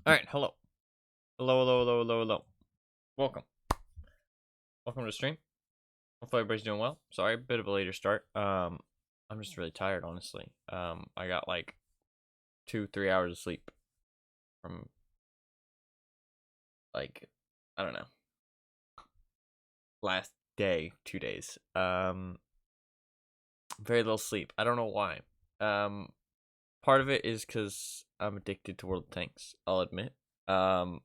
Alright, hello. Hello. Welcome. Welcome to the stream. Hopefully everybody's doing well. Sorry, a bit of a later start. I'm just really tired, honestly. I got like 2-3 hours of sleep from like, I don't know, last day, 2 days. Very little sleep. I don't know why. Part of it is because I'm addicted to World of Tanks, I'll admit. And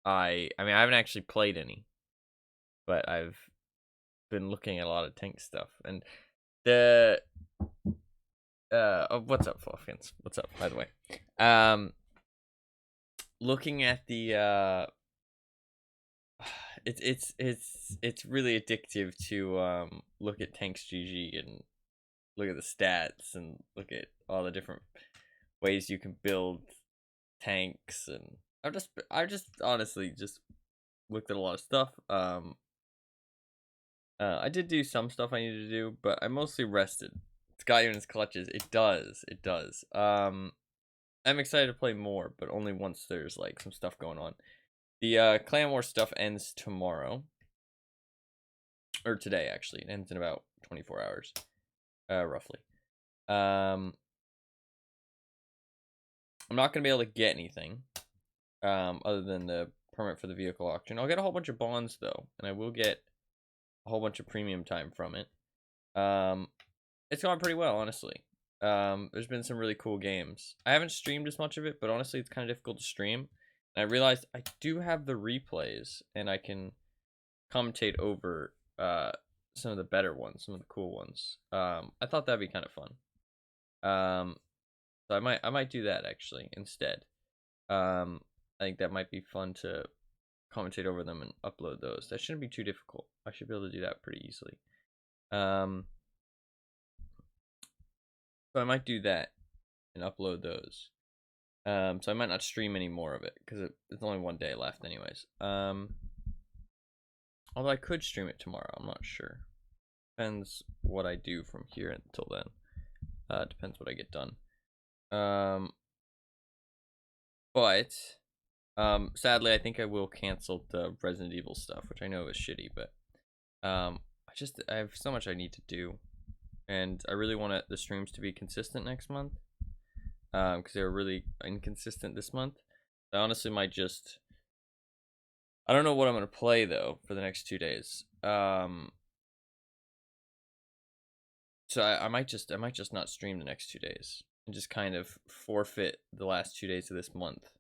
I mean, I haven't actually played any, but I've been looking at a lot of tank stuff. And the oh, what's up, Fluffkins? What's up, by the way? Looking at the it's really addictive to look at tanks GG and look at the stats and look at all the different ways you can build tanks. And I just honestly just looked at a lot of stuff. I did do some stuff I needed to do, but I mostly rested. It's got you in its clutches. It does. I'm excited to play more, but only once there's like some stuff going on. The Clan War stuff ends tomorrow. Or today, actually. It ends in about 24 hours. Roughly. I'm not going to be able to get anything. Other than the permit for the vehicle auction. I'll get a whole bunch of bonds, though. And I will get a whole bunch of premium time from it. It's gone pretty well, honestly. There's been some really cool games. I haven't streamed as much of it, but honestly, it's kind of difficult to stream. And I realized I do have the replays, and I can commentate over some of the better ones, some of the cool ones. I thought that'd be kind of fun. So I might do that actually instead. I think that might be fun to commentate over them and upload those. That shouldn't be too difficult. I should be able to do that pretty easily. So I might do that and upload those. So I might not stream any more of it because it's only one day left anyways. Although I could stream it tomorrow, I'm not sure. Depends what I do from here until then. Depends what I get done. But sadly, I think I will cancel the Resident Evil stuff, which I know is shitty, but I have so much I need to do, and I really want the streams to be consistent next month, because they were really inconsistent this month. I honestly might just, I don't know what I'm gonna play though for the next 2 days. So I might just not stream the next 2 days and just kind of forfeit the last 2 days of this month.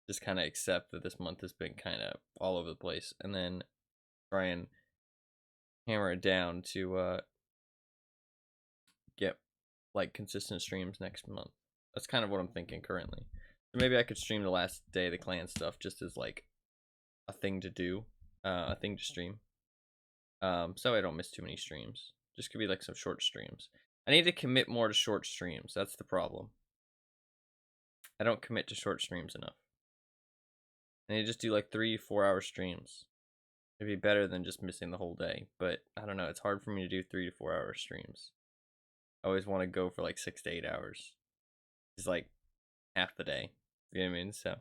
Just kind of accept that this month has been kind of all over the place, and then try and hammer it down to get like consistent streams next month. That's kind of what I'm thinking currently. So maybe I could stream the last day of the clan stuff just as like a thing to do, a thing to stream. So I don't miss too many streams. Just could be like some short streams. I need to commit more to short streams. That's the problem. I don't commit to short streams enough. I need to just do like 3-4 hour streams. It'd be better than just missing the whole day. But I don't know. It's hard for me to do 3 to 4 hour streams. I always want to go for like 6 to 8 hours. It's like half the day. You know what I mean? So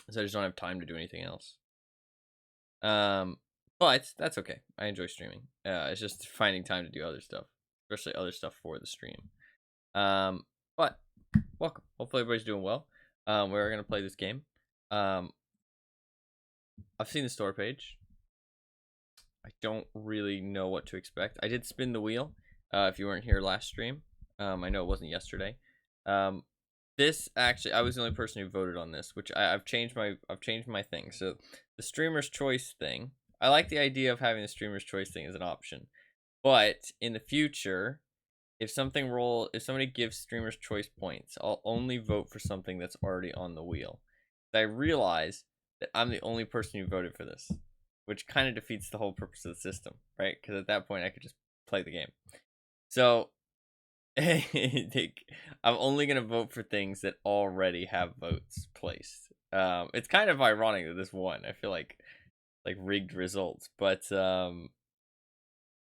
I just don't have time to do anything else. But that's okay. I enjoy streaming. It's just finding time to do other stuff, especially other stuff for the stream. But welcome. Hopefully everybody's doing well. We're gonna play this game. I've seen the store page. I don't really know what to expect. I did spin the wheel. If you weren't here last stream, I know it wasn't yesterday. This actually, I was the only person who voted on this, which I've changed my thing. So the streamer's choice thing, I like the idea of having the streamer's choice thing as an option, but in the future, if somebody gives streamer's choice points, I'll only vote for something that's already on the wheel. I realize that I'm the only person who voted for this, which kind of defeats the whole purpose of the system, right? Because at that point, I could just play the game. So I'm only gonna vote for things that already have votes placed. It's kind of ironic that this won. I feel like rigged results, but I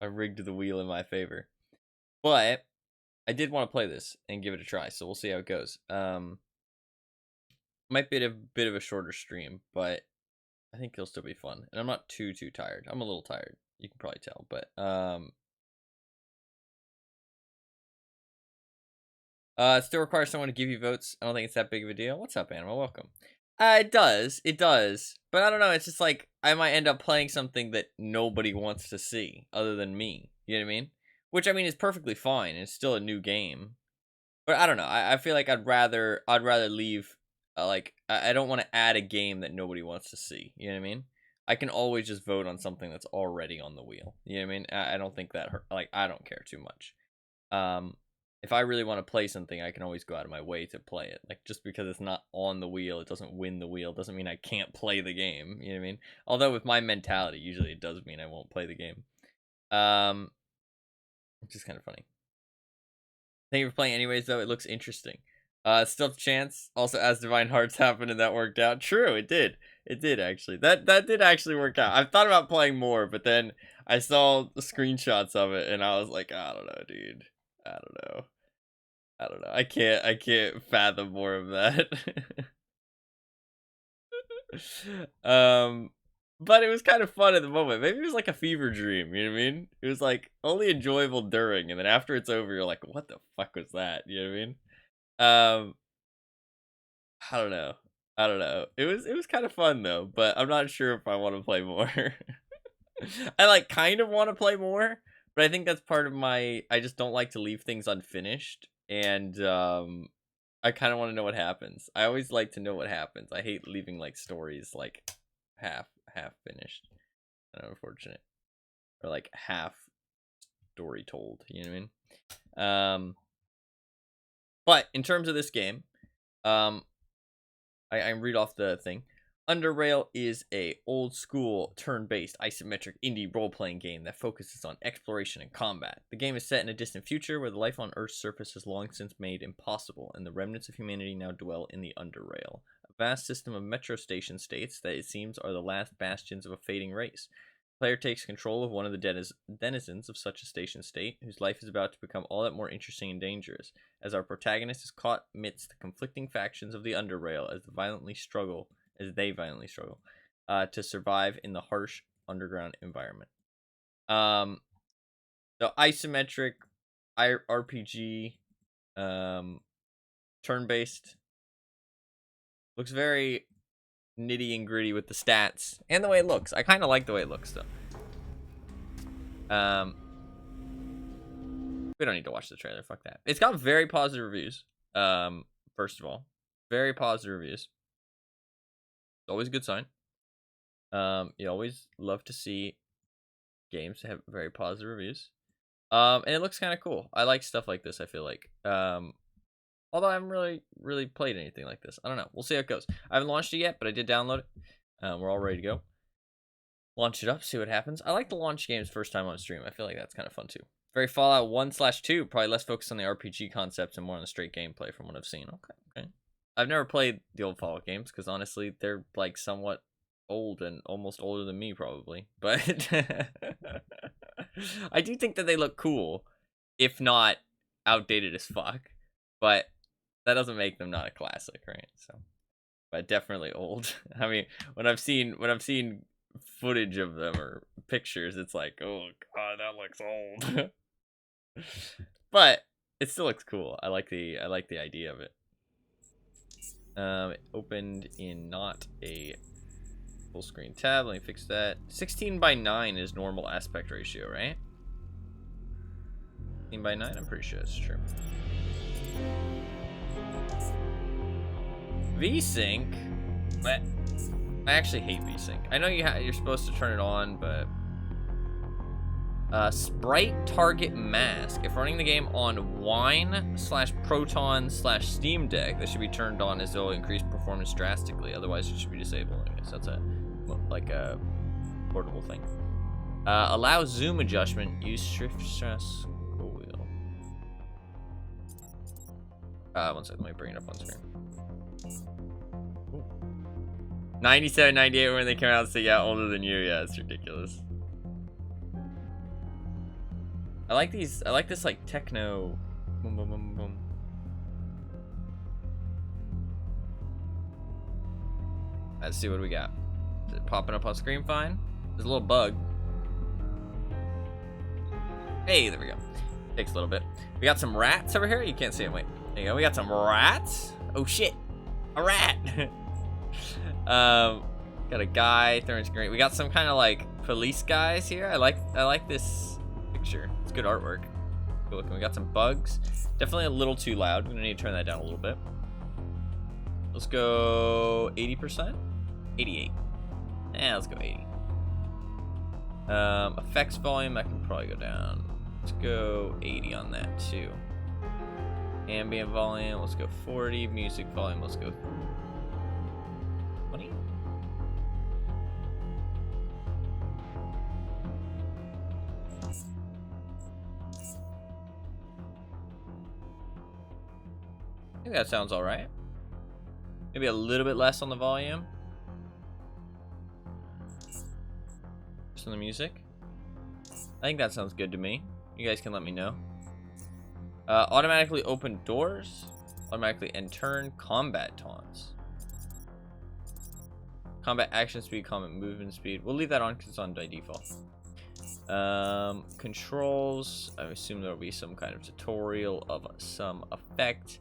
rigged the wheel in my favor. But I did want to play this and give it a try, so we'll see how it goes. Might be a bit of a shorter stream, but I think it'll still be fun. And I'm not too tired. I'm a little tired. You can probably tell, but it still requires someone to give you votes. I don't think it's that big of a deal. What's up, Animal? Welcome. It does. But I don't know. It's just like I might end up playing something that nobody wants to see other than me. You know what I mean? Which I mean is perfectly fine. It's still a new game, but I don't know. I feel like I'd rather leave. Like I don't want to add a game that nobody wants to see. You know what I mean? I can always just vote on something that's already on the wheel. You know what I mean? I don't think that hurt. Like I don't care too much. If I really want to play something, I can always go out of my way to play it. Like, just because it's not on the wheel, it doesn't win the wheel, doesn't mean I can't play the game. You know what I mean? Although with my mentality, usually it does mean I won't play the game. Which is kind of funny. Thank you for playing anyways, though. It looks interesting. Still chance. Also, as Divine Hearts happened and that worked out. True, it did. It did, actually. That did actually work out. I've thought about playing more, but then I saw the screenshots of it, and I was like, I don't know, dude. I don't know. I can't fathom more of that. But it was kind of fun at the moment. Maybe it was like a fever dream, you know what I mean? It was like only enjoyable during, and then after it's over, you're like, what the fuck was that? You know what I mean? I don't know. It was kind of fun though, but I'm not sure if I want to play more. I like kind of want to play more, but I think that's part of I just don't like to leave things unfinished, and I kind of want to know what happens. I always like to know what happens. I hate leaving like stories like half finished. Unfortunate. Or like half story told, you know what I mean? But in terms of this game, I read off the thing. UnderRail is a old school turn-based isometric indie role-playing game that focuses on exploration and combat. The game is set in a distant future where the life on Earth's surface has long since made impossible, and the remnants of humanity now dwell in the UnderRail, a vast system of metro station states that it seems are the last bastions of a fading race. The player takes control of one of the denizens of such a station state, whose life is about to become all that more interesting and dangerous, as our protagonist is caught amidst the conflicting factions of the UnderRail as they violently struggle to survive in the harsh underground environment. The isometric RPG, turn-based, looks very nitty and gritty with the stats and the way it looks. I kind of like the way it looks though. We don't need to watch the trailer. Fuck that. It's got very positive reviews. First of all, very positive reviews. Always a good sign. You always love to see games that have very positive reviews. And it looks kind of cool. I like stuff like this, I feel like. Although I haven't really played anything like this. I don't know. We'll see how it goes. I haven't launched it yet, but I did download it. We're all ready to go. Launch it up, see what happens. I like to launch games first time on stream. I feel like that's kind of fun too. Very Fallout 1/2, probably less focused on the RPG concepts and more on the straight gameplay from what I've seen. Okay. I've never played the old Fallout games because honestly, they're like somewhat old and almost older than me probably. But I do think that they look cool, if not outdated as fuck. But that doesn't make them not a classic, right? So, but definitely old. I mean, when I've seen footage of them or pictures, it's like, oh god, that looks old. But it still looks cool. I like the idea of it. It opened in not a full screen tab. Let me fix that. 16:9 is normal aspect ratio, right? 16:9. I'm pretty sure that's true. VSync, but I actually hate VSync. I know you're supposed to turn it on, but sprite target mask. If running the game on Wine/Proton/Steam Deck, that should be turned on as it will increase performance drastically. Otherwise, it should be disabled. I guess that's a portable thing. Allow zoom adjustment. Use shift stress wheel. One second. Let me bring it up on screen. 97, 98 when they came out and say, yeah, older than you. Yeah, it's ridiculous. I like these. I like this like techno Boom, boom, boom, boom. Let's see what we got. Is it popping up on screen fine? There's a little bug. Hey, there we go. Takes a little bit. We got some rats over here. You can't see them. Wait. There you go. We got some rats. Oh shit. A rat. Got a guy throwing some green. We got some kind of like police guys here. I like this picture. It's good artwork. Good looking. We got some bugs. Definitely a little too loud. We're gonna need to turn that down a little bit. Let's go 80%. 88. Yeah, let's go 80. Effects volume, I can probably go down. Let's go 80 on that too. Ambient volume, let's go 40. Music volume, let's go 20. I think that sounds all right. Maybe a little bit less on the volume. Just on the music. I think that sounds good to me. You guys can let me know. Automatically open doors. Automatically end turn. Combat taunts. Combat action speed, combat movement speed. We'll leave that on because it's on by default. Controls. I assume there'll be some kind of tutorial of some effect.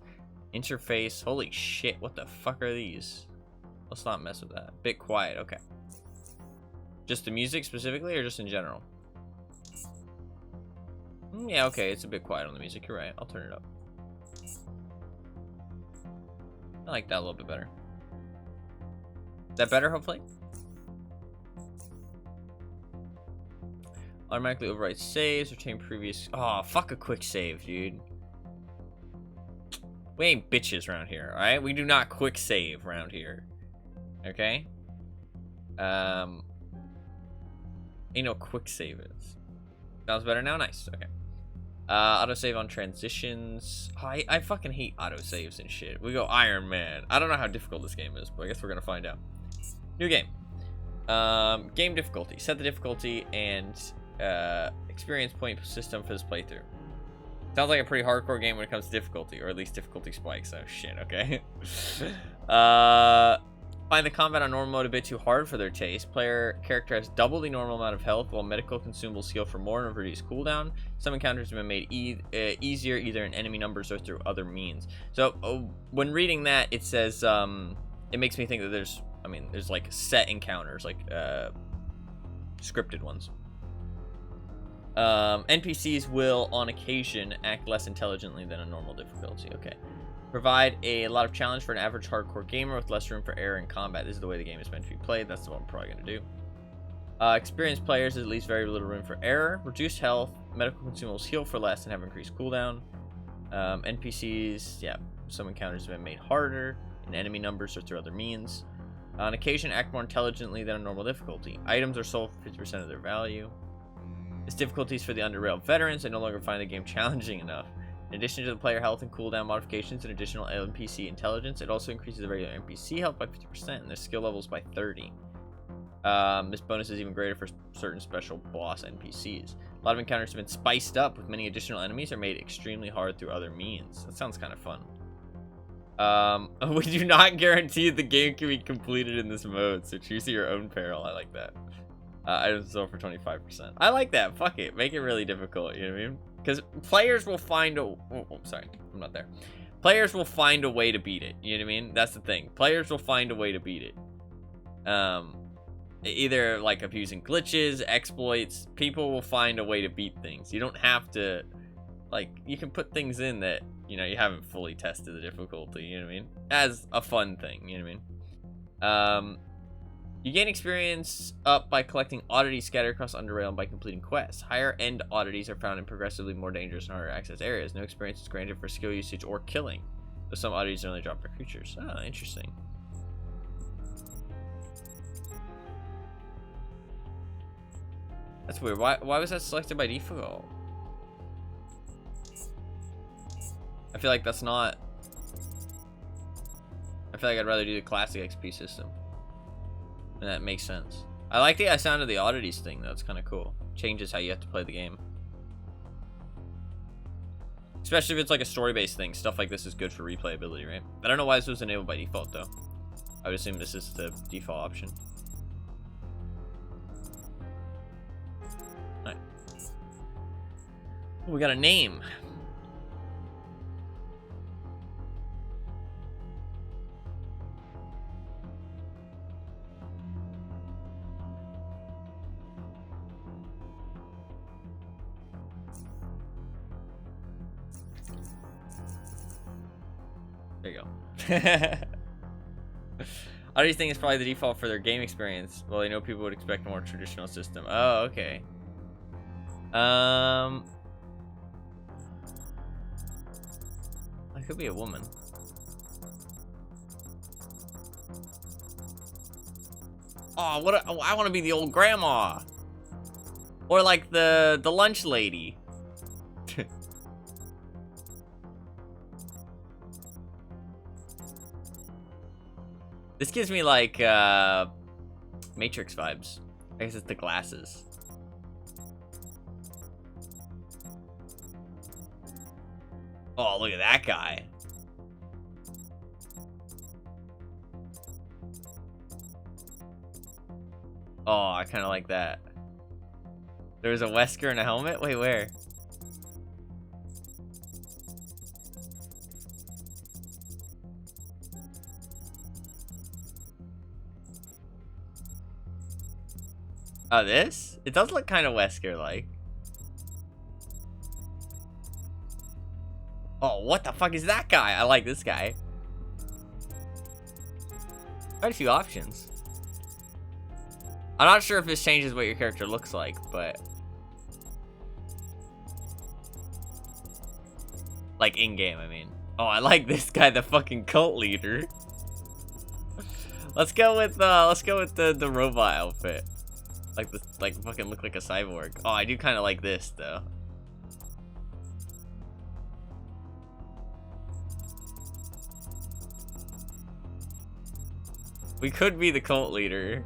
Interface. Holy shit, what the fuck are these? Let's not mess with that. Bit quiet, okay. Just the music specifically or just in general? Yeah, okay, it's a bit quiet on the music. You're right. I'll turn it up. I like that a little bit better. Is that better, hopefully? Automatically overwrite saves, retain previous... Oh, fuck a quick save, dude. We ain't bitches around here, alright? We do not quick save around here. Okay? Ain't no quick save is. Sounds better now? Nice. Okay. Autosave on transitions. Oh, I fucking hate autosaves and shit. We go Iron Man. I don't know how difficult this game is, but I guess we're gonna find out. New game. Game difficulty. Set the difficulty and experience point system for this playthrough. Sounds like a pretty hardcore game when it comes to difficulty, or at least difficulty spikes. Oh shit, okay. Find the combat on normal mode a bit too hard for their taste. Player character has double the normal amount of health, while medical consumables heal for more and reduce cooldown. Some encounters have been made easier either in enemy numbers or through other means. So when reading that, it says it makes me think that there's like set encounters, like scripted ones. NPCs will, on occasion, act less intelligently than a normal difficulty. Okay. Provide a lot of challenge for an average hardcore gamer with less room for error in combat. This is the way the game is meant to be played. That's what I'm probably going to do. Experienced players at least very little room for error. Reduced health. Medical consumables heal for less and have increased cooldown. NPCs, yeah, some encounters have been made harder in enemy numbers or through other means. On occasion, act more intelligently than a normal difficulty. Items are sold for 50% of their value. This difficulty is for the UnderRail veterans. They no longer find the game challenging enough. In addition to the player health and cooldown modifications and additional NPC intelligence, it also increases the regular NPC health by 50% and their skill levels by 30. This bonus is even greater for certain special boss NPCs. A lot of encounters have been spiced up with many additional enemies or made extremely hard through other means. That sounds kind of fun. We do not guarantee the game can be completed in this mode, so choose at your own peril. I like that. Items sold for 25%. I like that. Fuck it. Make it really difficult. You know what I mean? Because players will find a... Oh, sorry. I'm not there. Players will find a way to beat it. You know what I mean? That's the thing. Players will find a way to beat it. Either, like, abusing glitches, exploits. People will find a way to beat things. You don't have to... Like, you can put things in that, you know, you haven't fully tested the difficulty. You know what I mean? As a fun thing. You know what I mean? You gain experience up by collecting oddities scattered across UnderRail and by completing quests. Higher end oddities are found in progressively more dangerous and harder to access areas. No experience is granted for skill usage or killing, though some oddities are only dropped for creatures. Oh, interesting. That's weird. Why was that selected by default? I feel like that's not... I feel like I'd rather do the classic XP system. And that makes sense. I like the sound of the oddities thing, though. It's kind of cool. Changes how you have to play the game. Especially if it's like a story-based thing. Stuff like this is good for replayability, right? I don't know why this was enabled by default, though. I would assume this is the default option. Alright. Oh, we got a name. There you go. How do you think it's probably the default for their game experience? Well, I know people would expect a more traditional system. Oh, okay. I could be a woman. Oh, I want to be the old grandma, or like the lunch lady. This gives me like Matrix vibes. I guess it's the glasses. Oh, look at that guy. Oh, I kind of like that. There's a Wesker and a helmet? Wait, where? Oh, this? It does look kind of Wesker-like. Oh, what the fuck is that guy? I like this guy. Quite a few options. I'm not sure if this changes what your character looks like, but... like, in-game, I mean. Oh, I like this guy, the fucking cult leader. Let's go with the robot outfit. Like fucking look like a cyborg. Oh, I do kind of like this though. We could be the cult leader.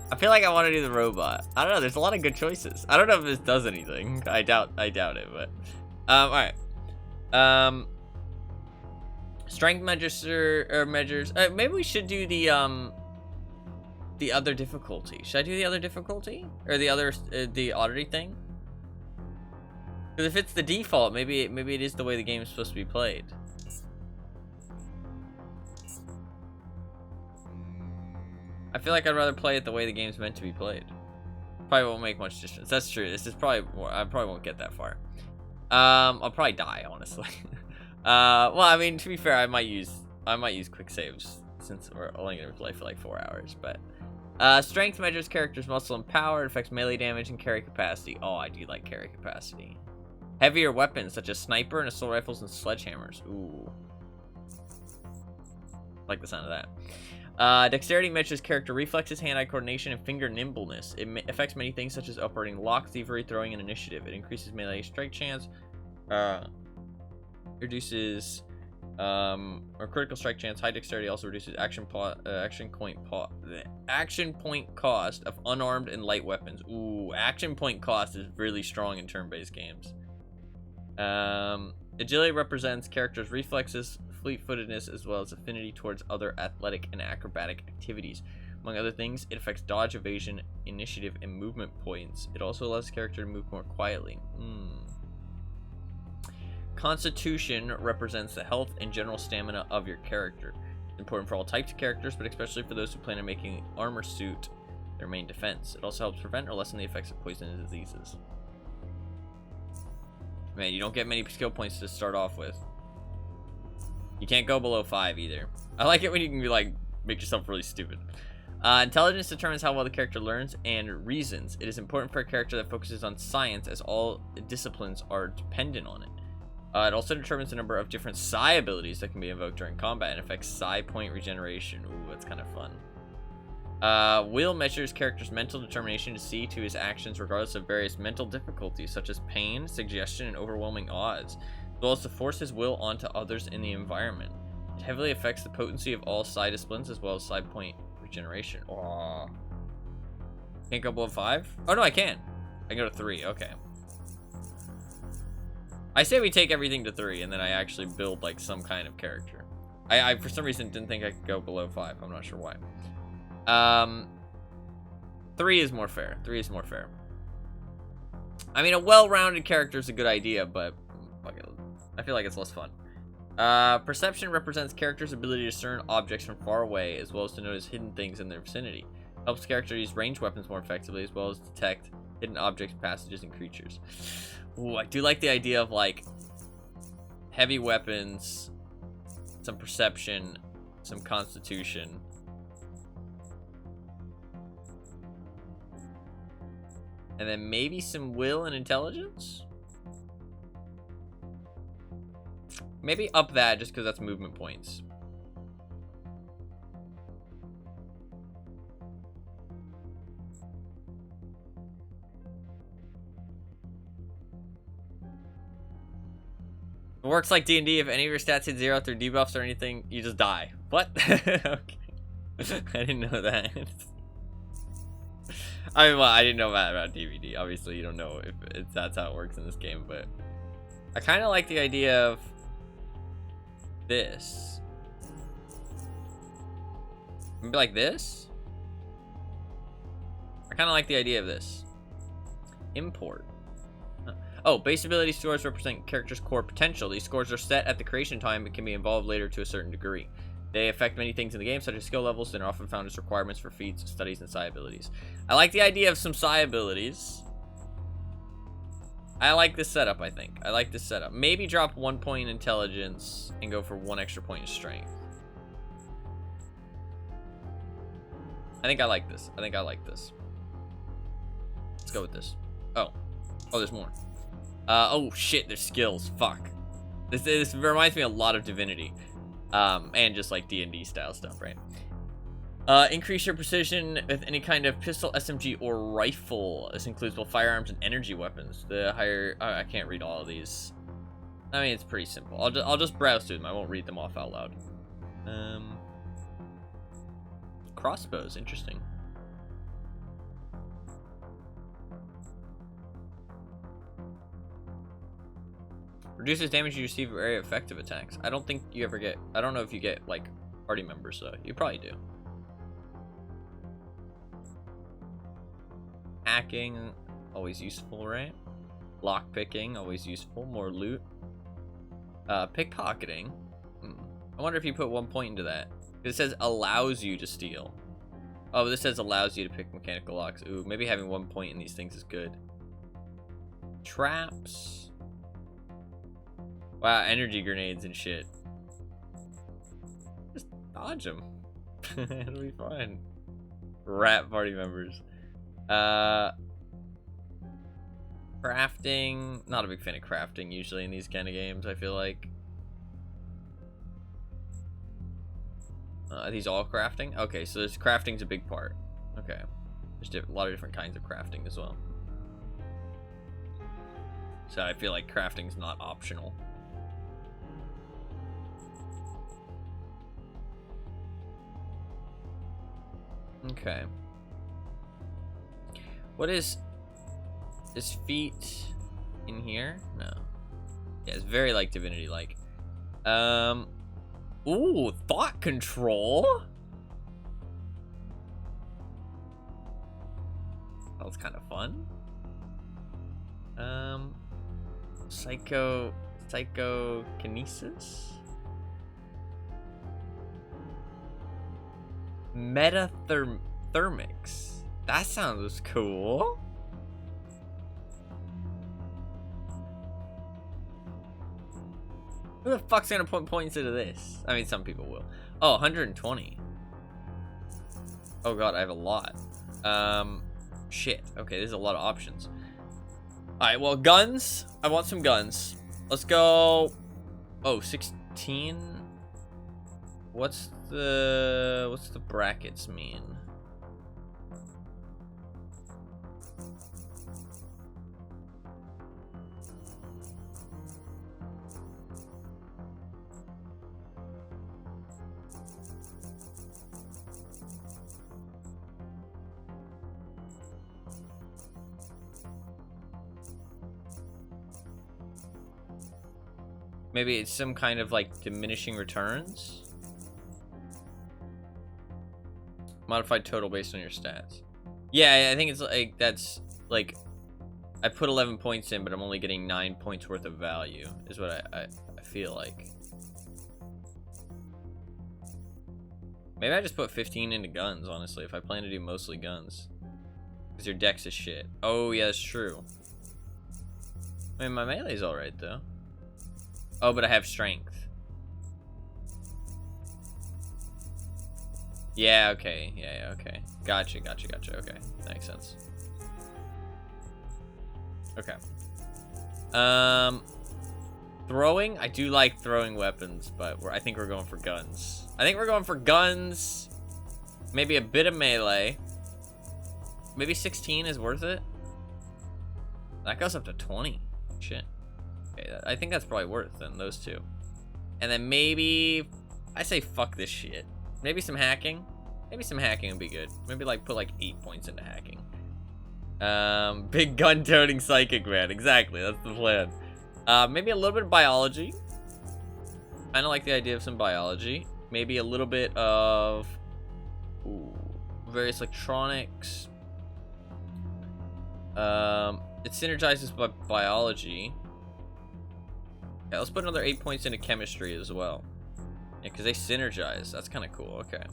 I feel like I want to do the robot. I don't know. There's a lot of good choices. I don't know if this does anything. I doubt it. But all right. Strength measures or measures. Maybe we should do the other difficulty. Should I do the other difficulty? Or the other, the oddity thing? Because if it's the default, maybe it is the way the game is supposed to be played. I feel like I'd rather play it the way the game's meant to be played. Probably won't make much difference. That's true. This is probably more, I probably won't get that far. I'll probably die, honestly. Well, I mean, to be fair, I might use quick saves since we're only gonna play for like 4 hours, but strength measures character's muscle and power. It affects melee damage and carry capacity. Oh, I do like carry capacity. Heavier weapons such as sniper and assault rifles and sledgehammers. Ooh, like the sound of that. Dexterity measures character reflexes, hand-eye coordination, and finger nimbleness. It affects many things such as operating lock, thievery, throwing, and initiative. It increases melee strike chance. Reduces or critical strike chance. High dexterity also reduces action point cost of unarmed and light weapons. Ooh, action point cost is really strong in turn-based games. Agility represents characters' reflexes, fleet-footedness, as well as affinity towards other athletic and acrobatic activities. Among other things, it affects dodge, evasion, initiative, and movement points. It also allows the character to move more quietly. Constitution represents the health and general stamina of your character. It's important for all types of characters, but especially for those who plan on making armor suit their main defense. It also helps prevent or lessen the effects of poison and diseases. Man, you don't get many skill points to start off with. You can't go below 5 either. I like it when you can be like, make yourself really stupid. Intelligence determines how well the character learns and reasons. It is important for a character that focuses on science, as all disciplines are dependent on it. It also determines the number of different psi abilities that can be invoked during combat and affects psi point regeneration. Ooh, that's kind of fun. Will measures character's mental determination to see to his actions regardless of various mental difficulties such as pain, suggestion, and overwhelming odds, as well as to force his will onto others in the environment. It heavily affects the potency of all psi disciplines as well as psi point regeneration. Aww. Can't go below 5? Oh no, I can. I can go to 3. Okay. I say we take everything to 3, and then I actually build, like, some kind of character. I for some reason, didn't think I could go below 5. I'm not sure why. 3 is more fair. 3 is more fair. I mean, a well-rounded character is a good idea, but fuck it, I feel like it's less fun. Perception represents characters' ability to discern objects from far away, as well as to notice hidden things in their vicinity. Helps characters use ranged weapons more effectively, as well as detect hidden objects, passages, and creatures. Ooh, I do like the idea of, like, heavy weapons, some perception, some constitution. And then maybe some will and intelligence? Maybe up that, just because that's movement points. It works like D&D. If any of your stats hit 0 through debuffs or anything, you just die. What? Okay. I didn't know that. I mean, well, I didn't know that about DVD. Obviously, you don't know if that's how it works in this game, but I kind of like the idea of this. Maybe like this? I kind of like the idea of this. Import. Oh, base ability scores represent characters' core potential. These scores are set at the creation time but can be evolved later to a certain degree. They affect many things in the game, such as skill levels, and are often found as requirements for feats, studies, and psi abilities. I like the idea of some psi abilities. I like this setup, I think. I like this setup. Maybe drop 1 point in intelligence and go for 1 extra point in strength. I think I like this. I think I like this. Let's go with this. Oh, there's more. Oh shit, there's skills. Fuck. This reminds me a lot of Divinity. And just like D&D style stuff, right? Increase your precision with any kind of pistol, SMG, or rifle. This includes both firearms and energy weapons. The higher... I can't read all of these. I mean, it's pretty simple. I'll just browse through them. I won't read them off out loud. Crossbows, interesting. Reduces damage you receive for area effective attacks. I don't think you ever get... I don't know if you get, like, party members, though. You probably do. Hacking, always useful, right? Lockpicking, always useful. More loot. Pickpocketing. I wonder if you put 1 point into that. It says allows you to steal. Oh, this says allows you to pick mechanical locks. Ooh, maybe having 1 point in these things is good. Traps. Wow, energy grenades and shit. Just dodge them. It'll be fine. Rat party members. Crafting. Not a big fan of crafting usually in these kind of games, I feel like. Are these all crafting? Okay, so this crafting's a big part. Okay. There's a lot of different kinds of crafting as well. So I feel like crafting's not optional. Okay. What is feat in here? No. Yeah, it's very like Divinity like. Ooh, thought control. That was kind of fun. Psychokinesis. Metathermics. That sounds cool. Who the fuck's gonna put points into this? I mean, some people will. Oh, 120. Oh god, I have a lot. Shit. Okay, there's a lot of options. Alright, well, guns. I want some guns. Let's go. Oh, 16. What's the brackets mean? Maybe it's some kind of like diminishing returns. Modified total based on your stats. Yeah, I think it's like, that's like, I put 11 points in, but I'm only getting 9 points worth of value, is what I feel like. Maybe I just put 15 into guns, honestly, if I plan to do mostly guns. Because your dex is shit. Oh, yeah, that's true. I mean, my melee's alright, though. Oh, but I have strength. Yeah, okay. Yeah, okay. Gotcha. Okay, that makes sense. Okay. Throwing? I do like throwing weapons, but I think we're going for guns. Maybe a bit of melee. Maybe 16 is worth it. That goes up to 20. Shit. Okay, I think that's probably worth then, those two. And then maybe, I say fuck this shit. Maybe some hacking. Maybe some hacking would be good. Maybe like put like 8 points into hacking. Big gun toting psychic man. Exactly, that's the plan. Maybe a little bit of biology. I don't like the idea of some biology. Maybe a little bit of various electronics. It synergizes with biology. Yeah, let's put another 8 points into chemistry as well. Yeah, because they synergize. That's kind of cool. Okay.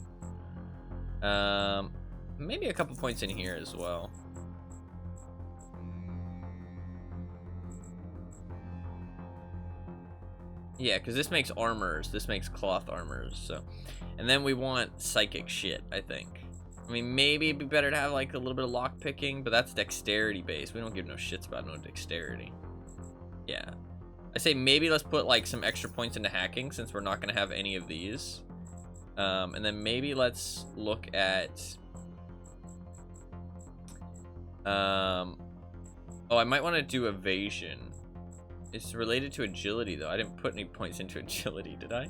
Maybe a couple points in here as well. Yeah, because this makes armors. This makes cloth armors. So, and then we want psychic shit, I think. I mean, maybe it'd be better to have like a little bit of lock picking, but that's dexterity based. We don't give no shits about no dexterity. Yeah. I say maybe let's put like some extra points into hacking since we're not going to have any of these. And then maybe let's look at... oh, I might want to do evasion. It's related to agility, though. I didn't put any points into agility, did I?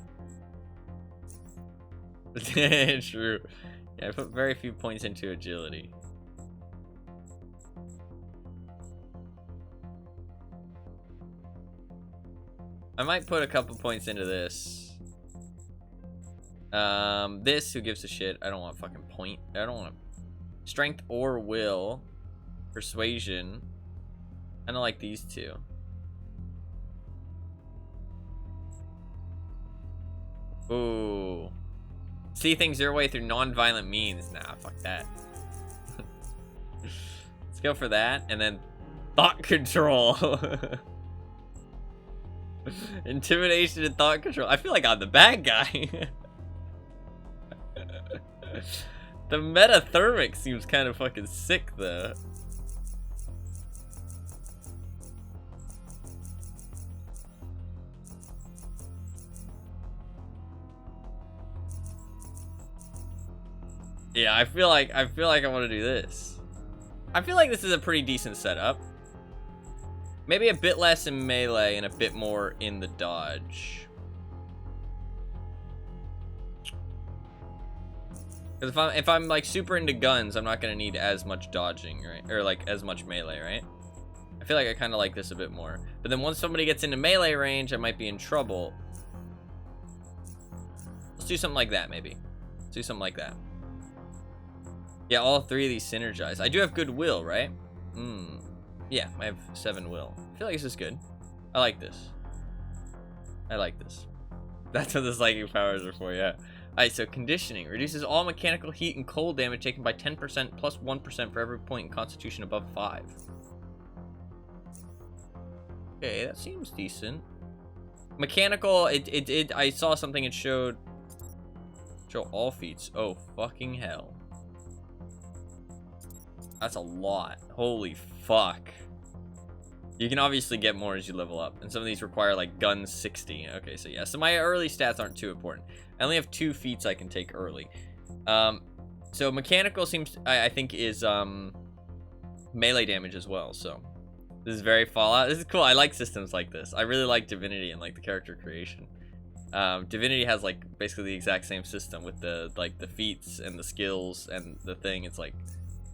True. Yeah, I put very few points into agility. I might put a couple points into this. This, who gives a shit? I don't want fucking point. I don't want strength or will. Persuasion. I don't like these two. Ooh. See things your way through non-violent means. Nah, fuck that. Let's go for that. And then thought control. Intimidation and thought control. I feel like I'm the bad guy. The metathermic seems kind of fucking sick, though. Yeah, I feel like I want to do this. I feel like this is a pretty decent setup. Maybe a bit less in melee and a bit more in the dodge. Because if I'm like super into guns, I'm not gonna need as much dodging, right? Or like as much melee, right? I feel like I kind of like this a bit more. But then once somebody gets into melee range, I might be in trouble. Let's do something like that, maybe. Let's do something like that. Yeah, all three of these synergize. I do have good will, right? Yeah, I have 7 will. I feel like this is good. I like this. I like this. That's what the psychic powers are for, yeah. Alright, so conditioning. Reduces all mechanical heat and cold damage taken by 10% plus 1% for every point in constitution above 5. Okay, that seems decent. Mechanical, I saw something it showed. Show all feats. Oh, fucking hell. That's a lot. Holy fuck. You can obviously get more as you level up. And some of these require like gun 60. Okay, so yeah. So my early stats aren't too important. I only have 2 feats I can take early. So mechanical seems, I think, is melee damage as well. So this is very Fallout. This is cool. I like systems like this. I really like Divinity and like the character creation. Divinity has like basically the exact same system with the like the feats and the skills and the thing. It's like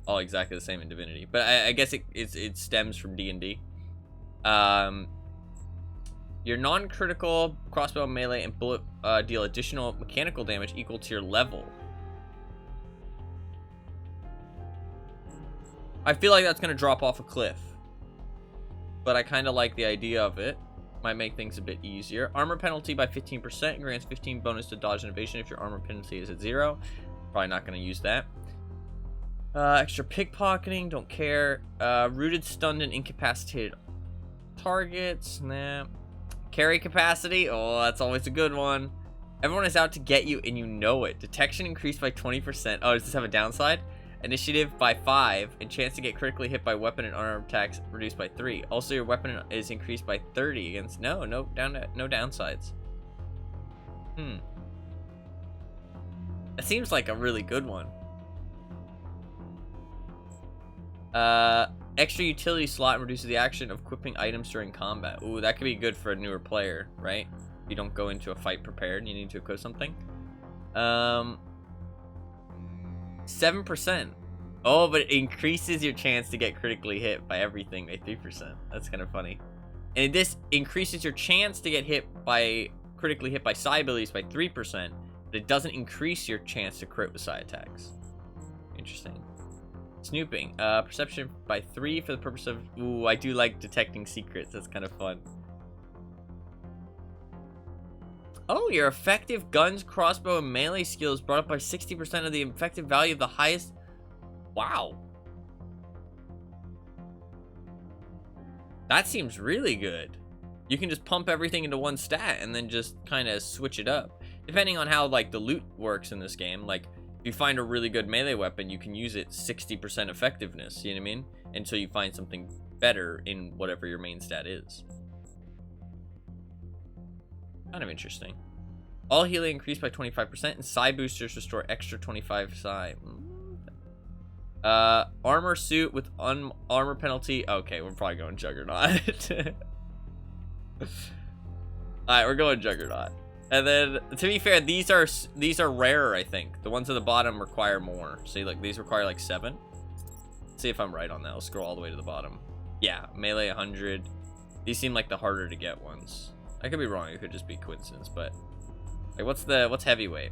all exactly the same in Divinity, but I guess it stems from D&D. Your non-critical crossbow, melee, and bullet deal additional mechanical damage equal to your level. I feel like that's going to drop off a cliff. But I kind of like the idea of it. Might make things a bit easier. Armor penalty by 15%. Grants 15 bonus to dodge and evasion if your armor penalty is at 0. Probably not going to use that. Extra pickpocketing. Don't care. Rooted, stunned, and incapacitated targets. Nah. Carry capacity. Oh, that's always a good one. Everyone is out to get you and you know it. Detection increased by 20%. Oh, does this have a downside? Initiative by 5, and chance to get critically hit by weapon and armor attacks reduced by 3. Also, your weapon is increased by 30 against no downsides. That seems like a really good one. Extra utility slot reduces the action of equipping items during combat. Ooh, that could be good for a newer player, right? If you don't go into a fight prepared and you need to equip something. 7%. Oh, but it increases your chance to get critically hit by everything by 3%. That's kind of funny. And this increases your chance to get critically hit by psi abilities by 3%, but it doesn't increase your chance to crit with psi attacks. Interesting. Snooping. Perception by 3 for the purpose of... Ooh, I do like detecting secrets. That's kind of fun. Oh, your effective guns, crossbow, and melee skills brought up by 60% of the effective value of the highest... Wow. That seems really good. You can just pump everything into one stat and then just kind of switch it up. Depending on how, like, the loot works in this game. Like, if you find a really good melee weapon, you can use it 60% effectiveness, you know what I mean? Until you find something better in whatever your main stat is. Kind of interesting. All healing increased by 25%, and psi boosters restore extra 25 psi. Armor suit with armor penalty. Okay, we're probably going Juggernaut. Alright, we're going Juggernaut. And then, to be fair, these are rarer, I think. The ones at the bottom require more. See, like, these require like 7. Let's see if I'm right on that. I'll scroll all the way to the bottom. Yeah, melee 100. These seem like the harder to get ones. I could be wrong. It could just be coincidence, but like, what's heavyweight?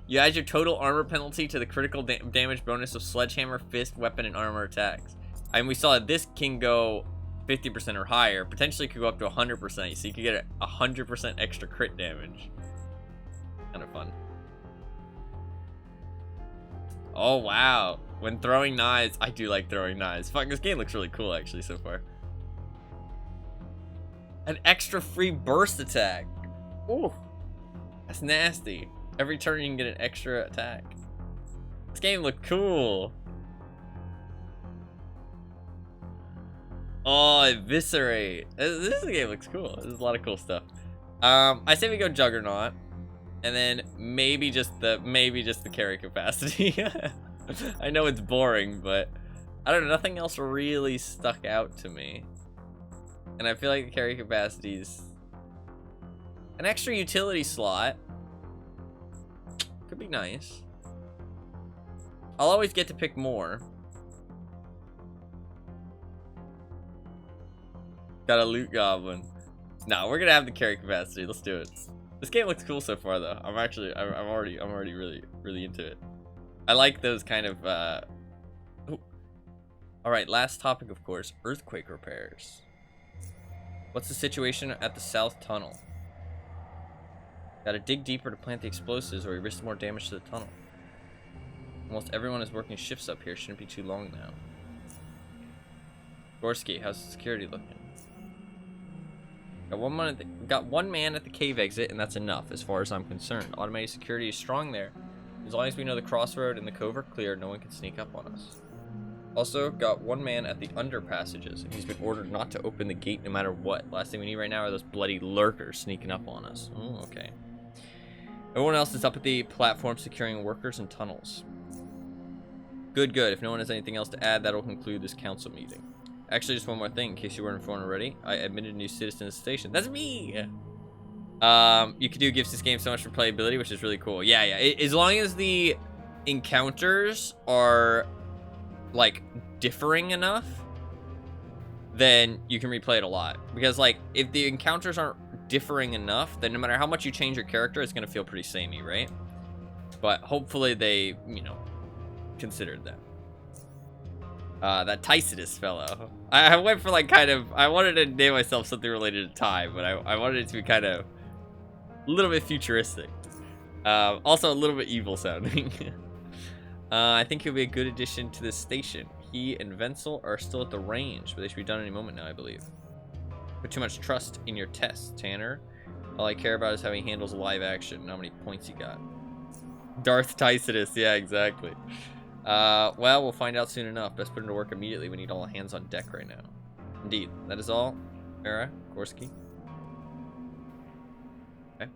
You add your total armor penalty to the critical damage bonus of sledgehammer, fist, weapon, and armor attacks. And we saw that this can go 50% or higher. Potentially could go up to 100%. So you could get 100% extra crit damage. Kind of fun. Oh wow! When throwing knives, I do like throwing knives. Fuck, this game looks really cool actually so far. An extra free burst attack. Ooh, that's nasty. Every turn you can get an extra attack. This game looked cool. Oh, eviscerate. This game looks cool. There's a lot of cool stuff. I say we go Juggernaut, and then maybe just the carry capacity. I know it's boring, but I don't know. Nothing else really stuck out to me. And I feel like the carry capacity is an extra utility slot. Could be nice. I'll always get to pick more. Got a loot goblin. No, we're gonna have the carry capacity. Let's do it. This game looks cool so far, though. I'm already really into it. I like those kind of. Ooh. All right, last topic, of course, earthquake repairs. What's the situation at the south tunnel? Gotta dig deeper to plant the explosives, or we risk more damage to the tunnel. Almost everyone is working shifts up here. Shouldn't be too long now. Gorski, how's the security looking? Got one man at the cave exit, and that's enough as far as I'm concerned. Automated security is strong there. As long as we know the crossroad and the cove are clear, no one can sneak up on us. Also, got one man at the under passages, and he's been ordered not to open the gate no matter what. Last thing we need right now are those bloody lurkers sneaking up on us. Oh, okay. Everyone else is up at the platform securing workers and tunnels. Good, good. If no one has anything else to add, that'll conclude this council meeting. Actually, just one more thing, in case you weren't informed already. I admitted a new citizen to the station. That's me! You could do gives this game so much for playability, which is really cool. Yeah. As long as the encounters are, like, differing enough, then you can replay it a lot. Because, like, if the encounters aren't differing enough, then no matter how much you change your character, it's going to feel pretty samey, right? But hopefully they, you know, considered that. That Tycidus fellow. I went for, like, kind of... I wanted to name myself something related to time, but I wanted it to be kind of... a little bit futuristic. Also a little bit evil sounding. I think he'll be a good addition to this station. He and Wenzel are still at the range, but they should be done any moment now, I believe. Put too much trust in your tests, Tanner. All I care about is how he handles live action and how many points he got. Darth Tycidus, yeah, exactly. Well, we'll find out soon enough. Best put him to work immediately. We need all hands on deck right now. Indeed. That is all. Mara, Gorski. Okay.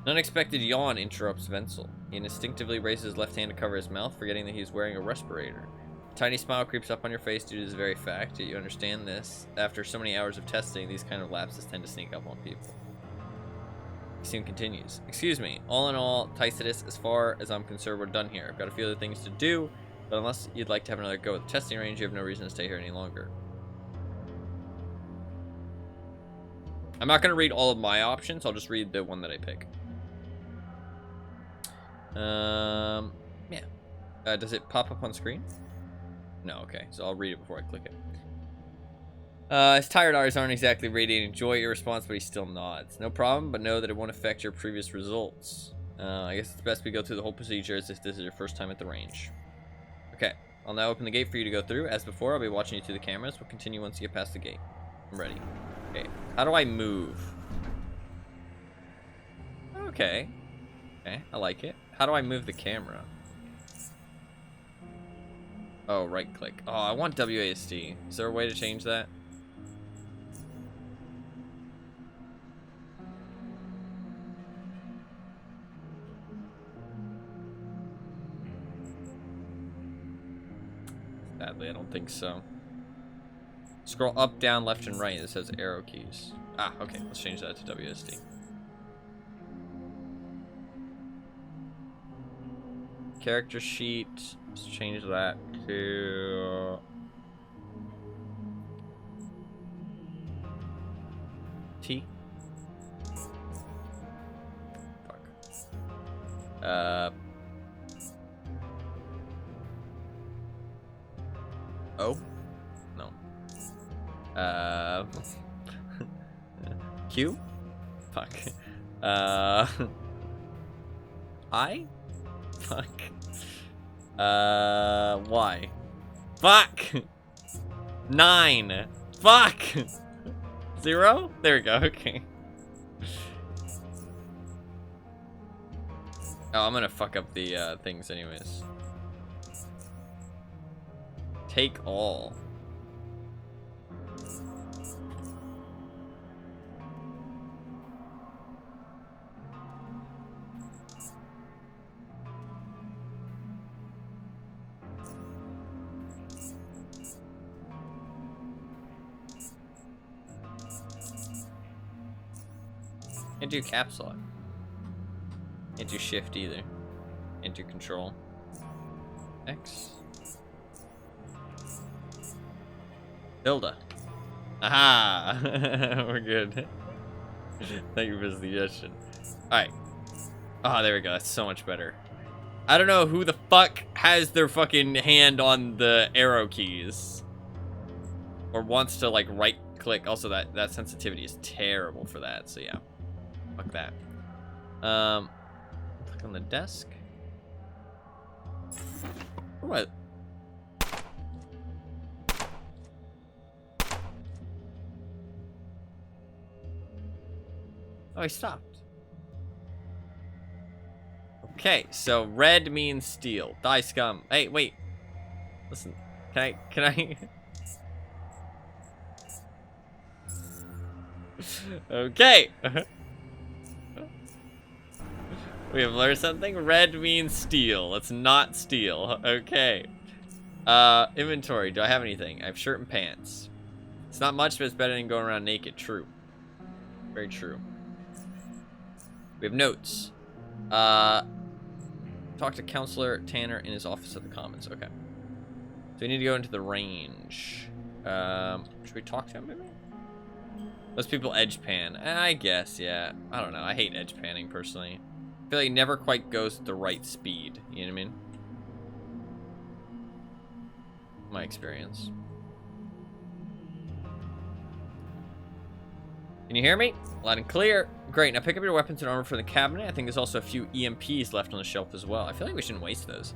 An unexpected yawn interrupts Wenzel. He instinctively raises his left hand to cover his mouth, forgetting that he's wearing a respirator. A tiny smile creeps up on your face due to this very fact, yet you understand this. After so many hours of testing, these kind of lapses tend to sneak up on people. He soon continues. Excuse me. All in all, Tycidus, as far as I'm concerned, we're done here. I've got a few other things to do, but unless you'd like to have another go at the testing range, you have no reason to stay here any longer. I'm not going to read all of my options. I'll just read the one that I pick. Yeah. Does it pop up on screen? No, okay. So I'll read it before I click it. His tired eyes aren't exactly radiating joy at your response, but he still nods. No problem, but know that it won't affect your previous results. I guess it's best we go through the whole procedure as if this is your first time at the range. Okay. I'll now open the gate for you to go through. As before, I'll be watching you through the cameras. We'll continue once you get past the gate. I'm ready. Okay. How do I move? Okay. Okay, I like it. How do I move the camera? Oh, right click. Oh, I want WASD. Is there a way to change that? Sadly, I don't think so. Scroll up, down, left, and right. It says arrow keys. Ah, okay. Let's change that to WSD. Character sheet. Let's change that to T. Fuck. O? No. Q? Fuck. I? Fuck. Y. Fuck! 9! Fuck! 0? There we go, okay. Oh, I'm gonna fuck up the, things anyways. Take all. Can't do caps lock. Can't do shift either. Can't do control. X. Hilda. Aha! We're good. Thank you for the suggestion. Alright. Oh, there we go. That's so much better. I don't know who the fuck has their fucking hand on the arrow keys. Or wants to, like, right click. Also, that sensitivity is terrible for that. So, yeah. Fuck that. Click on the desk. What? Oh, he stopped. Okay, so red means steel. Die scum. Hey, wait. Listen. Can I? Okay. We have learned something. Red means steel. Let's not steal. Okay. Inventory. Do I have anything? I have shirt and pants. It's not much, but it's better than going around naked. True. Very true. We have notes. Talk to Counselor Tanner in his office at the Commons. Okay. So we need to go into the range. Should we talk to him maybe? Most people edge pan. I guess, yeah. I don't know. I hate edge panning personally. I feel like it never quite goes at the right speed. You know what I mean? My experience. Can you hear me? Loud and clear. Great. Now pick up your weapons and armor from the cabinet. I think there's also a few EMPs left on the shelf as well. I feel like we shouldn't waste those.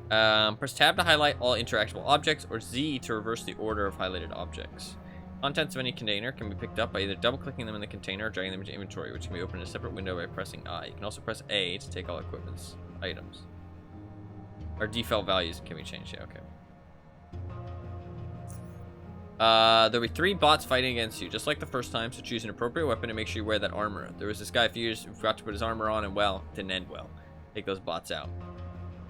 Press tab to highlight all interactable objects, or Z to reverse the order of highlighted objects. Contents of any container can be picked up by either double-clicking them in the container or dragging them into inventory, which can be opened in a separate window by pressing I. You can also press A to take all equipment's items. Our default values can be changed. Yeah, okay. There'll be 3 bots fighting against you, just like the first time, so choose an appropriate weapon and make sure you wear that armor. There was this guy a few years who forgot to put his armor on, and well, didn't end well. Take those bots out.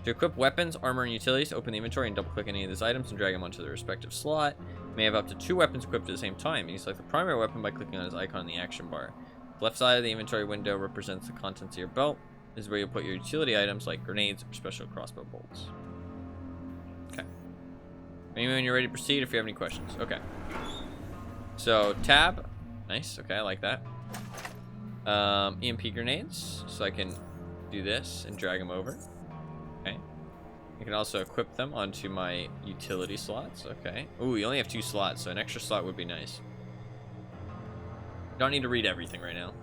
To equip weapons, armor, and utilities, open the inventory and double-click any of these items and drag them onto their respective slot. You may have up to 2 weapons equipped at the same time. You can select the primary weapon by clicking on his icon in the action bar. The left side of the inventory window represents the contents of your belt. This is where you'll put your utility items like grenades or special crossbow bolts. Okay. Maybe when you're ready to proceed if you have any questions. Okay. So, tab. Nice. Okay, I like that. EMP grenades. So I can do this and drag them over. Okay. I can also equip them onto my utility slots. Okay. Ooh, we only have 2 slots, so an extra slot would be nice. Don't need to read everything right now.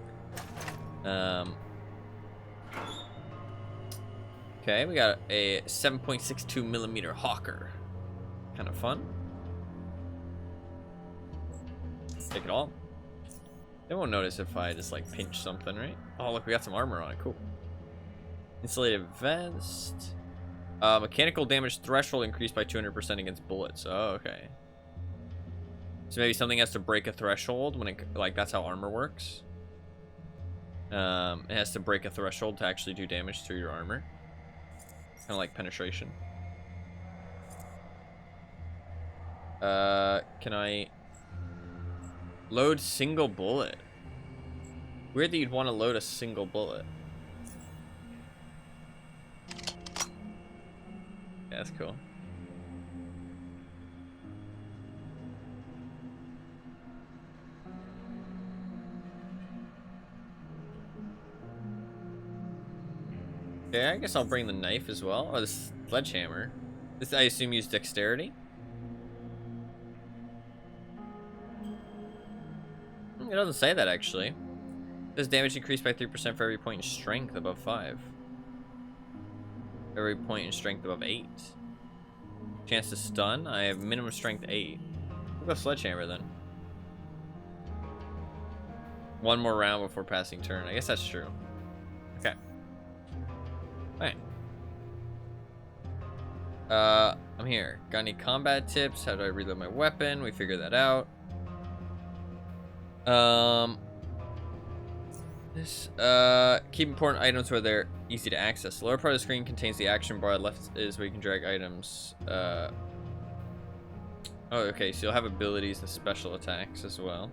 Okay, we got a 7.62 millimeter Hawker. Kind of fun. Take it all. They won't notice if I just like pinch something, right? Oh, look, we got some armor on it. Cool. Insulated vest. Mechanical damage threshold increased by 200% against bullets. Oh, okay. So maybe something has to break a threshold when it, like, that's how armor works. It has to break a threshold to actually do damage through your armor. Kind of like penetration. Can I load single bullet? Weird that you'd want to load a single bullet. Yeah, that's cool. Okay, I guess I'll bring the knife as well. Or the sledgehammer. This, I assume, use dexterity. It doesn't say that, actually. Does damage increase by 3% for every point in strength above 5. Every point in strength above 8. Chance to stun. I have minimum strength 8. We'll go sledgehammer then. 1 more round before passing turn. I guess that's true. Okay. Alright. I'm here. Got any combat tips? How do I reload my weapon? We figured that out. Keep important items where they're easy to access. The lower part of the screen contains the action bar. Left is where you can drag items. Oh, okay, so you'll have abilities and special attacks as well.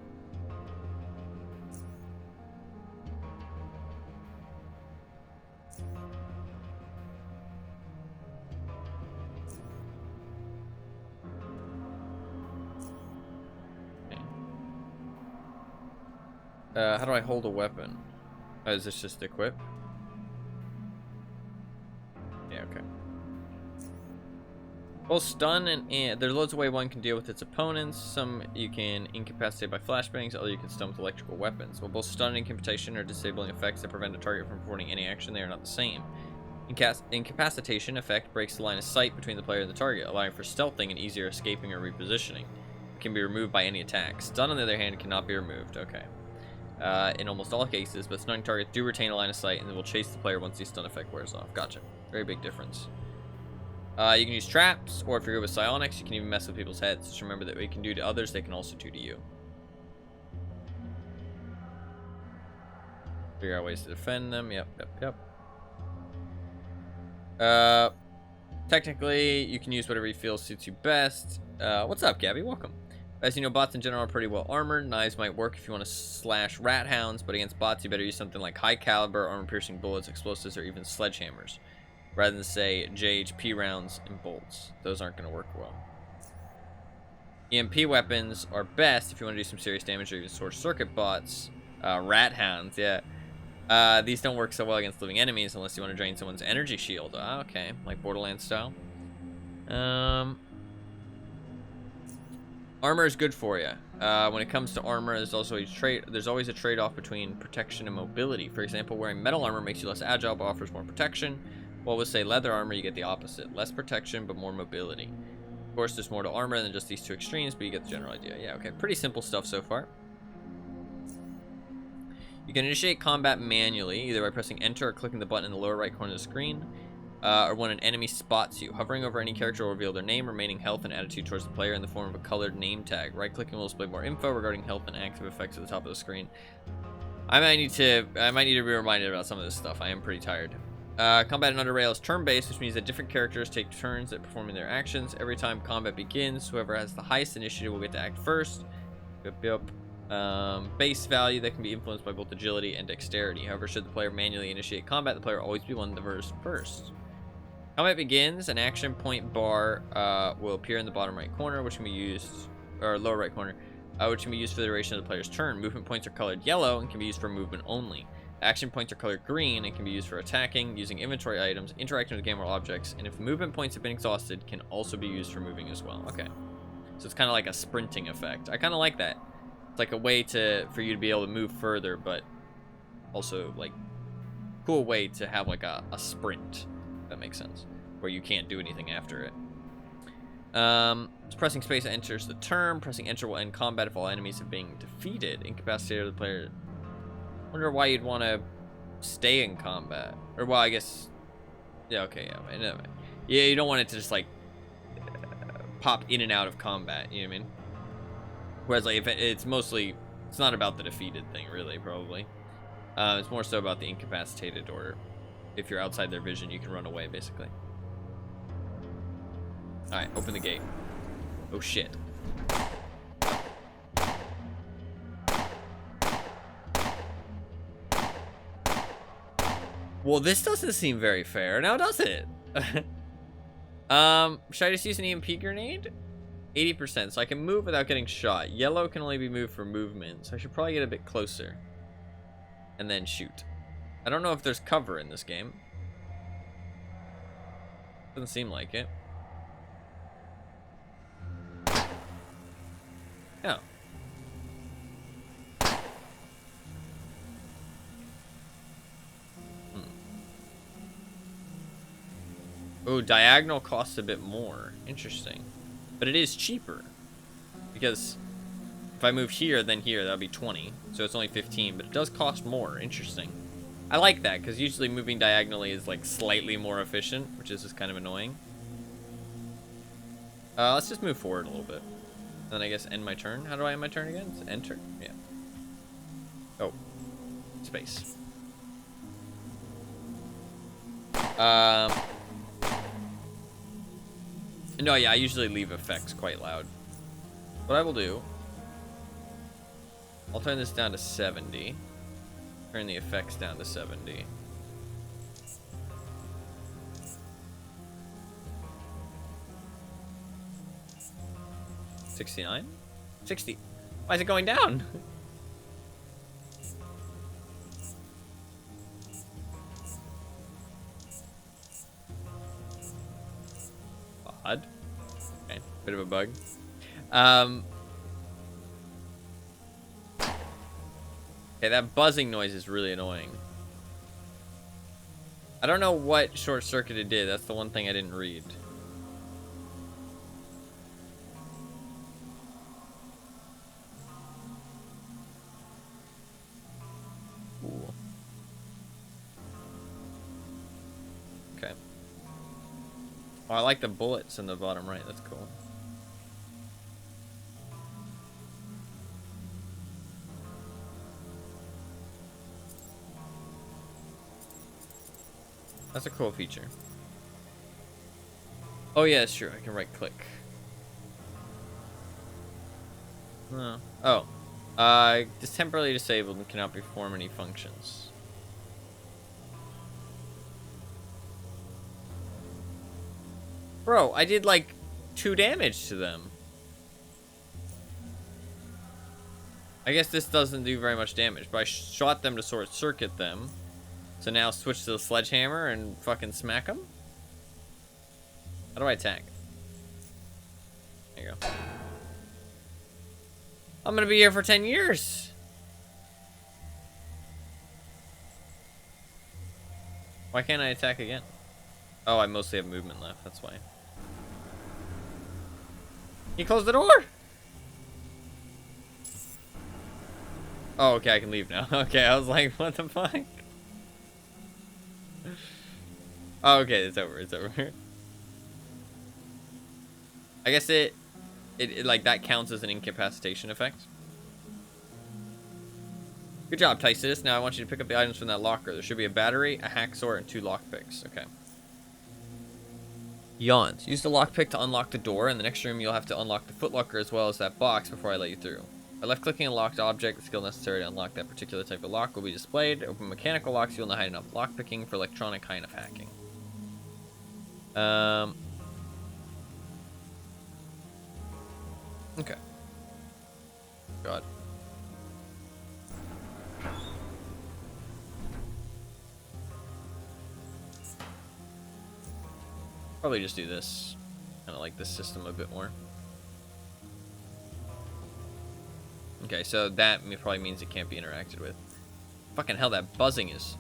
How do I hold a weapon? Oh, is this just equip? Yeah, okay. Both stun and there's loads of ways one can deal with its opponents. Some you can incapacitate by flashbangs, other you can stun with electrical weapons. While both stun and incapacitation are disabling effects that prevent a target from performing any action, they are not the same. Incapacitation effect breaks the line of sight between the player and the target, allowing for stealthing and easier escaping or repositioning. It can be removed by any attack. Stun, on the other hand, cannot be removed. Okay. In almost all cases, but stunning targets do retain a line of sight and they will chase the player once the stun effect wears off. Gotcha. Very big difference. You can use traps, or if you're good with psionics, you can even mess with people's heads. Just remember that what you can do to others, they can also do to you. Figure out ways to defend them. Yep. Technically, you can use whatever you feel suits you best. What's up, Gabby? Welcome. As you know, bots in general are pretty well armored. Knives might work if you want to slash rat hounds, but against bots, you better use something like high caliber, armor-piercing bullets, explosives, or even sledgehammers, rather than, say, JHP rounds and bolts. Those aren't going to work well. EMP weapons are best if you want to do some serious damage or even short circuit bots. Rat hounds, yeah. These don't work so well against living enemies unless you want to drain someone's energy shield. Okay, like Borderlands style. Armor is good for you. When it comes to armor, there's always a trade-off between protection and mobility. For example, wearing metal armor makes you less agile but offers more protection. While with, say, leather armor, you get the opposite. Less protection but more mobility. Of course, there's more to armor than just these two extremes, but you get the general idea. Yeah, okay. Pretty simple stuff so far. You can initiate combat manually, either by pressing enter or clicking the button in the lower right corner of the screen. Or when an enemy spots you. Hovering over any character will reveal their name, remaining health, and attitude towards the player in the form of a colored name tag. Right-clicking will display more info regarding health and active effects at the top of the screen. I might need to be reminded about some of this stuff. I am pretty tired. Combat in UnderRail is turn-based, which means that different characters take turns at performing their actions. Every time combat begins, whoever has the highest initiative will get to act first. Base value that can be influenced by both agility and dexterity. However, should the player manually initiate combat, the player will always be one to verse first. Combat begins. An action point bar will appear in the bottom right corner, which can be used, or lower right corner, which can be used for the duration of the player's turn. Movement points are colored yellow and can be used for movement only. Action points are colored green and can be used for attacking, using inventory items, interacting with game or objects, and if movement points have been exhausted, can also be used for moving as well. Okay, so it's kind of like a sprinting effect. I kind of like that. It's like a way for you to be able to move further, but also like cool way to have like a sprint. If that makes sense, where you can't do anything after it. Pressing space enters the turn. Pressing enter will end combat if all enemies have been defeated. Incapacitated the player. Wonder why you'd want to stay in combat. Or, well, I guess... Yeah, okay, yeah. Anyway. Yeah, you don't want it to just, like, pop in and out of combat, you know what I mean? Whereas, like, if it's mostly... It's not about the defeated thing, really, probably. It's more so about the incapacitated, or if you're outside their vision, you can run away, basically. Alright, open the gate. Oh, shit. Well, this doesn't seem very fair, now does it? Should I just use an EMP grenade? 80%, so I can move without getting shot. Yellow can only be moved for movement, so I should probably get a bit closer. And then shoot. I don't know if there's cover in this game. Doesn't seem like it. Oh. Oh, diagonal costs a bit more. Interesting. But it is cheaper. Because if I move here, then here, that'll be 20. So it's only 15, but it does cost more. Interesting. I like that, because usually moving diagonally is like slightly more efficient, which is just kind of annoying. Let's just move forward a little bit. Then I guess end my turn. How do I end my turn again? It's enter? Yeah. Oh. Space. No, yeah, I usually leave effects quite loud. What I will do, I'll turn this down to 70. Turn the effects down to 70. $69? 60. Why is it going down? Odd. Okay, bit of a bug. Okay, that buzzing noise is really annoying. I don't know what short circuit it did. That's the one thing I didn't read. Cool. Okay. Oh, I like the bullets in the bottom right. That's cool. That's a cool feature. Oh yeah, it's true. I can right click. Oh. It's temporarily disabled and cannot perform any functions. Bro, I did like 2 damage to them. I guess this doesn't do very much damage, but I shot them to short circuit them. So now switch to the sledgehammer and fucking smack them? How do I attack? There you go. I'm gonna be here for 10 years. Why can't I attack again? Oh, I mostly have movement left, that's why. He closed the door! Oh, okay, I can leave now. Okay, I was like, what the fuck? Oh, okay, it's over, it's over. I guess it like, that counts as an incapacitation effect. Good job, Tysus. Now I want you to pick up the items from that locker. There should be a battery, a hacksaw, and 2 lockpicks. Okay. Yawns. Use the lockpick to unlock the door. In the next room, you'll have to unlock the footlocker as well as that box before I let you through. By left-clicking a locked object, the skill necessary to unlock that particular type of lock will be displayed. Open mechanical locks, you'll know how to enough lockpicking for electronic kind of hacking. Okay. God. Probably just do this. Kind of like this system a bit more. Okay, so that probably means it can't be interacted with. Fucking hell, that buzzing is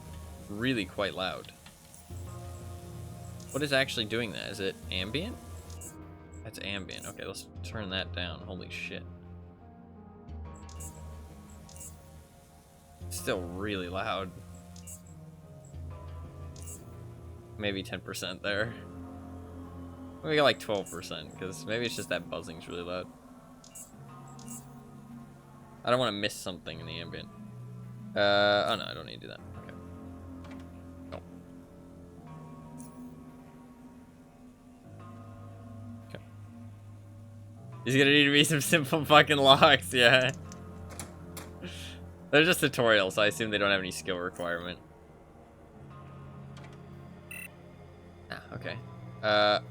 really quite loud. What is actually doing that? Is it ambient? That's ambient. Okay, let's turn that down. Holy shit. It's still really loud. Maybe 10% there. We got like 12%, because maybe it's just that buzzing's really loud. I don't want to miss something in the ambient. Oh no, I don't need to do that. Okay. Oh. Okay. He's gonna need to be some simple fucking locks, yeah. They're just tutorials, so I assume they don't have any skill requirement. Ah, okay.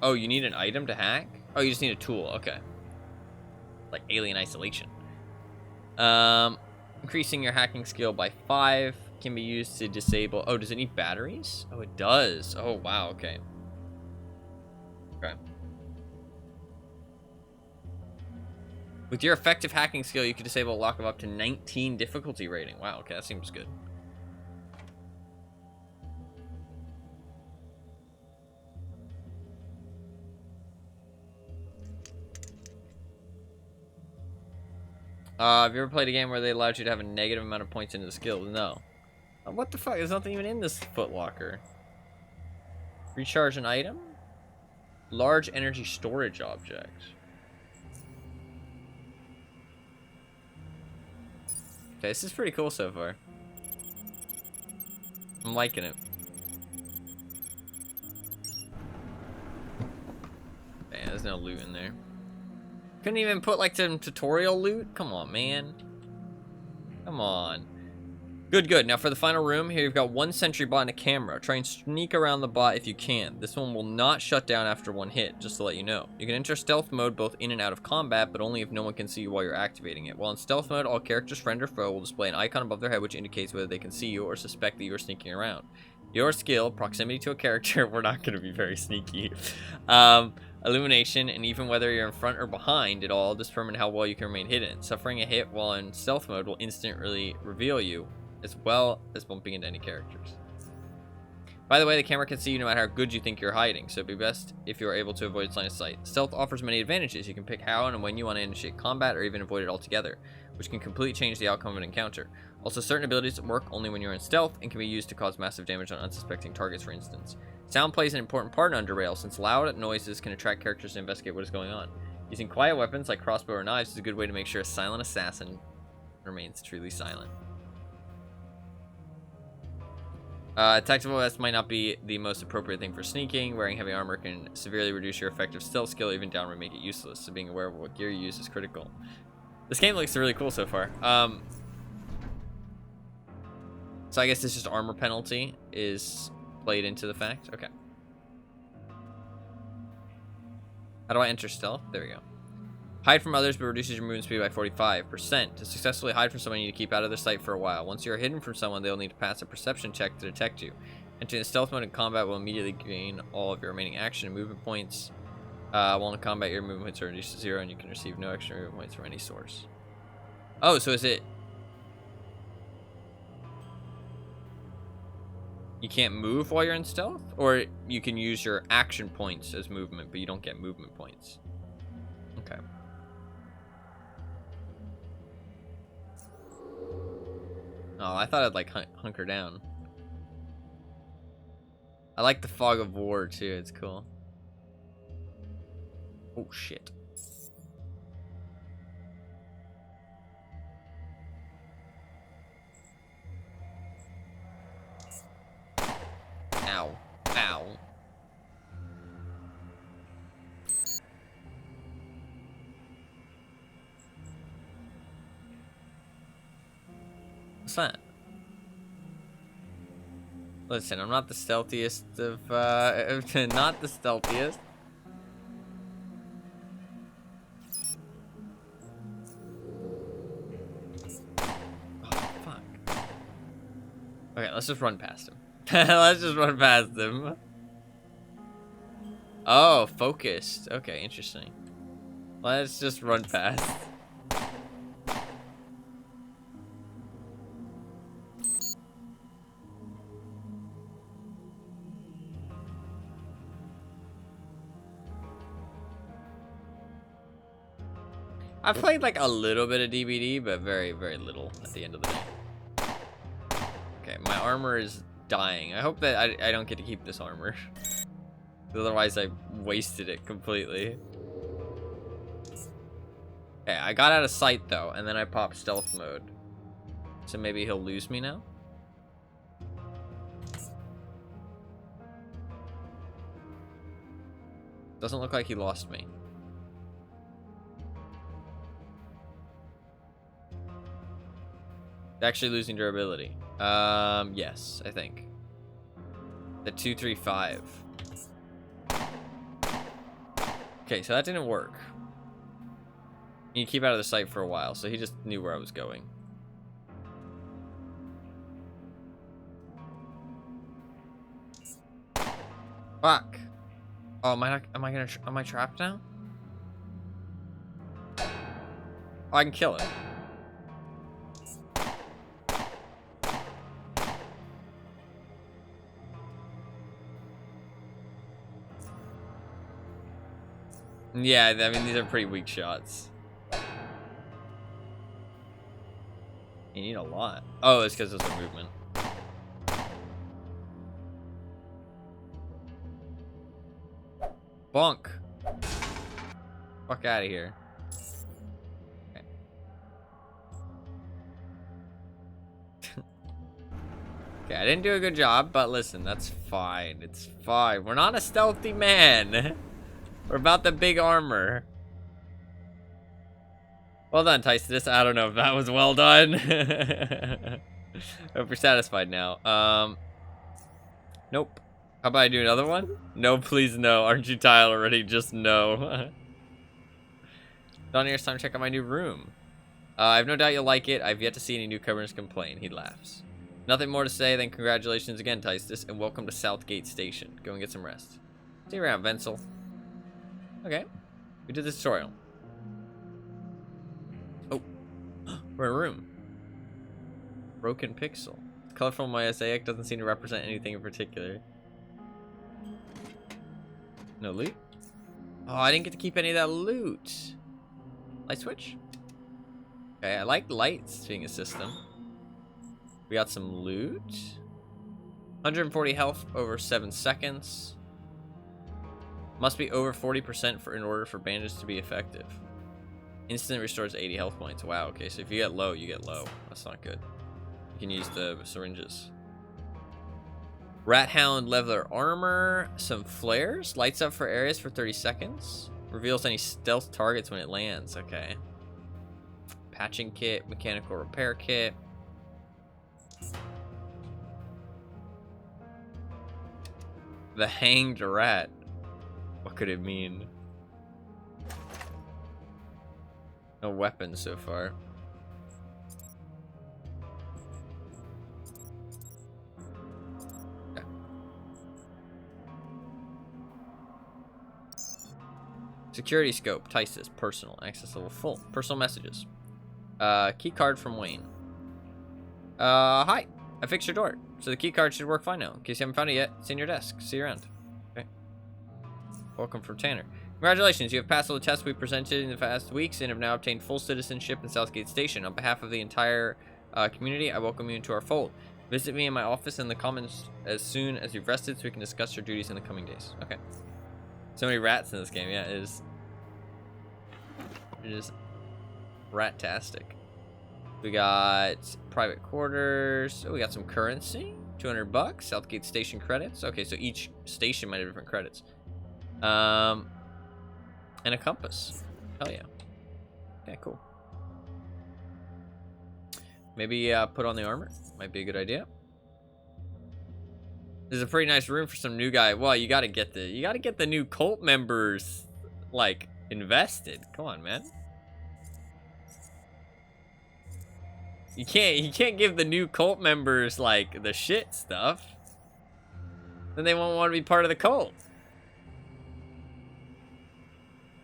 Oh, you need an item to hack? Oh, you just need a tool, okay. Like alien isolation. Increasing your hacking skill by 5 can be used to disable... Oh, does it need batteries? Oh, it does. Oh, wow, okay. Okay. With your effective hacking skill, you can disable a lock of up to 19 difficulty rating. Wow, okay, that seems good. Have you ever played a game where they allowed you to have a negative amount of points into the skill? No. What the fuck? There's nothing even in this footlocker. Recharge an item? Large energy storage object. Okay, this is pretty cool so far. I'm liking it. Man, there's no loot in there. Couldn't even put like some tutorial loot? Come on, man. Come on. Good, good. Now for the final room, here you've got 1 sentry bot and a camera. Try and sneak around the bot if you can. This one will not shut down after 1 hit, just to let you know. You can enter stealth mode both in and out of combat, but only if no one can see you while you're activating it. While in stealth mode, all characters, friend or foe, will display an icon above their head which indicates whether they can see you or suspect that you are sneaking around. Your skill, proximity to a character, we're not going to be very sneaky. Illumination, and even whether you're in front or behind it all determine how well you can remain hidden. Suffering a hit while in stealth mode will instantly reveal you, as well as bumping into any characters. By the way, the camera can see you no matter how good you think you're hiding, so it'd be best if you are able to avoid its line of sight. Stealth offers many advantages. You can pick how and when you want to initiate combat, or even avoid it altogether, which can completely change the outcome of an encounter. Also, certain abilities work only when you're in stealth and can be used to cause massive damage on unsuspecting targets, for instance. Sound plays an important part in UnderRail, since loud noises can attract characters to investigate what is going on. Using quiet weapons like crossbow or knives is a good way to make sure a silent assassin remains truly silent. Tactical vest might not be the most appropriate thing for sneaking. Wearing heavy armor can severely reduce your effective stealth skill, even downward make it useless, so being aware of what gear you use is critical. This game looks really cool so far. So I guess this just armor penalty is played into the fact. Okay. How do I enter stealth? There we go. Hide from others, but reduces your movement speed by 45%. To successfully hide from someone, you need to keep out of their sight for a while. Once you are hidden from someone, they'll need to pass a perception check to detect you. Entering the stealth mode in combat will immediately gain all of your remaining action and movement points. While in combat, your movement points are reduced to 0, and you can receive no extra movement points from any source. Oh, so is it... You can't move while you're in stealth? Or you can use your action points as movement, but you don't get movement points. Okay. Oh, I thought I'd like hunker down. I like the fog of war too, it's cool. Oh shit. Ow. Ow. What's that? Listen, I'm not the stealthiest of, not the stealthiest. Oh, fuck. Okay, let's just run past him. Let's just run past him. Oh, focused. Okay, interesting. Let's just run past. I played like a little bit of DBD, but very, very little at the end of the day. Okay, my armor is dying. I hope that I don't get to keep this armor. Otherwise, I wasted it completely. Okay, I got out of sight though, and then I popped stealth mode. So maybe he'll lose me now? Doesn't look like he lost me. Actually losing durability. Yes, I think. The 235. Okay, so that didn't work. You keep out of the sight for a while, so he just knew where I was going. Fuck. Oh, am I trapped now? Oh, I can kill it. Yeah, I mean, these are pretty weak shots. You need a lot. Oh, it's because it's a movement. Bonk. Fuck out of here. Okay. Okay, I didn't do a good job, but listen, that's fine. It's fine. We're not a stealthy man. We're about the big armor. Well done, Tyson. I don't know if that was well done. Hope you're satisfied now. Nope. How about I do another one? No, please no. Aren't you tired already? Just no. Don, it's time to check out my new room. I have no doubt you'll like it. I've yet to see any newcomers complain. He laughs. Nothing more to say than congratulations again, Tystus, and welcome to Southgate Station. Go and get some rest. See you around, Venzel. Okay. We did the tutorial. Oh. We're in a room. Broken pixel. The colorful mosaic doesn't seem to represent anything in particular. No loot? Oh, I didn't get to keep any of that loot. Light switch? Okay, I like lights being a system. We got some loot. 140 health over 7 seconds. Must be over 40% in order for bandages to be effective. Instantly restores 80 health points. Wow, okay, so if you get low, you get low. That's not good. You can use the syringes. Rat Hound leather armor. Some flares. Lights up for areas for 30 seconds. Reveals any stealth targets when it lands. Okay. Patching kit. Mechanical repair kit. The hanged rat. What could it mean? No weapons so far. Okay. Security scope. Tysis. Personal. Access level full. Personal messages. Key card from Wayne. Hi. I fixed your door, so the key card should work fine now. In case you haven't found it yet, it's in your desk. See you around. Okay. Welcome from Tanner. Congratulations, you have passed all the tests we presented in the past weeks and have now obtained full citizenship in Southgate Station. On behalf of the entire community, I welcome you into our fold. Visit me in my office in the Commons as soon as you've rested so we can discuss your duties in the coming days. Okay. So many rats in this game. Yeah, it is rat-tastic. We got private quarters. Oh, we got some currency. 200 bucks. Southgate Station credits. Okay, so each station might have different credits. And a compass. Hell yeah. Okay, cool. Maybe put on the armor. Might be a good idea. This is a pretty nice room for some new guy. Well, you gotta get the new cult members like invested. Come on, man. You can't give the new cult members like the shit stuff. Then they won't want to be part of the cult.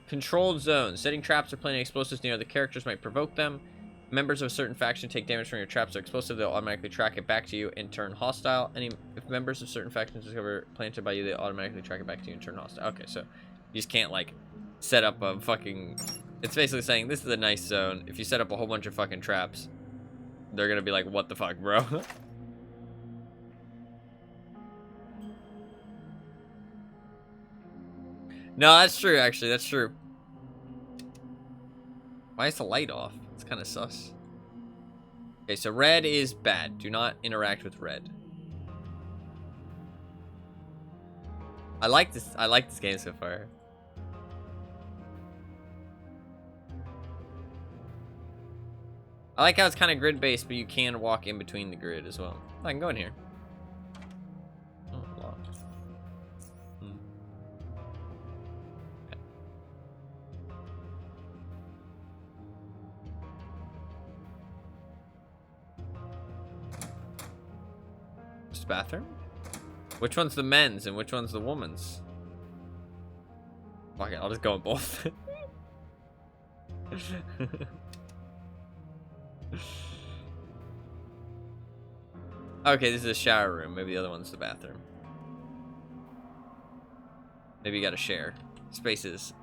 Controlled zones. Setting traps or planting explosives near the characters might provoke them. Members of a certain faction take damage from your traps or explosive, they'll automatically track it back to you and turn hostile. If members of certain factions discover planted by you, they automatically track it back to you and turn hostile. Okay, so you just can't like set up a fucking... It's basically saying this is a nice zone. If you set up a whole bunch of fucking traps, they're gonna be like, what the fuck, bro? No, that's true, actually. That's true. Why is the light off? It's kind of sus. Okay, so red is bad. Do not interact with red. I like this game so far. I like how it's kind of grid-based, but you can walk in between the grid as well. I can go in here. Oh, locked. Okay. Just a bathroom? Which one's the men's and which one's the woman's? Okay, I'll just go in both. Okay, this is a shower room. Maybe the other one's the bathroom. Maybe you gotta share. Spaces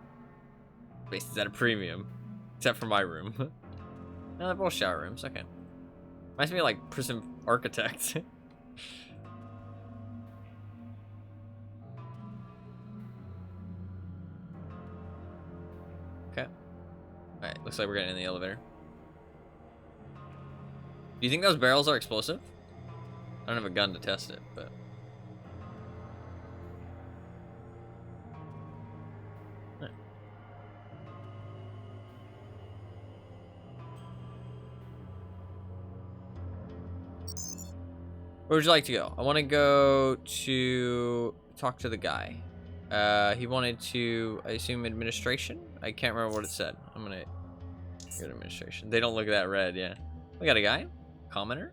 at a premium. Except for my room. No, they're both shower rooms. Okay. Reminds me of like Prison Architect. Okay. Alright, looks like we're getting in the elevator. Do you think those barrels are explosive? I don't have a gun to test it, but... Right. Where would you like to go? I want to go to talk to the guy. He wanted to, I assume, administration? I can't remember what it said. I'm gonna go to administration. They don't look that red, yeah. We got a guy. Commenter?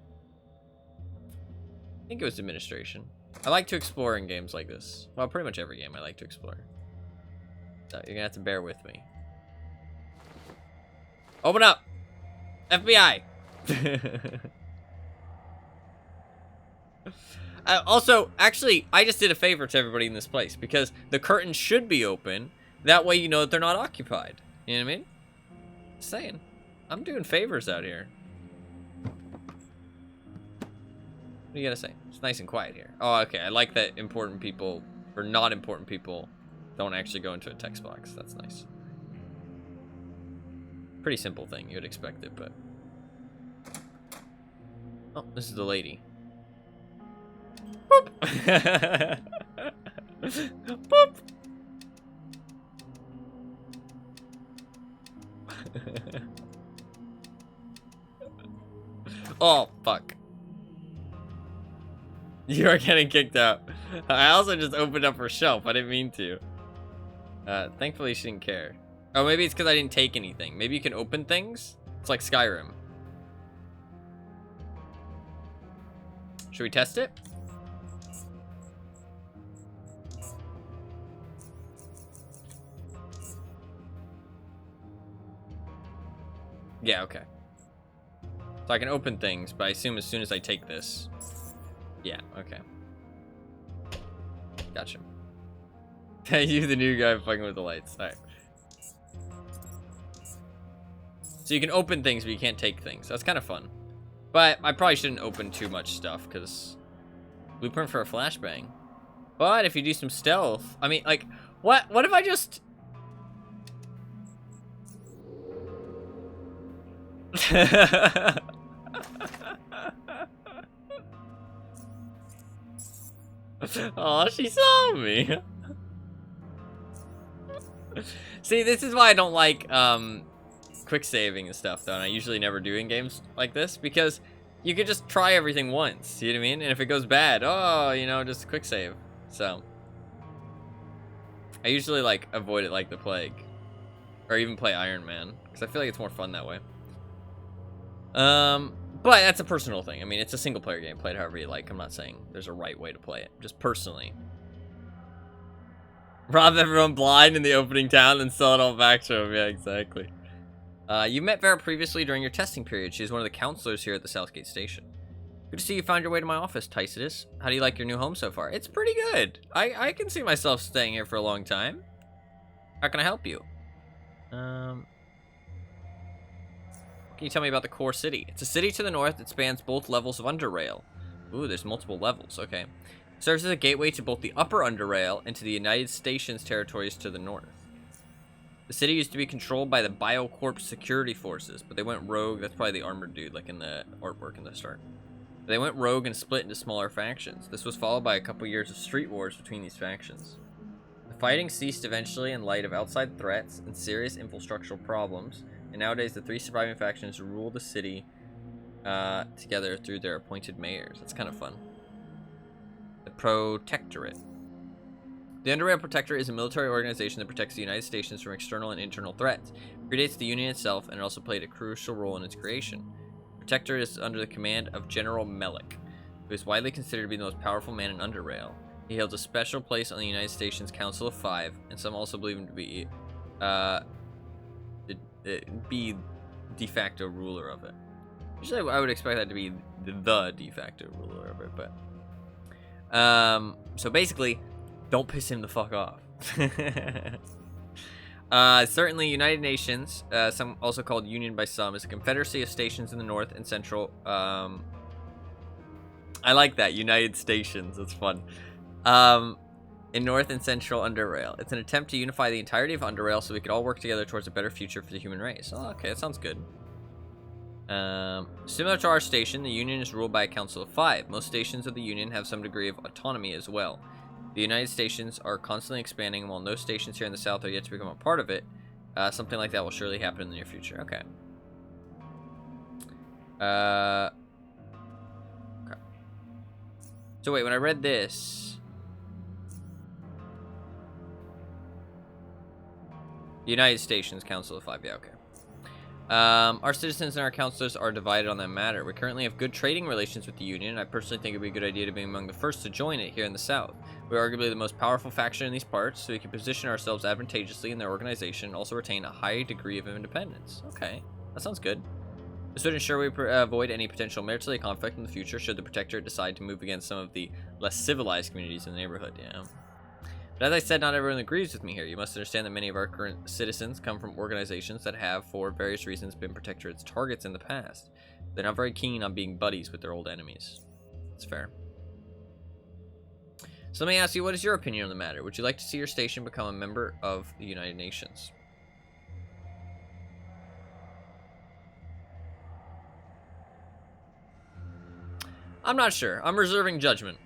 I think it was administration. I like to explore in games like this. Well, pretty much every game I like to explore. So you're gonna have to bear with me. Open up! FBI! Also, actually, I just did a favor to everybody in this place because the curtains should be open. That way you know that they're not occupied. You know what I mean? Just saying. I'm doing favors out here. What do you gotta say? It's nice and quiet here. Oh, okay. I like that important people, or not important people, don't actually go into a text box. That's nice. Pretty simple thing. You would expect it, but... Oh, this is the lady. Boop! Boop! Oh, fuck. You are getting kicked out. I also just opened up her shelf. I didn't mean to. Thankfully, she didn't care. Oh, maybe it's because I didn't take anything. Maybe you can open things? It's like Skyrim. Should we test it? Yeah, okay. So I can open things, but I assume as soon as I take this. Yeah, okay. Gotcha. You, the new guy fucking with the lights. Alright. So you can open things, but you can't take things. That's kind of fun. But I probably shouldn't open too much stuff, because... Blueprint for a flashbang. But if you do some stealth... I mean, like... What if I just... Oh, she saw me. See, this is why I don't like quick saving and stuff, though, and I usually never do in games like this, because you could just try everything once, you know what I mean? And if it goes bad, oh, you know, just quick save. So I usually like avoid it like the plague, or even play Iron Man, because I feel like it's more fun that way. But that's a personal thing. I mean, it's a single player game. Play it however you like. I'm not saying there's a right way to play it. Just personally. Rob everyone blind in the opening town and sell it all back to him. Yeah, exactly. You met Vera previously during your testing period. She's one of the counselors here at the Southgate Station. Good to see you found your way to my office, Tycitus. How do you like your new home so far? It's pretty good. I can see myself staying here for a long time. How can I help you? Can you tell me about the core city? It's a city to the north that spans both levels of UnderRail. Ooh, there's multiple levels. Okay. Serves as a gateway to both the upper UnderRail and to the United Stations territories to the north. The city used to be controlled by the BioCorp security forces, but they went rogue. That's probably the armored dude, like in the artwork in the start. They went rogue and split into smaller factions. This was followed by a couple years of street wars between these factions. The fighting ceased eventually in light of outside threats and serious infrastructural problems, and nowadays the three surviving factions rule the city together through their appointed mayors. That's kind of fun. The Protectorate. The UnderRail Protectorate is a military organization that protects the United Stations from external and internal threats. It predates the Union itself, and it also played a crucial role in its creation. The Protectorate is under the command of General Melik, who is widely considered to be the most powerful man in UnderRail. He holds a special place on the United Stations Council of Five, and some also believe him to be de facto ruler of it. Usually I would expect that to be the de facto ruler of it, but so basically, don't piss him the fuck off. Certainly United Nations, some also called Union by some, is a confederacy of stations in the north and central. I like that, United Stations, it's fun. In north and central UnderRail. It's an attempt to unify the entirety of UnderRail so we could all work together towards a better future for the human race. Oh, okay, that sounds good. Similar to our station, the Union is ruled by a council of 5. Most stations of the Union have some degree of autonomy as well. The United Stations are constantly expanding, while no stations here in the South are yet to become a part of it. Something like that will surely happen in the near future. Okay. Okay. So wait, when I read this... United Stations Council of 5, yeah, okay. Our citizens and our councilors are divided on that matter. We currently have good trading relations with the Union, and I personally think it would be a good idea to be among the first to join it here in the South. We're arguably the most powerful faction in these parts, so we can position ourselves advantageously in their organization and also retain a high degree of independence. Okay, that sounds good. This would ensure we avoid any potential military conflict in the future should the Protectorate decide to move against some of the less civilized communities in the neighborhood, yeah. But as I said, not everyone agrees with me here. You must understand that many of our current citizens come from organizations that have, for various reasons, been Protectorate's targets in the past. They're not very keen on being buddies with their old enemies. That's fair. So let me ask you, what is your opinion on the matter? Would you like to see your station become a member of the United Nations? I'm not sure. I'm reserving judgment.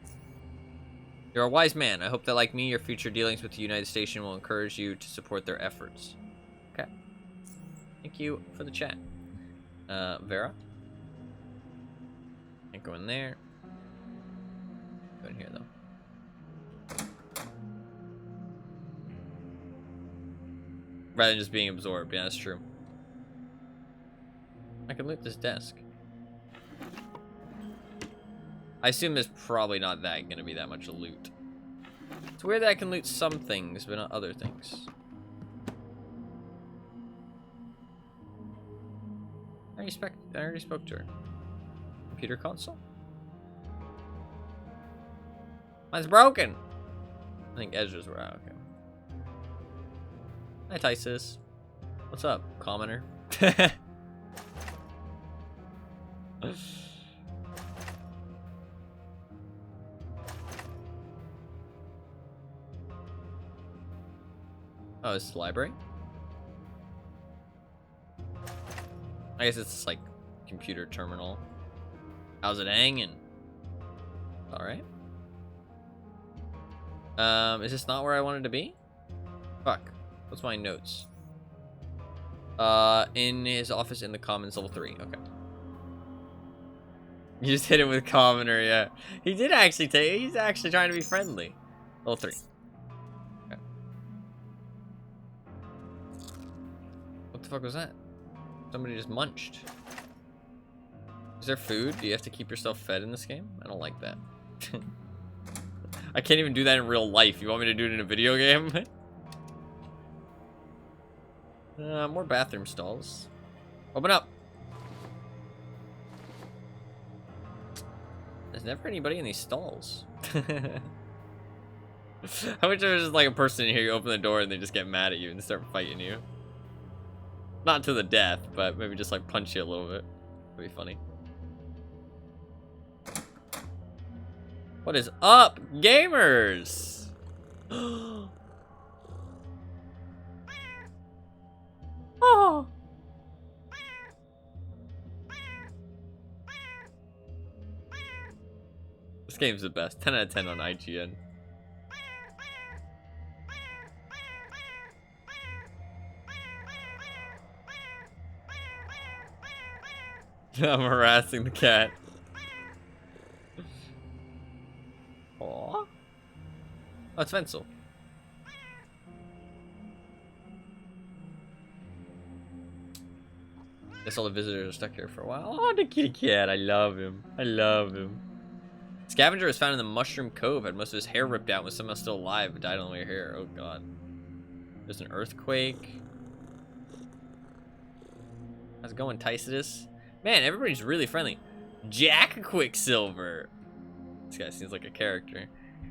You're a wise man. I hope that, like me, your future dealings with the United Station will encourage you to support their efforts. Okay. Thank you for the chat. Vera? Can't go in there. Go in here, though. Rather than just being absorbed. Yeah, that's true. I can loot this desk. I assume there's probably not that gonna be that much loot. It's weird that I can loot some things, but not other things. I already spoke to her. Computer console? Mine's broken! I think Ezra's were out. Okay. Hi, Tysus. What's up, commoner? Oh, it's the library? I guess it's like computer terminal. How's it hanging? Alright. Is this not where I wanted to be? Fuck. What's my notes? In his office in the Commons level 3. Okay. You just hit him with commoner, yeah. He did actually take. He's actually trying to be friendly. Level 3. Okay. What the fuck was that? Somebody just munched. Is there food? Do you have to keep yourself fed in this game? I don't like that. I can't even do that in real life. You want me to do it in a video game? More bathroom stalls. Open up. There's never anybody in these stalls. How much there's just like a person in here, you open the door and they just get mad at you and start fighting you. Not to the death, but maybe just like punch you a little bit. That'd be funny. What is up, gamers? Oh. This game's the best. 10 out of 10 on IGN. I'm harassing the cat. Aww. Oh, it's Venzel. Guess all the visitors are stuck here for a while. Oh, the kitty cat. I love him. I love him. Scavenger was found in the Mushroom Cove. Had most of his hair ripped out. Was somehow still alive, but died on the way here. Oh, God. There's an earthquake. How's it going, Tycidus? Man, everybody's really friendly. Jack Quicksilver. This guy seems like a character.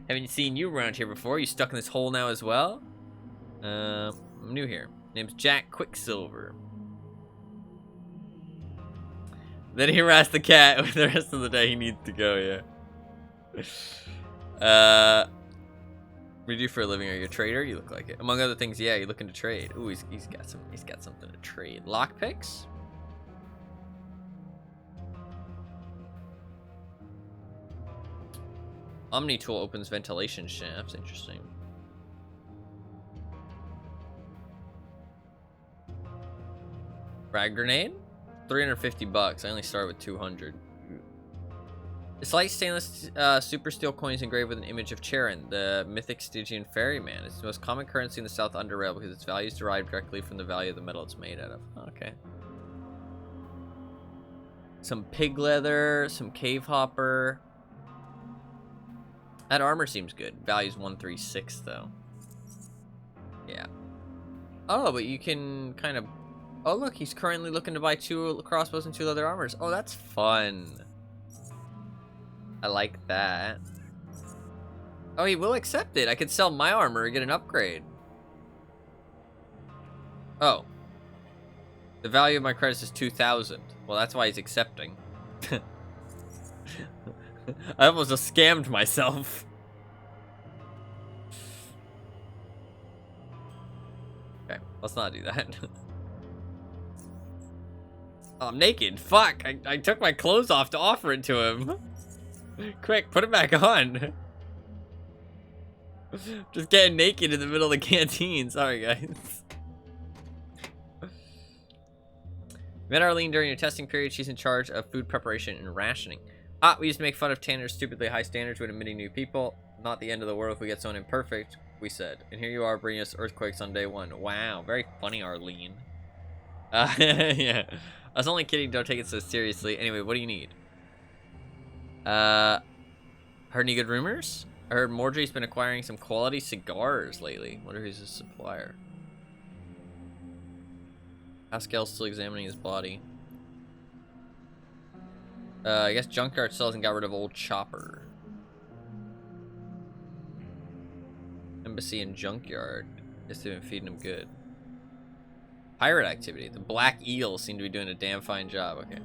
Haven't seen you around here before. You stuck in this hole now as well? I'm new here. Name's Jack Quicksilver. Then he harassed the cat with the rest of the day. He needs to go, yeah. What do you do for a living? Are you a trader? You look like it. Among other things, yeah, you're looking to trade. Ooh, he's got something to trade. Lockpicks? Omni tool opens ventilation shafts. Interesting. Frag grenade? 350 bucks. I only started with 200. It's like stainless super steel coins engraved with an image of Charon, the mythic Stygian ferryman. It's the most common currency in the South Underrail because its value is derived directly from the value of the metal it's made out of. Okay. Some pig leather, some cave hopper. That armor seems good. Value's 136 though. Yeah. Oh, but you can kind of... Oh, look, he's currently looking to buy 2 crossbows and 2 leather armors. Oh, that's fun. I like that. Oh, he will accept it. I could sell my armor and get an upgrade. Oh. The value of my credits is 2,000. Well, that's why he's accepting. I almost just scammed myself. Okay, let's not do that. Oh, I'm naked. Fuck. I took my clothes off to offer it to him. Quick, put it back on. Just getting naked in the middle of the canteen. Sorry, guys. Met Arlene during your testing period. She's in charge of food preparation and rationing. Ah, we used to make fun of Tanner's stupidly high standards when admitting new people. Not the end of the world if we get someone imperfect. we said. And here you are bringing us earthquakes on day 1. Wow, very funny, Arlene. Yeah. I was only kidding, don't take it so seriously. Anyway, what do you need? Heard any good rumors? I heard Mordry's been acquiring some quality cigars lately. Wonder who's his supplier. Pascal's still examining his body. I guess Junkyard still hasn't got rid of old Chopper. Embassy and Junkyard. Guess they've been feeding him good. Pirate activity. The Black Eels seem to be doing a damn fine job. Okay.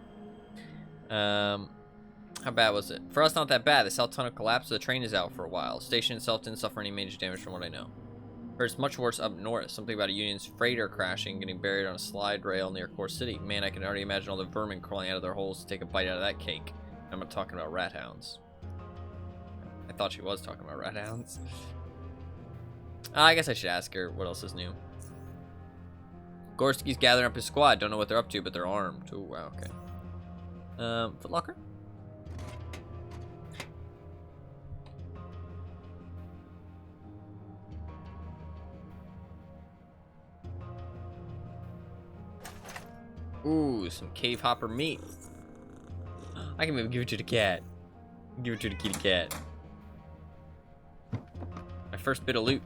How bad was it? For us, not that bad. The south tunnel collapsed, so the train is out for a while. The station itself didn't suffer any major damage from what I know. Heard it's much worse up north. Something about a Union's freighter crashing and getting buried on a slide rail near Core City. Man, I can already imagine all the vermin crawling out of their holes to take a bite out of that cake. I'm not talking about rat hounds. I thought she was talking about rat hounds. I guess I should ask her what else is new. Gorski's gathering up his squad. Don't know what they're up to, but they're armed. Oh, wow, okay. Foot Locker? Ooh, some cave hopper meat. I can maybe give it to the cat. Give it to the kitty cat. My first bit of loot.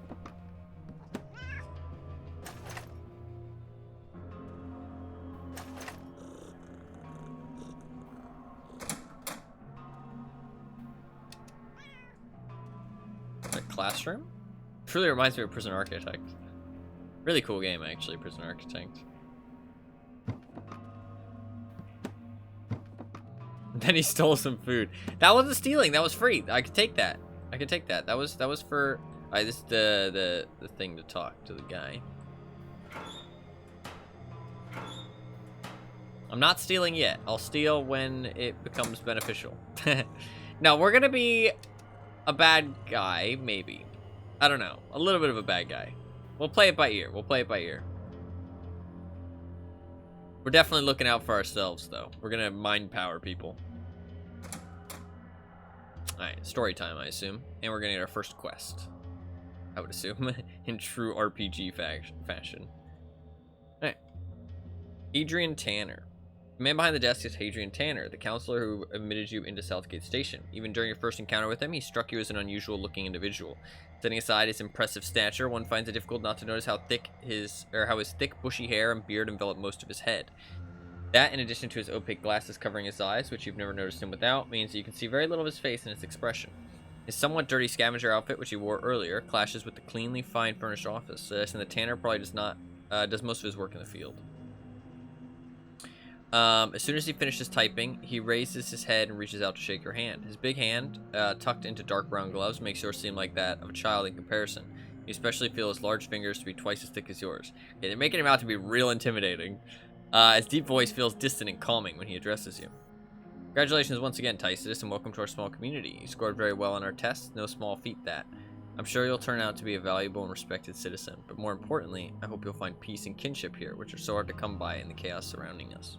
A classroom? Truly reminds me of Prison Architect. Really cool game, actually, Prison Architect. Then he stole some food. That wasn't stealing. That was free. I could take that. I could take that. That was for. Alright, this is the thing to talk to the guy. I'm not stealing yet. I'll steal when it becomes beneficial. No, we're gonna be a bad guy, maybe. I don't know. A little bit of a bad guy. We'll play it by ear. We'll play it by ear. We're definitely looking out for ourselves, though. We're gonna mind power people. Alright, story time, I assume. And we're gonna get our first quest. I would assume. In true RPG fashion. Alright. Adrian Tanner. The man behind the desk is Adrian Tanner, the counselor who admitted you into Southgate Station. Even during your first encounter with him, he struck you as an unusual-looking individual. Setting aside his impressive stature, one finds it difficult not to notice how his thick, bushy hair and beard envelop most of his head. That, in addition to his opaque glasses covering his eyes, which you've never noticed him without, means that you can see very little of his face and its expression. His somewhat dirty scavenger outfit, which he wore earlier, clashes with the cleanly, fine-furnished office, suggesting that Tanner probably does most of his work in the field. As soon as he finishes typing, he raises his head and reaches out to shake your hand. His big hand, tucked into dark brown gloves, makes yours seem like that of a child in comparison. You especially feel his large fingers to be twice as thick as yours. Okay, they're making him out to be real intimidating. His deep voice feels distant and calming when he addresses you. Congratulations once again, Tycidus, and welcome to our small community. You scored very well on our tests, no small feat that. I'm sure you'll turn out to be a valuable and respected citizen, but more importantly, I hope you'll find peace and kinship here, which are so hard to come by in the chaos surrounding us.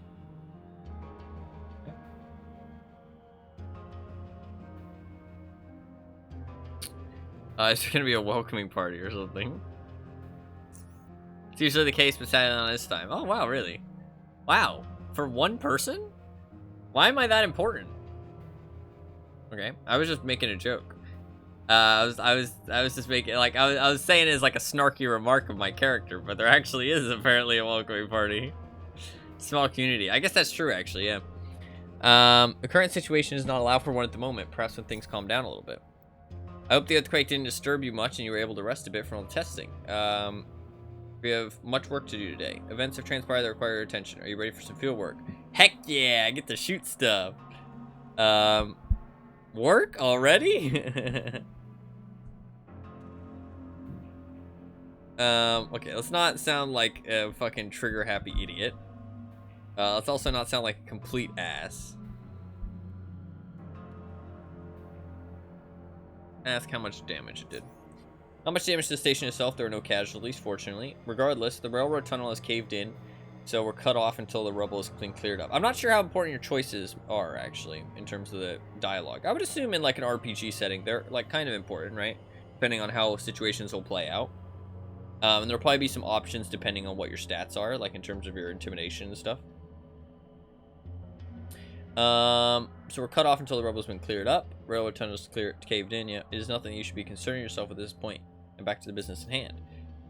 Is there gonna be a welcoming party or something? It's usually the case, but sadly not this time. Oh wow, really? Wow, for one person? Why am I that important? Okay, I was just making a joke. I was just making I was saying it as like a snarky remark of my character, but there actually is apparently a welcoming party. Small community. I guess that's true, actually. Yeah. The current situation does not allow for one at the moment. Perhaps when things calm down a little bit. I hope the earthquake didn't disturb you much and you were able to rest a bit from all the testing. We have much work to do today. Events have transpired that require your attention. Are you ready for some field work? Heck yeah, I get to shoot stuff. Work already? Okay, let's not sound like a fucking trigger happy idiot. Let's also not sound like a complete ass. Ask how much damage it did. Not much damage to the station itself. There were no casualties, fortunately. Regardless, the railroad tunnel has caved in, so we're cut off until the rubble is cleared up. I'm not sure how important your choices are, actually, in terms of the dialogue. I would assume in like an RPG setting, they're like kind of important, right? depending on how situations will play out. And there'll probably be some options depending on what your stats are, like in terms of your intimidation and stuff. So we're cut off until the rubble has been cleared up. Railroad tunnels caved in. Yeah, it is nothing you should be concerning yourself with at this point. And back to the business at hand.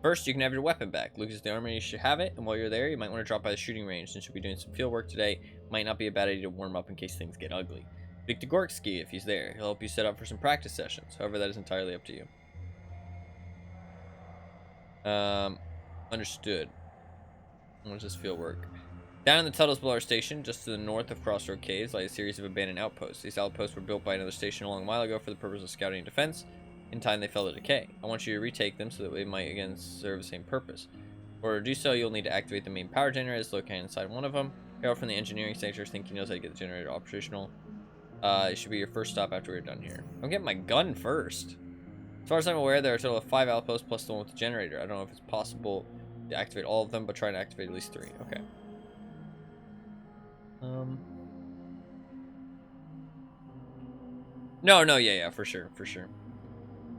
First, you can have your weapon back. Lucas, the armory, you should have it. And while you're there, you might want to drop by the shooting range since you'll be doing some field work today. Might not be a bad idea to warm up in case things get ugly. Speak to Gorksky if he's there. He'll help you set up for some practice sessions. However, that is entirely up to you. Understood. What does this field work? Down in the tunnels below our station, just to the north of Crossroad Caves, lie a series of abandoned outposts. These outposts were built by another station a long while ago for the purpose of scouting and defense. In time, they fell to decay. I want you to retake them so that they might again serve the same purpose. In order to do so, you'll need to activate the main power generators located inside one of them. Harold from the engineering sector thinks he knows how to get the generator operational. It should be your first stop after we're done here. I'm getting my gun first. As far as I'm aware, there are a total of 5 outposts plus the one with the generator. I don't know if it's possible to activate all of them, but try to activate at least 3. Okay. No, yeah, for sure. You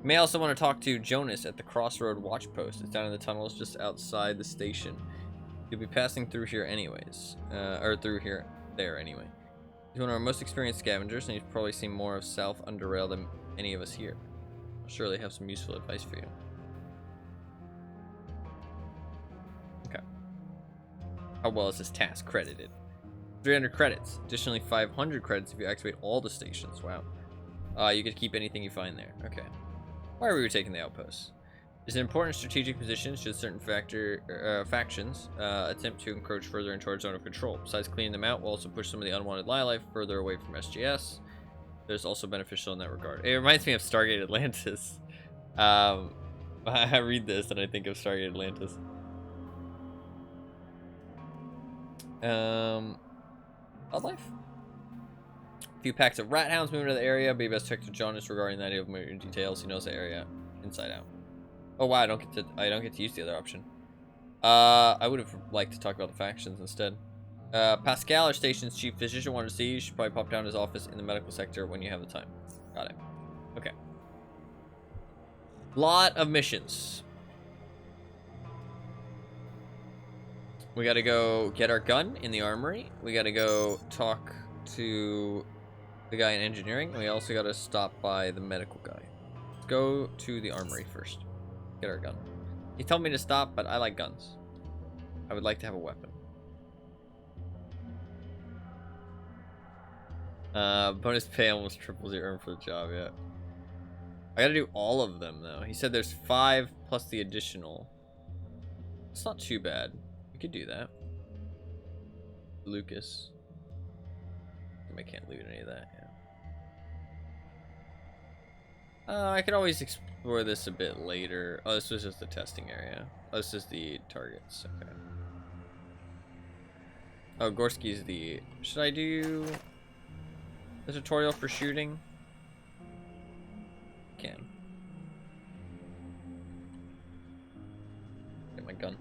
may also want to talk to Jonas at the Crossroad Watch Post. It's down in the tunnels just outside the station. You'll be passing through here anyways. Or through here, there anyway. He's one of our most experienced scavengers, and he's probably seen more of South UnderRail than any of us here. I'll surely have some useful advice for you. Okay. How well is this task credited? 300 credits. Additionally, 500 credits if you activate all the stations. Wow. You get to keep anything you find there. Okay. Why are we taking the outposts? It's an important strategic position should certain factions attempt to encroach further into our zone of control. Besides cleaning them out, we'll also push some of the unwanted life further away from SGS. There's also beneficial in that regard. It reminds me of Stargate Atlantis. I read this and I think of Stargate Atlantis. Wildlife? A few packs of rat hounds moving to the area. Be best check to Jonas regarding the idea of moving details. He knows the area inside out. Oh wow, I don't get to use the other option. I would have liked to talk about the factions instead. Pascal, our station's chief physician, wanted to see you. You should probably pop down to his office in the medical sector when you have the time. Got it. Okay. Lot of missions. We gotta go get our gun in the armory. We gotta go talk to the guy in engineering. We also gotta stop by the medical guy. Let's go to the armory first. Get our gun. He told me to stop, but I like guns. I would like to have a weapon. Bonus pay almost triples your earn for the job, yeah. I gotta do all of them, though. He said there's 5 plus the additional. It's not too bad. We could do that. Lucas. I can't loot any of that, yeah. I could always explore this a bit later. Oh, this was just the testing area. Oh, this is the targets. Okay. Oh, Gorski's the... Should I do the tutorial for shooting? Can. Get my gun.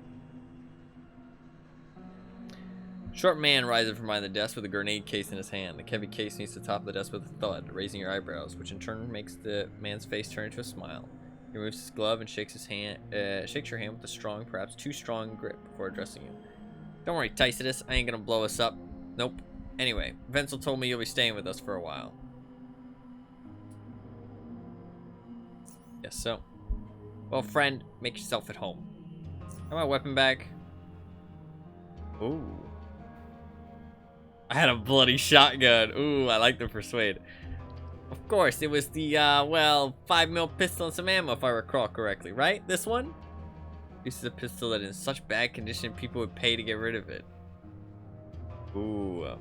Short man rises from behind the desk with a grenade case in his hand. The heavy case meets the top of the desk with a thud, raising your eyebrows, which in turn makes the man's face turn into a smile. He removes his glove and shakes his hand, shakes your hand with a strong, perhaps too strong grip before addressing you. Don't worry, Tycitus, I ain't gonna blow us up. Nope. Anyway, Venzel told me you'll be staying with us for a while. Yes, so. Well, friend, make yourself at home. How about weapon bag? Ooh. I had a bloody shotgun. Ooh, I like the persuade. Of course, it was the, well, 5mm pistol and some ammo, if I recall correctly, right? This one? This is a pistol that is in such bad condition, people would pay to get rid of it. Ooh.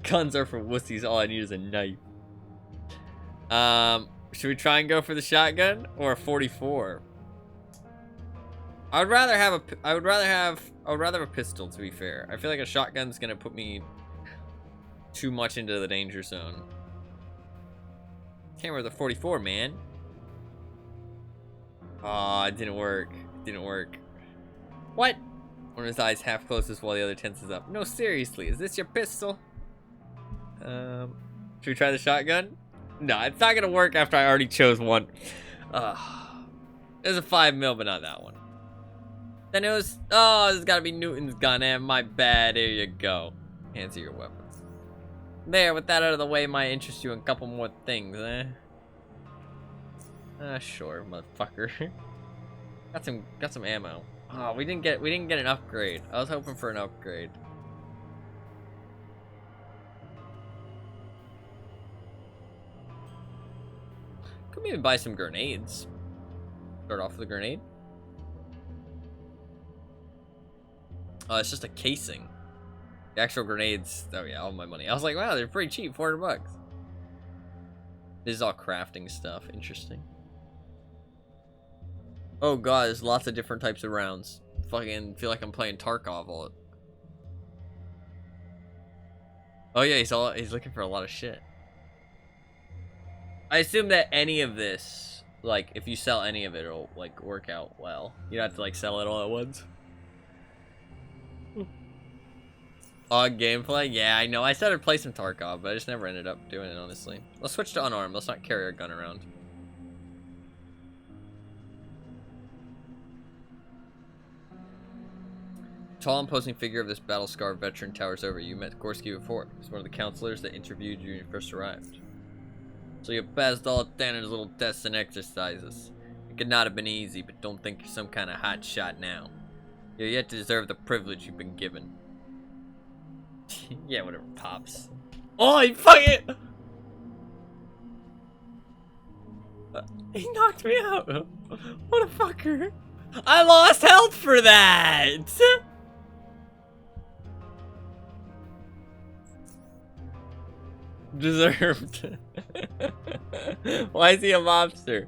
Guns are for wussies. All I need is a knife. Should we try and go for the shotgun or a 44? I would rather have a pistol, to be fair. I feel like a shotgun's gonna put me too much into the danger zone. Can't wear the 44, man. Aw, it didn't work. It didn't work. What? One of his eyes half closes while the other tenses up. No, seriously, is this your pistol? Should we try the shotgun? No, it's not gonna work after I already chose one. There's a 5 mil, but not that one. Then it was, oh, this has gotta be Newton's gun, and my bad. There you go. Answer your weapons. There, with that out of the way, might interest you in a couple more things, eh? Sure, motherfucker. got some ammo. Oh, we didn't get an upgrade. I was hoping for an upgrade. Could maybe buy some grenades. Start off with a grenade. Oh, it's just a casing. The actual grenades. Oh yeah, all my money. I was like, wow, they're pretty cheap, 400 bucks. This is all crafting stuff. Interesting. Oh god, there's lots of different types of rounds. Fucking feel like I'm playing Tarkov all it. Oh yeah, he's looking for a lot of shit. I assume that any of this, like, if you sell any of it, it'll like work out well. You don't have to like sell it all at once. Odd gameplay? Yeah, I know. I started playing some Tarkov, but I just never ended up doing it, honestly. Let's switch to unarmed. Let's not carry our gun around. Tall, imposing figure of this battle-scarred veteran towers over you. You met Gorski before. He's one of the counselors that interviewed you when you first arrived. So you passed all Tanner's little tests and exercises. It could not have been easy, but don't think you're some kind of hot shot now. You're yet to deserve the privilege you've been given. Yeah, whatever, Pops. Oh, he fucking... He knocked me out. What a fucker. I lost health for that. Deserved. Why is he a mobster?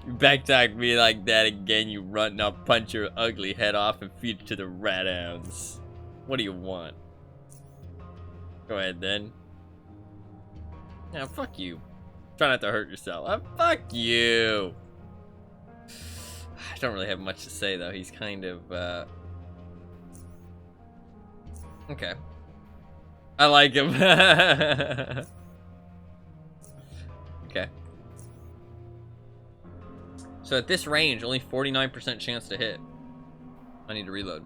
You backtalked me like that again, you runt, I'll punch your ugly head off and feed it to the rat hounds. What do you want? Go ahead then. Yeah, fuck you. Try not to hurt yourself. Fuck you. I don't really have much to say though. He's kind of okay. I like him. Okay. So at this range, only 49% chance to hit. I need to reload.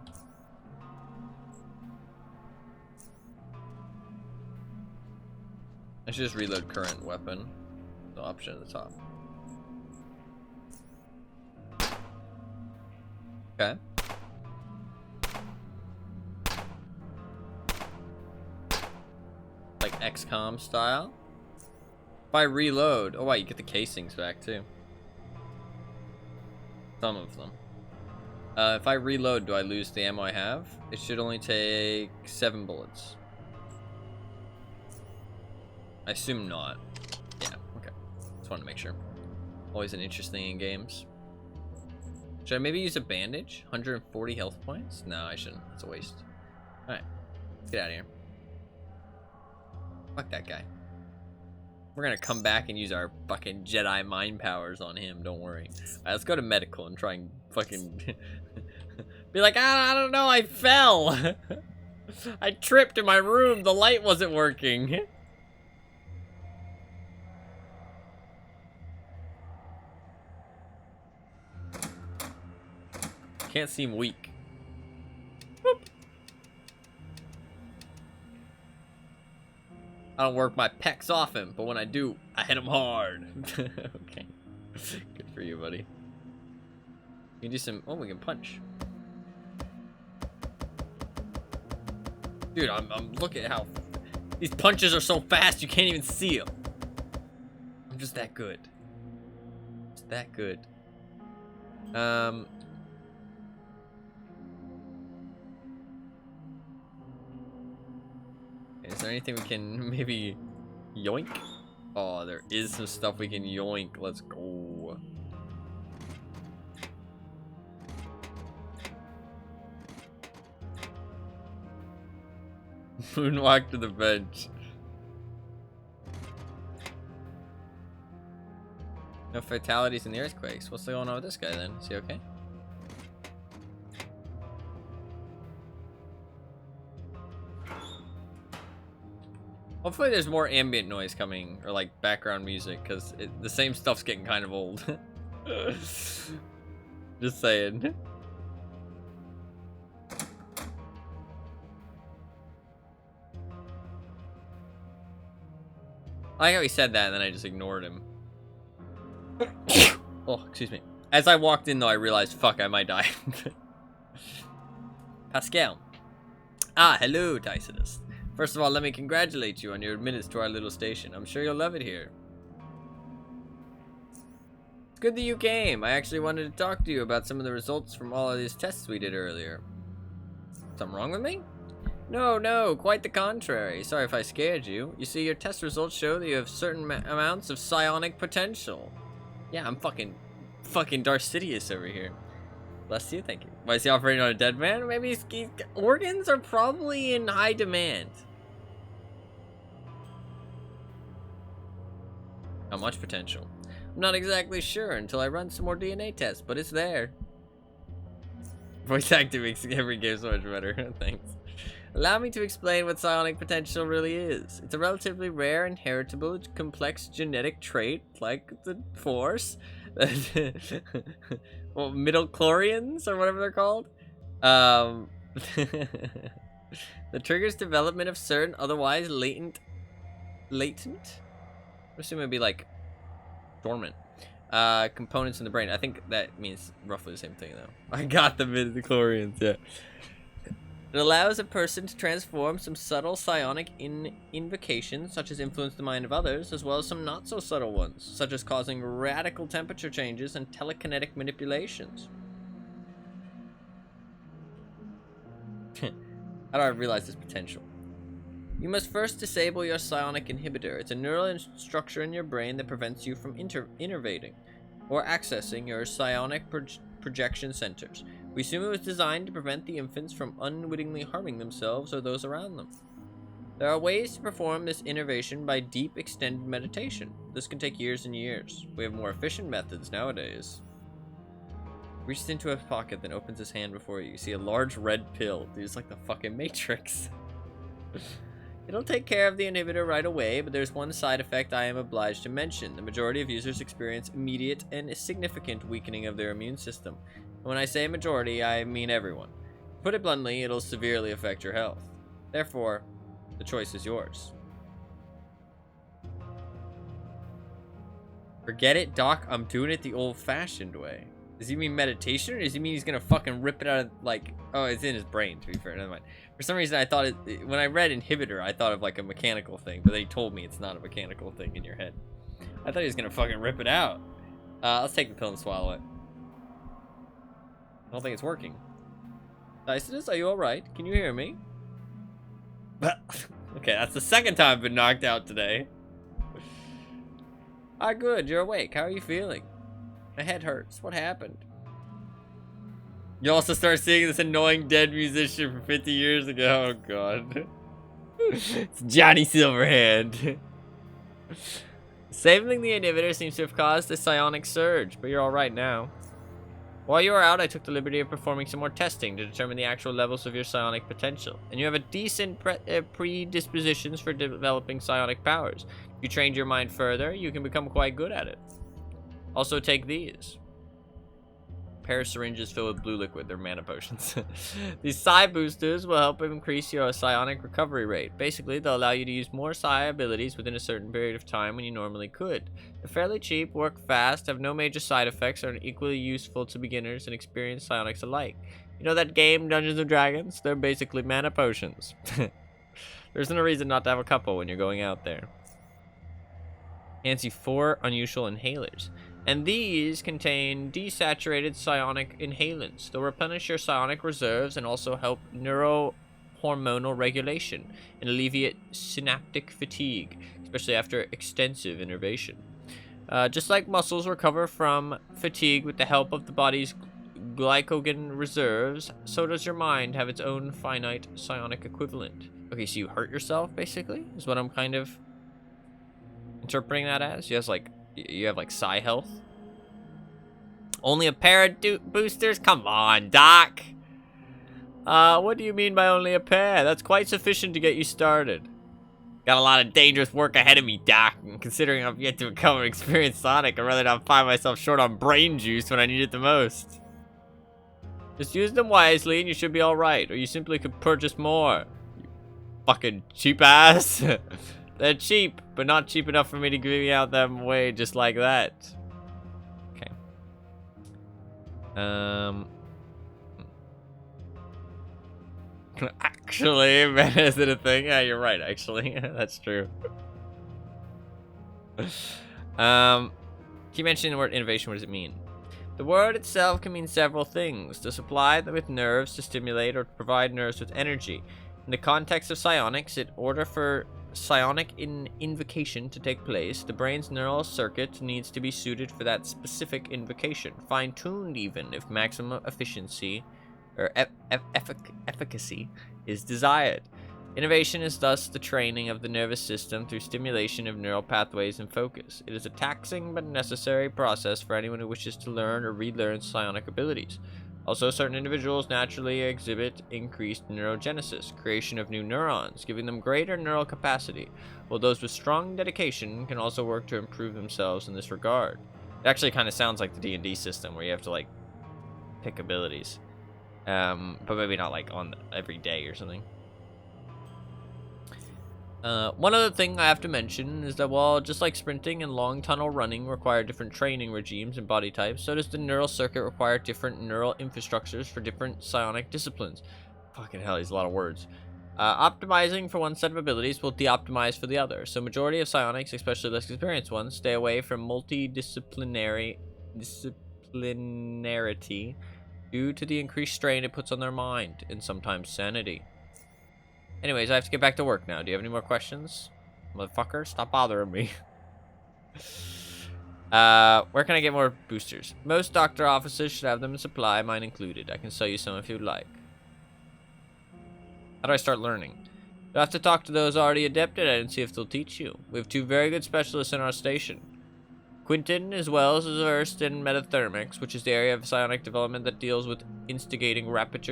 I should just reload current weapon. The option at the top. Okay. Like XCOM style. If I reload, oh wait, you get the casings back too. Some of them. If I reload, do I lose the ammo I have? It should only take 7 bullets. I assume not. Yeah, okay. Just wanted to make sure. Always an interesting in games. Should I maybe use a bandage? 140 health points? No, I shouldn't. It's a waste. Alright. Let's get out of here. Fuck that guy. We're gonna come back and use our fucking Jedi mind powers on him. Don't worry. Alright, let's go to medical and try and fucking... be like, I don't know, I fell! I tripped in my room. The light wasn't working. Can't seem weak. Whoop. I don't work my pecs off him, but when I do, I hit him hard. Okay. Good for you, buddy. You can do some... Oh, we can punch. Dude, I'm looking at how... These punches are so fast, you can't even see them. I'm just that good. Just that good. Is there anything we can maybe yoink? Oh, there is some stuff we can yoink. Let's go. Moonwalk to the bench. No fatalities in the earthquakes. What's going on with this guy then? Is he okay? Hopefully there's more ambient noise coming, or like background music, because the same stuff's getting kind of old. Just saying. I like how he said that and then I just ignored him. Oh, excuse me. As I walked in though, I realized, fuck, I might die. Pascal. Ah, hello, Tysonus. First of all, let me congratulate you on your admittance to our little station. I'm sure you'll love it here. It's good that you came. I actually wanted to talk to you about some of the results from all of these tests we did earlier. Something wrong with me? No, quite the contrary. Sorry if I scared you. You see, your test results show that you have certain amounts of psionic potential. Yeah, I'm fucking Darth Sidious over here. Bless you, thank you. Why is he operating on a dead man? Maybe his organs are probably in high demand. How much potential? I'm not exactly sure until I run some more DNA tests, but it's there. Voice acting makes every game so much better. Thanks. Allow me to explain what psionic potential really is. It's a relatively rare, inheritable, complex genetic trait, like the Force. Well, midichlorians, or whatever they're called. That triggers development of certain otherwise latent? I assume it'd be like dormant. Components in the brain. I think that means roughly the same thing, though. I got the midichlorians, yeah. It allows a person to transform some subtle psionic invocations, such as influence the mind of others, as well as some not so subtle ones, such as causing radical temperature changes and telekinetic manipulations. How do I realize this potential? You must first disable your psionic inhibitor. It's a neural structure in your brain that prevents you from innervating or accessing your psionic projection centers. We assume it was designed to prevent the infants from unwittingly harming themselves or those around them. There are ways to perform this innervation by deep, extended meditation. This can take years and years. We have more efficient methods nowadays. Reaches into his pocket, then opens his hand before you. You see a large red pill. Dude, it's like the fucking Matrix. It'll take care of the inhibitor right away, but there's one side effect I am obliged to mention. The majority of users experience immediate and significant weakening of their immune system. And when I say majority, I mean everyone. To put it bluntly, it'll severely affect your health. Therefore, the choice is yours. Forget it, Doc. I'm doing it the old-fashioned way. Does he mean meditation, or does he mean he's gonna fucking rip it out of, like... Oh, it's in his brain, to be fair. Never mind. For some reason, I thought it... When I read inhibitor, I thought of, like, a mechanical thing. But they told me it's not a mechanical thing in your head. I thought he was gonna fucking rip it out. Let's take the pill and swallow it. I don't think it's working. Tysonus, are you alright? Can you hear me? Okay, that's the second time I've been knocked out today. Ah, good. You're awake. How are you feeling? My head hurts. What happened? You also start seeing this annoying dead musician from 50 years ago. Oh, God. It's Johnny Silverhand. Saving the inhibitor seems to have caused a psionic surge, but you're alright now. While you were out, I took the liberty of performing some more testing to determine the actual levels of your psionic potential. And you have a decent predispositions for developing psionic powers. If you trained your mind further, you can become quite good at it. Also, take these. A pair of syringes filled with blue liquid. They're mana potions. These psi boosters will help increase your psionic recovery rate. Basically, they'll allow you to use more psi abilities within a certain period of time when you normally could. They're fairly cheap, work fast, have no major side effects, are equally useful to beginners and experienced psionics alike. You know that game, Dungeons & Dragons? They're basically mana potions. There's no reason not to have a couple when you're going out there. Hands you 4 unusual inhalers. And these contain desaturated psionic inhalants. They'll replenish your psionic reserves and also help neurohormonal regulation and alleviate synaptic fatigue, especially after extensive innervation. Just like muscles recover from fatigue with the help of the body's glycogen reserves, so does your mind have its own finite psionic equivalent. Okay, so you hurt yourself, basically, is what I'm kind of interpreting that as. You have like psi health. Only a pair of boosters? Come on, Doc. What do you mean by only a pair? That's quite sufficient to get you started. Got a lot of dangerous work ahead of me, Doc. And considering I've yet to become an experienced Sonic, I'd rather not find myself short on brain juice when I need it the most. Just use them wisely and you should be alright, or you simply could purchase more. You fucking cheap ass. They're cheap, but not cheap enough for me to give you out them away just like that. Okay. Actually, man, is it a thing? Yeah, you're right, actually. That's true. Keep mentioning the word innovation. What does it mean? The word itself can mean several things. To supply them with nerves, to stimulate, or to provide nerves with energy. In the context of psionics, in order for psionic invocation to take place, the brain's neural circuit needs to be suited for that specific invocation. Fine-tuned even, if maximum efficiency or efficacy is desired. Innovation is thus the training of the nervous system through stimulation of neural pathways and focus. It is a taxing but necessary process for anyone who wishes to learn or relearn psionic abilities. Also, certain individuals naturally exhibit increased neurogenesis, creation of new neurons, giving them greater neural capacity, while those with strong dedication can also work to improve themselves in this regard. It actually kind of sounds like the D&D system, where you have to, like, pick abilities. But maybe not, like, on every day or something. One other thing I have to mention is that while just like sprinting and long tunnel running require different training regimes and body types, so does the neural circuit require different neural infrastructures for different psionic disciplines. Fucking hell, he's a lot of words. Optimizing for one set of abilities will de-optimize for the other, so majority of psionics, especially less experienced ones, stay away from multidisciplinarity due to the increased strain it puts on their mind, and sometimes sanity. Anyways, I have to get back to work now. Do you have any more questions? Motherfucker, stop bothering me. Where can I get more boosters? Most doctor offices should have them in supply, mine included. I can sell you some if you'd like. How do I start learning? You'll have to talk to those already adept at it and see if they'll teach you. We have 2 very good specialists in our station. Quinton, as well, is versed in metathermics, which is the area of psionic development that deals with instigating rapid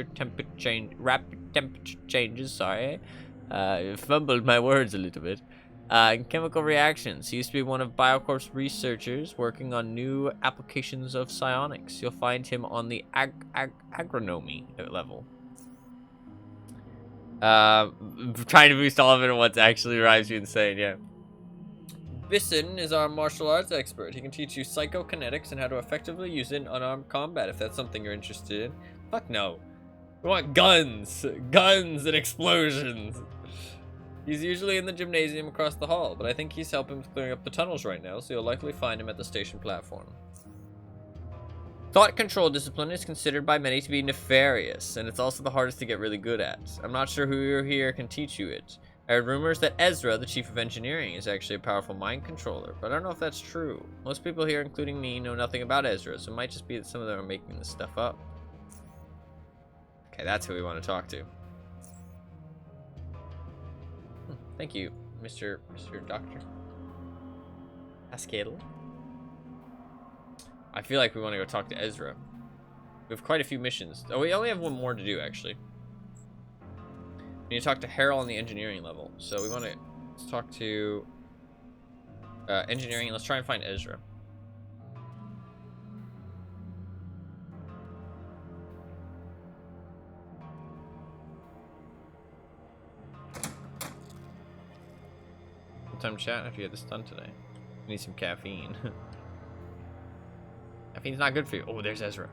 temperature changes. Sorry, fumbled my words a little bit. And chemical reactions. He used to be one of Biocorp's researchers working on new applications of psionics. You'll find him on the agronomy level. Trying to boost all of it at once actually drives you insane. Yeah. Visson is our martial arts expert. He can teach you psychokinetics and how to effectively use it in unarmed combat if that's something you're interested in. Fuck no. We want guns. Guns and explosions. He's usually in the gymnasium across the hall, but I think he's helping with clearing up the tunnels right now, so you'll likely find him at the station platform. Thought control discipline is considered by many to be nefarious, and it's also the hardest to get really good at. I'm not sure who here can teach you it. I heard rumors that Ezra, the chief of engineering, is actually a powerful mind controller, but I don't know if that's true. Most people here, including me, know nothing about Ezra, so it might just be that some of them are making this stuff up. Okay, that's who we want to talk to. Thank you, Mr. Doctor. Ascadle. I feel like we want to go talk to Ezra. We have quite a few missions. Oh, we only have one more to do, actually. We need to talk to Harold on the engineering level. So we want to talk to engineering, and let's try and find Ezra. Time to chat after you get this done today. We need some caffeine. Caffeine's not good for you. Oh, there's Ezra.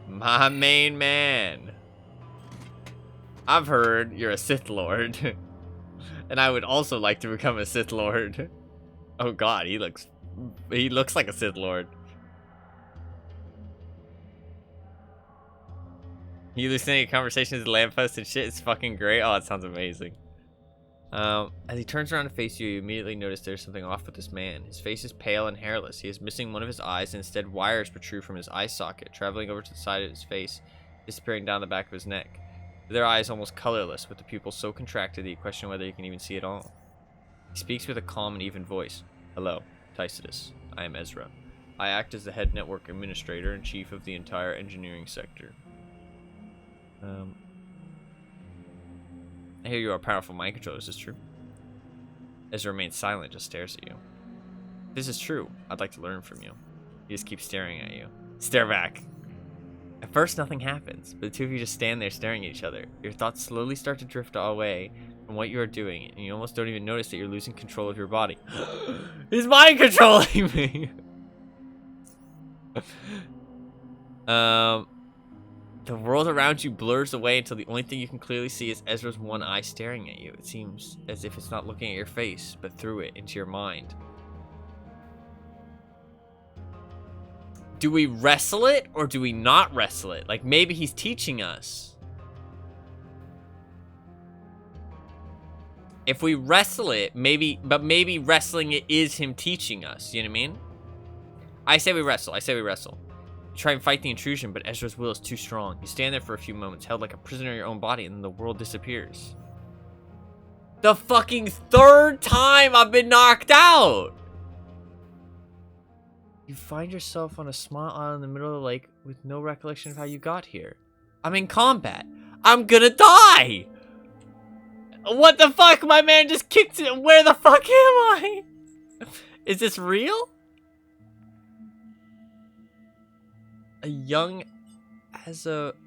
My main man. I've heard you're a Sith Lord. And I would also like to become a Sith Lord. Oh god, he looks like a Sith Lord. You listening to conversations at lampposts and shit is fucking great. Oh, it sounds amazing. As he turns around to face you, you immediately notice there's something off with this man. His face is pale and hairless. He is missing one of his eyes, and instead wires protrude from his eye socket, traveling over to the side of his face, disappearing down the back of his neck. Their eye is almost colorless, with the pupils so contracted that you question whether you can even see at all. He speaks with a calm and even voice. Hello, Tycidus. I am Ezra. I act as the head network administrator and chief of the entire engineering sector. I hear you are powerful mind controllers. Is this true? Ezra remains silent, just stares at you. If this is true, I'd like to learn from you. He just keeps staring at you. Stare back. At first, nothing happens, but the two of you just stand there staring at each other. Your thoughts slowly start to drift away from what you are doing, and you almost don't even notice that you're losing control of your body. He's mind controlling me! The world around you blurs away until the only thing you can clearly see is Ezra's one eye staring at you. It seems as if it's not looking at your face, but through it, into your mind. Do we wrestle it, or do we not wrestle it? Like, maybe he's teaching us. If we wrestle it, maybe wrestling it is him teaching us. You know what I mean? I say we wrestle. You try and fight the intrusion, but Ezra's will is too strong. You stand there for a few moments, held like a prisoner in your own body, and then the world disappears. The fucking third time I've been knocked out! You find yourself on a small island in the middle of the lake with no recollection of how you got here. I'm in combat. I'm gonna die! What the fuck? My man just kicked it. Where the fuck am I? Is this real? A young Azaride?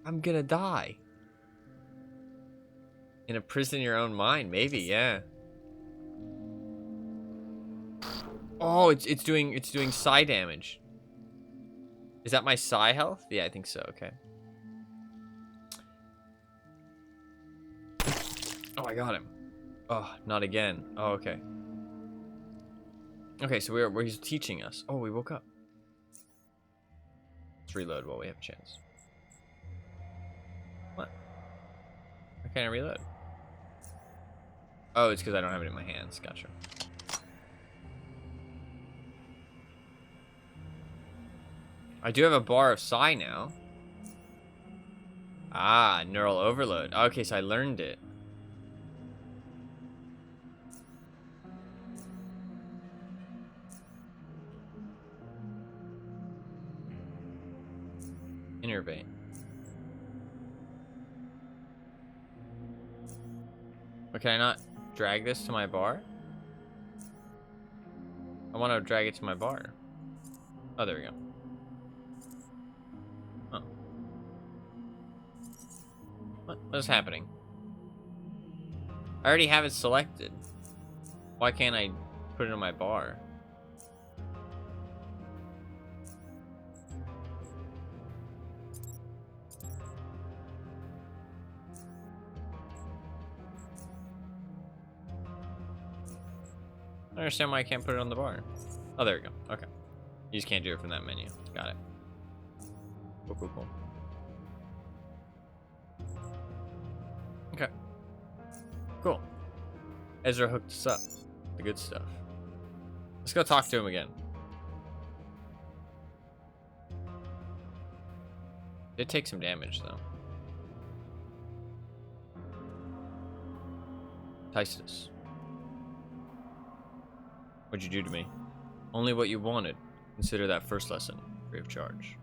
I'm gonna die. In a prison in your own mind, maybe, yeah. Oh, it's doing psi damage. Is that my psi health? Yeah, I think so. Okay. Oh, I got him. Oh, not again. Oh, okay. Okay, so he's teaching us. Oh, we woke up. Let's reload while we have a chance. What? Why can't I reload? Oh, it's because I don't have it in my hands. Gotcha. I do have a bar of psi now. Ah, neural overload. Okay, so I learned it. Innervate. But can I not drag this to my bar? I want to drag it to my bar. Oh, there we go. Oh. What is happening? I already have it selected. Why can't I put it on my bar? I don't understand why I can't put it on the bar. Oh, there we go. Okay. You just can't do it from that menu. Got it. Cool, cool, cool. Okay. Cool. Ezra hooked us up. The good stuff. Let's go talk to him again. Did take some damage, though. Tysus. What'd you do to me? Only what you wanted. Consider that first lesson, free of charge.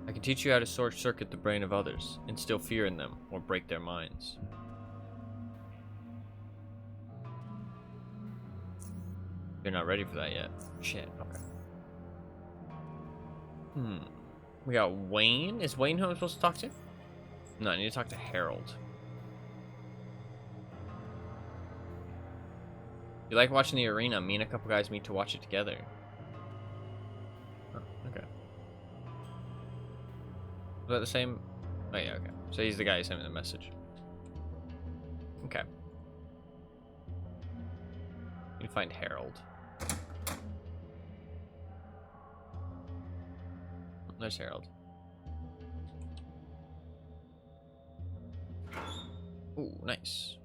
I can teach you how to short-circuit the brain of others, instill fear in them, or break their minds. You're not ready for that yet. Shit, okay. We got Wayne. Is Wayne who I'm supposed to talk to? No, I need to talk to Harold. You like watching the arena? Me and a couple guys meet to watch it together. Oh, okay. Is that the same? Oh, yeah, okay. So he's the guy who sent me the message. Okay. You can find Harold. There's Harold. Ooh, nice.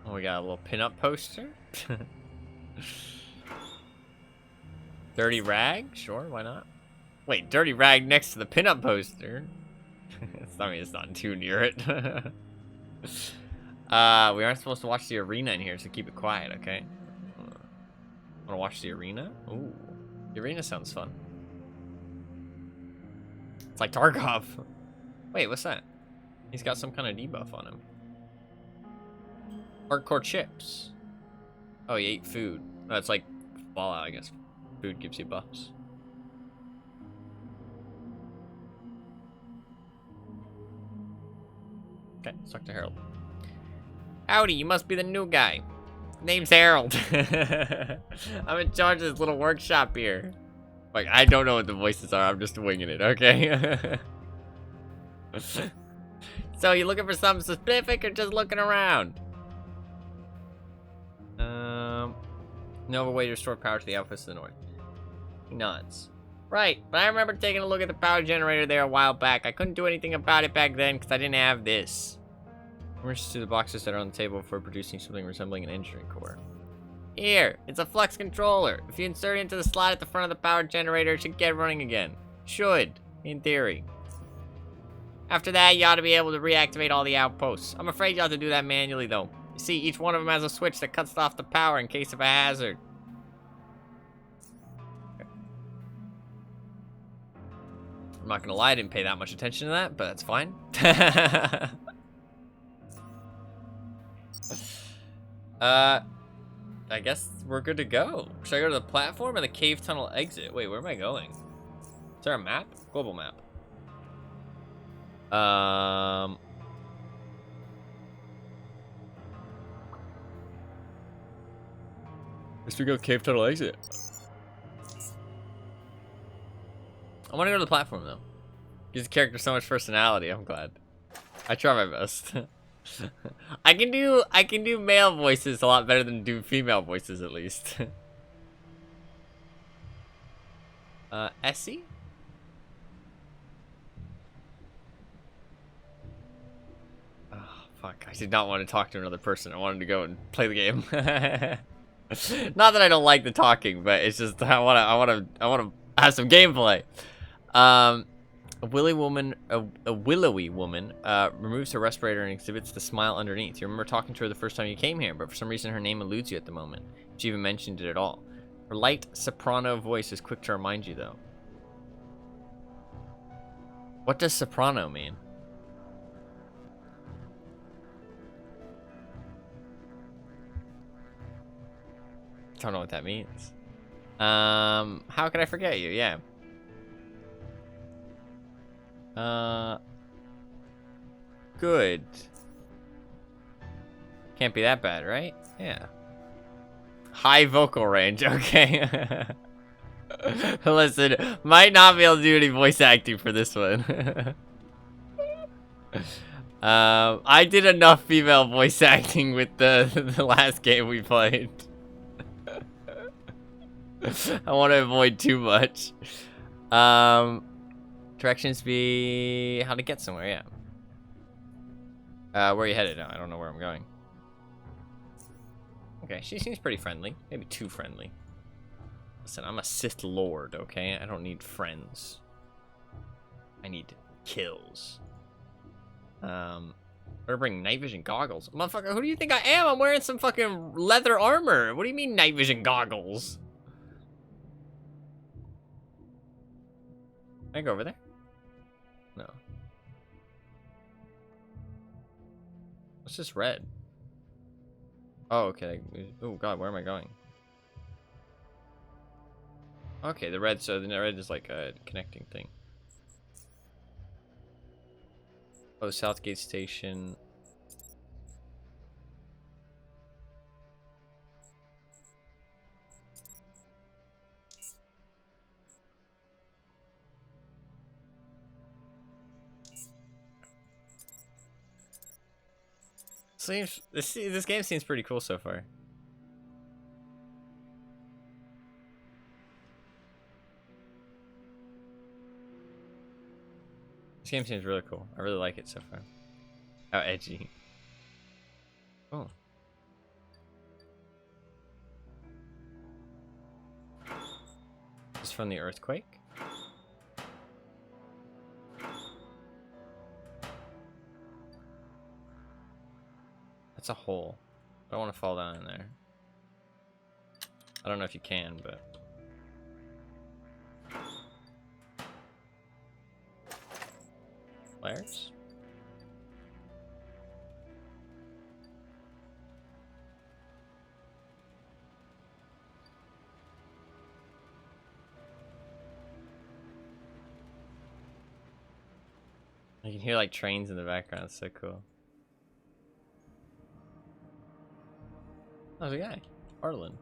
Oh, we got a little pinup poster. Dirty rag? Sure, why not? Wait, dirty rag next to the pinup poster. I mean, it's not too near it. We aren't supposed to watch the arena in here, so keep it quiet, okay? Wanna watch the arena? Ooh, the arena sounds fun. It's like Tarkov. Wait, what's that? He's got some kind of debuff on him. Hardcore chips. Oh, he ate food. That's like Fallout, I guess. Food gives you buffs. Okay, let's talk to Harold. Howdy, you must be the new guy. Name's Harold. I'm in charge of this little workshop here. Like, I don't know what the voices are. I'm just winging it, okay? So, you looking for something specific or just looking around? No way to restore power to the outpost to the north. He nods. Right, but I remember taking a look at the power generator there a while back. I couldn't do anything about it back then because I didn't have this. Rush to the boxes that are on the table for producing something resembling an engineering core. Here, it's a flux controller. If you insert it into the slot at the front of the power generator, it should get running again. Should, in theory. After that, you ought to be able to reactivate all the outposts. I'm afraid you have to do that manually, though. You see, each one of them has a switch that cuts off the power in case of a hazard. Okay. I'm not gonna lie, I didn't pay that much attention to that, but that's fine. I guess we're good to go. Should I go to the platform or the cave tunnel exit? Wait, where am I going? Is there a map? Global map. Let's go cave tunnel exit. I want to go to the platform though. Gives the character so much personality. I'm glad. I try my best. I can do male voices a lot better than do female voices at least. Essie? Oh, fuck. I did not want to talk to another person. I wanted to go and play the game. Not that I don't like the talking, but it's just I wanna have some gameplay. A willowy woman removes her respirator and exhibits the smile underneath. You remember talking to her the first time you came here, but for some reason her name eludes you at the moment. She even mentioned it at all. Her light soprano voice is quick to remind you, though. What does soprano mean? Don't know what that means. How could I forget you? Yeah. Good. Can't be that bad, right? Yeah. High vocal range, okay. Listen, might not be able to do any voice acting for this one. I did enough female voice acting with the last game we played. I want to avoid too much. Directions be how to get somewhere, yeah. Where are you headed now? I don't know where I'm going. Okay, she seems pretty friendly. Maybe too friendly. Listen, I'm a Sith Lord, okay? I don't need friends. I need kills. Better bring night vision goggles. Motherfucker, who do you think I am? I'm wearing some fucking leather armor. What do you mean night vision goggles? Can I go over there? No. What's this red? Oh, okay. Oh god, where am I going? Okay, the red, so the red is like a connecting thing. Oh, Southgate Station. This game seems pretty cool so far. This game seems really cool. I really like it so far. How edgy. Oh. Is from the earthquake? That's a hole. I don't want to fall down in there. I don't know if you can, but... Flares? I can hear like trains in the background. It's so cool. Oh, there's a guy. Arland.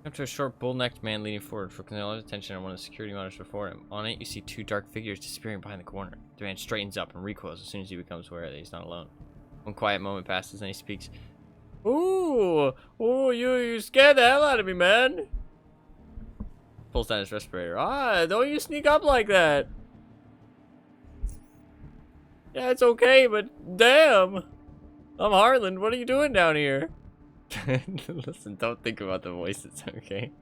Come to a short, bull-necked man leaning forward, focusing all his attention on one of the security monitors before him. On it, you see two dark figures disappearing behind the corner. The man straightens up and recoils as soon as he becomes aware that he's not alone. One quiet moment passes, and he speaks. Ooh, you scared the hell out of me, man. Pulls down his respirator. Ah, don't you sneak up like that. Yeah, it's okay, but damn. I'm Harlan. What are you doing down here? Listen, don't think about the voices, okay?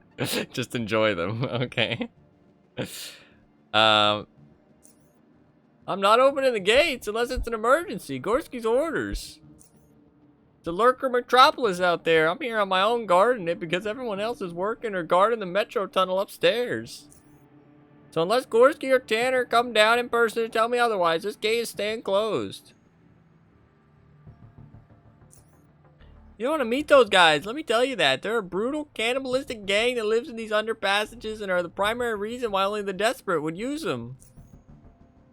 Just enjoy them, okay? I'm not opening the gates unless it's an emergency. Gorski's orders. It's a lurker metropolis out there. I'm here on my own guarding it because everyone else is working or guarding the metro tunnel upstairs. So unless Gorski or Tanner come down in person to tell me otherwise, this gate is staying closed. You don't want to meet those guys, let me tell you that. They're a brutal, cannibalistic gang that lives in these underpassages and are the primary reason why only the desperate would use them.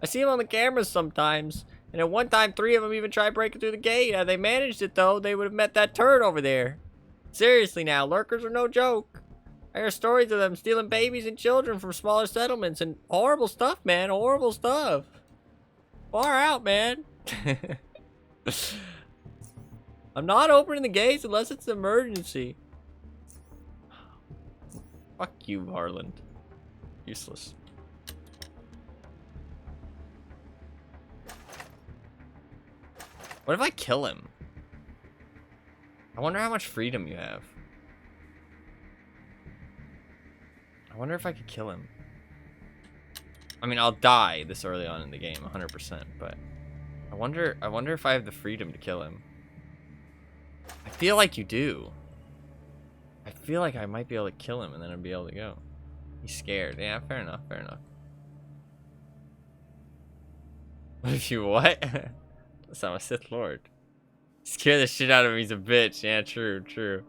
I see them on the cameras sometimes, and at one time 3 of them even tried breaking through the gate. Had they managed it though, they would have met that turd over there. Seriously now, lurkers are no joke. I hear stories of them stealing babies and children from smaller settlements and horrible stuff, man, horrible stuff. Far out, man. I'm not opening the gates unless it's an emergency. Fuck you, Harland. Useless. What if I kill him? I wonder how much freedom you have. I wonder if I could kill him. I mean, I'll die this early on in the game, 100%, but I wonder if I have the freedom to kill him. I feel like you do. I feel like I might be able to kill him and then I'd be able to go. He's scared. Yeah, fair enough, fair enough. What if you what? Listen, I'm a Sith Lord. Scare the shit out of him, he's a bitch. Yeah, true, true.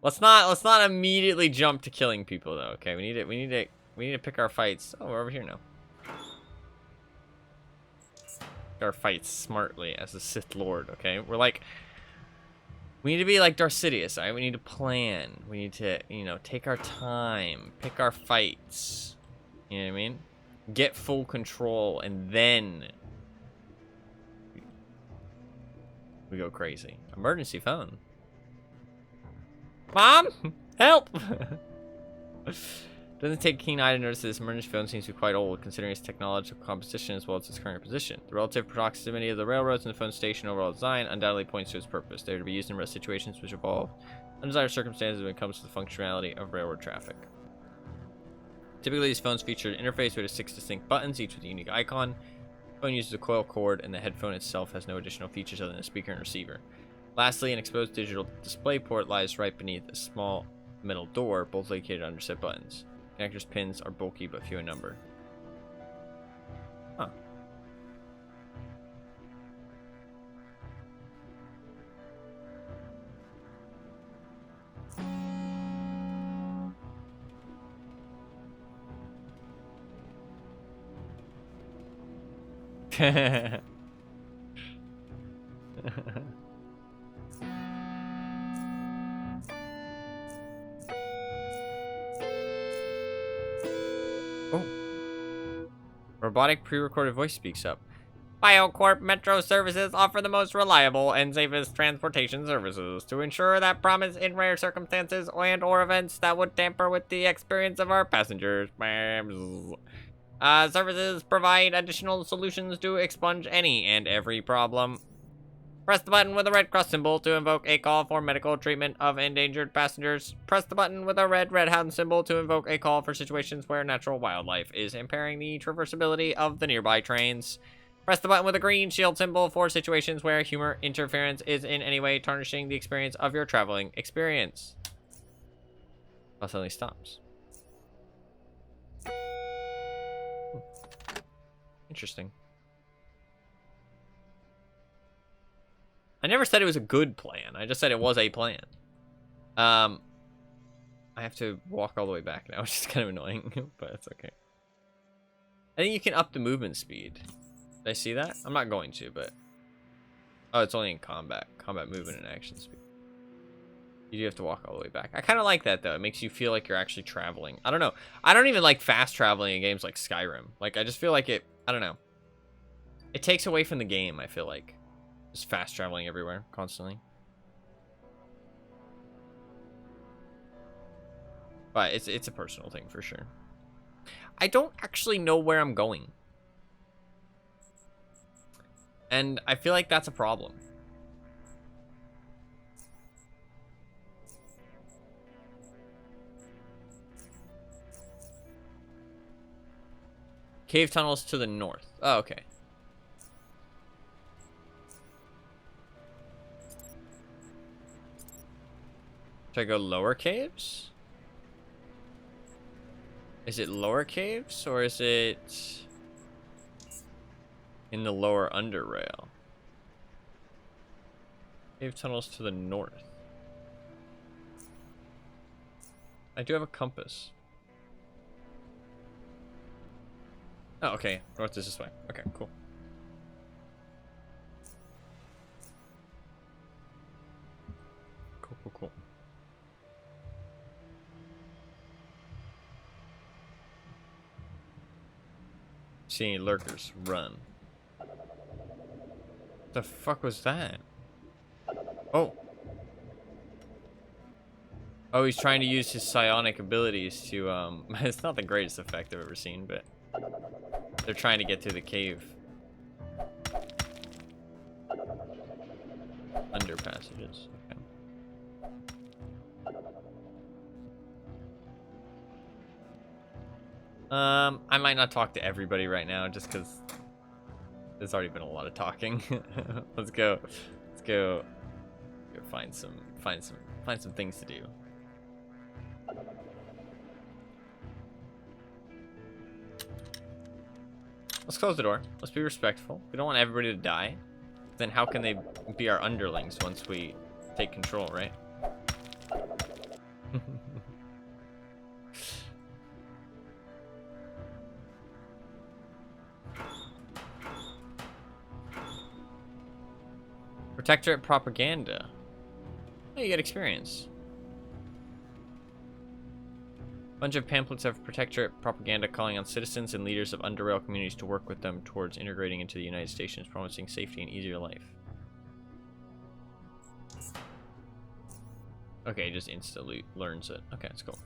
Let's not immediately jump to killing people though, okay? We need to pick our fights. Oh, we're over here now. Pick our fights smartly as a Sith Lord, okay? We need to be like Darth Sidious, alright? We need to plan. We need to, you know, take our time, pick our fights. You know what I mean? Get full control, and then we go crazy. Emergency phone. Mom, help! Doesn't take a keen eye to notice that this emergency phone seems to be quite old, considering its technological composition as well as its current position. The relative proximity of the railroads and the phone station overall design undoubtedly points to its purpose. They are to be used in rest situations which involve undesired circumstances when it comes to the functionality of railroad traffic. Typically, these phones feature an interface with 6 distinct buttons, each with a unique icon. The phone uses a coil cord, and the headphone itself has no additional features other than a speaker and receiver. Lastly, an exposed digital display port lies right beneath a small metal door, both located under set buttons. Connectors pins are bulky but few in number. Huh. Oh. Robotic pre-recorded voice speaks up. BioCorp Metro Services offer the most reliable and safest transportation services to ensure that promise in rare circumstances and or events that would tamper with the experience of our passengers. Services provide additional solutions to expunge any and every problem. Press the button with a red cross symbol to invoke a call for medical treatment of endangered passengers. Press the button with a red hound symbol to invoke a call for situations where natural wildlife is impairing the traversability of the nearby trains. Press the button with a green shield symbol for situations where humor interference is in any way tarnishing the experience of your traveling experience. Oh, suddenly stops. Interesting. I never said it was a good plan. I just said it was a plan. I have to walk all the way back now, which is kind of annoying, but it's okay. I think you can up the movement speed. Did I see that? I'm not going to, but... Oh, it's only in combat. Combat movement and action speed. You do have to walk all the way back. I kind of like that, though. It makes you feel like you're actually traveling. I don't know. I don't even like fast traveling in games like Skyrim. Like, I just feel like it... I don't know. It takes away from the game, I feel like. Just fast traveling everywhere, constantly. But it's a personal thing, for sure. I don't actually know where I'm going. And I feel like that's a problem. Cave tunnels to the north. Oh, okay. Should I go lower caves? Is it lower caves or is it in the lower UnderRail? Cave tunnels to the north. I do have a compass. Oh, okay. North is this way. Okay, cool. Cool. See any lurkers? Run. The fuck was that? Oh. Oh, he's trying to use his psionic abilities to, it's not the greatest effect I've ever seen, but they're trying to get through the cave. Under passages. Okay. I might not talk to everybody right now just because there's already been a lot of talking. Let's go find some things to do. Let's close the door. Let's be respectful. We don't want everybody to die. Then how can they be our underlings once we take control, right? Protectorate propaganda. Oh, you get experience. Bunch of pamphlets of protectorate propaganda calling on citizens and leaders of UnderRail communities to work with them towards integrating into the United Stations, promising safety and easier life. Okay, just instantly learns it. Okay, that's cool.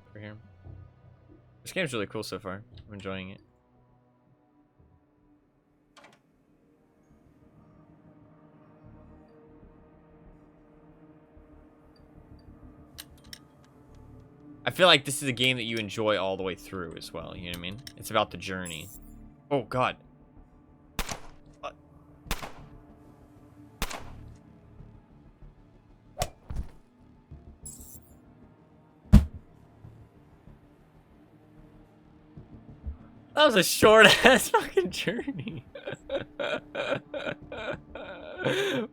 Over here. This game's really cool so far. I'm enjoying it. I feel like this is a game that you enjoy all the way through as well, you know what I mean? It's about the journey. Oh, God. What? That was a short-ass fucking journey.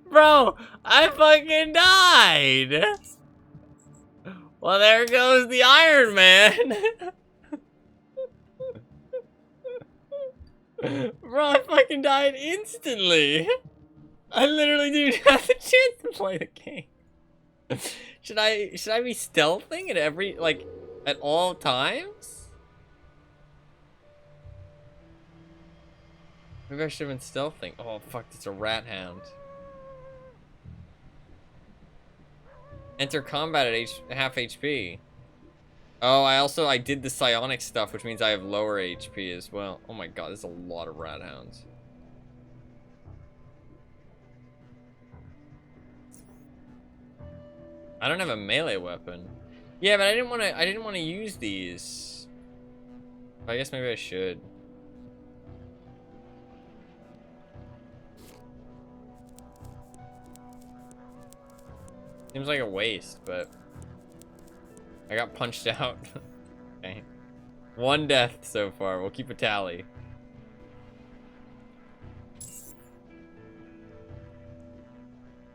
Bro, I fucking died! Well, there goes the Iron Man. Bro, I fucking died instantly. I literally didn't have the chance to play the game. Should I be stealthing at all times? Maybe I should have been stealthing. Oh fuck, it's a rat hound. Enter combat at half HP. Oh, I did the psionic stuff, which means I have lower HP as well. Oh my god, there's a lot of rat hounds. I don't have a melee weapon. Yeah, but I didn't want to use these. I guess maybe I should. Seems like a waste, but I got punched out. Okay. 1 death so far. We'll keep a tally.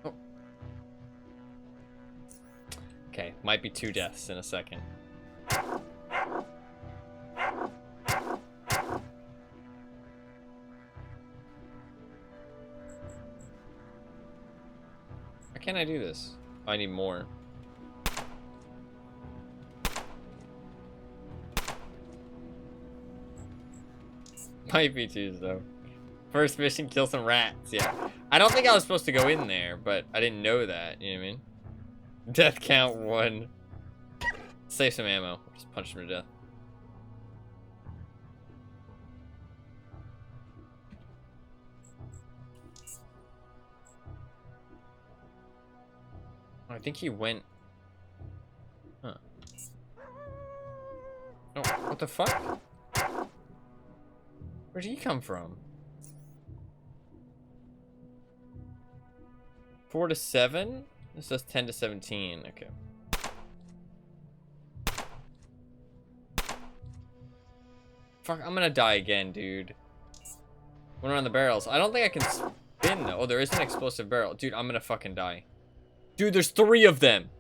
Oh. Okay, might be 2 deaths in a second. How can I do this? Oh, I need more. Might be 2s though. First mission, kill some rats. Yeah. I don't think I was supposed to go in there, but I didn't know that. You know what I mean? Death count 1. Save some ammo. Just punch him to death. I think he went. Huh. Oh, what the fuck? Where'd he come from? 4 to 7? This says 10 to 17. Okay. Fuck, I'm gonna die again, dude. One around the barrels. I don't think I can spin though. Oh, there is an explosive barrel. Dude, I'm gonna fucking die. Dude, there's 3 of them.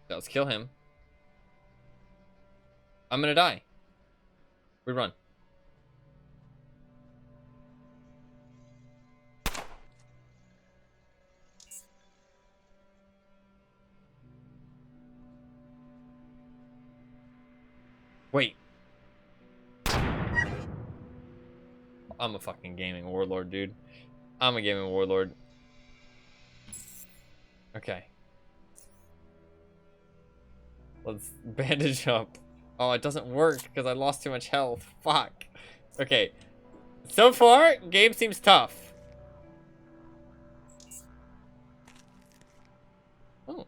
Let's kill him. I'm gonna die. We run. Wait. I'm a fucking gaming warlord, dude. I'm a gaming warlord. Okay. Let's bandage up. Oh, it doesn't work because I lost too much health. Fuck. Okay. So far, game seems tough. Oh.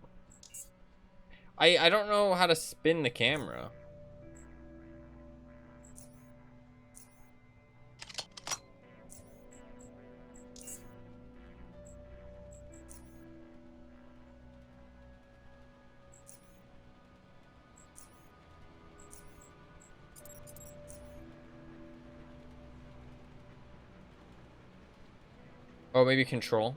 I don't know how to spin the camera. Oh, maybe control.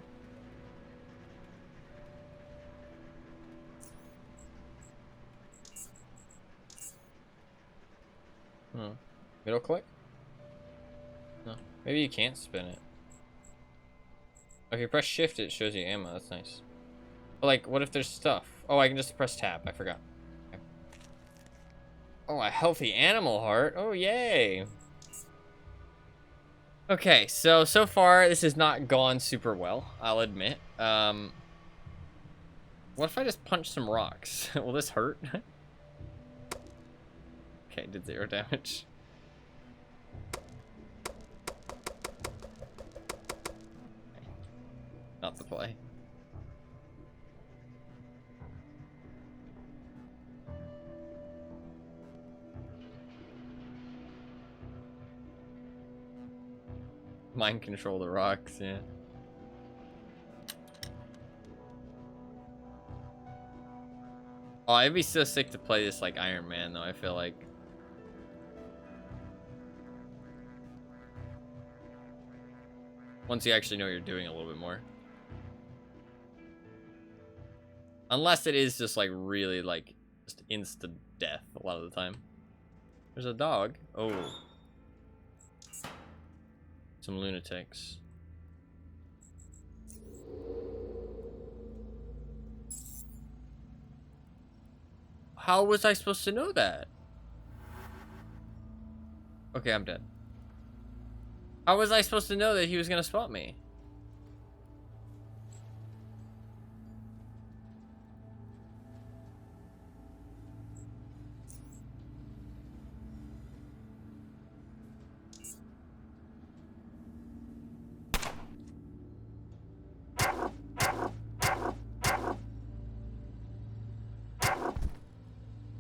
Middle click? No. Maybe you can't spin it. If you press shift, it shows you ammo. That's nice. But like, what if there's stuff? Oh, I can just press tab. I forgot. Okay. Oh, a healthy animal heart. Oh, yay. Okay, so far, this has not gone super well, I'll admit. What if I just punch some rocks? Will this hurt? Okay, did 0 damage. Not the play. Mind control the rocks, yeah. Oh, it'd be so sick to play this like Iron Man, though, I feel like. Once you actually know what you're doing a little bit more. Unless it is just like really like just instant death a lot of the time. There's a dog. Oh. Some lunatics. How was I supposed to know that? Okay, I'm dead. How was I supposed to know that he was gonna spot me?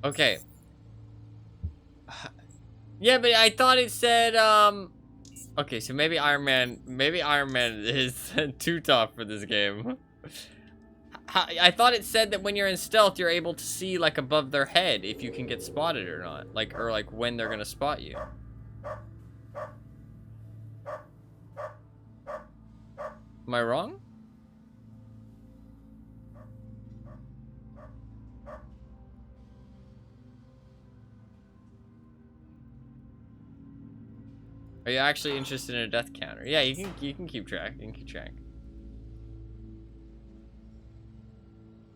Okay. Yeah, but I thought it said, okay, so maybe Iron Man is too tough for this game. I thought it said that when you're in stealth, you're able to see, like, above their head if you can get spotted or not. Like, or, like, when they're gonna spot you. Am I wrong? Are you actually interested in a death counter? Yeah, you can keep track. You can keep track.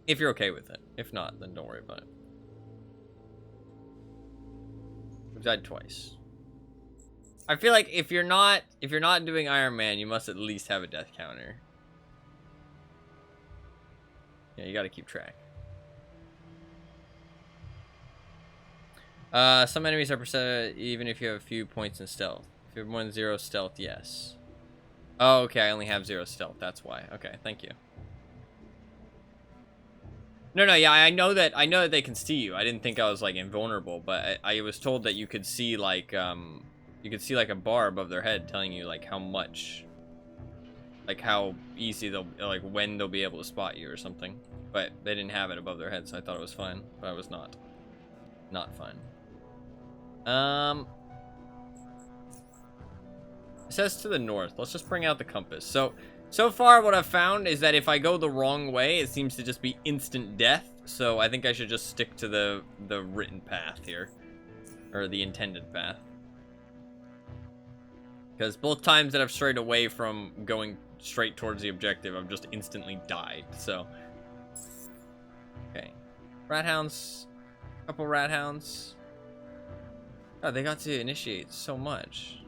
If you're okay with it. If not, then don't worry about it. We've died twice. I feel like if you're not doing Iron Man, you must at least have a death counter. Yeah, you gotta keep track. Some enemies are percent even if you have a few points in stealth. If you have more than 0 stealth, yes. Oh, okay, I only have 0 stealth. That's why. Okay, thank you. No, yeah, I know that they can see you. I didn't think I was like invulnerable, but I was told that you could see like like a bar above their head telling you like how much, like how easy they'll, like when they'll be able to spot you or something. But they didn't have it above their head, so I thought it was fine, but I was not fine. It says to the north. Let's just bring out the compass. So far what I've found is that if I go the wrong way, it seems to just be instant death. So I think I should just stick to the written path here, or the intended path. Because both times that I've strayed away from going straight towards the objective, I've just instantly died. So, okay, rat hounds, couple rat hounds. Oh, they got to initiate so much.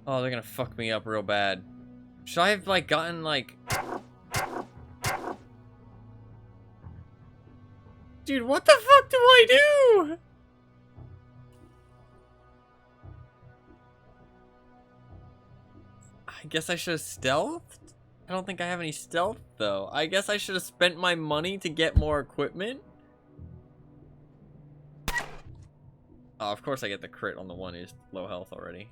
Oh, they're gonna fuck me up real bad. Should I have, like, gotten, like... Dude, what the fuck do I do? I guess I should have stealthed? I don't think I have any stealth, though. I guess I should have spent my money to get more equipment? Oh, of course I get the crit on the one who's low health already.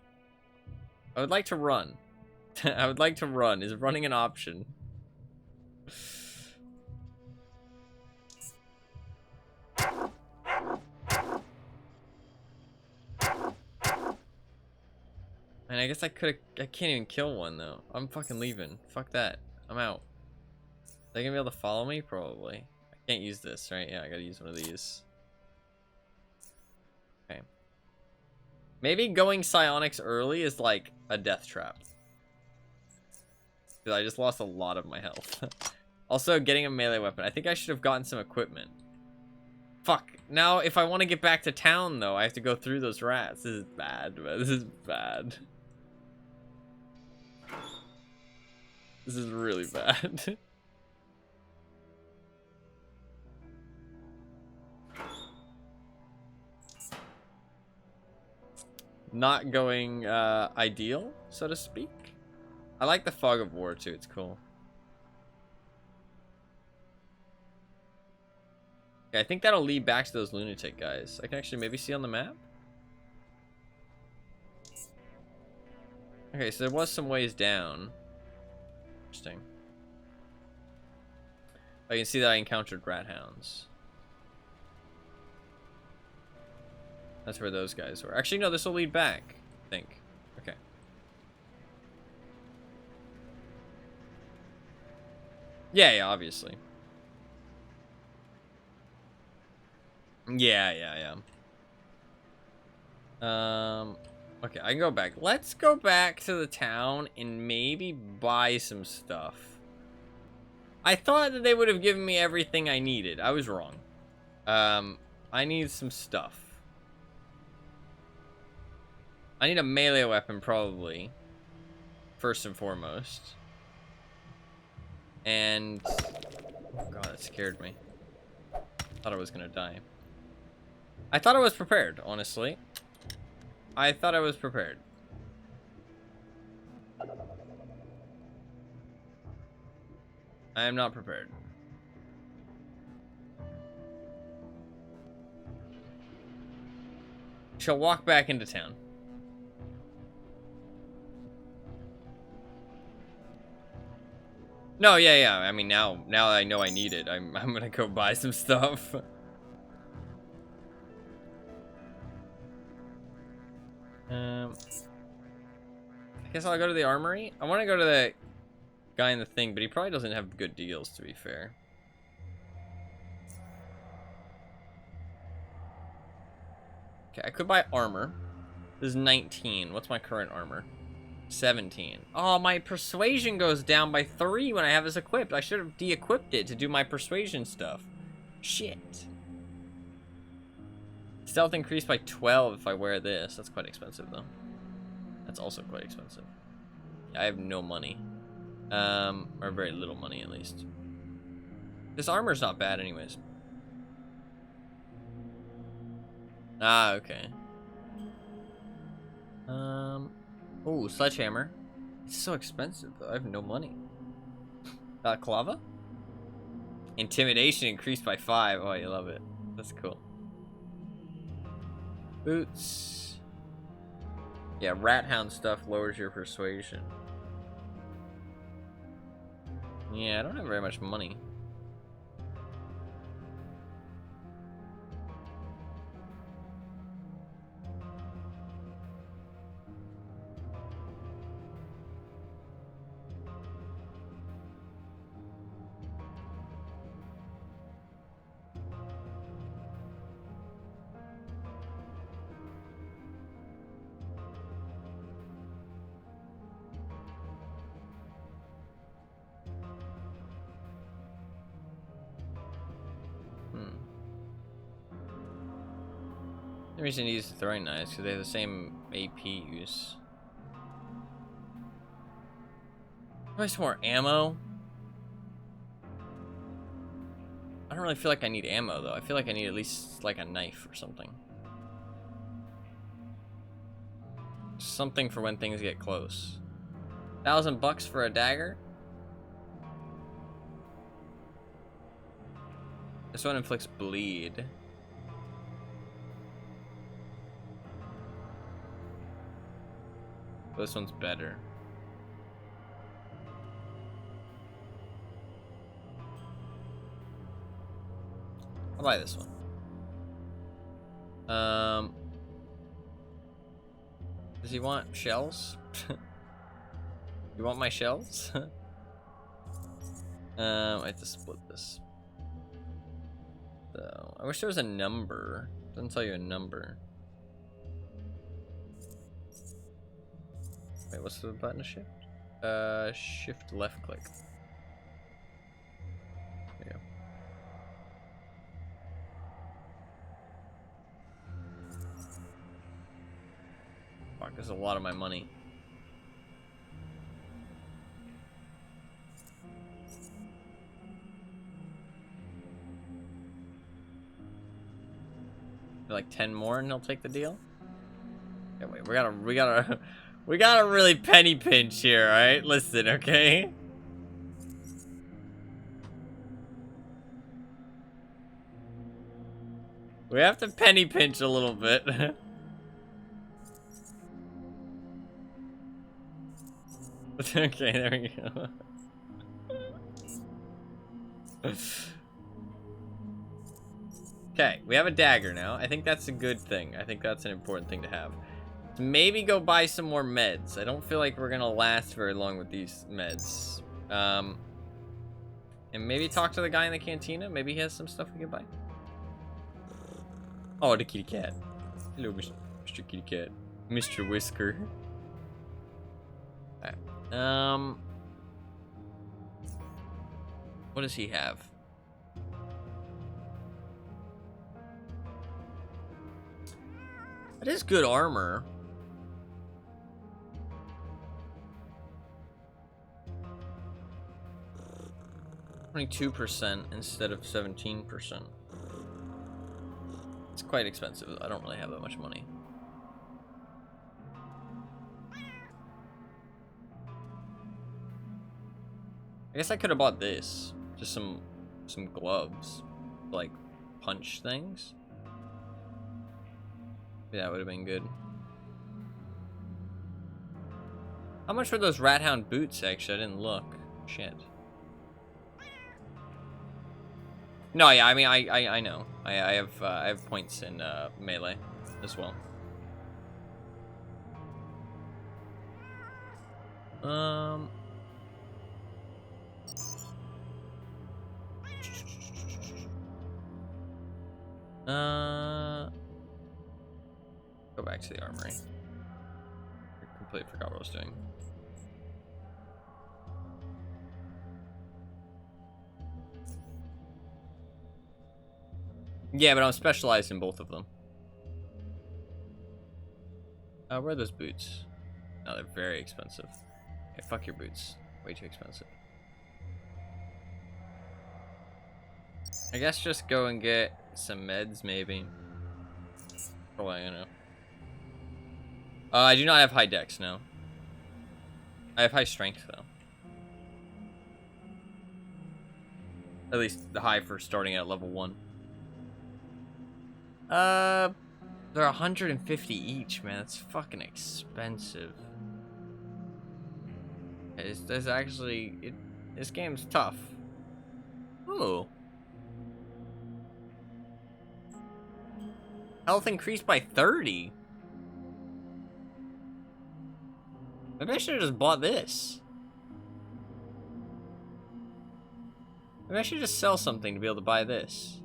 I would like to run. I would like to run. Is running an option? And I guess I can't even kill one though. I'm fucking leaving. Fuck that. I'm out. Are they gonna be able to follow me? Probably. I can't use this, right? Yeah, I gotta use one of these. Okay. Maybe going psionics early is like a death trap. Because I just lost a lot of my health. Also, getting a melee weapon. I think I should have gotten some equipment. Fuck. Now, if I want to get back to town, though, I have to go through those rats. This is bad, man. This is bad. This is really bad. Not going ideal, so to speak. I like the fog of war too, it's cool. Okay, I think that'll lead back to those lunatic guys. I can actually maybe see on the map. Okay, so there was some ways down. Interesting. I can see that I encountered rat hounds. That's where those guys were. Actually, no, this will lead back, I think. Okay. Yeah, obviously. Yeah. Okay, I can go back. Let's go back to the town and maybe buy some stuff. I thought that they would have given me everything I needed. I was wrong. I need some stuff. I need a melee weapon, probably. First and foremost. And... oh god, that scared me. Thought I was gonna die. I thought I was prepared, honestly. I thought I was prepared. I am not prepared. Shall walk back into town. No, yeah. I mean, now I know I need it. I'm gonna go buy some stuff. I guess I'll go to the armory. I want to go to the guy in the thing, but he probably doesn't have good deals, to be fair. Okay, I could buy armor. This is 19. What's my current armor? 17. Oh, my persuasion goes down by 3 when I have this equipped. I should have de-equipped it to do my persuasion stuff. Shit. Stealth increased by 12 if I wear this. That's quite expensive, though. That's also quite expensive. I have no money. Or very little money, at least. This armor's not bad anyways. Ah, okay. Oh, sledgehammer. It's so expensive, though. I have no money. Clava? Intimidation increased by 5. Oh, you love it. That's cool. Boots. Yeah, rat hound stuff lowers your persuasion. Yeah, I don't have very much money. The reason to use the throwing knives because they have the same AP use. Probably some more ammo. I don't really feel like I need ammo though. I feel like I need at least like a knife or something. Something for when things get close. $1,000 for a dagger. This one inflicts bleed. This one's better. I'll buy this one. Does he want shells? You want my shells? I have to split this. So, I wish there was a number. Doesn't tell you a number. Wait, what's the button to shift? Shift left click. There you go. Fuck, there's a lot of my money. Like 10 more and he'll take the deal? Okay, wait, we gotta really penny pinch here, alright? Listen, okay? We have to penny pinch a little bit. Okay, there we go. Okay, we have a dagger now. I think that's a good thing. I think that's an important thing to have. Maybe go buy some more meds. I don't feel like we're gonna last very long with these meds. And maybe talk to the guy in the cantina. Maybe he has some stuff we can buy. Oh, the kitty cat. Hello, Mr. Kitty Cat. Mr. Whisker. Alright. What does he have? That is good armor. (22% instead of 17%. It's quite expensive. I don't really have that much money. I guess I could have bought this. Just some gloves. Like, punch things. Yeah, that would have been good. How much were those Rat Hound boots, actually? I didn't look. Shit. No, yeah, I mean, I know. I have points in melee as well. Go back to the armory. I completely forgot what I was doing. Yeah, but I'm specialized in both of them. Where are those boots? No, they're very expensive. Okay, fuck your boots. Way too expensive. I guess just go and get some meds, maybe. For all I know. I do not have high dex, no. I have high strength, though. At least the high for starting at level 1. They're 150 each, man. That's fucking expensive. There's actually... this game's tough. Ooh. Health increased by 30. Maybe I should have just bought this. Maybe I should just sell something to be able to buy this.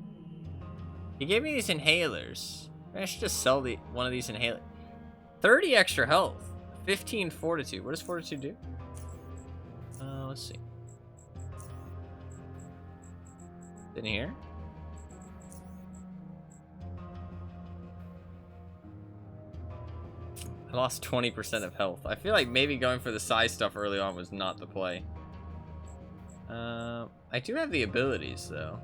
He gave me these inhalers. Maybe I should just sell one of these inhalers. 30 extra health. 15 fortitude. What does fortitude do? Let's see. In here? I lost 20% of health. I feel like maybe going for the size stuff early on was not the play. I do have the abilities, though.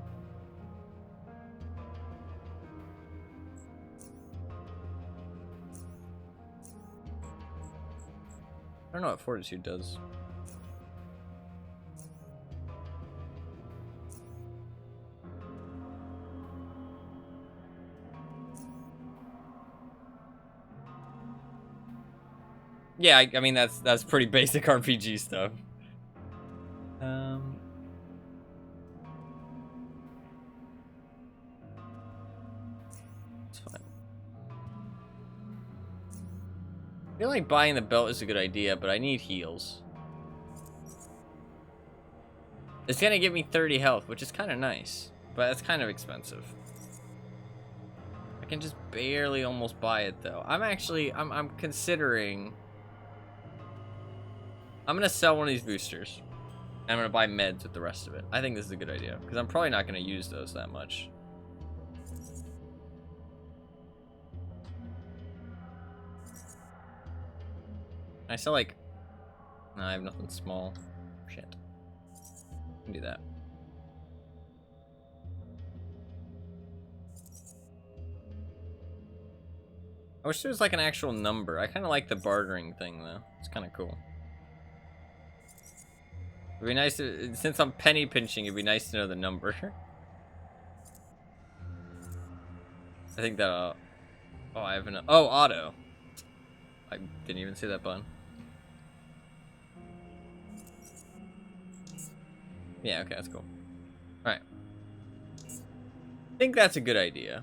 I don't know what fortitude does. Yeah, I mean that's pretty basic RPG stuff. It's fine. I feel like buying the belt is a good idea, but I need heals. It's gonna give me 30 health, which is kind of nice, but it's kind of expensive. I can just barely almost buy it though. I'm considering. I'm gonna sell one of these boosters. I'm gonna buy meds with the rest of it. I think this is a good idea because I'm probably not gonna use those that much. I sell like. No, I have nothing small. Shit. I can do that. I wish there was like an actual number. I kind of like the bartering thing though. It's kind of cool. It'd be nice to, since I'm penny pinching, it'd be nice to know the number. I think that, oh, I have an, oh, auto. I didn't even see that button. Yeah, okay, that's cool. Alright. I think that's a good idea.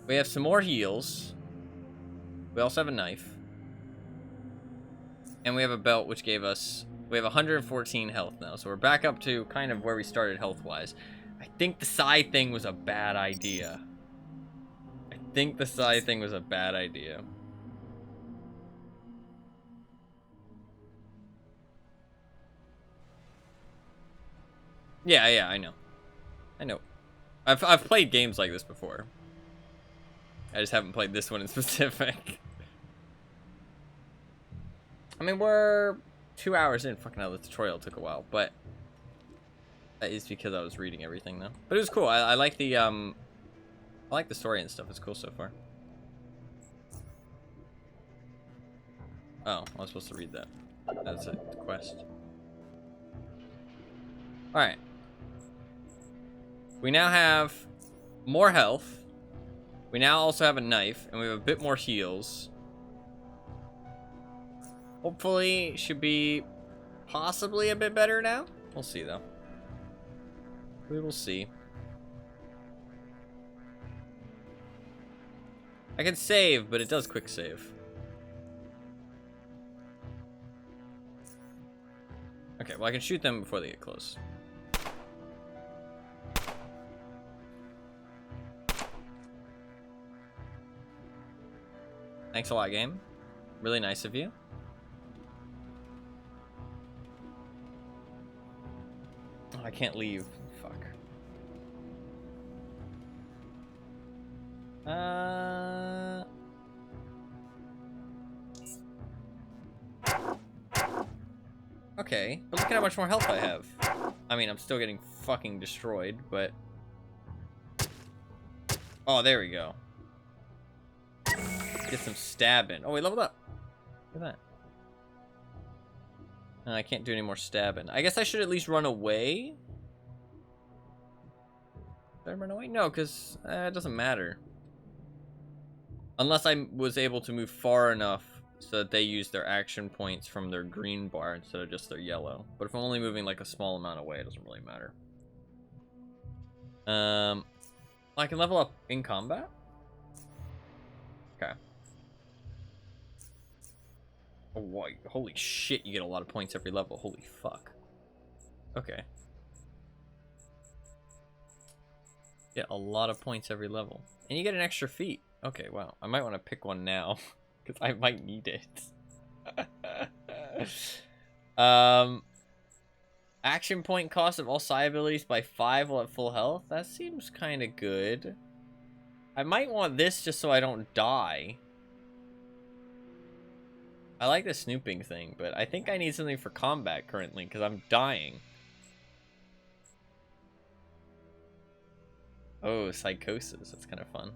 We have some more heals. We also have a knife. And we have a belt, which gave us... We have 114 health now, so we're back up to kind of where we started health-wise. I think the side thing was a bad idea. Yeah, I know. I've played games like this before. I just haven't played this one in specific. I mean, we're 2 hours in. Fucking hell, the tutorial took a while, but That is because I was reading everything though. But it was cool. I like the story and stuff. It's cool so far. Oh, I was supposed to read that. That's a quest. Alright. We now have more health. We now also have a knife, and we have a bit more heals. Hopefully, should be possibly a bit better now. We'll see, though. We will see. I can save, but it does quick save. Okay, well, I can shoot them before they get close. Thanks a lot, game. Really nice of you. Oh, I can't leave. Fuck. Okay, but look at how much more health I have. I mean, I'm still getting fucking destroyed, but... Oh, there we go. Get some stabbing. Oh, we leveled up. Look at that. I can't do any more stabbing. I guess I should at least run away. Did I run away? No, because it doesn't matter. Unless I was able to move far enough so that they use their action points from their green bar instead of just their yellow. But if I'm only moving like a small amount away, it doesn't really matter. I can level up in combat? Okay. Oh, boy. Holy shit, you get a lot of points every level. Holy fuck. Okay. Get a lot of points every level. And you get an extra feat. Okay, wow. I might want to pick one now. Because I might need it. Action point cost of all psi abilities by 5 while at full health? That seems kind of good. I might want this just so I don't die. I like the snooping thing, but I think I need something for combat currently because I'm dying. Oh, psychosis. That's kind of fun.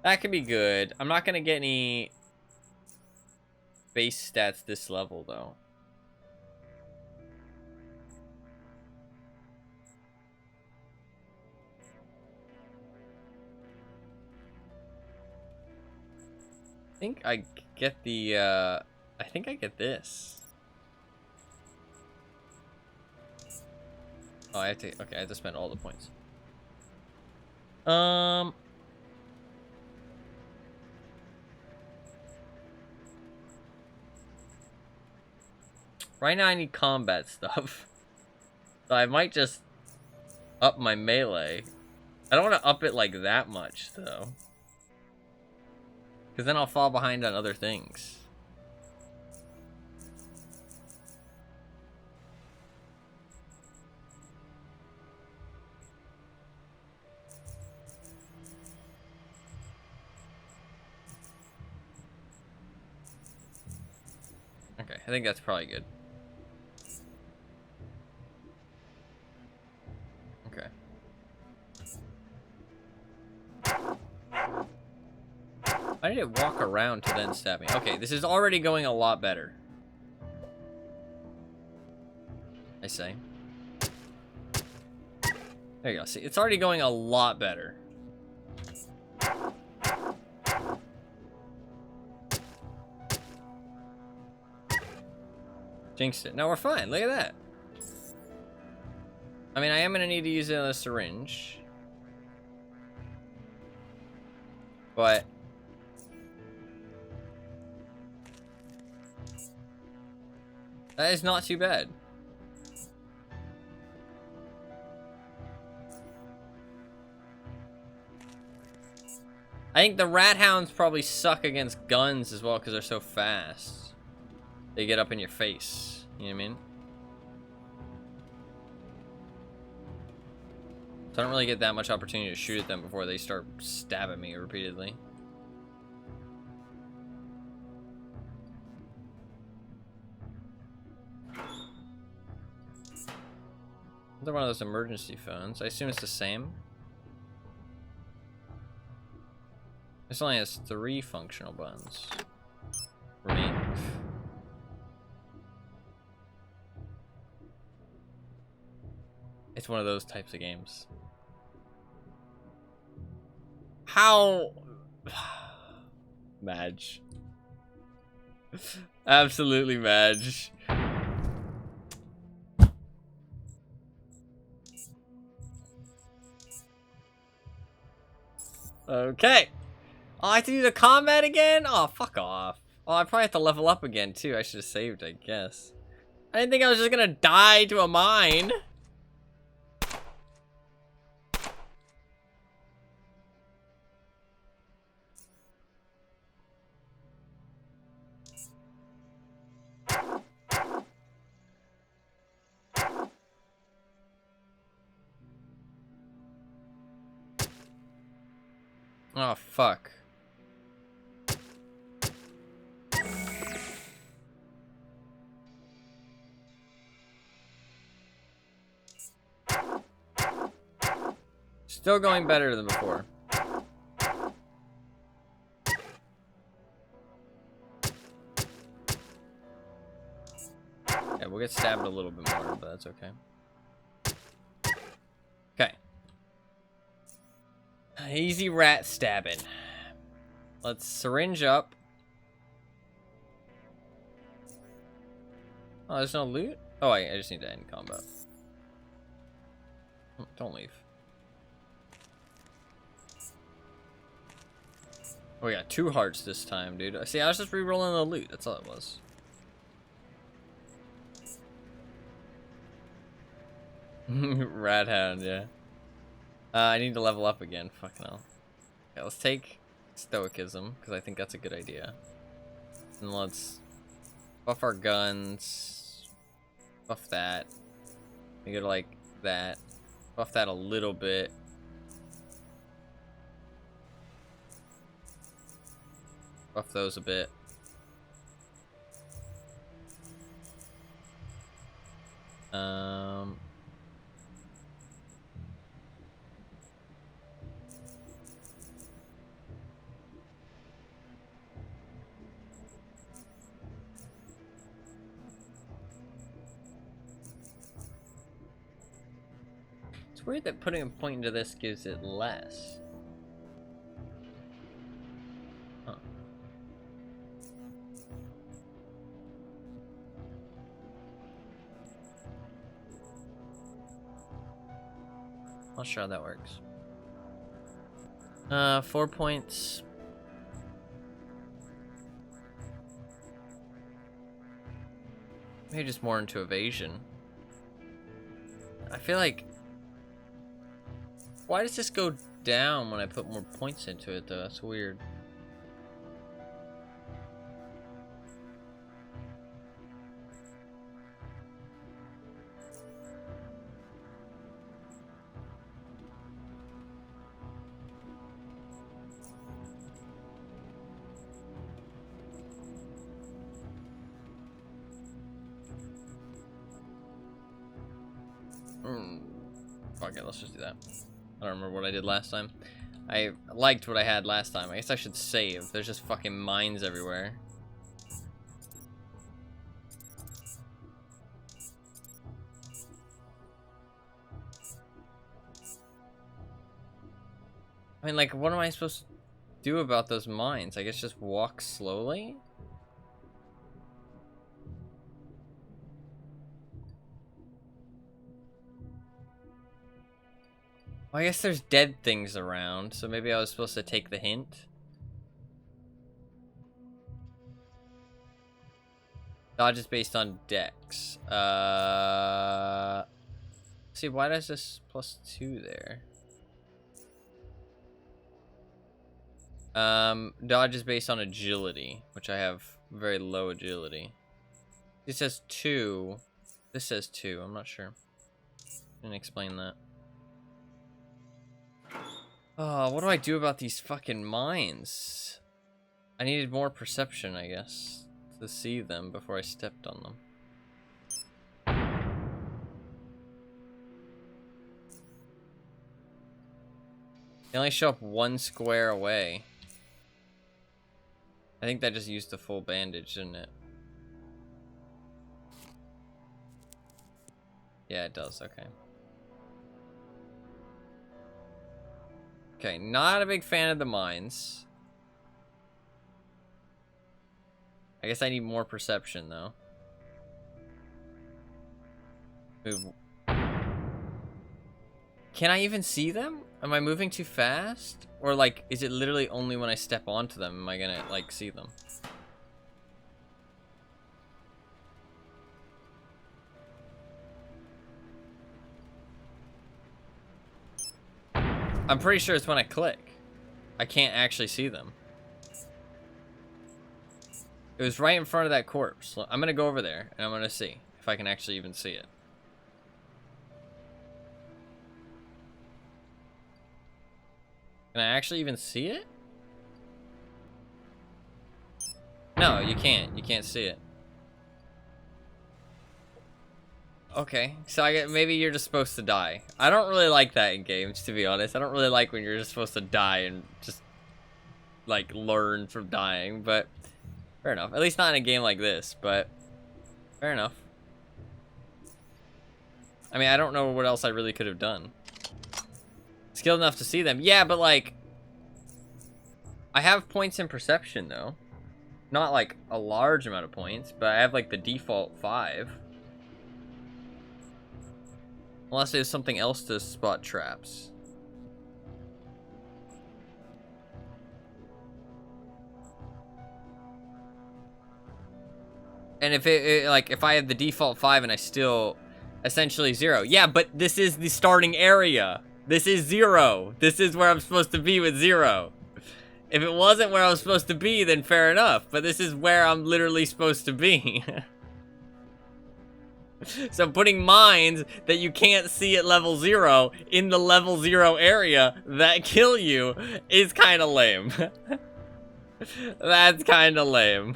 That could be good. I'm not going to get any base stats this level, though. I think I get the, I think I get this. Oh, I have to, okay, I have to spend all the points. Right now I need combat stuff. So I might just up my melee. I don't want to up it like that much, though. Because then I'll fall behind on other things. Okay, I think that's probably good. Okay. Why did it walk around to then stab me? Okay, this is already going a lot better. I say. There you go. See, it's already going a lot better. Jinxed it. No, we're fine. Look at that. I mean, I am going to need to use a syringe. But... that is not too bad. I think the rat hounds probably suck against guns as well because they're so fast. They get up in your face. You know what I mean? So I don't really get that much opportunity to shoot at them before they start stabbing me repeatedly. Another one of those emergency phones. I assume it's the same. This only has 3 functional buttons. Remain. It's one of those types of games. How? Madge. Absolutely Madge. Okay. Oh, I have to do the combat again? Oh, fuck off. Oh, I probably have to level up again, too. I should have saved, I guess. I didn't think I was just gonna die to a mine. Oh, fuck. Still going better than before. Yeah, we'll get stabbed a little bit more, but that's okay. Okay. Easy rat stabbing. Let's syringe up. Oh, there's no loot? Oh, I just need to end combat. Don't leave. Oh, we got 2 hearts this time, dude. See, I was just re-rolling the loot. That's all it was. Rat hound, yeah. I need to level up again. Fucking hell. Okay, let's take stoicism, because I think that's a good idea. And let's buff our guns. Buff that. We go to like that. Buff that a little bit. Buff those a bit. It's weird that putting a point into this gives it less. Huh. Not sure how that works. 4 points. Maybe just more into evasion. I feel like... Why does this go down when I put more points into it, though? That's weird. Fuck it, let's just do that. I don't remember what I did last time. I liked what I had last time. I guess I should save. There's just fucking mines everywhere. I mean, like, what am I supposed to do about those mines? I guess just walk slowly? Well, I guess there's dead things around, so maybe I was supposed to take the hint. Dodge is based on dex. See, why does this +2 there? Dodge is based on agility, which I have very low agility. It says 2. This says 2. I'm not sure. Didn't explain that. Oh, what do I do about these fucking mines? I needed more perception, I guess, to see them before I stepped on them. They only show up 1 square away. I think that just used the full bandage, didn't it? Yeah, it does. Okay. Okay, not a big fan of the mines. I guess I need more perception, though. Move. Can I even see them? Am I moving too fast? Or, like, is it literally only when I step onto them am I gonna, like, see them? I'm pretty sure it's when I click. I can't actually see them. It was right in front of that corpse. I'm gonna go over there, and I'm gonna see if I can actually even see it. Can I actually even see it? No, you can't. You can't see it. Okay, so I get, maybe you're just supposed to die. I don't really like that in games, to be honest. I don't really like when you're just supposed to die and just, like, learn from dying, but fair enough. At least not in a game like this, but fair enough. I mean, I don't know what else I really could have done. Skilled enough to see them. Yeah, but, like, I have points in perception, though. Not, like, a large amount of points, but I have, like, the default 5. Unless there's something else to spot traps. And if if I have the default 5 and I still essentially 0. Yeah, but this is the starting area. This is 0. This is where I'm supposed to be with 0. If it wasn't where I was supposed to be, then fair enough. But this is where I'm literally supposed to be. So putting mines that you can't see at level 0 in the level 0 area that kill you is kind of lame. That's kind of lame.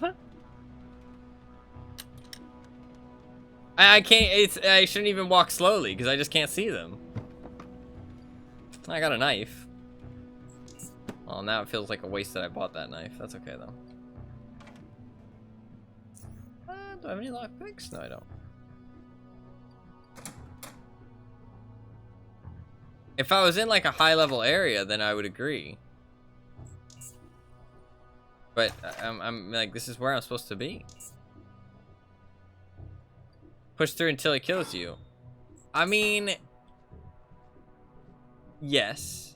I can't, I shouldn't even walk slowly because I just can't see them. I got a knife. Well, now it feels like a waste that I bought that knife. That's okay though. Do I have any lockpicks? No, I don't. If I was in like a high level area, then I would agree. But I'm like, this is where I'm supposed to be. Push through until it kills you. I mean, yes.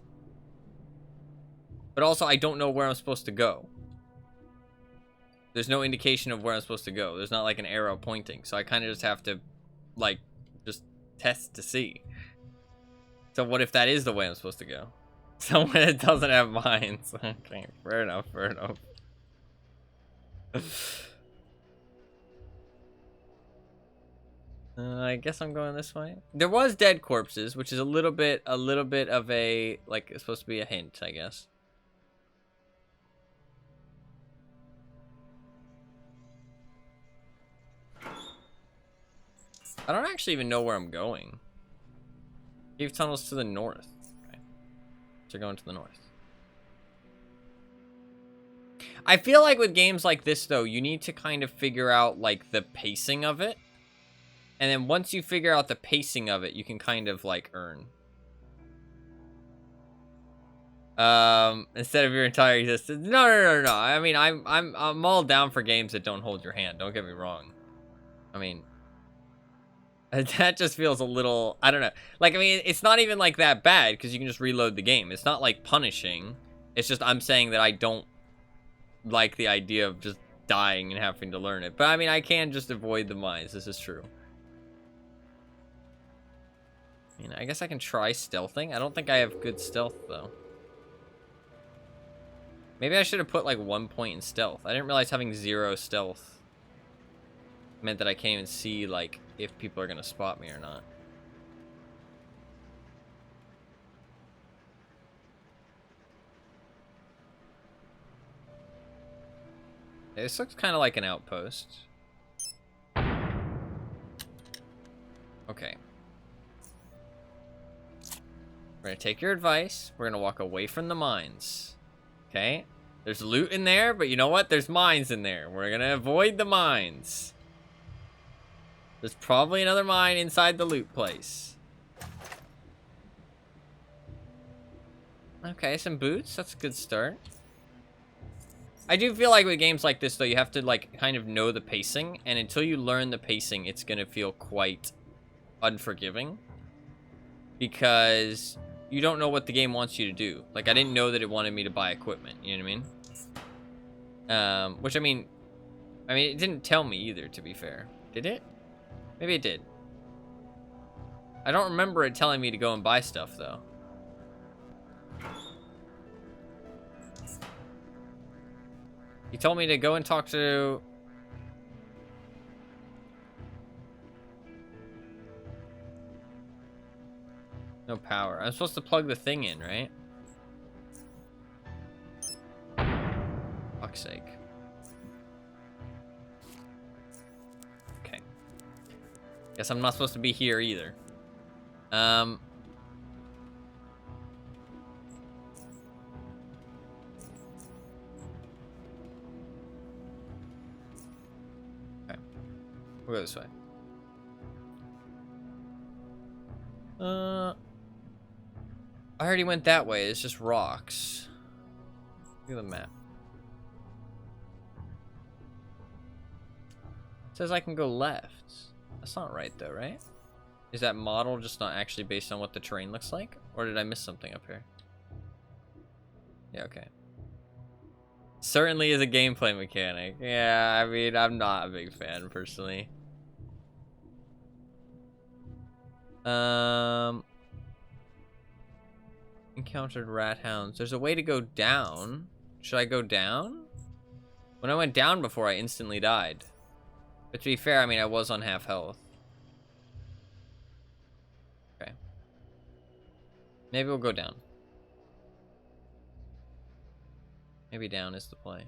But also, I don't know where I'm supposed to go. There's no indication of where I'm supposed to go. There's not like an arrow pointing. So I kind of just have to, like, just test to see. So what if that is the way I'm supposed to go? So when it doesn't have mines. Okay, fair enough, fair enough. I guess I'm going this way. There was dead corpses, which is a little bit of a, like, it's supposed to be a hint, I guess. I don't actually even know where I'm going. Cave tunnels to the north. Okay. So going to the north. I feel like with games like this, though, you need to kind of figure out, like, the pacing of it. And then once you figure out the pacing of it, you can kind of, like, earn. Instead of your entire existence. No. I mean, I'm all down for games that don't hold your hand. Don't get me wrong. I mean, that just feels a little, I don't know. Like, I mean, it's not even, like, that bad, because you can just reload the game. It's not, like, punishing. It's just I'm saying that I don't like the idea of just dying and having to learn it. But, I mean, I can just avoid the mines. This is true. I mean, I guess I can try stealthing. I don't think I have good stealth, though. Maybe I should have put, like, 1 point in stealth. I didn't realize having 0 stealth meant that I can't even see, like, if people are gonna spot me or not. This looks kind of like an outpost. Okay. We're We're gonna take your advice. We're gonna walk away from the mines. Okay? There's loot in there, but you know what? There's mines in there. We're gonna avoid the mines. There's probably another mine inside the loot place. Okay, some boots. That's a good start. I do feel like with games like this, though, you have to, like, kind of know the pacing. And until you learn the pacing, it's going to feel quite unforgiving. Because you don't know what the game wants you to do. Like, I didn't know that it wanted me to buy equipment. You know what I mean? Which, I mean, it didn't tell me either, to be fair. Did it? Maybe it did. I don't remember it telling me to go and buy stuff, though. He told me to go and talk to... No power. I'm supposed to plug the thing in, right? Fuck's sake. Okay. Guess I'm not supposed to be here either. We'll go this way. I already went that way. It's just rocks. Look at the map. It says I can go left. That's not right though, right? Is that model just not actually based on what the terrain looks like? Or did I miss something up here? Yeah, okay. Certainly is a gameplay mechanic. Yeah, I mean, I'm not a big fan personally. Encountered rat hounds. There's a way to go down. Should I go down? When I went down before, I instantly died. But to be fair, I mean, I was on half health. Okay. Maybe we'll go down. Maybe down is the play.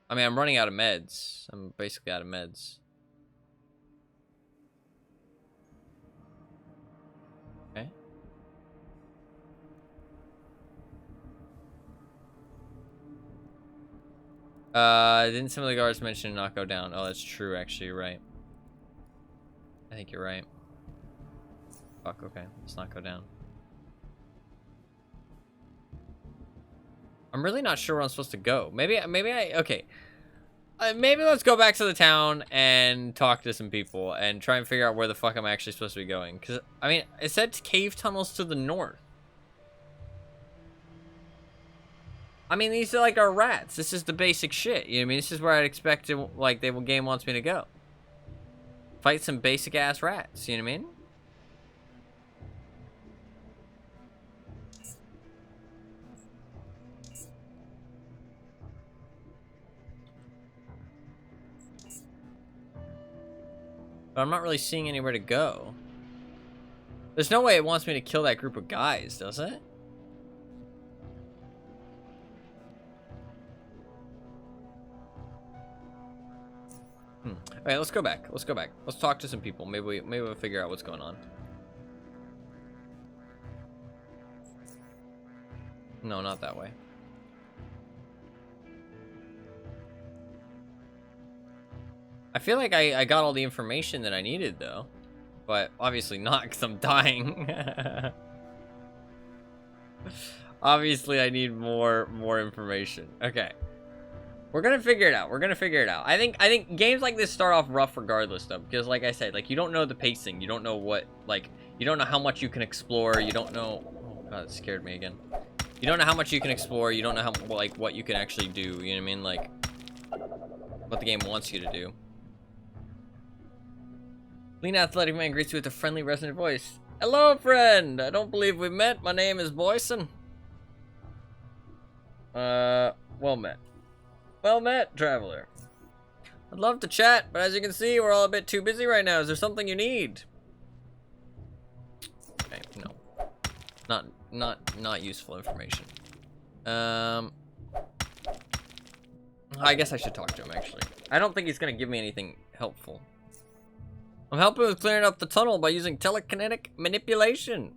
I mean, I'm running out of meds. I'm basically out of meds. Okay. Didn't some of the guards mention not go down? Oh, that's true, actually, you're right. I think you're right. Fuck, okay. Let's not go down. I'm really not sure where I'm supposed to go. Maybe okay. Maybe let's go back to the town and talk to some people and try and figure out where the fuck I'm actually supposed to be going. Because, I mean, it said cave tunnels to the north. I mean, these are like our rats. This is the basic shit. You know what I mean? This is where I'd expect to, like, the game wants me to go. Fight some basic ass rats. You know what I mean? But I'm not really seeing anywhere to go. There's no way it wants me to kill that group of guys, does it? Alright, let's go back. Let's go back. Let's talk to some people. Maybe we'll figure out what's going on. No, not that way. I feel like I got all the information that I needed, though. But obviously not, because I'm dying. Obviously, I need more information. Okay. We're gonna figure it out. We're gonna figure it out. I think games like this start off rough regardless, though. Because, like I said, like, you don't know the pacing. You don't know what, like, you don't know how much you can explore. You don't know... Oh, God, it scared me again. You don't know how much you can explore. You don't know how, like, what you can actually do. You know what I mean? Like, what the game wants you to do. Lean Athletic Man greets you with a friendly, resonant voice. Hello, friend! I don't believe we met. My name is Boyson. Well met. Well met, traveler. I'd love to chat, but as you can see, we're all a bit too busy right now. Is there something you need? Okay, no. Not useful information. I guess I should talk to him, actually. I don't think he's gonna give me anything helpful. I'm helping with clearing up the tunnel by using telekinetic manipulation.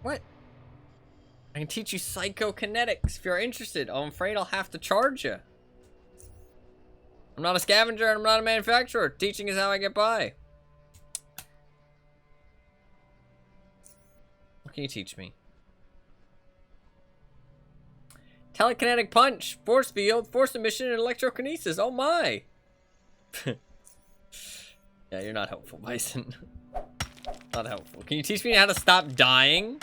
What? I can teach you psychokinetics if you're interested. I'm afraid I'll have to charge you. I'm not a scavenger and I'm not a manufacturer. Teaching is how I get by. What can you teach me? Telekinetic punch, force field, force emission, and electrokinesis. Oh my! Yeah, you're not helpful, Bison. Not helpful. Can you teach me how to stop dying?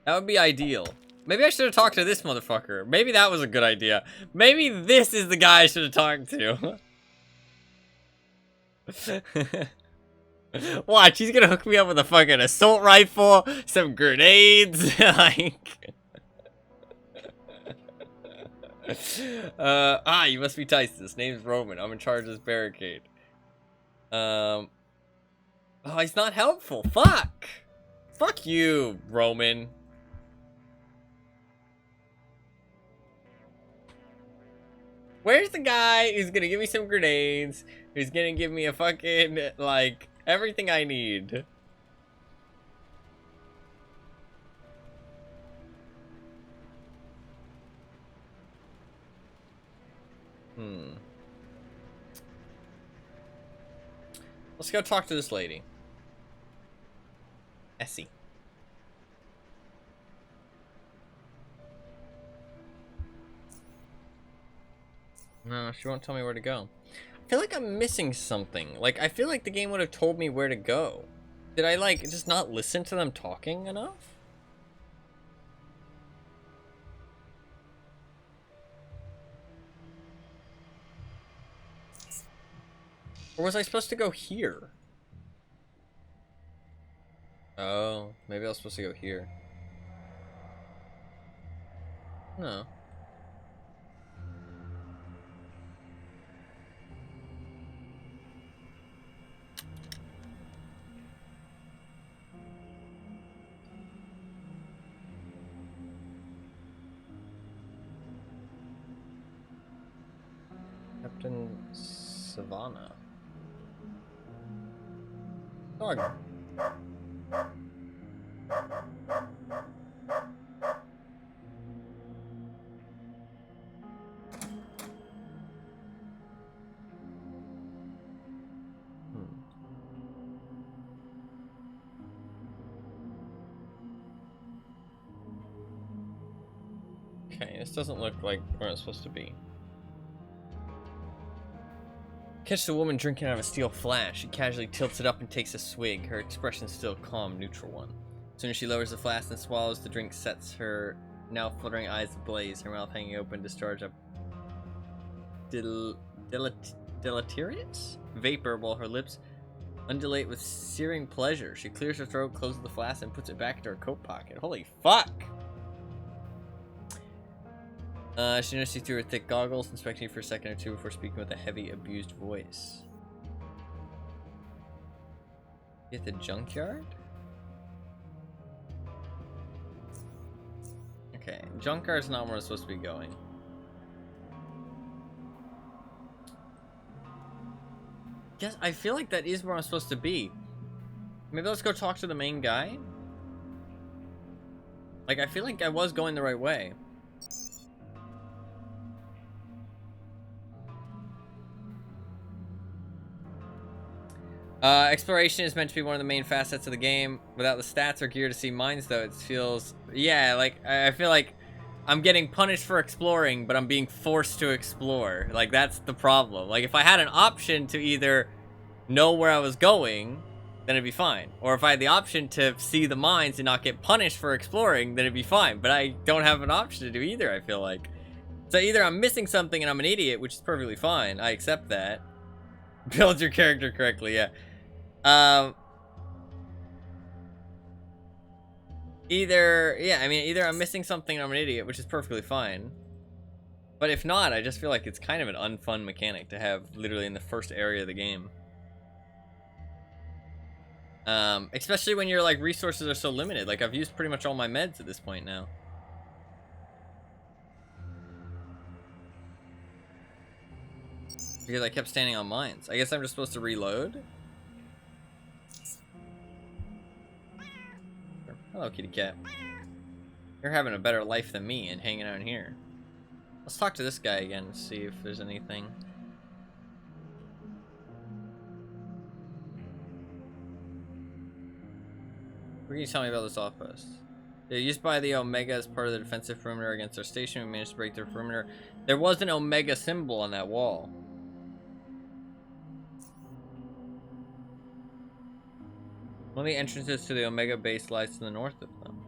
That would be ideal. Maybe I should have talked to this motherfucker. Maybe that was a good idea. Maybe this is the guy I should have talked to. Watch, he's gonna hook me up with a fucking assault rifle, some grenades, like... you must be Tyson. His name's Roman. I'm in charge of this barricade. Oh, he's not helpful. Fuck! Fuck you, Roman. Where's the guy who's gonna give me some grenades? Who's gonna give me a fucking, like, everything I need? Let's go talk to this lady. Essie. No, she won't tell me where to go. I feel like I'm missing something. Like, I feel like the game would have told me where to go. Did I, like, just not listen to them talking enough? Or was I supposed to go here? Oh, maybe I was supposed to go here. No. Captain Savannah. Dog. Okay, this doesn't look like where it's supposed to be. Catch the woman drinking out of a steel flask. She casually tilts it up and takes a swig. Her expression still a calm, neutral one. As soon as she lowers the flask and swallows, the drink sets her now fluttering eyes ablaze, her mouth hanging open, discharge a deleterious vapor while her lips undulate with searing pleasure. She clears her throat, closes the flask, and puts it back into her coat pocket. Holy fuck! She noticed you through her thick goggles, inspecting you for a second or two before speaking with a heavy, abused voice. You at the junkyard? Okay, junkyard's not where I'm supposed to be going. Yes, I feel like that is where I'm supposed to be. Maybe let's go talk to the main guy? Like, I feel like I was going the right way. Exploration is meant to be one of the main facets of the game. Without the stats or gear to see mines, though, it feels... Yeah, like, I feel like I'm getting punished for exploring, but I'm being forced to explore. Like, that's the problem. Like, if I had an option to either know where I was going, then it'd be fine. Or if I had the option to see the mines and not get punished for exploring, then it'd be fine. But I don't have an option to do either, I feel like. So either I'm missing something and I'm an idiot, which is perfectly fine. I accept that. Build your character correctly, yeah. Either I'm missing something and I'm an idiot, which is perfectly fine. But if not, I just feel like it's kind of an unfun mechanic to have literally in the first area of the game. Especially when your, like, resources are so limited. Like, I've used pretty much all my meds at this point now. Because I kept standing on mines. I guess I'm just supposed to reload? Hello, kitty cat. You're having a better life than me and hanging out here. Let's talk to this guy again and see if there's anything. What can you tell me about this outpost? They're used by the Omega as part of the defensive perimeter against our station. We managed to break their perimeter. There was an Omega symbol on that wall. One of the entrances to the Omega base lies to the north of them.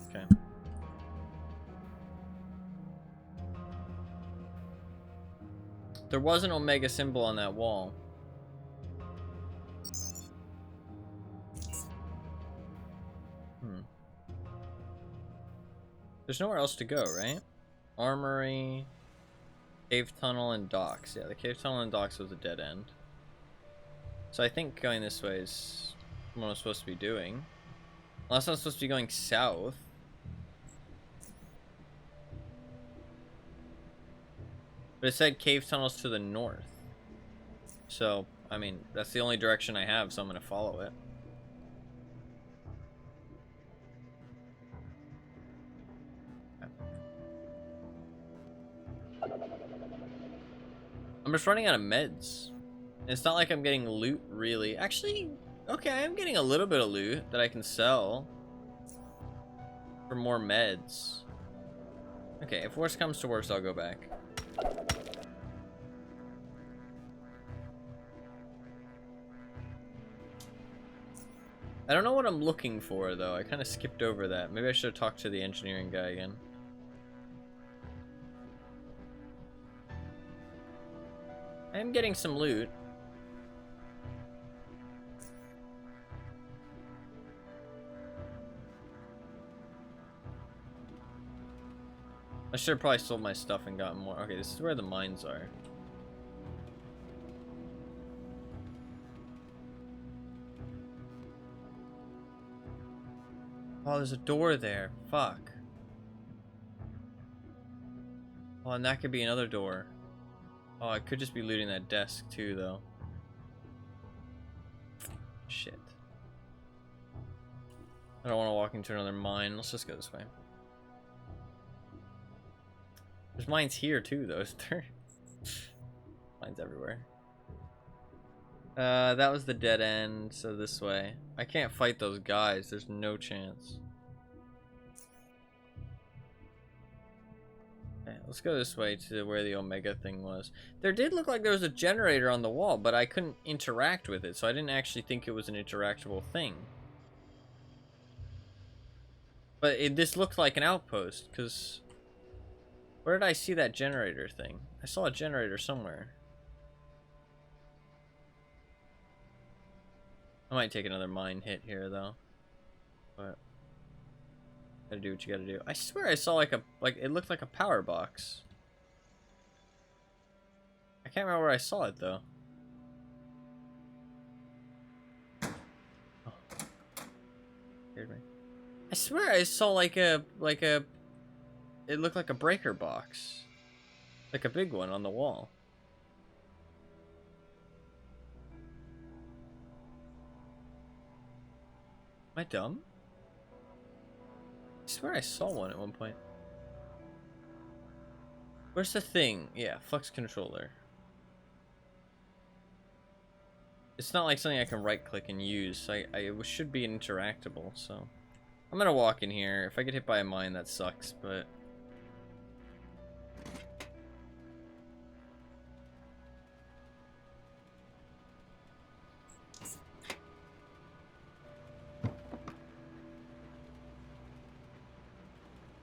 Okay. There was an Omega symbol on that wall. There's nowhere else to go, right? Armory, cave tunnel, and docks. Yeah, the cave tunnel and docks was a dead end. So I think going this way is what I'm supposed to be doing. Unless I'm supposed to be going south. But it said cave tunnels to the north. So, I mean, that's the only direction I have, so I'm going to follow it. I'm just running out of meds. It's not like I'm getting loot, really. Actually, okay, I'm getting a little bit of loot that I can sell for more meds. Okay, if worse comes to worse, I'll go back. I don't know what I'm looking for, though. I kind of skipped over that. Maybe I should have talked to the engineering guy again. I am getting some loot. I should have probably sold my stuff and gotten more. Okay, this is where the mines are. Oh, there's a door there. Fuck. Oh, and that could be another door. Oh, I could just be looting that desk too, though. Shit. I don't want to walk into another mine. Let's just go this way. There's mines here too, though. Is there? Mines everywhere. That was the dead end, so this way. I can't fight those guys. There's no chance. Okay, let's go this way to where the Omega thing was. There did look like there was a generator on the wall, but I couldn't interact with it, so I didn't actually think it was an interactable thing. But this looked like an outpost, because... Where did I see that generator thing? I saw a generator somewhere. I might take another mine hit here, though. But... Gotta do what you gotta do. I swear I saw like it looked like a power box. I can't remember where I saw it though. Oh. Scared me. I swear I saw it looked like a breaker box. Like a big one on the wall. Am I dumb? I swear I saw one at one point. Where's the thing? Yeah, flux controller. It's not like something I can right click and use. It should be interactable, so. I'm gonna walk in here. If I get hit by a mine, that sucks, but.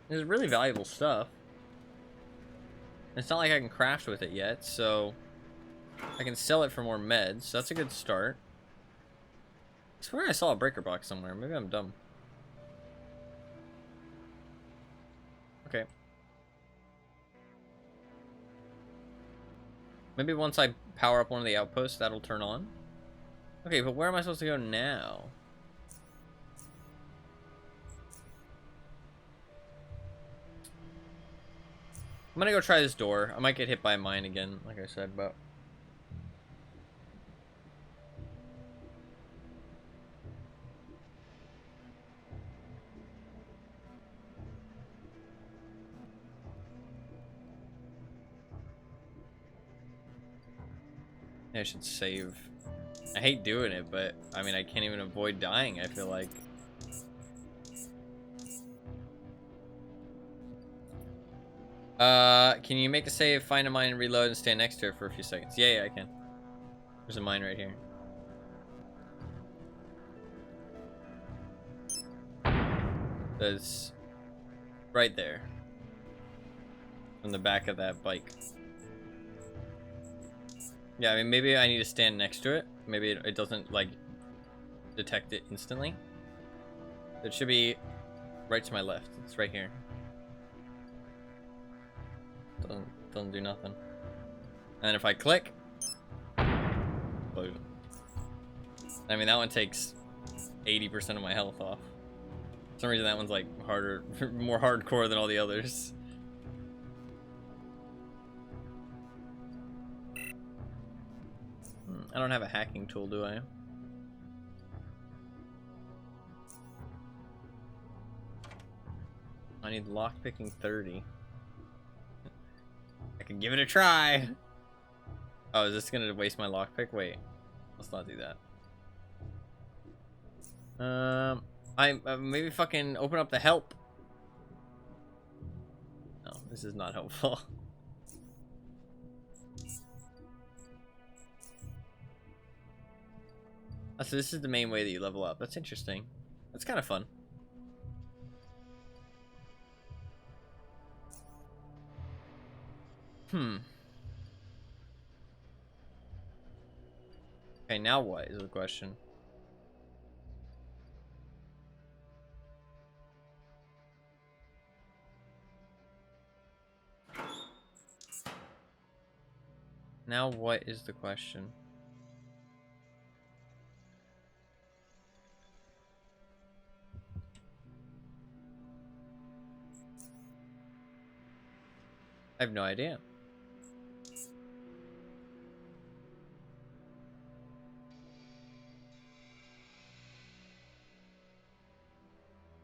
It's really valuable stuff. It's not like I can craft with it yet, so I can sell it for more meds. So that's a good start. I swear I saw a breaker box somewhere. Maybe I'm dumb. Okay. Maybe once I power up one of the outposts, that'll turn on. Okay, but where am I supposed to go now? I'm gonna go try this door. I might get hit by a mine again, like I said, but... I should save. I hate doing it, but I mean, I can't even avoid dying, I feel like. Can you make a save, find a mine, and reload, and stand next to it for a few seconds? Yeah, I can. There's a mine right here. That's right there. On the back of that bike. Yeah, I mean, maybe I need to stand next to it. Maybe it doesn't, like, detect it instantly. It should be right to my left. It's right here. Doesn't do nothing. And if I click... Boom. I mean, that one takes 80% of my health off. For some reason, that one's, like, harder, more hardcore than all the others. I don't have a hacking tool, do I? I need lockpicking 30. I can give it a try. Oh, is this gonna waste my lockpick? Wait, let's not do that. I maybe fucking open up the help. No, this is not helpful. Oh, so this is the main way that you level up. That's interesting. That's kind of fun. Okay, now what is the question? Now what is the question? I have no idea.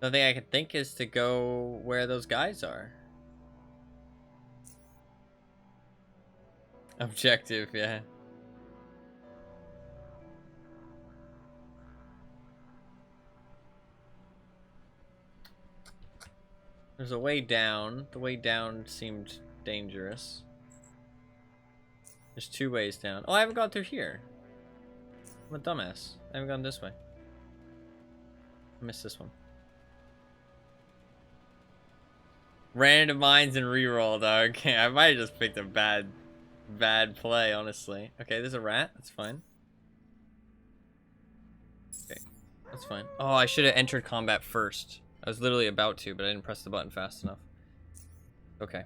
The thing I can think is to go where those guys are. Objective, yeah. There's a way down. The way down seemed dangerous. There's two ways down. Oh, I haven't gone through here. I'm a dumbass. I haven't gone this way. I missed this one. Random mines and reroll, dog. Okay, I might have just picked a bad play, honestly. Okay, there's a rat. That's fine. Okay, that's fine. Oh, I should have entered combat first. I was literally about to, but I didn't press the button fast enough. Okay.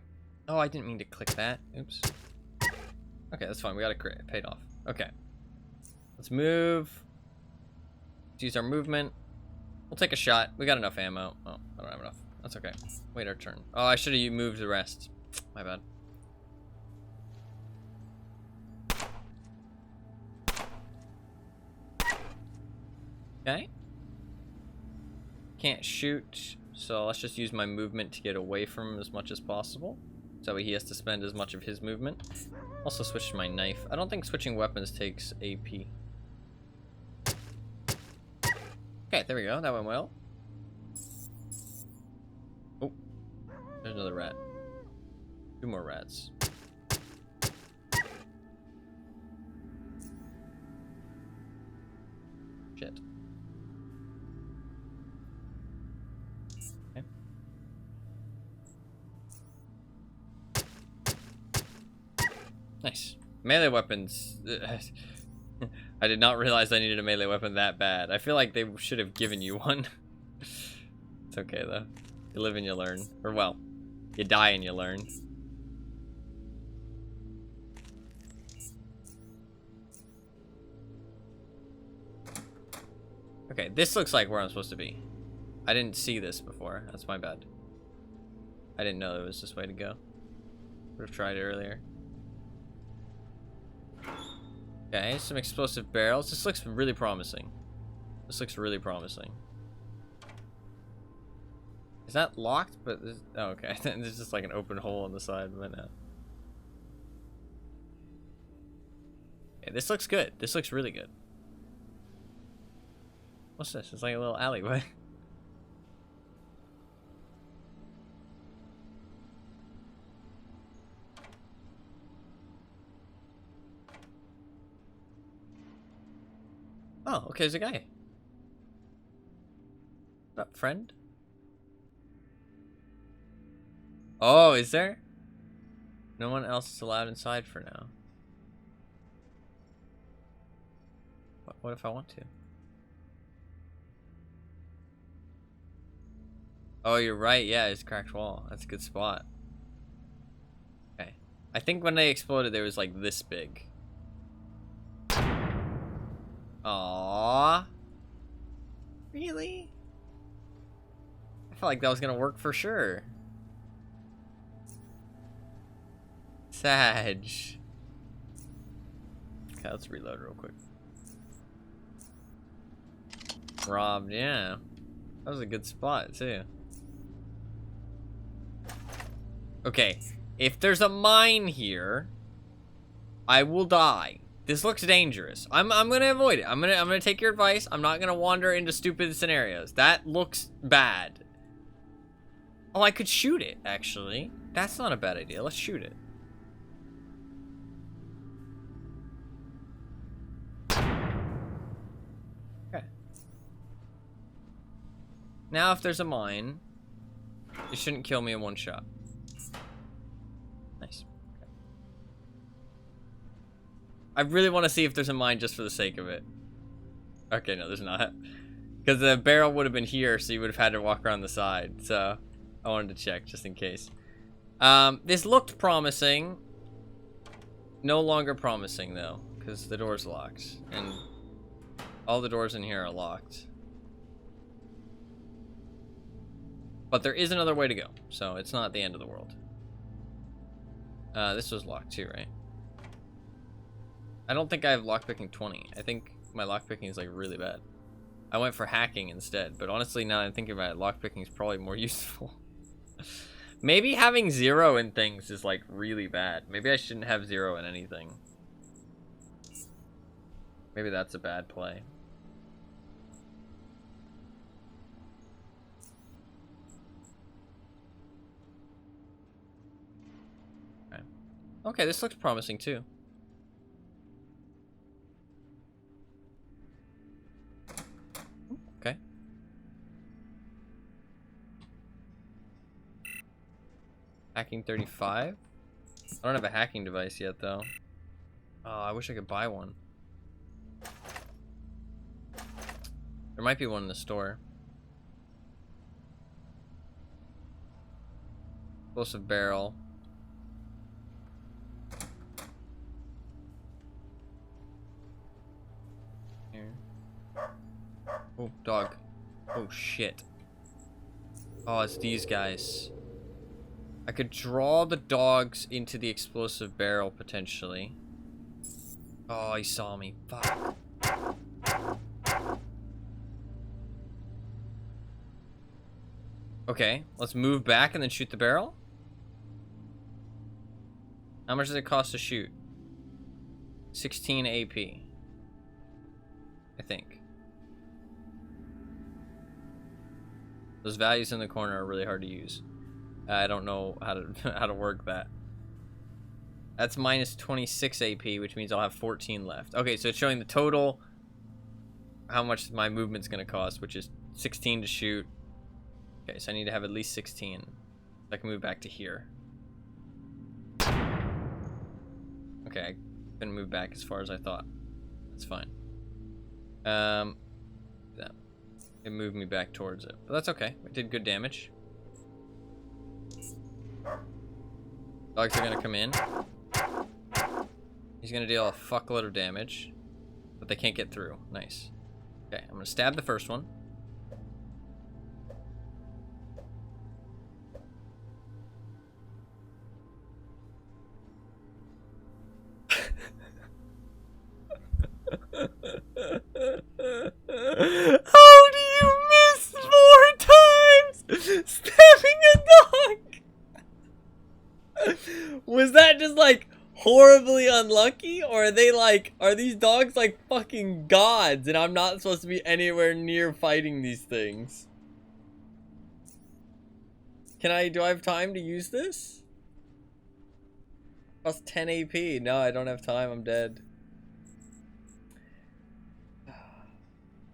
Oh, I didn't mean to click that. Oops. Okay, that's fine. We got it paid off. Okay. Let's move. Let's use our movement. We'll take a shot. We got enough ammo. Oh, I don't have enough. That's okay. Wait our turn. Oh, I should have moved the rest. My bad. Okay. Can't shoot, so let's just use my movement to get away from him as much as possible. So he has to spend as much of his movement. Also switch to my knife. I don't think switching weapons takes AP. Okay, there we go. That went well. Oh, there's another rat. Two more rats. Shit. Okay. Nice. Melee weapons. I did not realize I needed a melee weapon that bad. I feel like they should have given you one. It's okay though. You live and you learn. Or well, you die and you learn. Okay, this looks like where I'm supposed to be. I didn't see this before. That's my bad. I didn't know there was this way to go. Would have tried it earlier. Okay, some explosive barrels. This looks really promising. This looks really promising. Is that locked? But this, oh, okay. There's just like an open hole on the side, but no. Okay, this looks good. This looks really good. What's this? It's like a little alleyway. Oh, okay, there's a guy. What's up, friend? Oh, is there? No one else is allowed inside for now. What if I want to? Oh, you're right. Yeah, it's a cracked wall. That's a good spot. Okay. I think when they exploded, there was like this big. Aww. Really? I felt like that was gonna work for sure. Sag. Okay, let's reload real quick. Robbed, yeah. That was a good spot, too. Okay, if there's a mine here, I will die. This looks dangerous. I'm gonna avoid it. I'm gonna take your advice. I'm not gonna wander into stupid scenarios. That looks bad. Oh, I could shoot it, actually. That's not a bad idea. Let's shoot it. Okay. Now, if there's a mine, it shouldn't kill me in one shot. Nice. Okay. I really want to see if there's a mine just for the sake of it. Okay, no, there's not. Because the barrel would have been here, so you would have had to walk around the side. So, I wanted to check, just in case. This looked promising. No longer promising, though. Because the door's locked. And all the doors in here are locked. But there is another way to go. So, it's not the end of the world. This was locked too, right? I don't think I have lockpicking 20. I think my lockpicking is like really bad. I went for hacking instead, but honestly, now that I'm thinking about it, lockpicking is probably more useful. Maybe having 0 in things is like really bad. Maybe I shouldn't have 0 in anything. Maybe that's a bad play. Okay, okay, this looks promising too. Okay. Hacking 35. I don't have a hacking device yet, though. Oh, I wish I could buy one. There might be one in the store. Explosive barrel. Here. Oh, dog. Oh, shit. Oh, it's these guys. I could draw the dogs into the explosive barrel, potentially. Oh, he saw me. Fuck. Okay, let's move back and then shoot the barrel. How much does it cost to shoot? 16 AP. I think. Those values in the corner are really hard to use. I don't know how to how to work that. That's minus 26 AP, which means I'll have 14 left. Okay, so it's showing the total, how much my movement's gonna cost, which is 16 to shoot. Okay, so I need to have at least 16. I can move back to here. Okay, I couldn't move back as far as I thought. That's fine. It moved me back towards it, but that's okay. It did good damage. Dogs are gonna come in. He's gonna deal a fuckload of damage, but they can't get through. Nice. Okay, I'm gonna stab the first one. How do you miss 4 times stabbing a dog? Was that just like horribly unlucky, or are they like, are these dogs like fucking gods and I'm not supposed to be anywhere near fighting these things? Do I have time to use this? Plus 10 AP. No, I don't have time. I'm dead.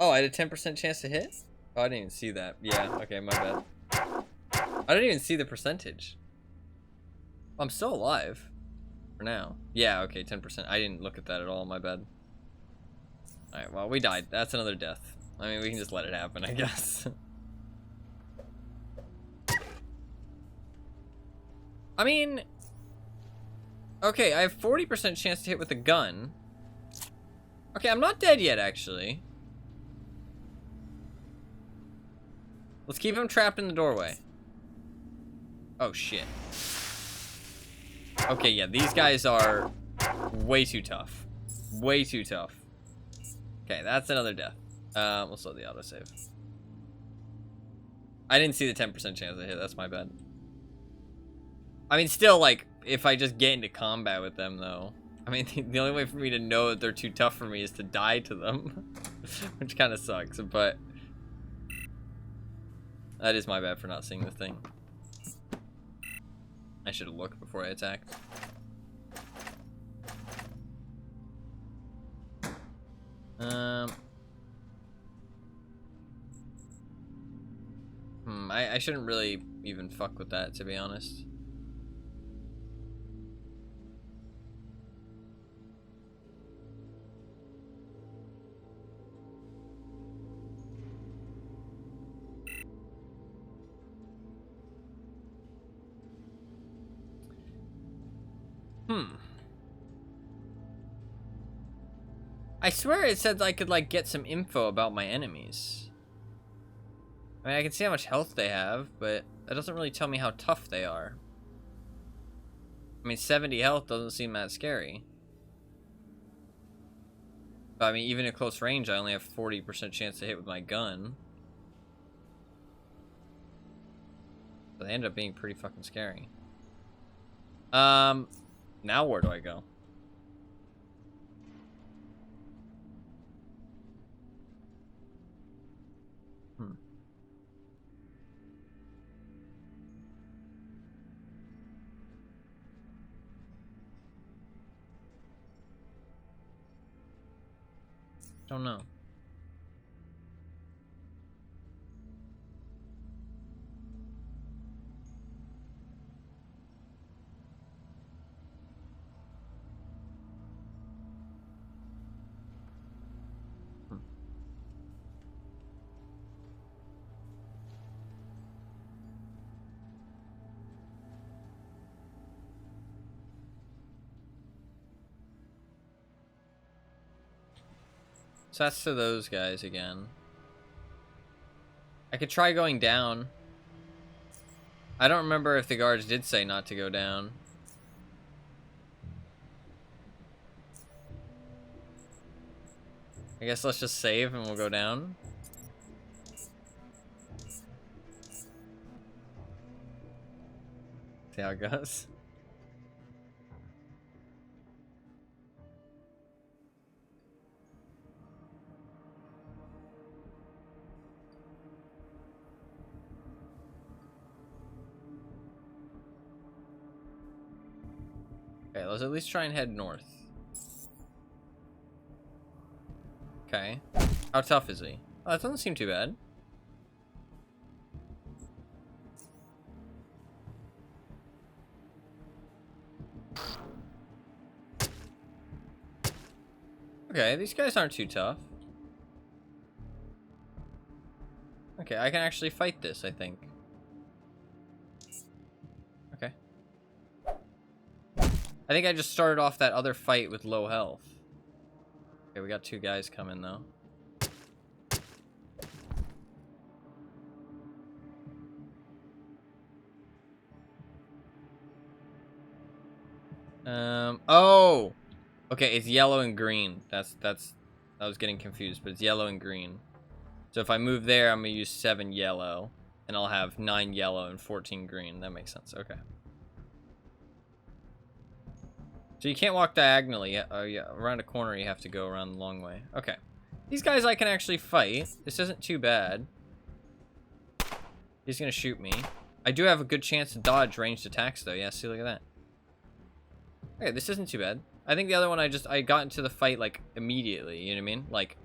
Oh, I had a 10% chance to hit? Oh, I didn't even see that. Yeah, okay, my bad. I didn't even see the percentage. I'm still alive. For now. Yeah, okay, 10%. I didn't look at that at all, my bad. Alright, well, we died. That's another death. I mean, we can just let it happen, I guess. I mean... Okay, I have 40% chance to hit with a gun. Okay, I'm not dead yet, actually. Let's keep him trapped in the doorway. Oh, shit. Okay, yeah, these guys are way too tough. Way too tough. Okay, that's another death. We'll slow the autosave. I didn't see the 10% chance to hit. That's my bad. I mean, still, like, if I just get into combat with them, though. I mean, the only way for me to know that they're too tough for me is to die to them. Which kind of sucks, but... That is my bad for not seeing the thing. I should have looked before I attacked. I shouldn't really even fuck with that, to be honest. I swear it said I could, like, get some info about my enemies. I mean, I can see how much health they have, but that doesn't really tell me how tough they are. I mean, 70 health doesn't seem that scary. But, I mean, even at close range, I only have 40% chance to hit with my gun. So they end up being pretty fucking scary. Now where do I go? Don't know. So that's to those guys again. I could try going down. I don't remember if the guards did say not to go down. I guess let's just save and we'll go down. See how it goes. Okay, let's at least try and head north. Okay. How tough is he? Oh, that doesn't seem too bad. Okay, these guys aren't too tough. Okay, I can actually fight this, I think. Okay. I think I just started off that other fight with low health. Okay, we got 2 guys coming, though. Oh! Okay, it's yellow and green. I was getting confused, but it's yellow and green. So if I move there, I'm gonna use 7 yellow, and I'll have 9 yellow and 14 green. That makes sense. Okay. So you can't walk diagonally. Oh yeah, around a corner you have to go around the long way. Okay. These guys I can actually fight. This isn't too bad. He's gonna shoot me. I do have a good chance to dodge ranged attacks though. Yeah, see, look at that. Okay, this isn't too bad. I think the other one I got into the fight like immediately, you know what I mean? Like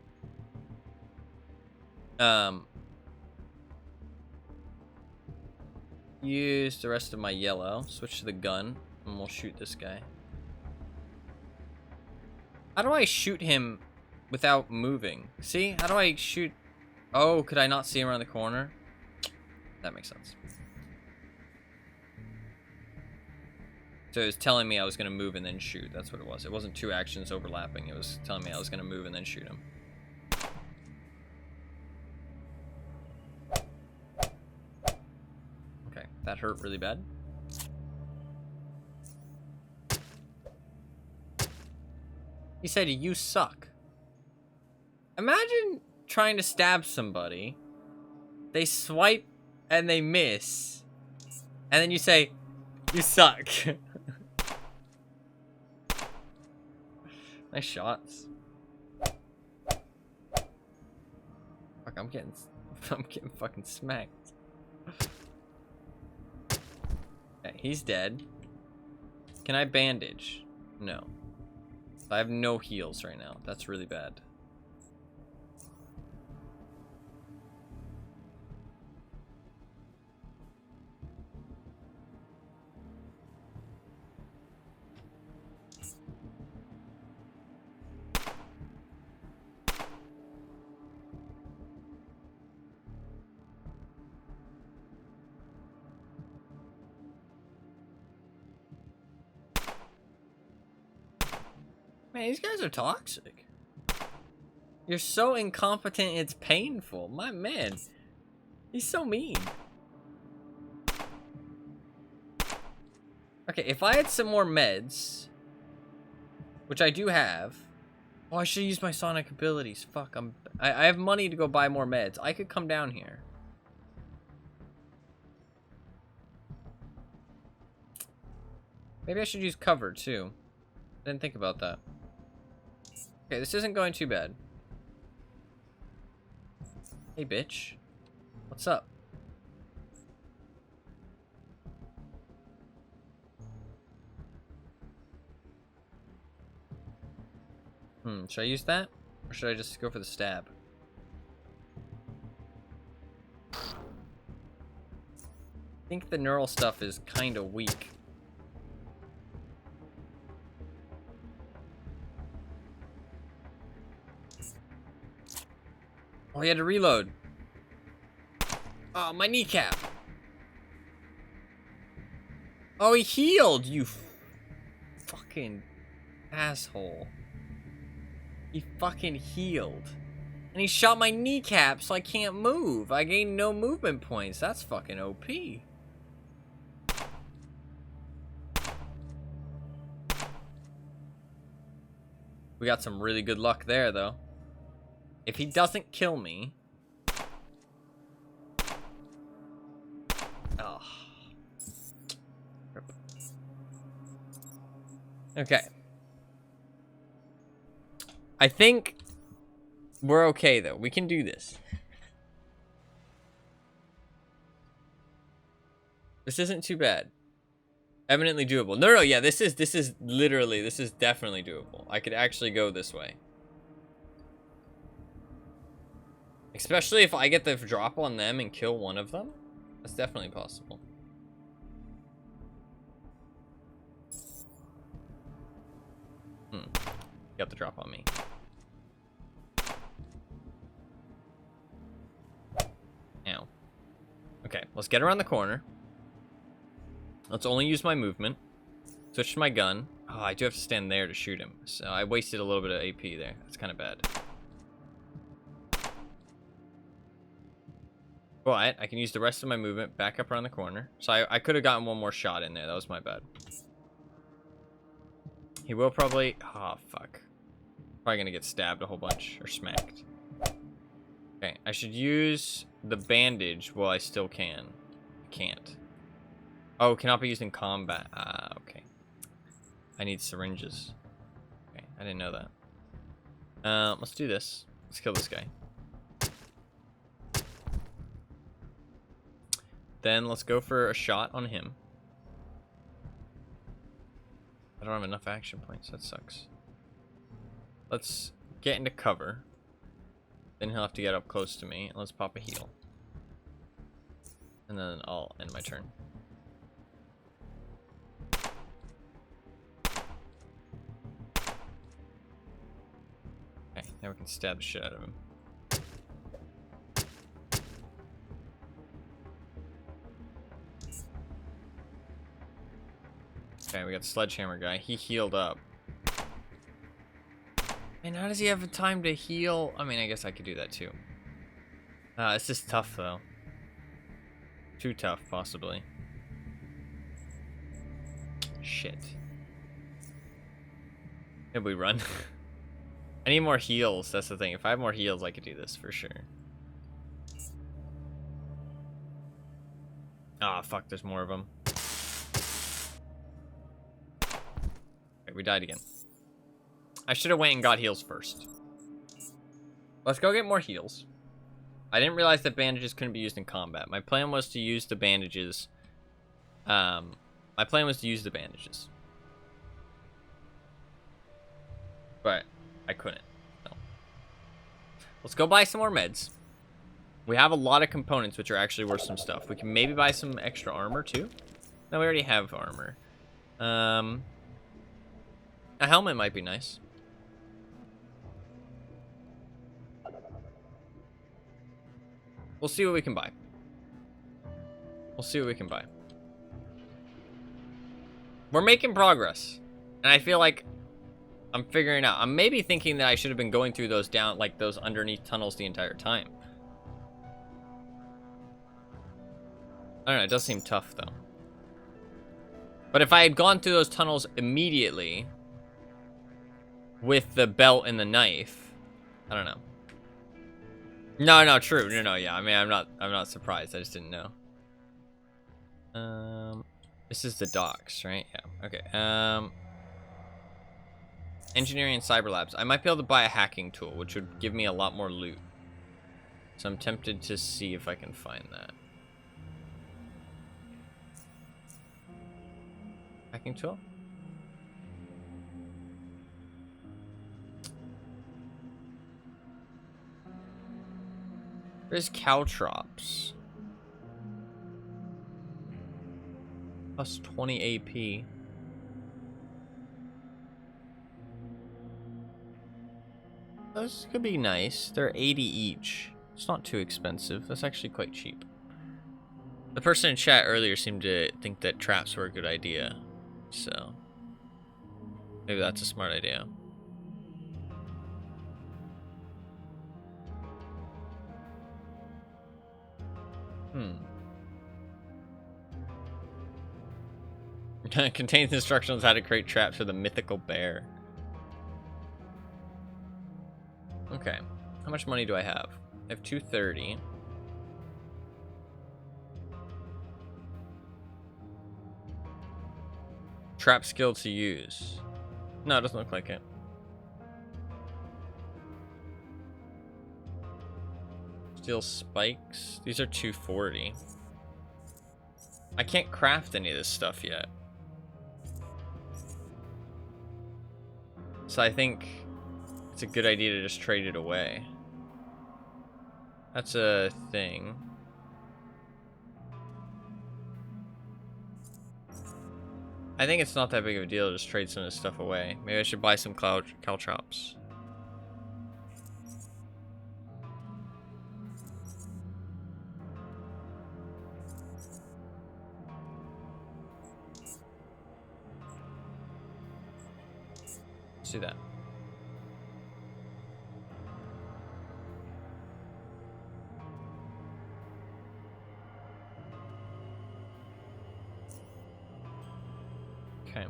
use the rest of my yellow, switch to the gun, and we'll shoot this guy. How do I shoot him without moving? See? How do I shoot? Oh, could I not see him around the corner? That makes sense. So it was telling me I was going to move and then shoot. That's what it was. It wasn't 2 actions overlapping. It was telling me I was going to move and then shoot him. Okay, that hurt really bad. He said, "You suck." Imagine trying to stab somebody. They swipe and they miss. And then you say, "You suck." Nice shots. Fuck, I'm getting fucking smacked. Okay, he's dead. Can I bandage? No. I have no heals right now. That's really bad. Man, these guys are toxic. You're so incompetent, it's painful. My man, he's so mean. Okay, if I had some more meds, which I do have. Oh, I should use my sonic abilities. Fuck, I have money to go buy more meds. I could come down here. Maybe I should use cover too. Didn't think about that. Okay, this isn't going too bad. Hey, bitch. What's up? Should I use that? Or should I just go for the stab? I think the neural stuff is kind of weak. Oh, he had to reload. Oh, my kneecap. Oh, he healed, you fucking asshole. He fucking healed. And he shot my kneecap so I can't move. I gained no movement points. That's fucking OP. We got some really good luck there, though. If he doesn't kill me... Oh. Okay. I think we're okay, though. We can do this. This isn't too bad. Eminently doable. No, yeah, this is definitely doable. I could actually go this way. Especially if I get the drop on them and kill one of them. That's definitely possible. Got the drop on me. Ow. Okay, let's get around the corner. Let's only use my movement. Switch to my gun. Oh, I do have to stand there to shoot him. So I wasted a little bit of AP there. That's kind of bad. But I can use the rest of my movement back up around the corner. So I could have gotten one more shot in there. That was my bad. He will probably... Oh, fuck. Probably gonna get stabbed a whole bunch. Or smacked. Okay, I should use the bandage while I still can. I can't. Oh, cannot be used in combat. Ah, okay. I need syringes. Okay, I didn't know that. Let's do this. Let's kill this guy. Then let's go for a shot on him. I don't have enough action points. That sucks. Let's get into cover. Then he'll have to get up close to me. Let's pop a heal. And then I'll end my turn. Okay, now we can stab the shit out of him. Okay, we got the sledgehammer guy. He healed up. And how does he have time to heal? I mean, I guess I could do that too. It's just tough though. Too tough, possibly. Shit. Maybe we run. I need more heals, that's the thing. If I have more heals, I could do this for sure. Ah, fuck, there's more of them. Okay, we died again. I should have went and got heals first. Let's go get more heals. I didn't realize that bandages couldn't be used in combat. My plan was to use the bandages. My plan was to use the bandages. But I couldn't. So. Let's go buy some more meds. We have a lot of components which are actually worth some stuff. We can maybe buy some extra armor too. No, we already have armor. A helmet might be nice. We'll see what we can buy. We'll see what we can buy. We're making progress. And I feel like I'm figuring out. I'm maybe thinking that I should have been going through those down, like those underneath tunnels the entire time. I don't know, it does seem tough though. But if I had gone through those tunnels immediately with the belt and the knife, I don't know. No, true. No, yeah. I mean, I'm not surprised. I just didn't know. This is the docks, right? Yeah. Okay. Engineering and cyber labs. I might be able to buy a hacking tool, which would give me a lot more loot. So I'm tempted to see if I can find that. Hacking tool? Where's caltrops? Plus 20 AP. Those could be nice. They're 80 each. It's not too expensive. That's actually quite cheap. The person in chat earlier seemed to think that traps were a good idea. So maybe that's a smart idea. Contains instructions on how to create traps for the mythical bear. Okay. How much money do I have? I have 230. Trap skill to use. No, it doesn't look like it. Steel spikes. These are 240. I can't craft any of this stuff yet. So I think it's a good idea to just trade it away. That's a thing. I think it's not that big of a deal to just trade some of this stuff away. Maybe I should buy some caltrops. Let's do that. Okay.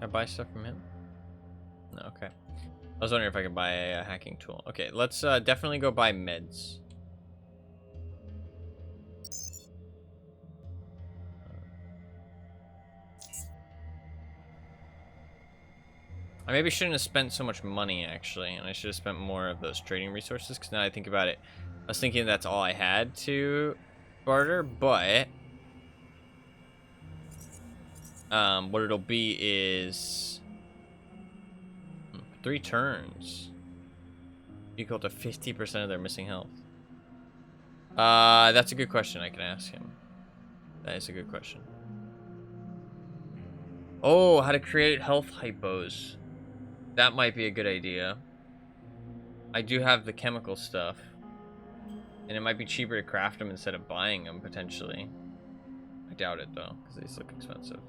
Can I buy stuff from him? No, okay. I was wondering if I could buy a hacking tool. Okay, let's definitely go buy meds. I maybe shouldn't have spent so much money, actually, and I should have spent more of those trading resources, because now I think about it, I was thinking that's all I had to barter, but what it'll be is 3 turns equal to 50% of their missing health. That's a good question. I can ask him. That is a good question. Oh, how to create health hypos. That might be a good idea. I do have the chemical stuff. And it might be cheaper to craft them instead of buying them, potentially. I doubt it, though, because these look expensive.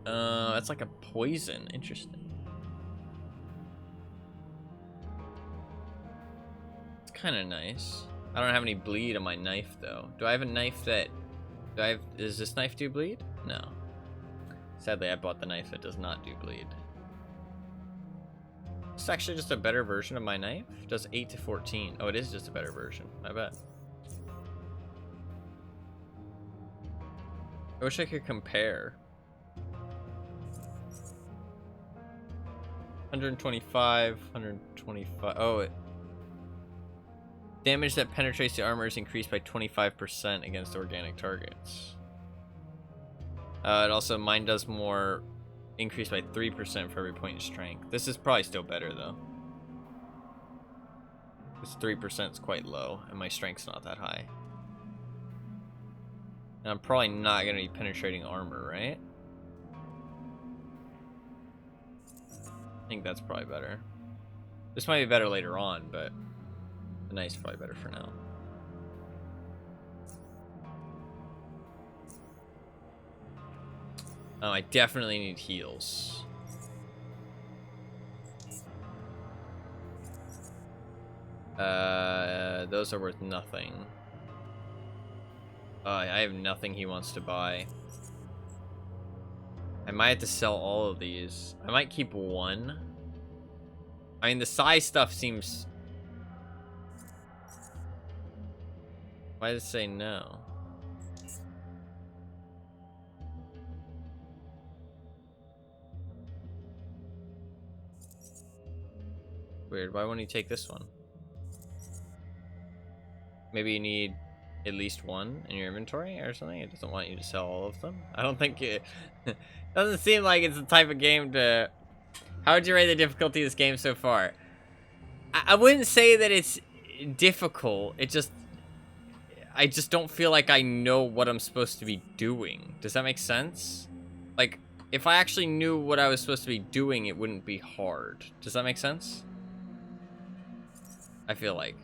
That's like a poison. Interesting. It's kind of nice. I don't have any bleed on my knife, though. Do I have a knife that... Does this knife do bleed? No. Sadly, I bought the knife that does not do bleed. It's actually just a better version of my knife. It does 8 to 14. Oh, it is just a better version. I bet. I wish I could compare. 125, 125. Oh, damage that penetrates the armor is increased by 25% against organic targets. It also, mine does more, increased by 3% for every point in strength. This is probably still better, though. This 3% is quite low, and my strength's not that high. And I'm probably not going to be penetrating armor, right? I think that's probably better. This might be better later on, but the knife's probably better for now. Oh, I definitely need heals. Those are worth nothing. I have nothing he wants to buy. I might have to sell all of these. I might keep one. I mean, the size stuff seems... Why does it say no? Weird. Why won't he take this one? Maybe you need at least one in your inventory or something? It doesn't want you to sell all of them? I don't think it... doesn't seem like it's the type of game to... How would you rate the difficulty of this game so far? I wouldn't say that it's difficult. It just... I just don't feel like I know what I'm supposed to be doing. Does that make sense? Like, if I actually knew what I was supposed to be doing, it wouldn't be hard. Does that make sense? I feel like.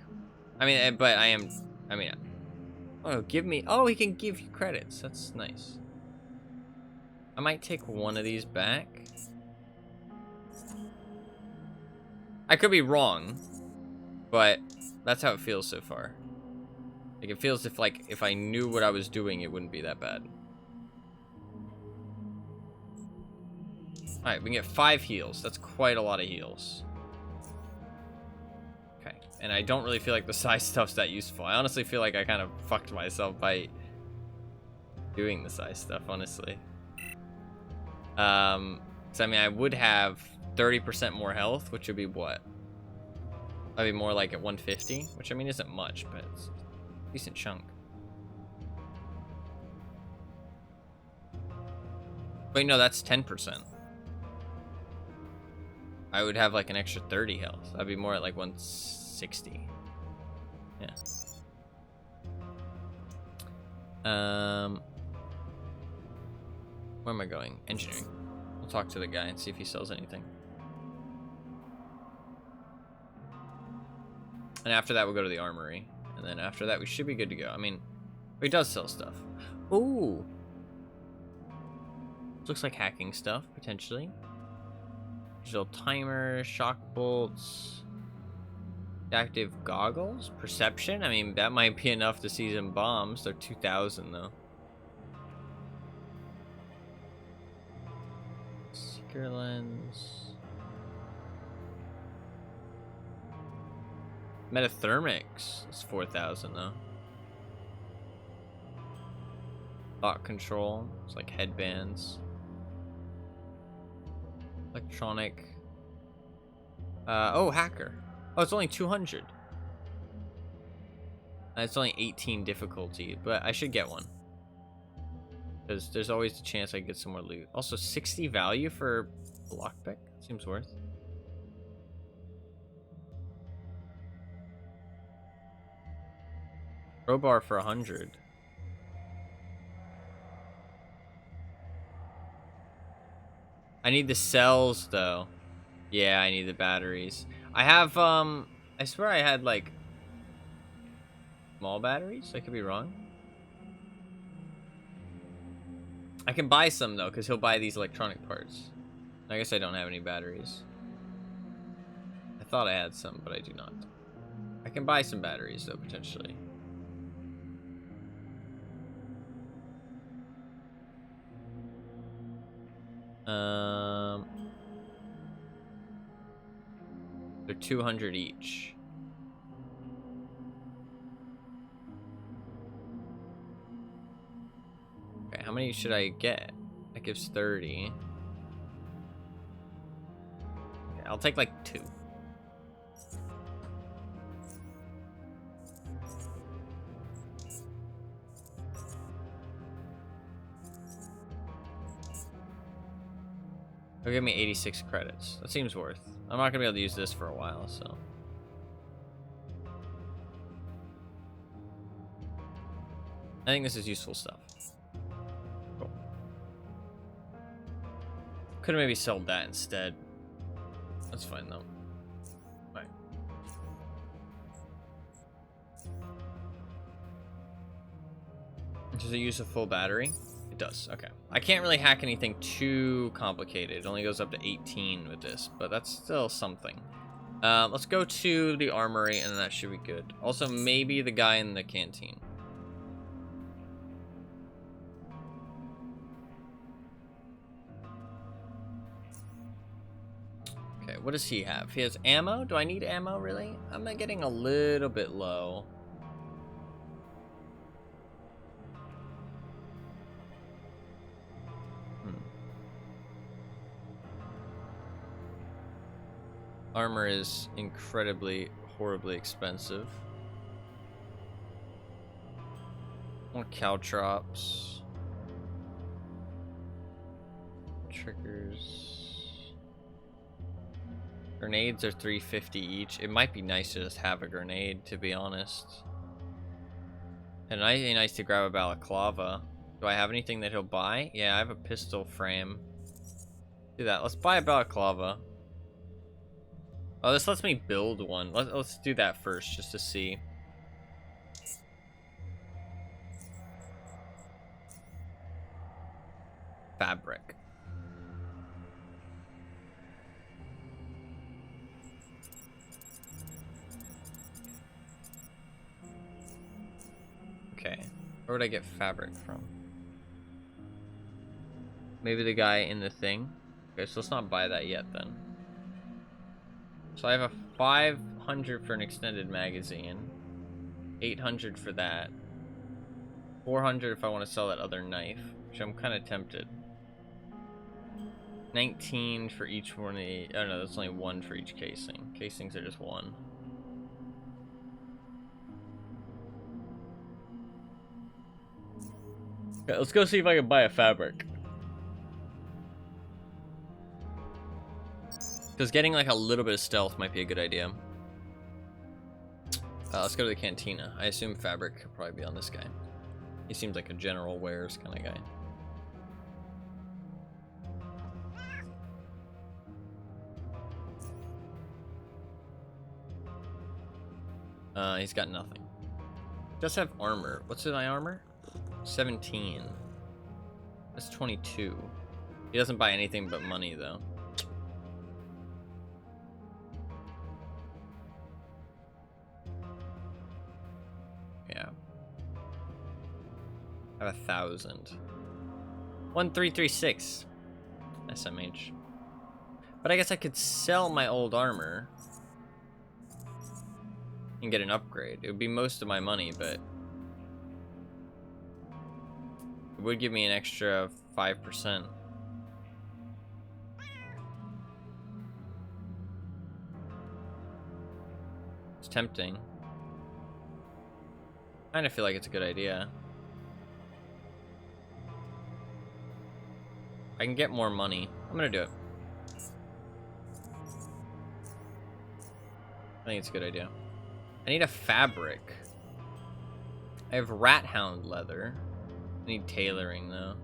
I mean, but I am... I mean... Oh, give me... Oh, he can give you credits. That's nice. I might take one of these back. I could be wrong, but that's how it feels so far. Like, it feels if I knew what I was doing, it wouldn't be that bad. Alright, we can get 5 heals. That's quite a lot of heals. Okay, and I don't really feel like the size stuff's that useful. I honestly feel like I kind of fucked myself by doing the size stuff, honestly. So I mean, I would have 30% more health, which would be what? That'd be more like at 150, which I mean isn't much, but it's a decent chunk. Wait, no, that's 10%. I would have like an extra 30 health. That'd be more at like 160. Yeah. Where am I going? Engineering. We'll talk to the guy and see if he sells anything. And after that, we'll go to the armory. And then after that, we should be good to go. I mean, he does sell stuff. Ooh. Looks like hacking stuff, potentially. Digital timer, shock bolts, active goggles, perception. I mean, that might be enough to see some bombs. They're 2,000 though. Gear lens. Metathermics. It's 4,000 though. Thought control. It's like headbands. Electronic. Oh, hacker. Oh, it's only 200. It's only 18 difficulty, but I should get one. Because there's always the chance I get some more loot. Also, 60 value for lockpick? Seems worth. Crowbar for 100. I need the cells, though. Yeah, I need the batteries. I have, I swear I had, like, small batteries? I could be wrong. I can buy some, though, because he'll buy these electronic parts. I guess I don't have any batteries. I thought I had some, but I do not. I can buy some batteries, though, potentially. They're 200 each. Okay, how many should I get? That gives 30. Okay, I'll take like 2. It'll give me 86 credits. That seems worth. I'm not gonna be able to use this for a while, so. I think this is useful stuff. Cool. Could have maybe sold that instead. That's fine though. Alright. Does it use a full battery? It does, okay. I can't really hack anything too complicated. It only goes up to 18 with this, but that's still something. Let's go to the armory and that should be good. Also, maybe the guy in the canteen. Okay, what does he have? He has ammo? Do I need ammo, really? I'm getting a little bit low. Armor is incredibly, horribly expensive. More caltrops. Triggers. Grenades are 350 each. It might be nice to just have a grenade, to be honest. And it might be nice to grab a balaclava. Do I have anything that he'll buy? Yeah, I have a pistol frame. Do that. Let's buy a balaclava. Oh, this lets me build one. Let's do that first, just to see. Fabric. Okay. Where would I get fabric from? Maybe the guy in the thing? Okay, so let's not buy that yet then. So I have a 500 for an extended magazine. 800 for that. 400 if I want to sell that other knife, which I'm kind of tempted. 19 for each one of the... Oh no, that's only 1 for each casing. Casings are just 1. Okay, let's go see if I can buy a fabric. Because getting like a little bit of stealth might be a good idea. Let's go to the cantina. I assume fabric could probably be on this guy. He seems like a general wares kind of guy. He's got nothing. Does have armor. What's in my armor? 17. That's 22. He doesn't buy anything but money though. Yeah. I have 1,000. 1336. SMH. But I guess I could sell my old armor and get an upgrade. It would be most of my money, but it would give me an extra 5%. It's tempting. I kind of feel like it's a good idea. I can get more money. I'm gonna do it. I think it's a good idea. I need a fabric. I have rat hound leather. I need tailoring though.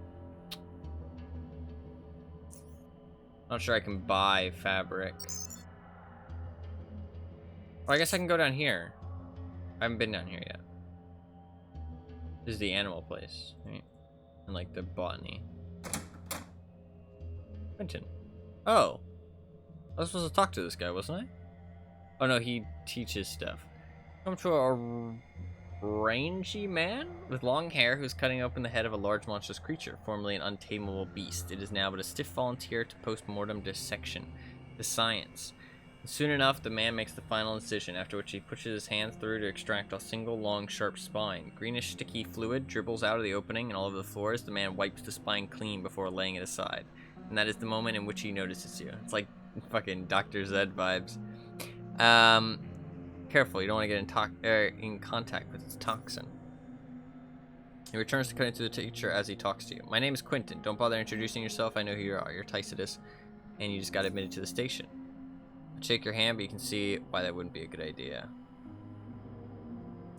Not sure I can buy fabric. Or I guess I can go down here. I haven't been down here yet. This is the animal place, right? And like the botany. Quentin. Oh. I was supposed to talk to this guy, wasn't I? Oh no, he teaches stuff. Come to a rangy man with long hair who's cutting open the head of a large monstrous creature, formerly an untamable beast. It is now but a stiff volunteer to post-mortem dissection. The science. And soon enough, the man makes the final incision, after which he pushes his hand through to extract a single long, sharp spine. Greenish, sticky fluid dribbles out of the opening and all over the floor as the man wipes the spine clean before laying it aside. And that is the moment in which he notices you. It's like fucking Dr. Zed vibes. Careful, you don't want to get in contact with its toxin. He returns to cutting to the teacher as he talks to you. My name is Quentin. Don't bother introducing yourself. I know who you are. You're Tycidus, and you just got admitted to the station. I'll shake your hand, but you can see why that wouldn't be a good idea.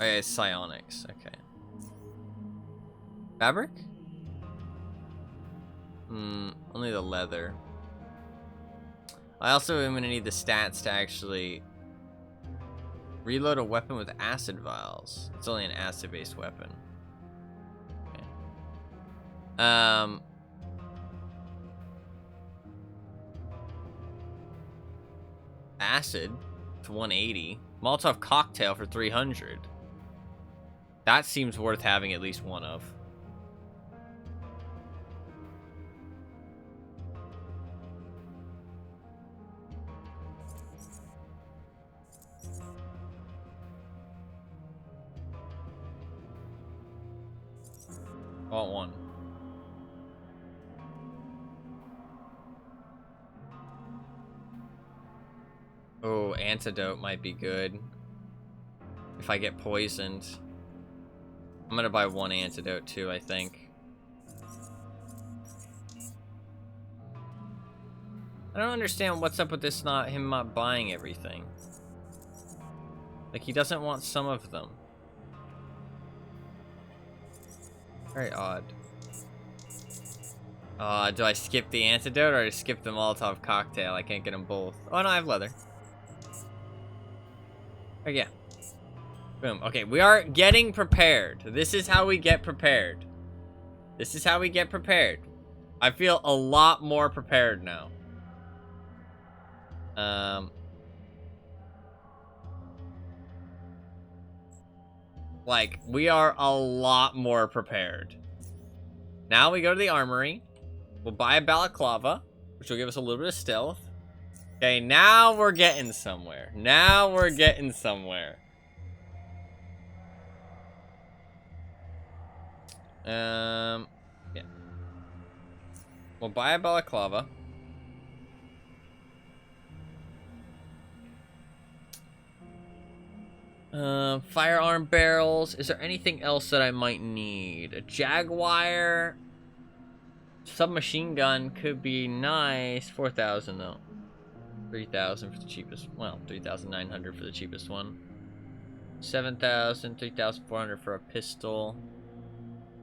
Oh, yeah, it's psionics. Okay. Fabric? Only the leather. I also am going to need the stats to actually reload a weapon with acid vials. It's only an acid-based weapon. Okay. Acid to 180. Molotov cocktail for 300. That seems worth having at least one of. I want one. Oh, antidote might be good. If I get poisoned. I'm gonna buy one antidote too, I think. I don't understand what's up with this him not buying everything. Like, he doesn't want some of them. Very odd. Do I skip the antidote or I skip the Molotov cocktail? I can't get them both. Oh no, I have leather. Oh yeah. Boom. Okay, we are getting prepared. This is how we get prepared. This is how we get prepared. I feel a lot more prepared now. Like, we are a lot more prepared. Now we go to the armory. We'll buy a balaclava, which will give us a little bit of stealth. Okay, now we're getting somewhere. Now we're getting somewhere. Yeah. We'll buy a balaclava. Firearm barrels. Is there anything else that I might need? A Jaguar submachine gun could be nice. 4,000 though. 3,000 for the cheapest. Well, 3,900 for the cheapest one. 7,000, 3,400 for a pistol.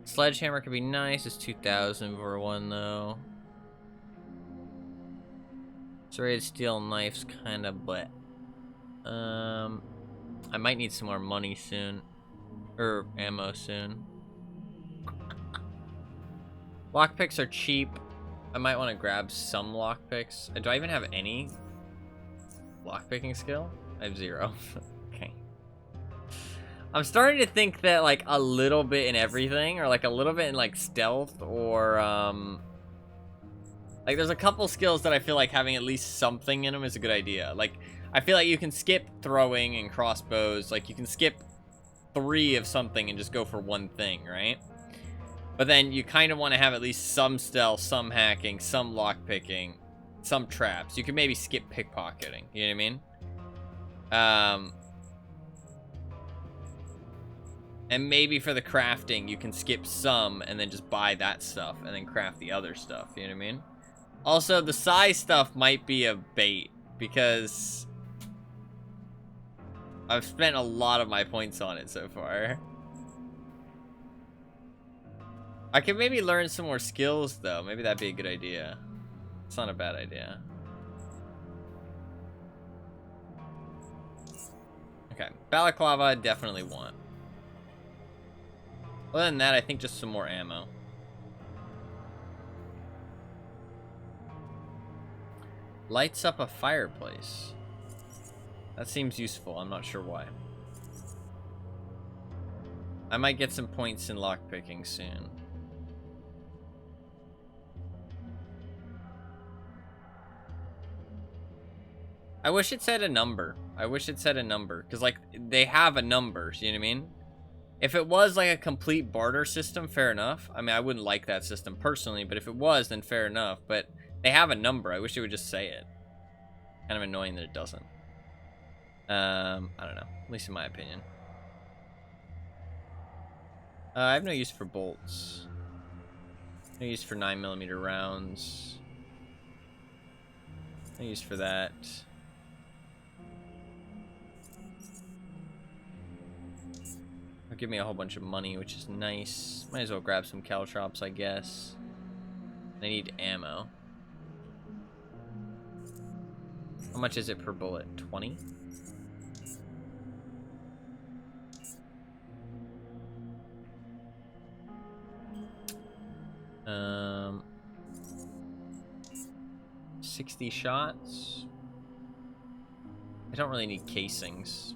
Sledgehammer could be nice. It's 2,000 for one though. Serrated steel knife's kind of but. I might need some more money soon. Or ammo soon. Lockpicks are cheap. I might want to grab some lockpicks. Do I even have any lockpicking skill? I have 0. Okay. I'm starting to think that like a little bit in everything, or like a little bit in like stealth, or Like, there's a couple skills that I feel like having at least something in them is a good idea. Like, I feel like you can skip throwing and crossbows. Like, you can skip 3 of something and just go for one thing, right? But then you kind of want to have at least some stealth, some hacking, some lockpicking, some traps. You can maybe skip pickpocketing. You know what I mean? And maybe for the crafting, you can skip some and then just buy that stuff and then craft the other stuff. You know what I mean? Also, the size stuff might be a bait because I've spent a lot of my points on it so far. I could maybe learn some more skills, though. Maybe that'd be a good idea. It's not a bad idea. Okay, balaclava I definitely want. Other than that, I think just some more ammo. Lights up a fireplace. That seems useful. I'm not sure why. I might get some points in lockpicking soon. I wish it said a number. I wish it said a number. Because, like, they have a number. You know what I mean? If it was, like, a complete barter system, fair enough. I mean, I wouldn't like that system personally. But if it was, then fair enough. But they have a number. I wish they would just say it. Kind of annoying that it doesn't. I don't know. At least in my opinion. I have no use for bolts. No use for 9mm rounds. No use for that. It'll give me a whole bunch of money, which is nice. Might as well grab some caltrops, I guess. I need ammo. How much is it per bullet? 20? Um, 60 shots. I don't really need casings.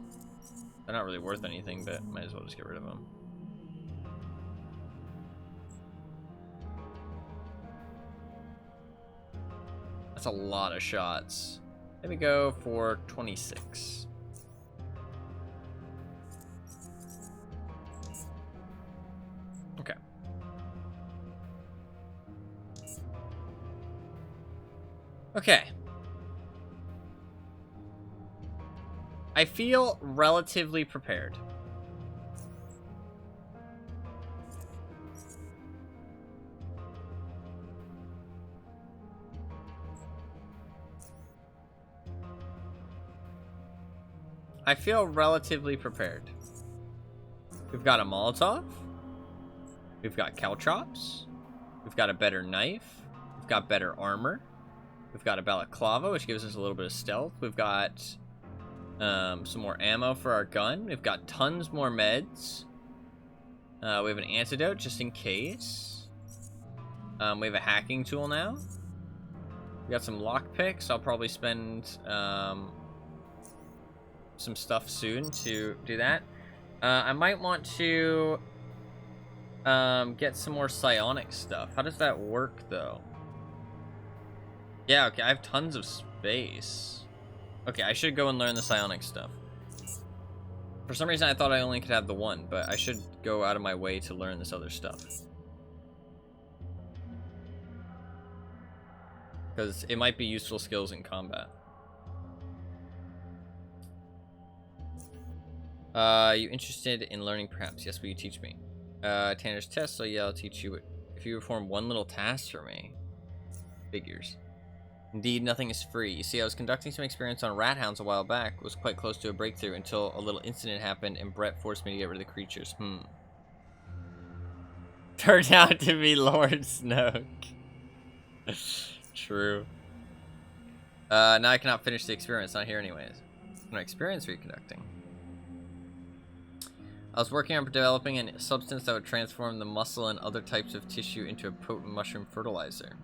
They're not really worth anything, but might as well just get rid of them. That's a lot of shots. Let me go for 26. Okay. Okay. I feel relatively prepared. I feel relatively prepared. We've got a Molotov. We've got caltrops. We've got a better knife. We've got better armor. We've got a balaclava, which gives us a little bit of stealth. We've got some more ammo for our gun. We've got tons more meds. We have an antidote just in case. We have a hacking tool now. We got some lockpicks. I'll probably spend some stuff soon to do that. I might want to get some more psionic stuff. How does that work, though? Yeah, okay, I have tons of space. Okay, I should go and learn the psionic stuff. For some reason, I thought I only could have the one, but I should go out of my way to learn this other stuff. Because it might be useful skills in combat. You interested in learning perhaps? Yes, will you teach me? Tanner's test, so yeah, I'll teach you if you perform one little task for me. Figures. Indeed, nothing is free. You see, I was conducting some experiments on rat hounds a while back. It was quite close to a breakthrough until a little incident happened and Brett forced me to get rid of the creatures. Turned out to be Lord Snoke. True. Now I cannot finish the experiment. It's not here anyways. What experiments were you conducting? I was working on developing a substance that would transform the muscle and other types of tissue into a potent mushroom fertilizer.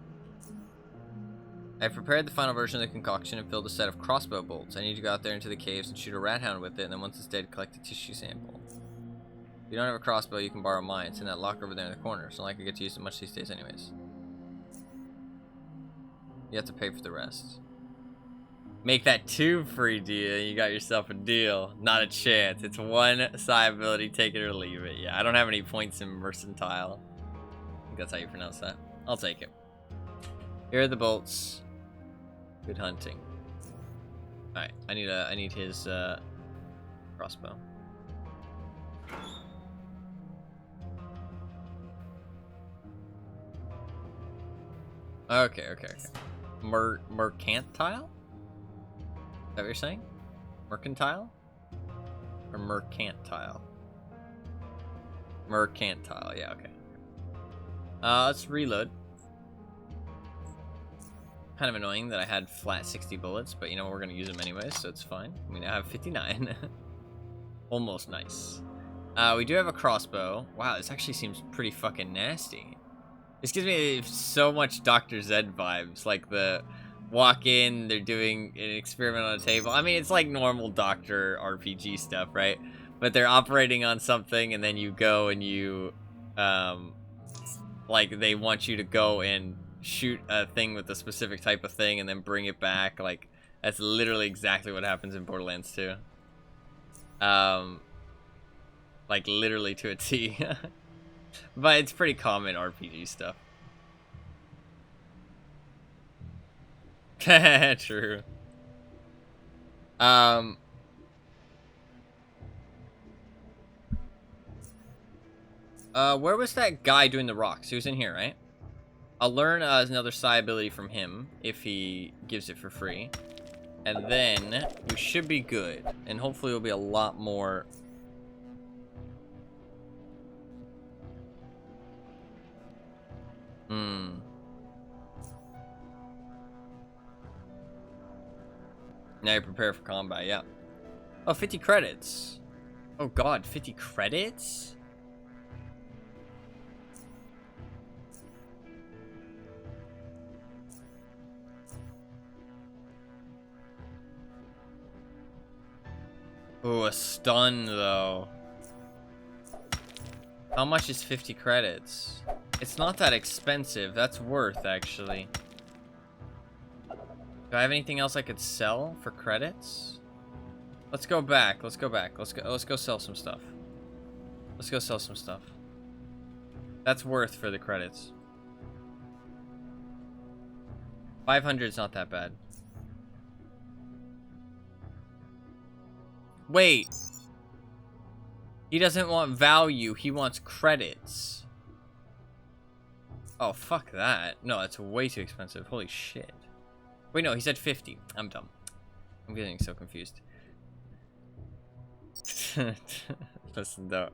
I have prepared the final version of the concoction and filled a set of crossbow bolts. I need to go out there into the caves and shoot a rat hound with it, and then once it's dead, collect a tissue sample. If you don't have a crossbow, you can borrow mine. It's in that locker over there in the corner. It's not like I get to use it much these days anyways. You have to pay for the rest. Make that 2 free deal, you got yourself a deal. Not a chance. It's 1 psi ability, take it or leave it. Yeah, I don't have any points in Mercantile. I think that's how you pronounce that. I'll take it. Here are the bolts. Good hunting. Alright, I need his crossbow. Okay. Mercantile? Is that what you're saying? Mercantile? Or mercantile? Mercantile, yeah, okay. Let's reload. Kind of annoying that I had flat 60 bullets, but you know, we're gonna use them anyways, so it's fine. We now have 59. Almost nice. We do have a crossbow. Wow, this actually seems pretty fucking nasty. This gives me so much Dr. Zed vibes, like the walk in, they're doing an experiment on a table. I mean, it's like normal Doctor RPG stuff, right? But they're operating on something, and then you go and you, like, they want you to go and shoot a thing with a specific type of thing and then bring it back. Like, that's literally exactly what happens in Borderlands 2. Like, literally to a T. But it's pretty common RPG stuff. True. Where was that guy doing the rocks? He was in here, right? I'll learn another psi ability from him if he gives it for free. And then we should be good. And hopefully it'll be a lot more. Now you prepare for combat, yeah. Oh, 50 credits. Oh god, 50 credits? Ooh, a stun though. How much is 50 credits? It's not that expensive. That's worth, actually. Do I have anything else I could sell for credits? Let's go back. Let's go sell some stuff. Let's go sell some stuff. That's worth for the credits. 500 is not that bad. Wait. He doesn't want value. He wants credits. Oh, fuck that. No, that's way too expensive. Holy shit. Wait, no, he said 50. I'm dumb. I'm getting so confused. Listen, though.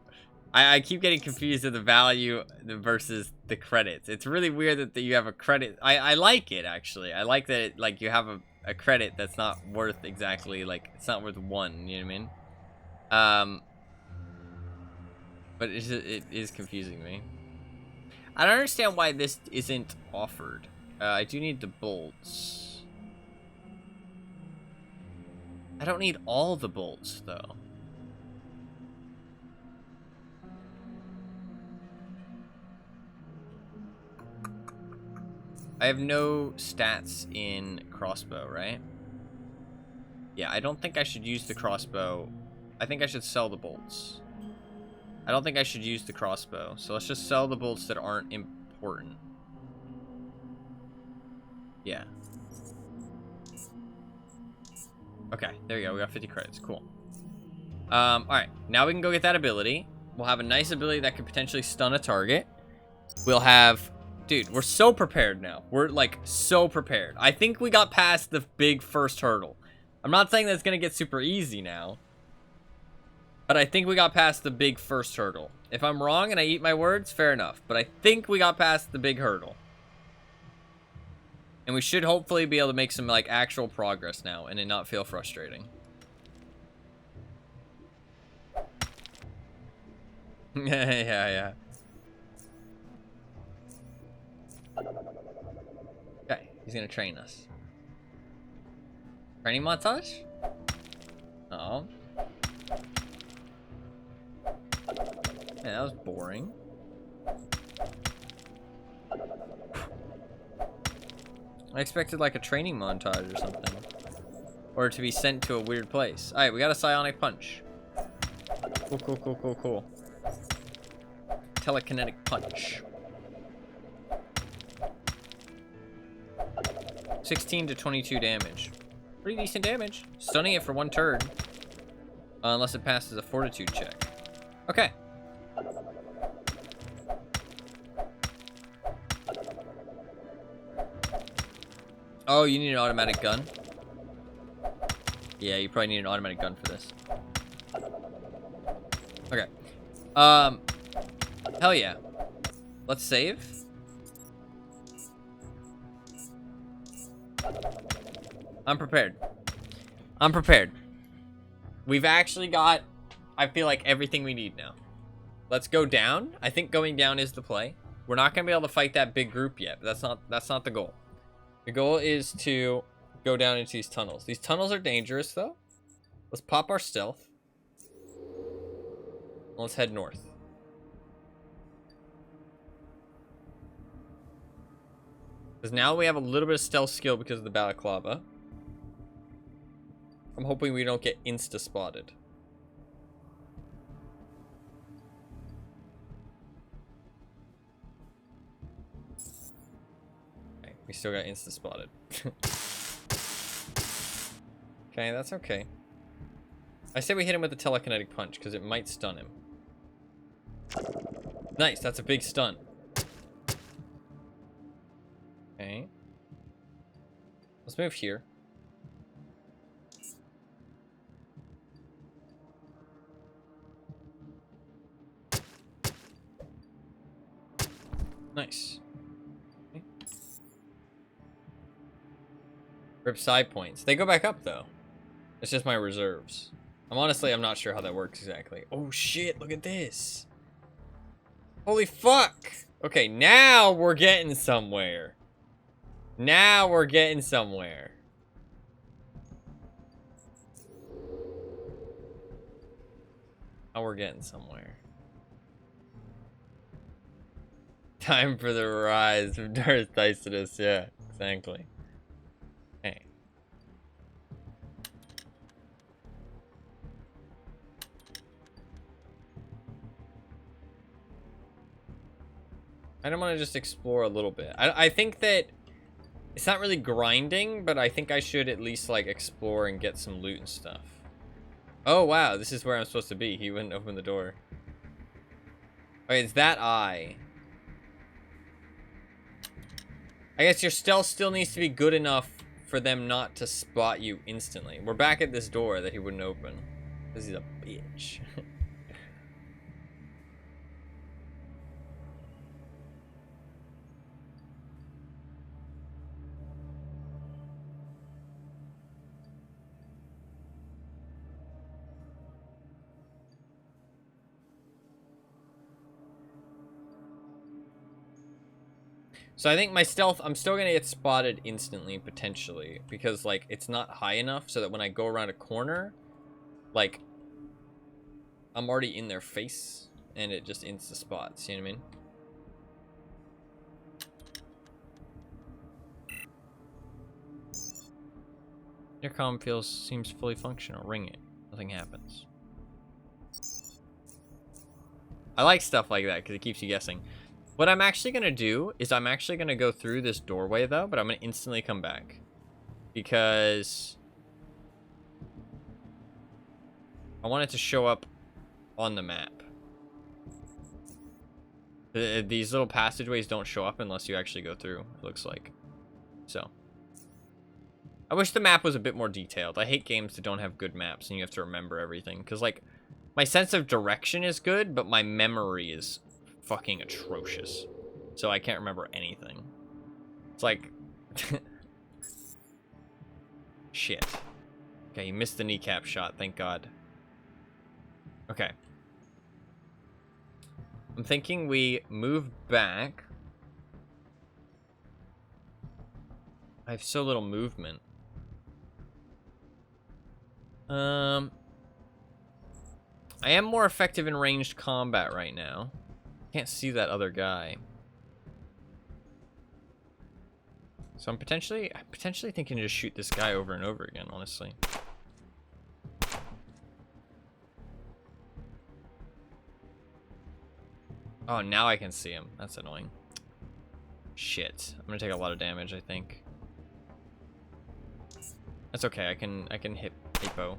I keep getting confused with the value versus the credits. It's really weird that you have a credit. I like it, actually. I like that it, like, you have a credit that's not worth exactly, like, it's not worth 1, you know what I mean? But it is confusing me. I don't understand why this isn't offered. I do need the bolts. I don't need all the bolts, though. I have no stats in crossbow, right? Yeah, I don't think I should use the crossbow. I think I should sell the bolts. I don't think I should use the crossbow. So let's just sell the bolts that aren't important. Yeah. Okay, there you go. We got 50 credits. Cool. Alright. Now we can go get that ability. We'll have a nice ability that could potentially stun a target. We'll have... Dude, we're so prepared now. We're, like, so prepared. I think we got past the big first hurdle. I'm not saying that's going to get super easy now. But I think we got past the big first hurdle. If I'm wrong and I eat my words, fair enough. But I think we got past the big hurdle. And we should hopefully be able to make some, like, actual progress now and it not feel frustrating. Yeah. Okay, he's gonna train us. Training montage? Oh. Man, that was boring. I expected like a training montage or something. Or to be sent to a weird place. Alright, we got a psionic punch. Cool, cool, cool, cool, cool. Telekinetic punch. 16 to 22 damage. Pretty decent damage. Stunning it for 1 turn. Unless it passes a fortitude check. Okay. Oh, you need an automatic gun? Yeah, you probably need an automatic gun for this. Okay. Hell yeah. Let's save. I'm prepared. I'm prepared. We've actually got, I feel like, everything we need now. Let's go down. I think going down is the play. We're not going to be able to fight that big group yet. But that's not the goal. The goal is to go down into these tunnels. These tunnels are dangerous, though. Let's pop our stealth. Let's head north. Because now we have a little bit of stealth skill because of the balaclava. I'm hoping we don't get insta-spotted. Okay, we still got insta-spotted. Okay, that's okay. I say we hit him with the telekinetic punch because it might stun him. Nice, that's a big stun. Okay. Let's move here. Nice. Okay. Rip side points. They go back up though. It's just my reserves. I'm not sure how that works exactly. Oh shit, look at this. Holy fuck. Okay, now we're getting somewhere. Now we're getting somewhere. Now we're getting somewhere. Time for the rise of Darth Thycidus. Yeah, exactly. Hey. I don't want to just explore a little bit. I think that it's not really grinding, but I think I should at least like explore and get some loot and stuff. Oh wow, this is where I'm supposed to be. He wouldn't open the door. Okay, it's that eye. I guess your stealth still needs to be good enough for them not to spot you instantly. We're back at this door that he wouldn't open. Because he's a bitch. So I think my stealth, I'm still gonna get spotted instantly, potentially, because like it's not high enough so that when I go around a corner, like I'm already in their face and it just insta spots, you know what I mean? Your comm seems fully functional. Ring it. Nothing happens. I like stuff like that because it keeps you guessing. What I'm actually going to do is I'm actually going to go through this doorway, though, but I'm going to instantly come back. Because I want it to show up on the map. These little passageways don't show up unless you actually go through, it looks like. So. I wish the map was a bit more detailed. I hate games that don't have good maps and you have to remember everything. Because, like, my sense of direction is good, but my memory is fucking atrocious. So I can't remember anything. It's like... Shit. Okay, you missed the kneecap shot, thank God. Okay. I'm thinking we move back. I have so little movement. I am more effective in ranged combat right now. Can't see that other guy. So I'm potentially thinking to just shoot this guy over and over again, honestly. Oh, now I can see him. That's annoying. Shit. I'm gonna take a lot of damage, I think. That's okay. I can hit Apo.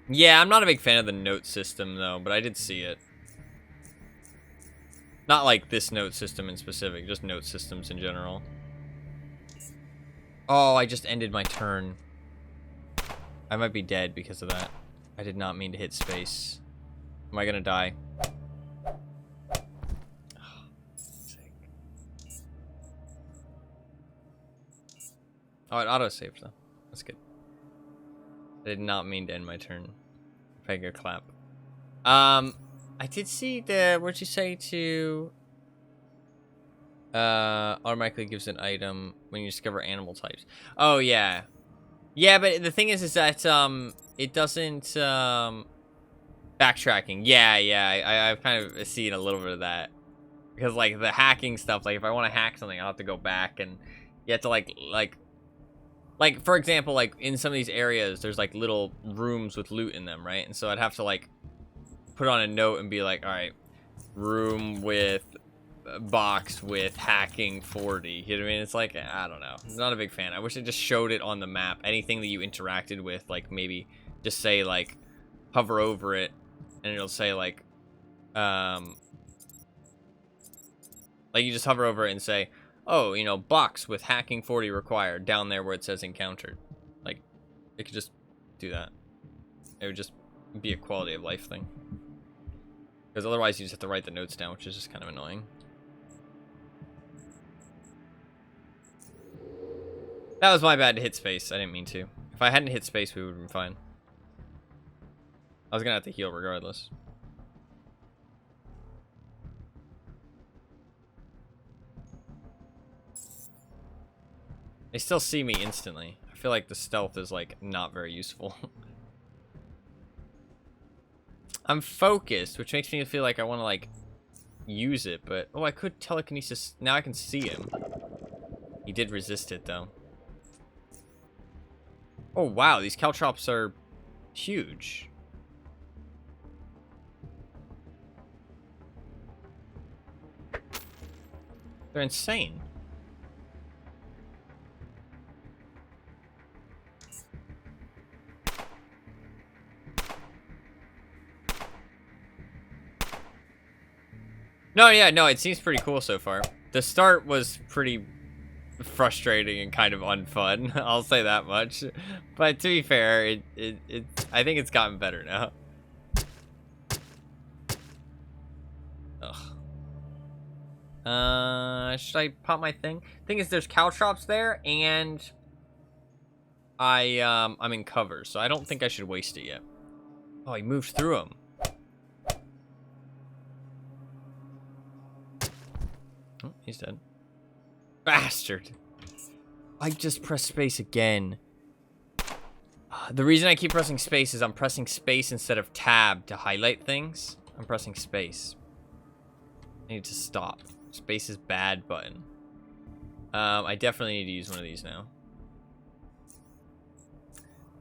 Yeah, I'm not a big fan of the note system though, but I did see it. Not like this note system in specific, just note systems in general. Oh, I just ended my turn. I might be dead because of that. I did not mean to hit space. Am I gonna die? Oh, it auto-saved though. That's good. I did not mean to end my turn. If I could clap. I did see the, what'd you say to... automatically gives an item when you discover animal types. Oh, yeah. Yeah, but the thing is that, it doesn't, backtracking. Yeah, I've kind of seen a little bit of that. Because, like, the hacking stuff, like, if I want to hack something, I'll have to go back, and you have to, like, for example, like, in some of these areas, there's, like, little rooms with loot in them, right? And so I'd have to, like, put on a note and be like, alright, room with box with hacking 40. You know what I mean? It's like, I don't know. I'm not a big fan. I wish it just showed it on the map. Anything that you interacted with, like, maybe just say, like, hover over it, and it'll say, like, you just hover over it and say, oh, you know, box with hacking 40 required down there where it says encountered. Like, it could just do that. It would just be a quality of life thing. Because otherwise you just have to write the notes down, which is just kind of annoying. That was my bad to hit space. I didn't mean to. If I hadn't hit space, we would have been fine. I was going to have to heal regardless. They still see me instantly. I feel like the stealth is, like, not very useful. I'm focused, which makes me feel like I want to, like, use it, but... Oh, I could telekinesis. Now I can see him. He did resist it, though. Oh, wow. These caltrops are huge. They're insane. No, yeah, no, it seems pretty cool so far. The start was pretty frustrating and kind of unfun. I'll say that much. But to be fair, I think it's gotten better now. Ugh. Should I pop my thing? Thing is, there's caltrops there, and I'm in cover, so I don't think I should waste it yet. Oh, he moved through them. Oh, he's dead. Bastard. I just pressed space again. The reason I keep pressing space is I'm pressing space instead of tab to highlight things. I'm pressing space. I need to stop. Space is bad button. I definitely need to use one of these now.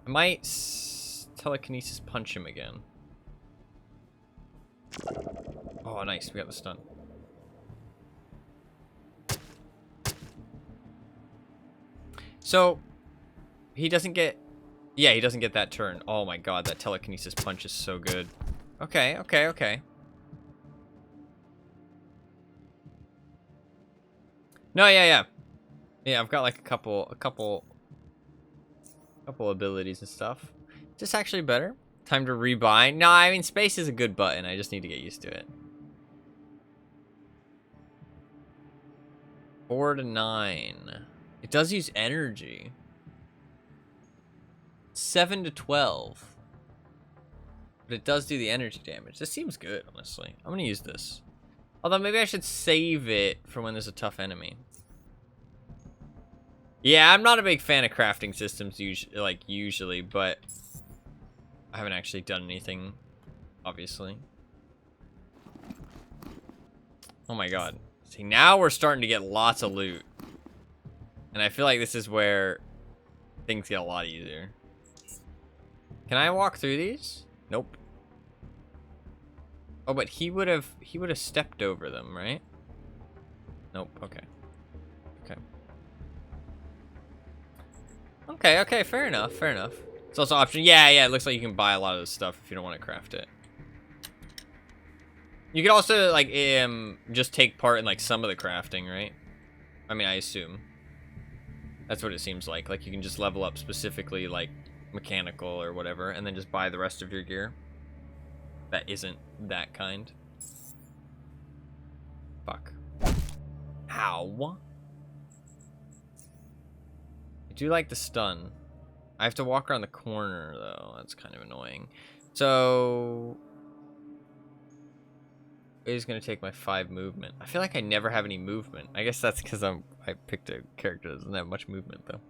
I might telekinesis punch him again. Oh, nice. We got the stun. So, he doesn't get... Yeah, he doesn't get that turn. Oh my god, that telekinesis punch is so good. Okay, okay, okay. No, yeah. Yeah, I've got like a couple abilities and stuff. Is this actually better? Time to rebind? No, I mean, space is a good button. I just need to get used to it. 4 to 9. It does use energy. 7 to 12. But it does do the energy damage. This seems good, honestly. I'm gonna use this. Although maybe I should save it for when there's a tough enemy. Yeah, I'm not a big fan of crafting systems usually, but I haven't actually done anything, obviously. Oh my god. See, now we're starting to get lots of loot. And I feel like this is where things get a lot easier. Can I walk through these? Nope. Oh, but he would have stepped over them, right? Nope. Okay. Okay. Okay, okay, fair enough, fair enough. It's also option. Yeah, yeah, it looks like you can buy a lot of this stuff if you don't want to craft it. You could also, like, just take part in, like, some of the crafting, right? I mean, I assume. That's what it seems like. Like, you can just level up specifically, like, mechanical or whatever, and then just buy the rest of your gear. That isn't that kind. Fuck. Ow. I do like the stun. I have to walk around the corner, though. That's kind of annoying. So... it is going to take my 5 movement. I feel like I never have any movement. I guess that's because I picked a character that doesn't have much movement, though.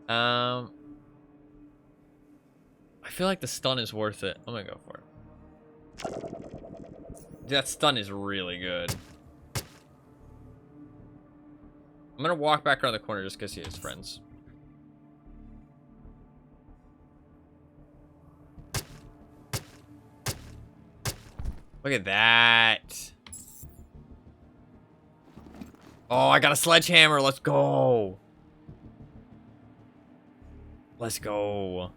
I feel like the stun is worth it. I'm going to go for it. That stun is really good. I'm going to walk back around the corner just because he has friends. Look at that. Oh, I got a sledgehammer. Let's go. Let's go.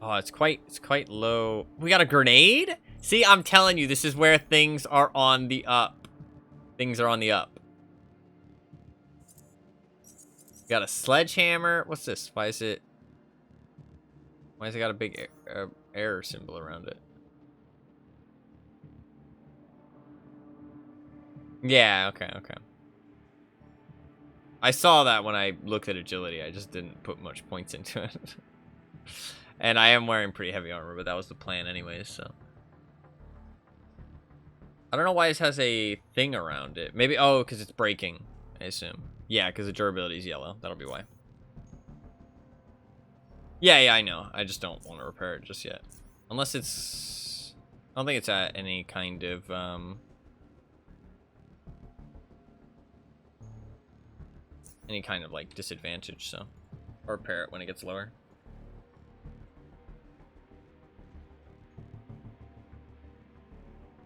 Oh, it's quite low. We got a grenade? See, I'm telling you, this is where things are on the up. Things are on the up. Got a sledgehammer. What's this? Why is it got a big error symbol around it? Yeah, okay, okay. I saw that when I looked at agility. I just didn't put much points into it. And I am wearing pretty heavy armor, but that was the plan anyways, so. I don't know why this has a thing around it. Maybe, oh, because it's breaking, I assume. Yeah, because the durability is yellow. That'll be why. Yeah, yeah, I know. I just don't want to repair it just yet. Unless it's... I don't think it's at any kind of, like, disadvantage, so. Or repair it when it gets lower.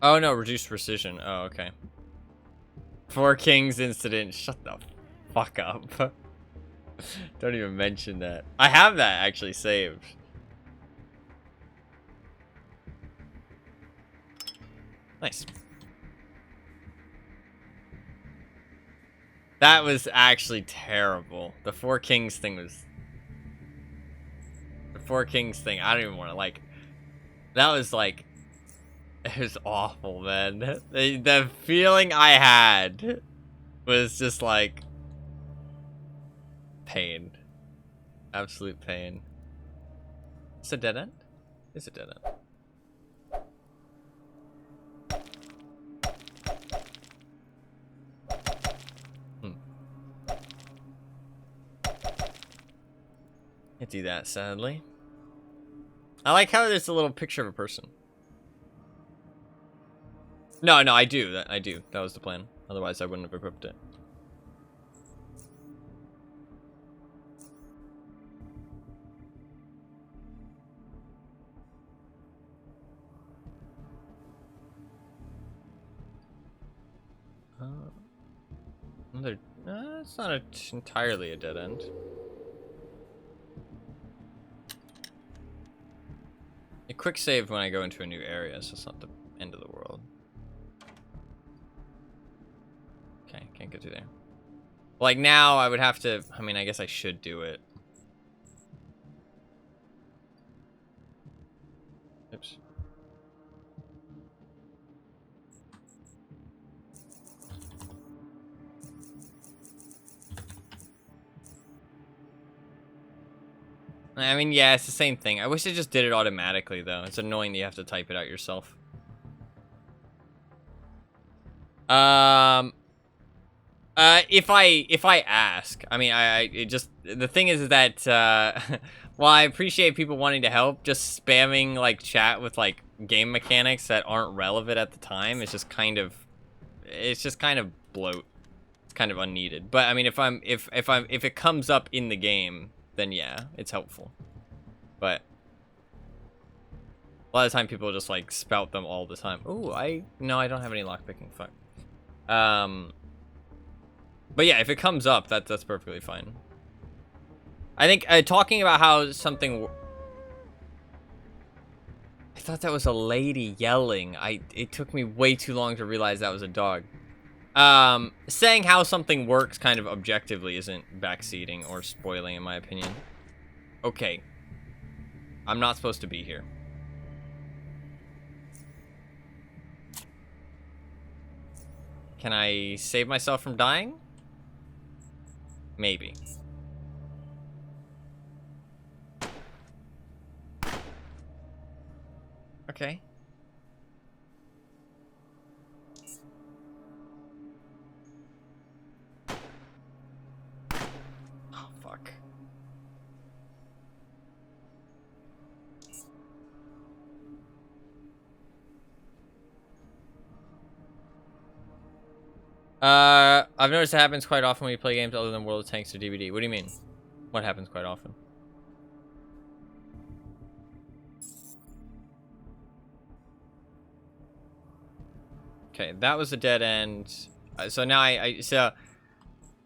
Oh, no, reduced precision. Oh, okay. 4 Kings incident. Shut the fuck up. Don't even mention that. I have that actually saved. Nice. That was actually terrible. The 4 Kings thing was... the 4 Kings thing, I don't even want to, like... that was, like... it was awful, man. The feeling I had was just, like... pain. Absolute pain. It's a dead end? It's a dead end. Can't do that, sadly. I like how there's a little picture of a person. No, I do. I do. That was the plan. Otherwise, I wouldn't have equipped it. Another... it's not entirely a dead end. A quick save when I go into a new area, so it's not the end of the world. Okay, can't get through there. Like, now I would have to... I mean, I guess I should do it. Oops. I mean, yeah, it's the same thing. I wish it just did it automatically, though. It's annoying that you have to type it out yourself. If I ask, I mean, it just, the thing is that, while I appreciate people wanting to help, just spamming, like, chat with, like, game mechanics that aren't relevant at the time is just kind of, it's just kind of bloat. It's kind of unneeded. But, I mean, if it comes up in the game, then yeah, it's helpful. But a lot of the time people just, like, spout them all the time. Ooh, no, I don't have any lockpicking, fuck. But yeah, if it comes up, that's perfectly fine. I think talking about how something. I thought that was a lady yelling. It took me way too long to realize that was a dog. Saying how something works kind of objectively isn't backseating or spoiling, in my opinion. Okay, I'm not supposed to be here. Can I save myself from dying? Maybe. Okay. Oh, fuck. I've noticed it happens quite often when you play games other than World of Tanks or DVD. What do you mean? What happens quite often? Okay, that was a dead end. So now I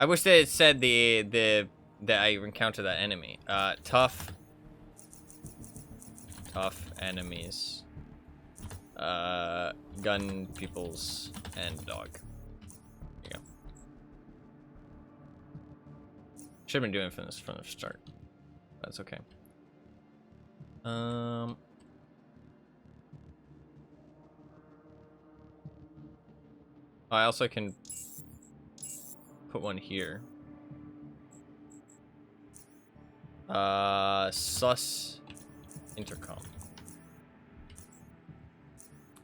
wish that it said that I encountered that enemy. Tough enemies. Gun peoples and dog. There you go. Should have been doing this from the start. That's okay. I also can put one here. Sus intercom.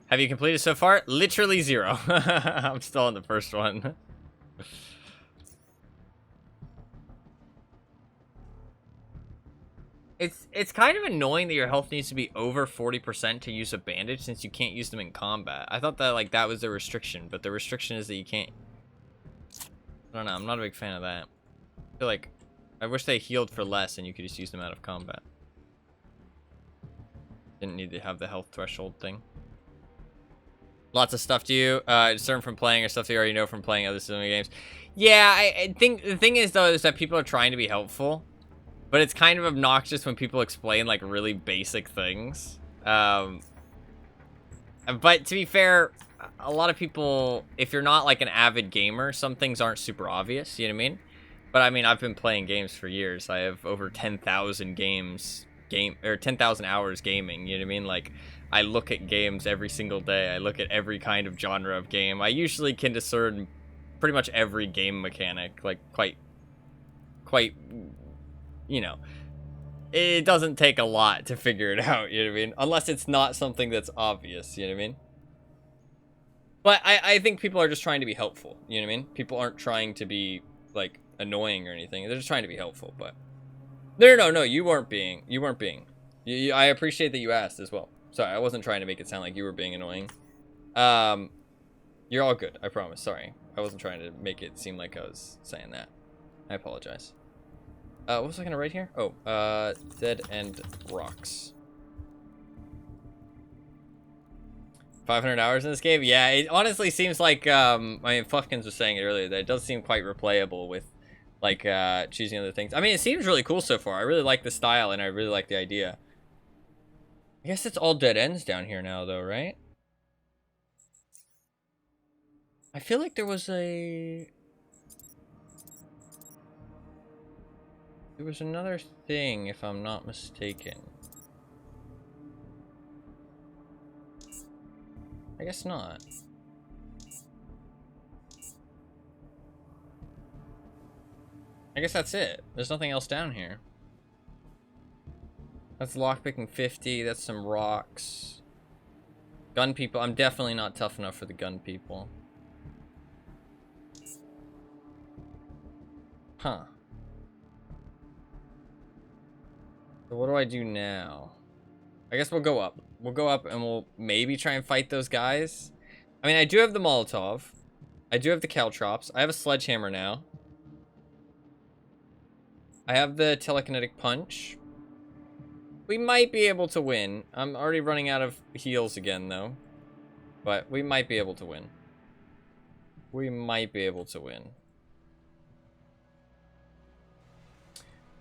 Have you completed so far? Literally 0. I'm still on the first one. It's kind of annoying that your health needs to be over 40% to use a bandage since you can't use them in combat. I thought that like that was the restriction, but the restriction is that you can't. I don't know. I'm not a big fan of that. I feel like I wish they healed for less and you could just use them out of combat. Didn't need to have the health threshold thing. Lots of stuff to you discern from playing or stuff that you already know from playing other similar games. Yeah, I think the thing is though is that people are trying to be helpful. But it's kind of obnoxious when people explain, like, really basic things. But to be fair, a lot of people, if you're not, like, an avid gamer, some things aren't super obvious, you know what I mean? But, I mean, I've been playing games for years. I have over 10,000 or 10,000 hours gaming, you know what I mean? Like, I look at games every single day. I look at every kind of genre of game. I usually can discern pretty much every game mechanic, like, quite, you know, it doesn't take a lot to figure it out, you know what I mean? Unless it's not something that's obvious, you know what I mean? But I think people are just trying to be helpful, you know what I mean? People aren't trying to be, like, annoying or anything. They're just trying to be helpful, but... No, you weren't being. I appreciate that you asked as well. Sorry, I wasn't trying to make it sound like you were being annoying. You're all good, I promise, sorry. I wasn't trying to make it seem like I was saying that. I apologize. What was I gonna write here? Oh, dead end rocks. 500 hours in this game? Yeah, it honestly seems like, I mean, Fluffkins was saying it earlier, that it does seem quite replayable with, like, choosing other things. I mean, it seems really cool so far. I really like the style, and I really like the idea. I guess it's all dead ends down here now, though, right? I feel like there was another thing, if I'm not mistaken. I guess not. I guess that's it. There's nothing else down here. That's lockpicking 50. That's some rocks. Gun people. I'm definitely not tough enough for the gun people. Huh. So what do I do now? I guess we'll go up. We'll go up and we'll maybe try and fight those guys. I mean, I do have the Molotov. I do have the Caltrops. I have a sledgehammer now. I have the telekinetic punch. We might be able to win. I'm already running out of heals again, though. But we might be able to win. We might be able to win.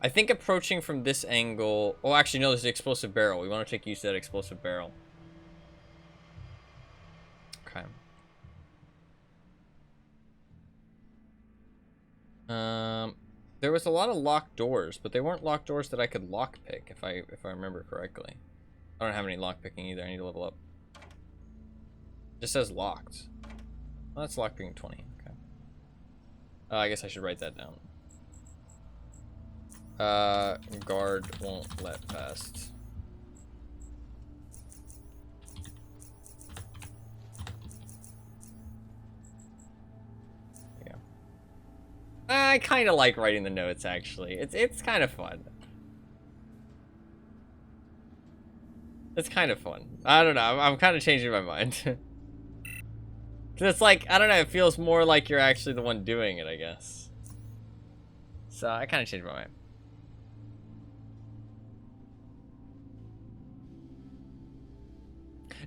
I think approaching from this angle... Oh, actually, no, there's the explosive barrel. We want to take use of that explosive barrel. Okay. There was a lot of locked doors, but they weren't locked doors that I could lockpick, if I remember correctly. I don't have any lockpicking either. I need to level up. It just says locked. Well, that's lockpicking 20. Okay. I guess I should write that down. Guard won't let past. Yeah. I kind of like writing the notes, actually. It's kind of fun. It's kind of fun. I don't know. I'm kind of changing my mind. Cause it's like, I don't know. It feels more like you're actually the one doing it, I guess. So I kind of changed my mind.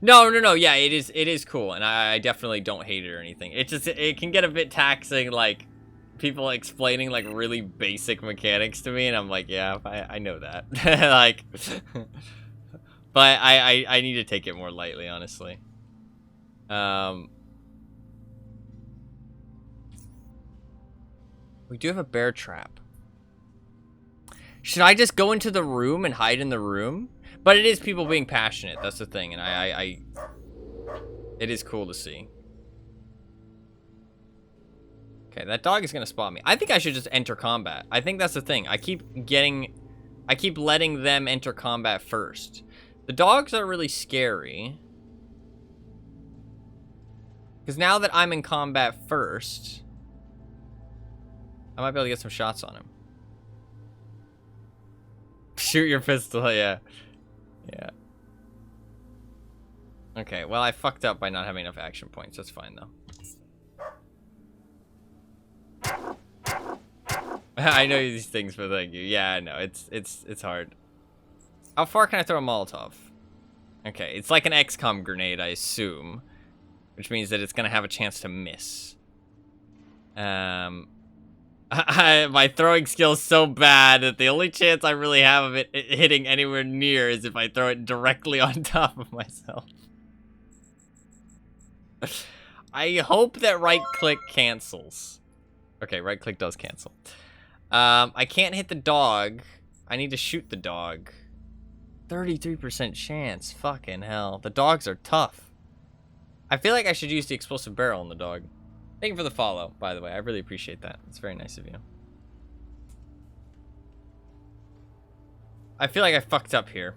No. Yeah, it is cool, and I definitely don't hate it or anything. It can get a bit taxing, like people explaining like really basic mechanics to me, and I'm like, yeah, I know that. Like, but I need to take it more lightly, honestly. We do have a bear trap. Should I just go into the room and hide in the room? But it is people being passionate. That's the thing, and it is cool to see. Okay, that dog is gonna spot me. I think I should just enter combat. I think that's the thing. I keep letting them enter combat first. The dogs are really scary. Because now that I'm in combat first, I might be able to get some shots on him. Shoot your pistol, yeah. Yeah. Okay, well, I fucked up by not having enough action points. That's fine, though. I know these things, but thank you. Yeah, I know. It's hard. How far can I throw a Molotov? Okay, it's like an XCOM grenade, I assume. Which means that it's gonna have a chance to miss. My throwing skill is so bad that the only chance I really have of it hitting anywhere near is if I throw it directly on top of myself. I hope that right-click cancels. Okay, right-click does cancel. I can't hit the dog. I need to shoot the dog. 33% chance. Fucking hell. The dogs are tough. I feel like I should use the explosive barrel on the dog. Thank you for the follow, by the way. I really appreciate that. It's very nice of you. I feel like I fucked up here.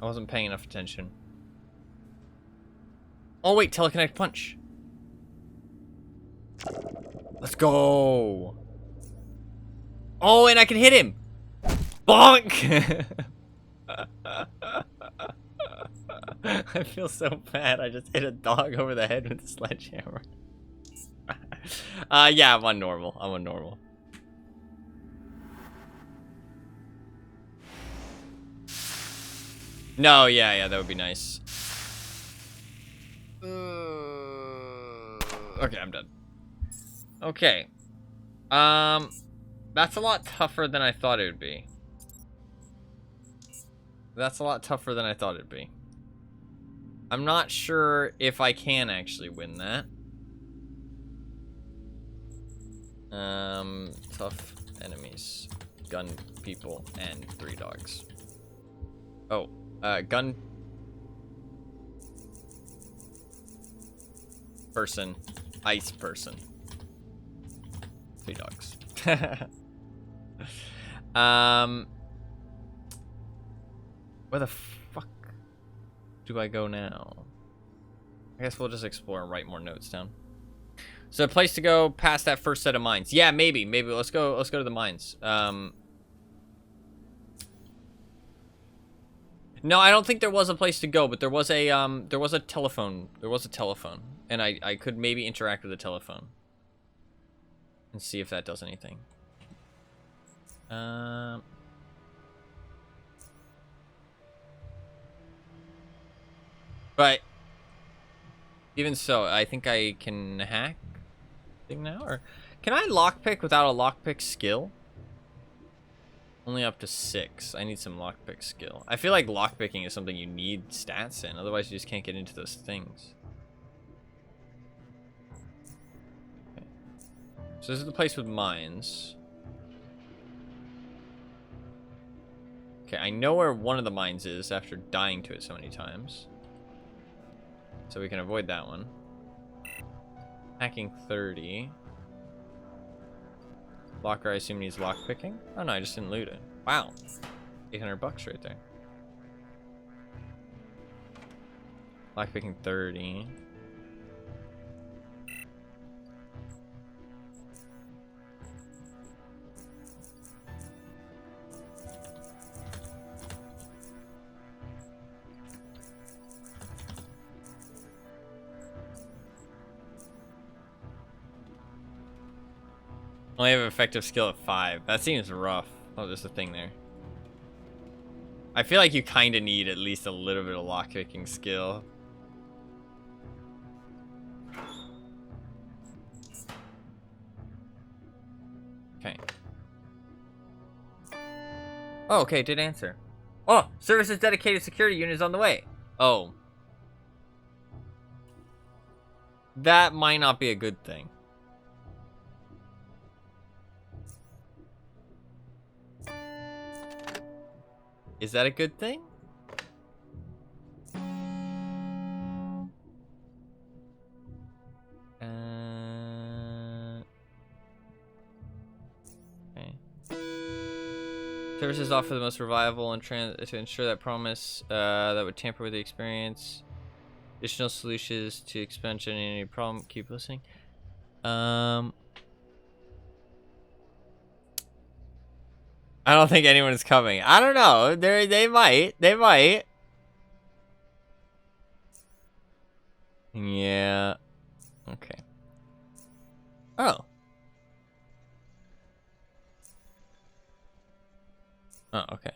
I wasn't paying enough attention. Oh, wait. Telekinetic punch. Let's go. Oh, and I can hit him. Bonk. I feel so bad. I just hit a dog over the head with a sledgehammer. Yeah, I'm on normal. I'm on normal. No, yeah, that would be nice. Okay, I'm done. Okay. That's a lot tougher than I thought it would be. That's a lot tougher than I thought it'd be. I'm not sure if I can actually win that. Tough enemies. Gun people and 3 dogs. Oh, gun person, ice person. 3 dogs. Where the fuck do I go now? I guess we'll just explore and write more notes down. So a place to go past that first set of mines. Yeah, maybe. Let's go to the mines. No, I don't think there was a place to go, but there was a telephone. There was a telephone. And I could maybe interact with the telephone. And see if that does anything. But even so, I think I can hack thing now, or can I lockpick without a lockpick skill? Only up to 6. I need some lockpick skill. I feel like lockpicking is something you need stats in, otherwise you just can't get into those things. Okay. So this is the place with mines. Okay, I know where one of the mines is after dying to it so many times. So we can avoid that one. Hacking 30. Locker, I assume, needs lockpicking. Oh no, I just didn't loot it. Wow. 800 bucks right there. Lockpicking 30. Only have effective skill at 5. That seems rough. Oh, there's a thing there. I feel like you kind of need at least a little bit of lockpicking skill. Okay. Oh, okay, did answer. Oh, services dedicated security unit is on the way. Oh. That might not be a good thing. Is that a good thing? Okay. Services offer the most reliable and to ensure that promise that would tamper with the experience. Additional solutions to expansion in any problem. Keep listening. I don't think anyone's coming. I don't know. They might. They might. Yeah. Okay. Oh. Oh, okay.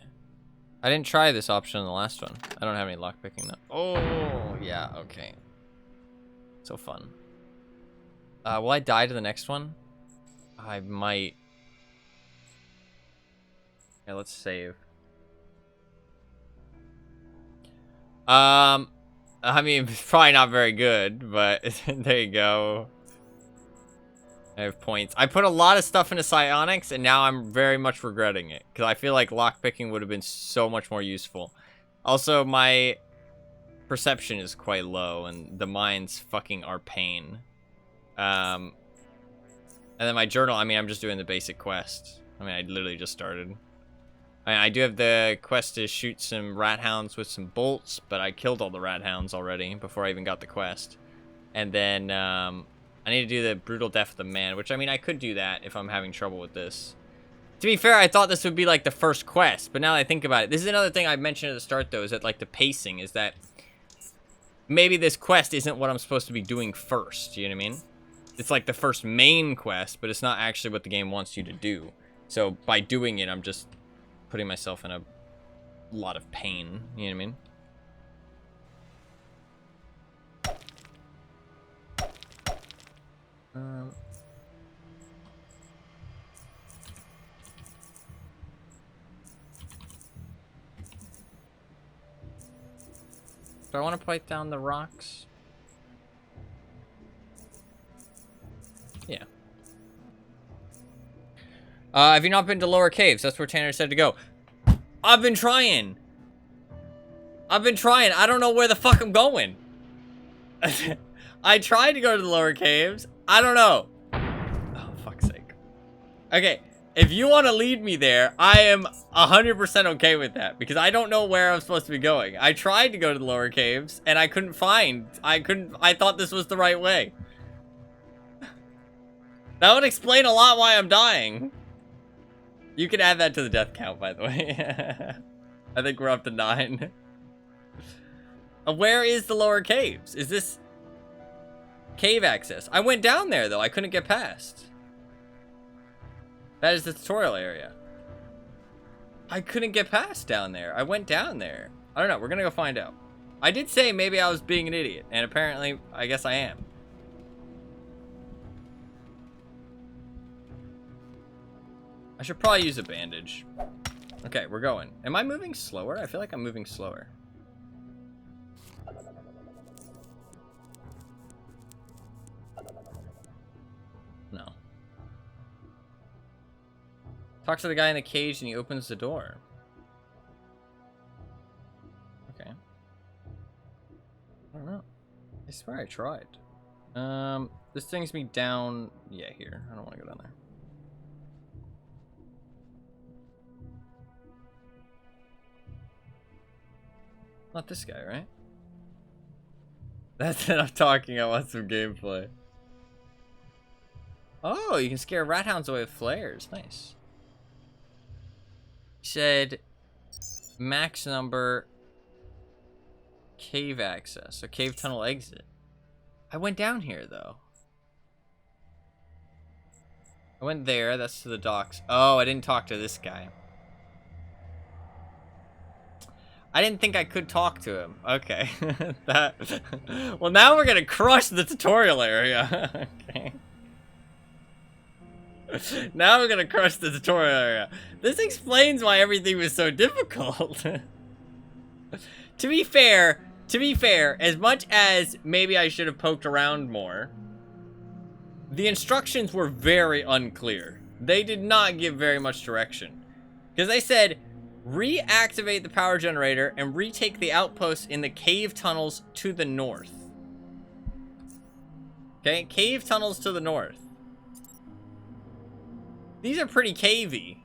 I didn't try this option in the last one. I don't have any lockpicking though. Oh, yeah, okay. So fun. Will I die to the next one? I might. Yeah, let's save. I mean, it's probably not very good, but there you go. I have points. I put a lot of stuff into psionics, and now I'm very much regretting it, because I feel like lockpicking would have been so much more useful. Also, my perception is quite low, and the mines fucking are pain. And then my journal, I mean, I'm just doing the basic quest. I mean, I literally just started. I do have the quest to shoot some rat hounds with some bolts, but I killed all the rat hounds already before I even got the quest. And then I need to do the brutal death of the man, which, I mean, I could do that if I'm having trouble with this. To be fair, I thought this would be like the first quest, but now that I think about it, this is another thing I mentioned at the start, though, is that like the pacing is that maybe this quest isn't what I'm supposed to be doing first, you know what I mean? It's like the first main quest, but it's not actually what the game wants you to do. So by doing it, I'm just putting myself in a lot of pain, you know what I mean? Do I want to bite down the rocks? Yeah. Have you not been to lower caves? That's where Tanner said to go. I've been trying. I don't know where the fuck I'm going. I tried to go to the lower caves. I don't know. Oh, fuck's sake. Okay. If you want to lead me there, I am 100% okay with that. Because I don't know where I'm supposed to be going. I tried to go to the lower caves, and I couldn't find. I thought this was the right way. That would explain a lot why I'm dying. You can add that to the death count, by the way. I think we're up to 9. Where is the lower caves? Is this cave access? I went down there, though. I couldn't get past. That is the tutorial area. I couldn't get past down there. I went down there. I don't know. We're gonna go find out. I did say maybe I was being an idiot, and apparently, I guess I am. I should probably use a bandage. Okay, we're going. Am I moving slower? I feel like I'm moving slower. No. Talks to the guy in the cage and he opens the door. Okay. I don't know. I swear I tried. This brings me down. Yeah, here. I don't want to go down there. Not this guy, right? That's what I'm talking. I want some gameplay. Oh, you can scare rat hounds away with flares. Nice. He said max number cave access. So cave tunnel exit. I went down here though. I went there. That's to the docks. Oh, I didn't talk to this guy. I didn't think I could talk to him. Okay. Well, now we're gonna crush the tutorial area. Okay. Now we're gonna crush the tutorial area. This explains why everything was so difficult. To be fair, as much as maybe I should have poked around more, the instructions were very unclear. They did not give very much direction. Because they said, reactivate the power generator and retake the outposts in the cave tunnels to the north. Okay, cave tunnels to the north. These are pretty cavey.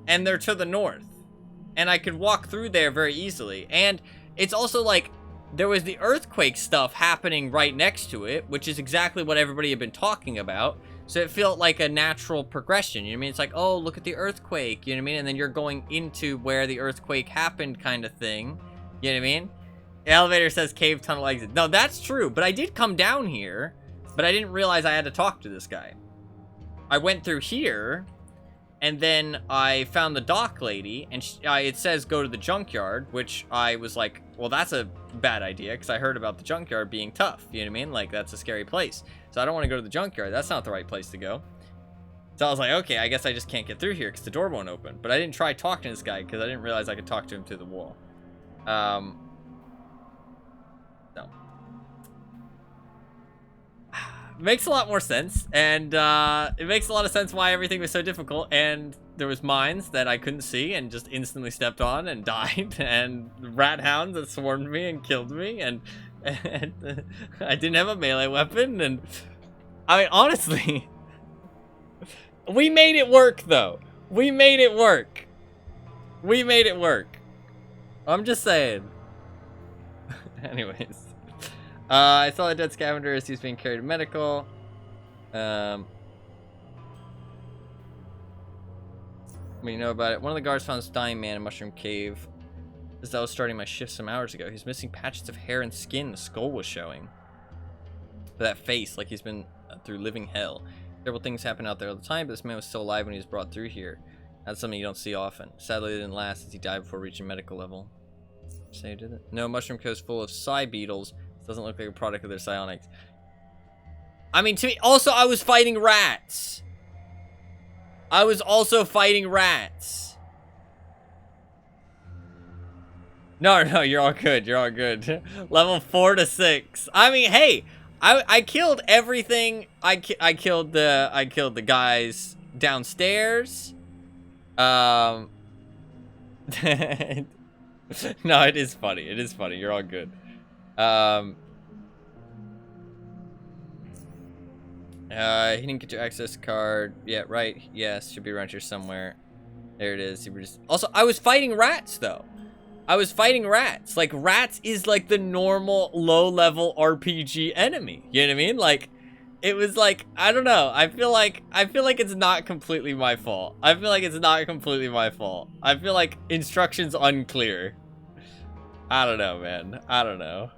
And they're to the north. And I could walk through there very easily. And it's also like, there was the earthquake stuff happening right next to it, which is exactly what everybody had been talking about. So it felt like a natural progression, you know what I mean? It's like, oh, look at the earthquake, you know what I mean? And then you're going into where the earthquake happened kind of thing, you know what I mean? The elevator says cave tunnel exit. No, that's true, but I did come down here, but I didn't realize I had to talk to this guy. I went through here, and then I found the dock lady, and it says go to the junkyard, which I was like, well, that's a bad idea, because I heard about the junkyard being tough, you know what I mean? Like, that's a scary place. So I don't want to go to the junkyard. That's not the right place to go. So I was like, okay, I guess I just can't get through here because the door won't open. But I didn't try talking to this guy because I didn't realize I could talk to him through the wall. No. Makes a lot more sense. And it makes a lot of sense why everything was so difficult. And there was mines that I couldn't see and just instantly stepped on and died. And rat hounds that swarmed me and killed me. And I didn't have a melee weapon, and I mean, honestly, we made it work, though. We made it work. We made it work. I'm just saying. Anyways, I saw the dead scavenger as he was being carried to medical. We know about it. One of the guards found this dying man in Mushroom Cave. As I was starting my shift some hours ago, he's missing patches of hair and skin. The skull was showing. But that face, like he's been through living hell. Terrible things happen out there all the time, but this man was still alive when he was brought through here. That's something you don't see often. Sadly, it didn't last as he died before reaching medical level. Say, did it? No, Mushroom Coast full of psi beetles. This doesn't look like a product of their psionics. I mean, to me, also, I was fighting rats. I was also fighting rats. No, you're all good. You're all good. Level 4 to 6. I mean, hey, I killed everything. I killed the guys downstairs. No, it is funny. It is funny. You're all good. He didn't get your access card. Yeah, right. Yes, should be around here somewhere. There it is. Also, I was fighting rats, though. I was fighting rats. Like, rats is like the normal low-level RPG enemy. You know what I mean? Like, it was like, I don't know. I feel like it's not completely my fault. I feel like instructions unclear. I don't know, man. I don't know.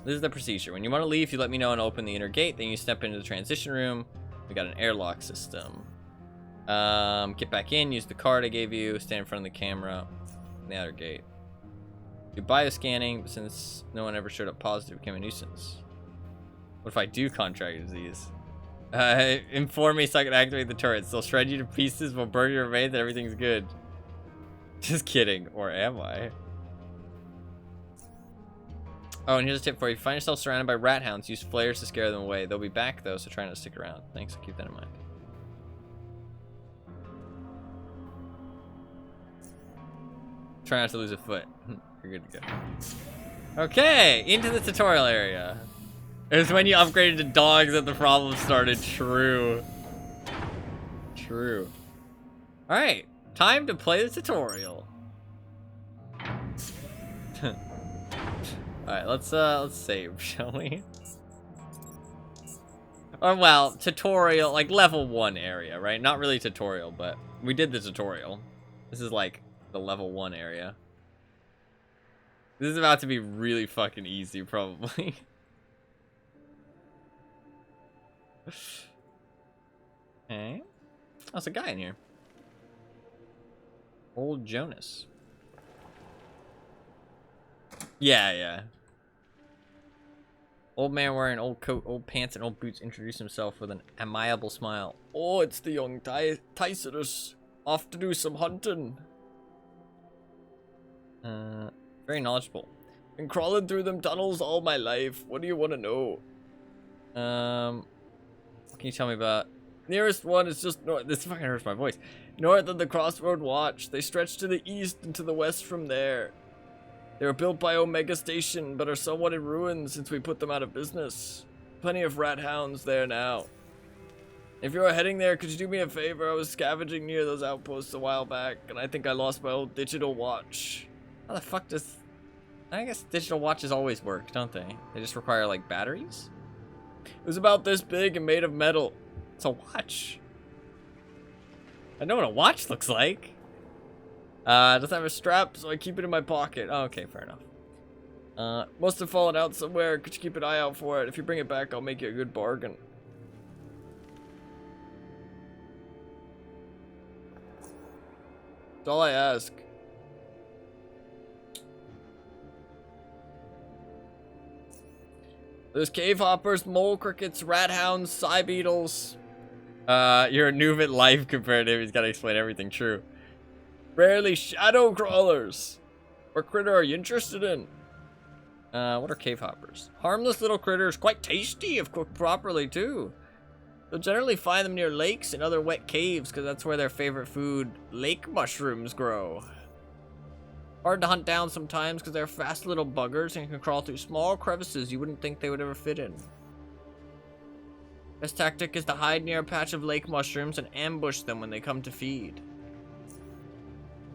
This is the procedure. When you want to leave, you let me know and open the inner gate. Then you step into the transition room. We got an airlock system. Get back in. Use the card I gave you. Stand in front of the camera. The outer gate. Do bioscanning, but since no one ever showed up positive, it became a nuisance. What if I do contract disease? Inform me so I can activate the turrets. They'll shred you to pieces, will burn your remains, and everything's good. Just kidding, or am I? Oh, and here's a tip for you. If you find yourself surrounded by rat hounds, use flares to scare them away. They'll be back, though, so try not to stick around. Thanks, I'll keep that in mind. Try not to lose a foot. You're good to go. Okay, into the tutorial area. It was when you upgraded to dogs that the problem started. True. True. Alright, time to play the tutorial. Alright, let's save, shall we? Or, well, tutorial, like level 1 area, right? Not really tutorial, but we did the tutorial. This is like the level 1 area. This is about to be really fucking easy, probably. Okay. Oh, there's a guy in here. Old Jonas. Yeah. Old man wearing old coat, old pants, and old boots introduced himself with an amiable smile. Oh, it's the young Tycerus. Off to do some hunting. Very knowledgeable. Been crawling through them tunnels all my life. What do you want to know? What can you tell me about? Nearest one is just north. This fucking hurts my voice. North of the Crossroad Watch. They stretch to the east and to the west from there. They were built by Omega Station, but are somewhat in ruins since we put them out of business. Plenty of rat hounds there now. If you are heading there, could you do me a favor? I was scavenging near those outposts a while back, and I think I lost my old digital watch. How the fuck does... I guess digital watches always work, don't they? They just require, like, batteries? It was about this big and made of metal. It's a watch. I know what a watch looks like. It doesn't have a strap, so I keep it in my pocket. Oh, okay, fair enough. Must have fallen out somewhere. Could you keep an eye out for it? If you bring it back, I'll make you a good bargain. That's all I ask. There's cave hoppers, mole crickets, rat hounds, psy beetles. You're a noob at life compared to him. He's got to explain everything. True. Rarely shadow crawlers. What critter are you interested in? What are cave hoppers? Harmless little critters, quite tasty if cooked properly too. You'll generally find them near lakes and other wet caves because that's where their favorite food, lake mushrooms, grow. Hard to hunt down sometimes because they're fast little buggers and can crawl through small crevices you wouldn't think they would ever fit in. Best tactic is to hide near a patch of lake mushrooms and ambush them when they come to feed.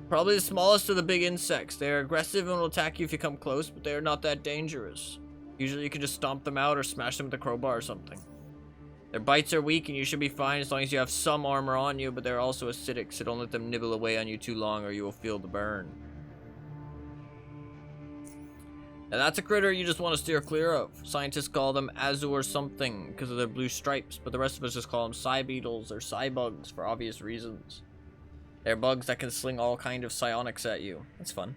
Probably the smallest of the big insects. They are aggressive and will attack you if you come close, but they are not that dangerous. Usually you can just stomp them out or smash them with a crowbar or something. Their bites are weak and you should be fine as long as you have some armor on you, but they're also acidic, so don't let them nibble away on you too long or you will feel the burn. Now that's a critter you just want to steer clear of. Scientists call them azure something because of their blue stripes, but the rest of us just call them psy beetles or psy bugs for obvious reasons. They're bugs that can sling all kind of psionics at you. That's fun.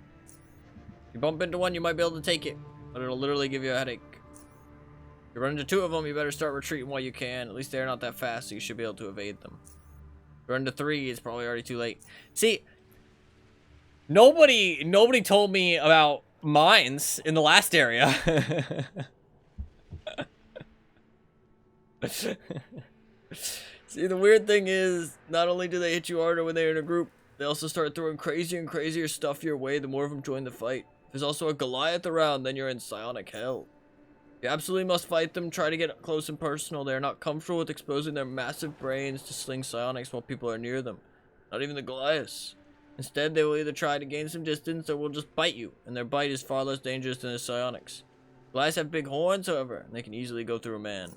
If you bump into one, you might be able to take it, but it'll literally give you a headache. If you run into two of them, you better start retreating while you can. At least they're not that fast, so you should be able to evade them. If you run into three, it's probably already too late. See, nobody told me about mines in the last area. See, the weird thing is, not only do they hit you harder when they're in a group, they also start throwing crazier and crazier stuff your way the more of them join the fight. If there's also a Goliath around, then you're in psionic hell. You absolutely must fight them. Try to get up close and personal. They are not comfortable with exposing their massive brains to sling psionics while people are near them. Not even the Goliaths. Instead, they will either try to gain some distance or will just bite you, and their bite is far less dangerous than the psionics. Goliaths have big horns, however, and they can easily go through a man.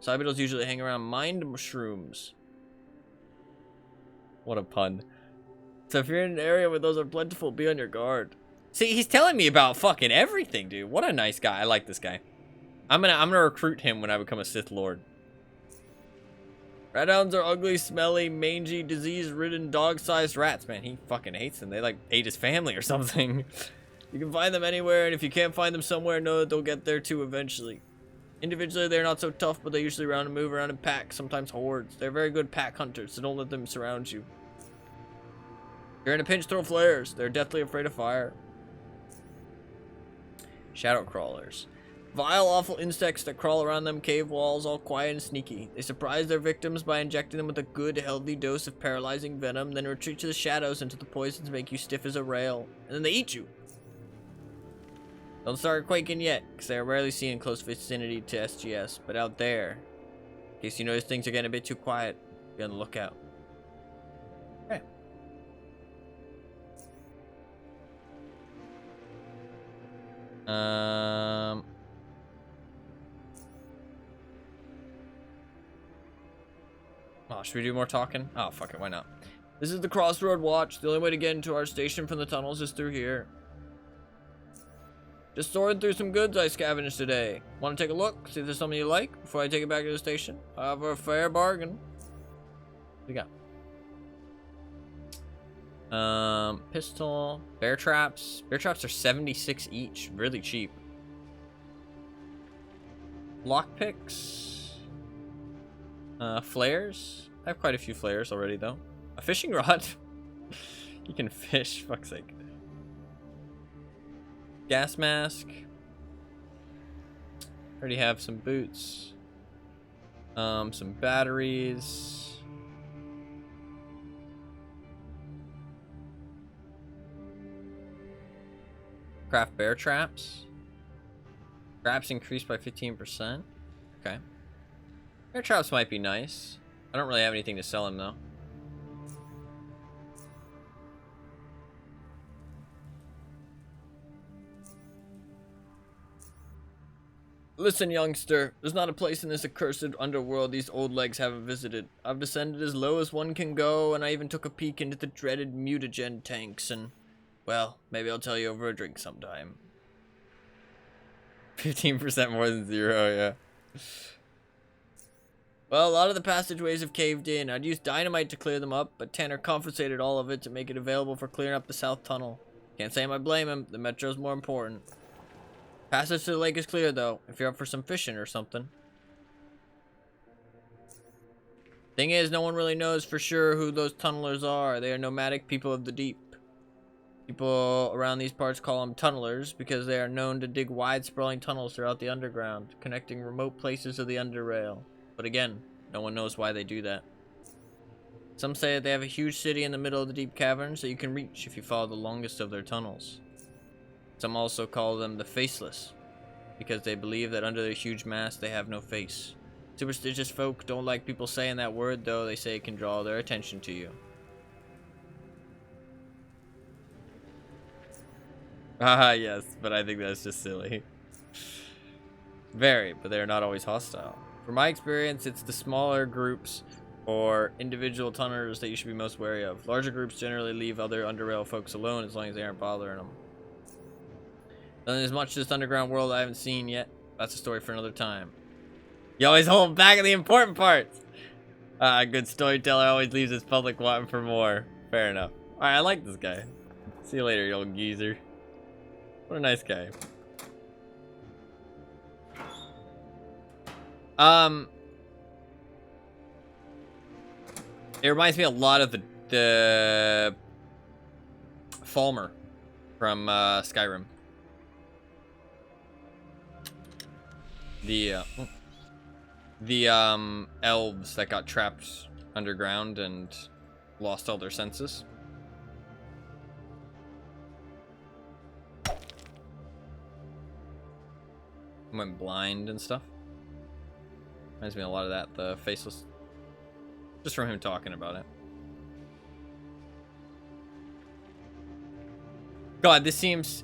Cybeetles usually hang around mind mushrooms. What a pun. So if you're in an area where those are plentiful, be on your guard. See, he's telling me about fucking everything, dude. What a nice guy. I like this guy. I'm gonna recruit him when I become a Sith Lord. Rathounds are ugly, smelly, mangy, disease-ridden, dog-sized rats. Man, he fucking hates them. They like ate his family or something. You can find them anywhere, and if you can't find them somewhere, know that they'll get there too eventually. Individually, they're not so tough, but they usually move around in packs, sometimes hordes. They're very good pack hunters, so don't let them surround you. If you're in a pinch, throw flares. They're deathly afraid of fire. Shadow crawlers. Vile, awful insects that crawl around them cave walls, all quiet and sneaky. They surprise their victims by injecting them with a good, healthy dose of paralyzing venom, then retreat to the shadows until the poisons make you stiff as a rail. And then they eat you. Don't start quaking yet, because they are rarely seen in close vicinity to SGS, but out there, in case you notice things are getting a bit too quiet, be on the lookout. Okay. Oh, should we do more talking? Oh, fuck it, why not? This is the Crossroad Watch. The only way to get into our station from the tunnels is through here. Just sorting through some goods I scavenged today. Want to take a look? See if there's something you like before I take it back to the station? I have a fair bargain. What do you got? Pistol. Bear traps. Bear traps are 76 each. Really cheap. Lockpicks. Flares. I have quite a few flares already, though. A fishing rod. You can fish, fuck's sake. Gas mask. Already have some boots. Some batteries. Craft bear traps. Traps increased by 15%. Okay. Bear traps might be nice. I don't really have anything to sell him though. Listen, youngster, there's not a place in this accursed underworld these old legs haven't visited. I've descended as low as one can go, and I even took a peek into the dreaded mutagen tanks, and, well, maybe I'll tell you over a drink sometime. 15% more than 0, yeah. Well, a lot of the passageways have caved in. I'd used dynamite to clear them up, but Tanner confiscated all of it to make it available for clearing up the south tunnel. Can't say I blame him. The metro's more important. Passage to the lake is clear, though, if you're up for some fishing or something. Thing is, no one really knows for sure who those tunnelers are. They are nomadic people of the deep. People around these parts call them tunnelers because they are known to dig wide, sprawling tunnels throughout the underground, connecting remote places of the UnderRail. But again, no one knows why they do that. Some say that they have a huge city in the middle of the deep caverns that you can reach if you follow the longest of their tunnels. Some also call them the Faceless, because they believe that under their huge mask they have no face. Superstitious folk don't like people saying that word, though. They say it can draw their attention to you. Haha, yes, but I think that's just silly. Very, but they're not always hostile. From my experience, it's the smaller groups or individual tunnelers that you should be most wary of. Larger groups generally leave other UnderRail folks alone as long as they aren't bothering them. And there's much to this underground world I haven't seen yet. That's a story for another time. You always hold back on the important parts. A good storyteller always leaves his public wanting for more. Fair enough. Alright, I like this guy. See you later, you old geezer. What a nice guy. It reminds me a lot of the Falmer from Skyrim. The elves that got trapped underground and lost all their senses. went blind and stuff. Reminds me a lot of that, the faceless. Just from him talking about it. God, this seems...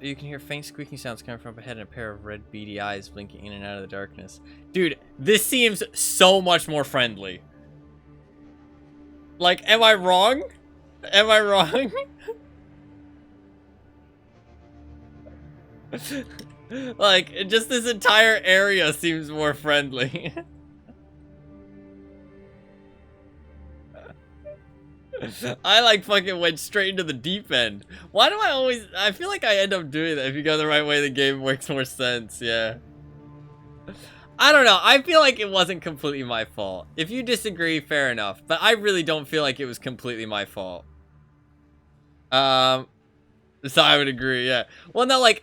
You can hear faint squeaking sounds coming from up ahead and a pair of red beady eyes blinking in and out of the darkness. Dude, this seems so much more friendly. Like, am I wrong? Am I wrong? Like, just this entire area seems more friendly. I like fucking went straight into the deep end. Why do I always... I feel like I end up doing that. If you go the right way, the game makes more sense. Yeah. I don't know. I feel like it wasn't completely my fault. If you disagree, fair enough. But I really don't feel like it was completely my fault. So I would agree, yeah. Well, no, like...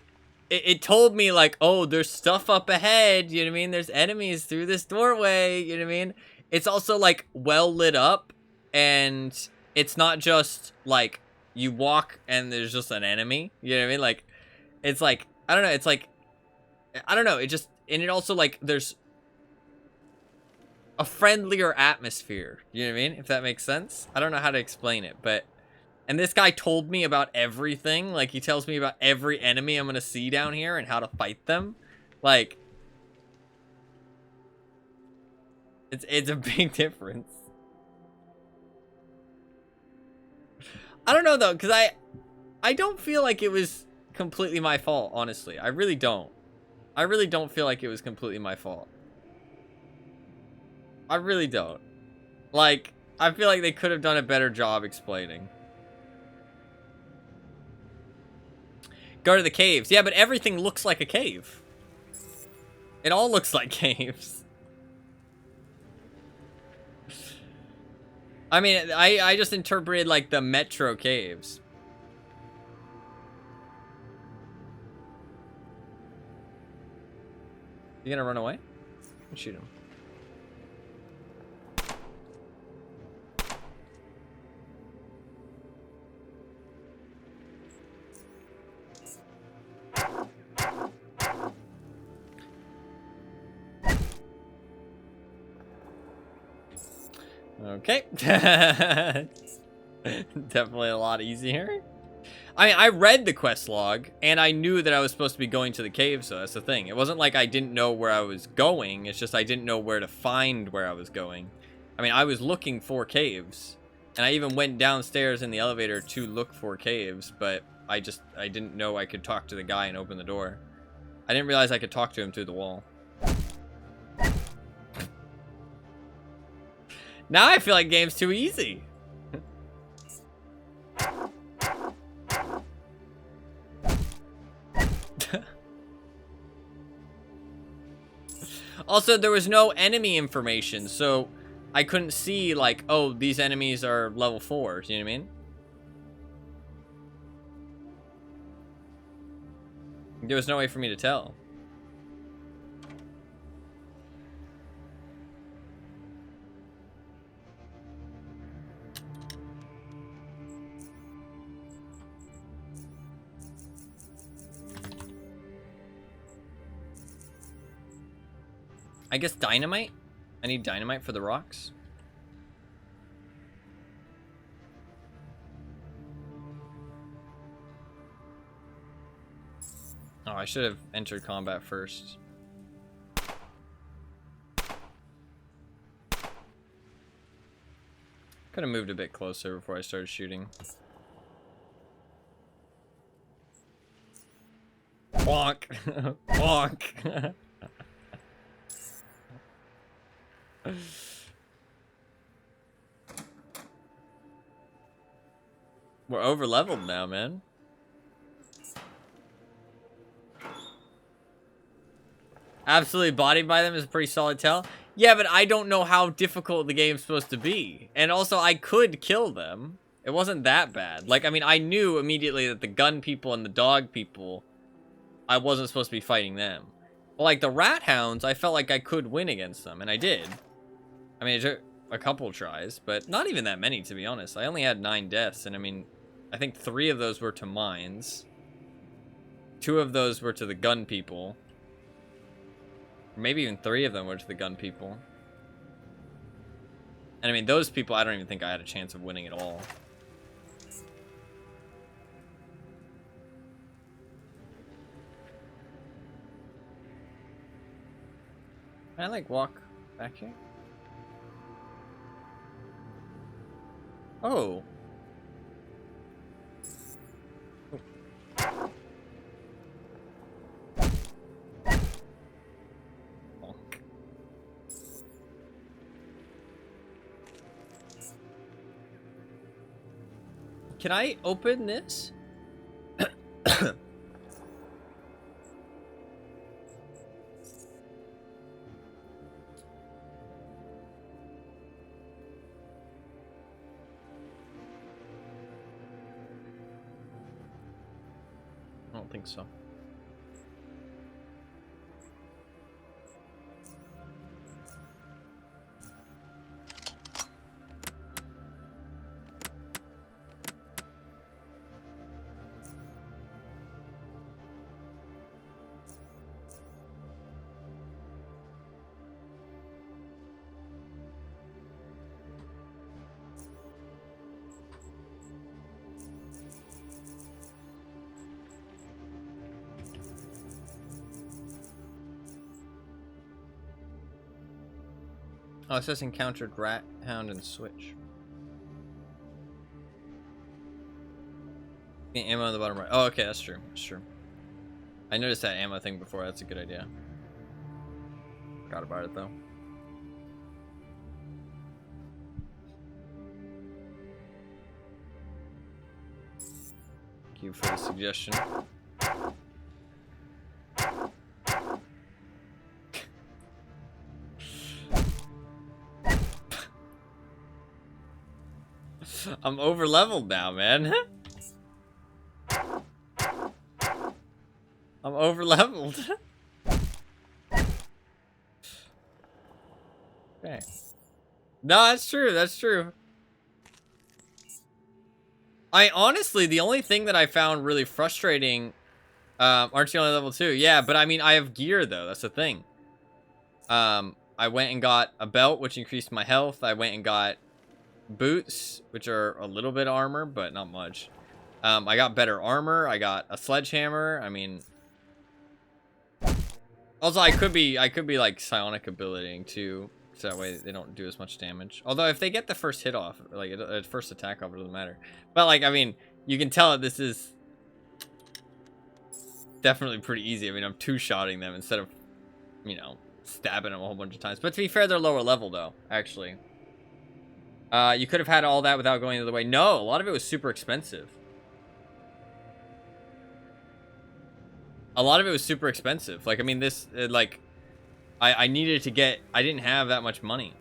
It told me, like, oh, there's stuff up ahead. You know what I mean? There's enemies through this doorway. You know what I mean? It's also, like, well lit up. And... it's not just, like, you walk and there's just an enemy. You know what I mean? Like, it's like, I don't know. It's like, I don't know. It just, and it also, like, there's a friendlier atmosphere. You know what I mean? If that makes sense. I don't know how to explain it, but, and this guy told me about everything. Like, he tells me about every enemy I'm going to see down here and how to fight them. Like, it's a big difference. I don't know, though, because I don't feel like it was completely my fault, honestly. I really don't. I really don't feel like it was completely my fault. I really don't. Like, I feel like they could have done a better job explaining. Go to the caves. Yeah, but everything looks like a cave. It all looks like caves. I mean, I just interpreted, like, the metro caves. You gonna run away? Shoot him. Okay. Definitely a lot easier. I mean, I read the quest log, and I knew that I was supposed to be going to the cave, so that's the thing. It wasn't like I didn't know where I was going, it's just I didn't know where to find where I was going. I mean, I was looking for caves, and I even went downstairs in the elevator to look for caves, but I didn't know I could talk to the guy and open the door. I didn't realize I could talk to him through the wall. Now I feel like game's too easy. Also, there was no enemy information, so I couldn't see, like, oh, these enemies are level 4. You know what I mean? There was no way for me to tell. I guess dynamite? I need dynamite for the rocks. Oh, I should have entered combat first. Could have moved a bit closer before I started shooting. Bonk! Bonk! We're over leveled now, man. Absolutely bodied by them is a pretty solid tell. Yeah, but I don't know how difficult the game's supposed to be. And also, I could kill them. It wasn't that bad. Like, I mean, I knew immediately that the gun people and the dog people, I wasn't supposed to be fighting them. But like the rat hounds, I felt like I could win against them, and I did. I mean, it took a couple tries, but not even that many, to be honest. I only had 9 deaths, and I mean, I think 3 of those were to mines. 2 of those were to the gun people. Maybe even 3 of them were to the gun people. And I mean, those people, I don't even think I had a chance of winning at all. Can I, like, walk back here? Oh. Can I open this? I don't think so. Oh, it says encountered rat, hound, and switch. Ammo on the bottom right. Oh, okay, that's true. That's true. I noticed that ammo thing before. That's a good idea. Forgot about it though. Thank you for the suggestion. I'm over leveled now, man. I'm over leveled. Okay. No, that's true. That's true. I honestly, the only thing that I found really frustrating, aren't you only level 2? Yeah, but I mean, I have gear though. That's the thing. I went and got a belt, which increased my health. I went and got boots, which are a little bit armor, but not much. I got better armor. I got a sledgehammer. I mean, also I could be like psionic abilitying too, so that way they don't do as much damage. Although if they get the first hit off, like first attack off, it doesn't matter. But like, I mean, you can tell that this is definitely pretty easy. I mean, I'm two-shotting them instead of, you know, stabbing them a whole bunch of times. But to be fair, they're lower level though, actually. You could have had all that without going the other way. No, a lot of it was super expensive. A lot of it was super expensive. Like, I mean, this, like, I needed to get, I didn't have that much money.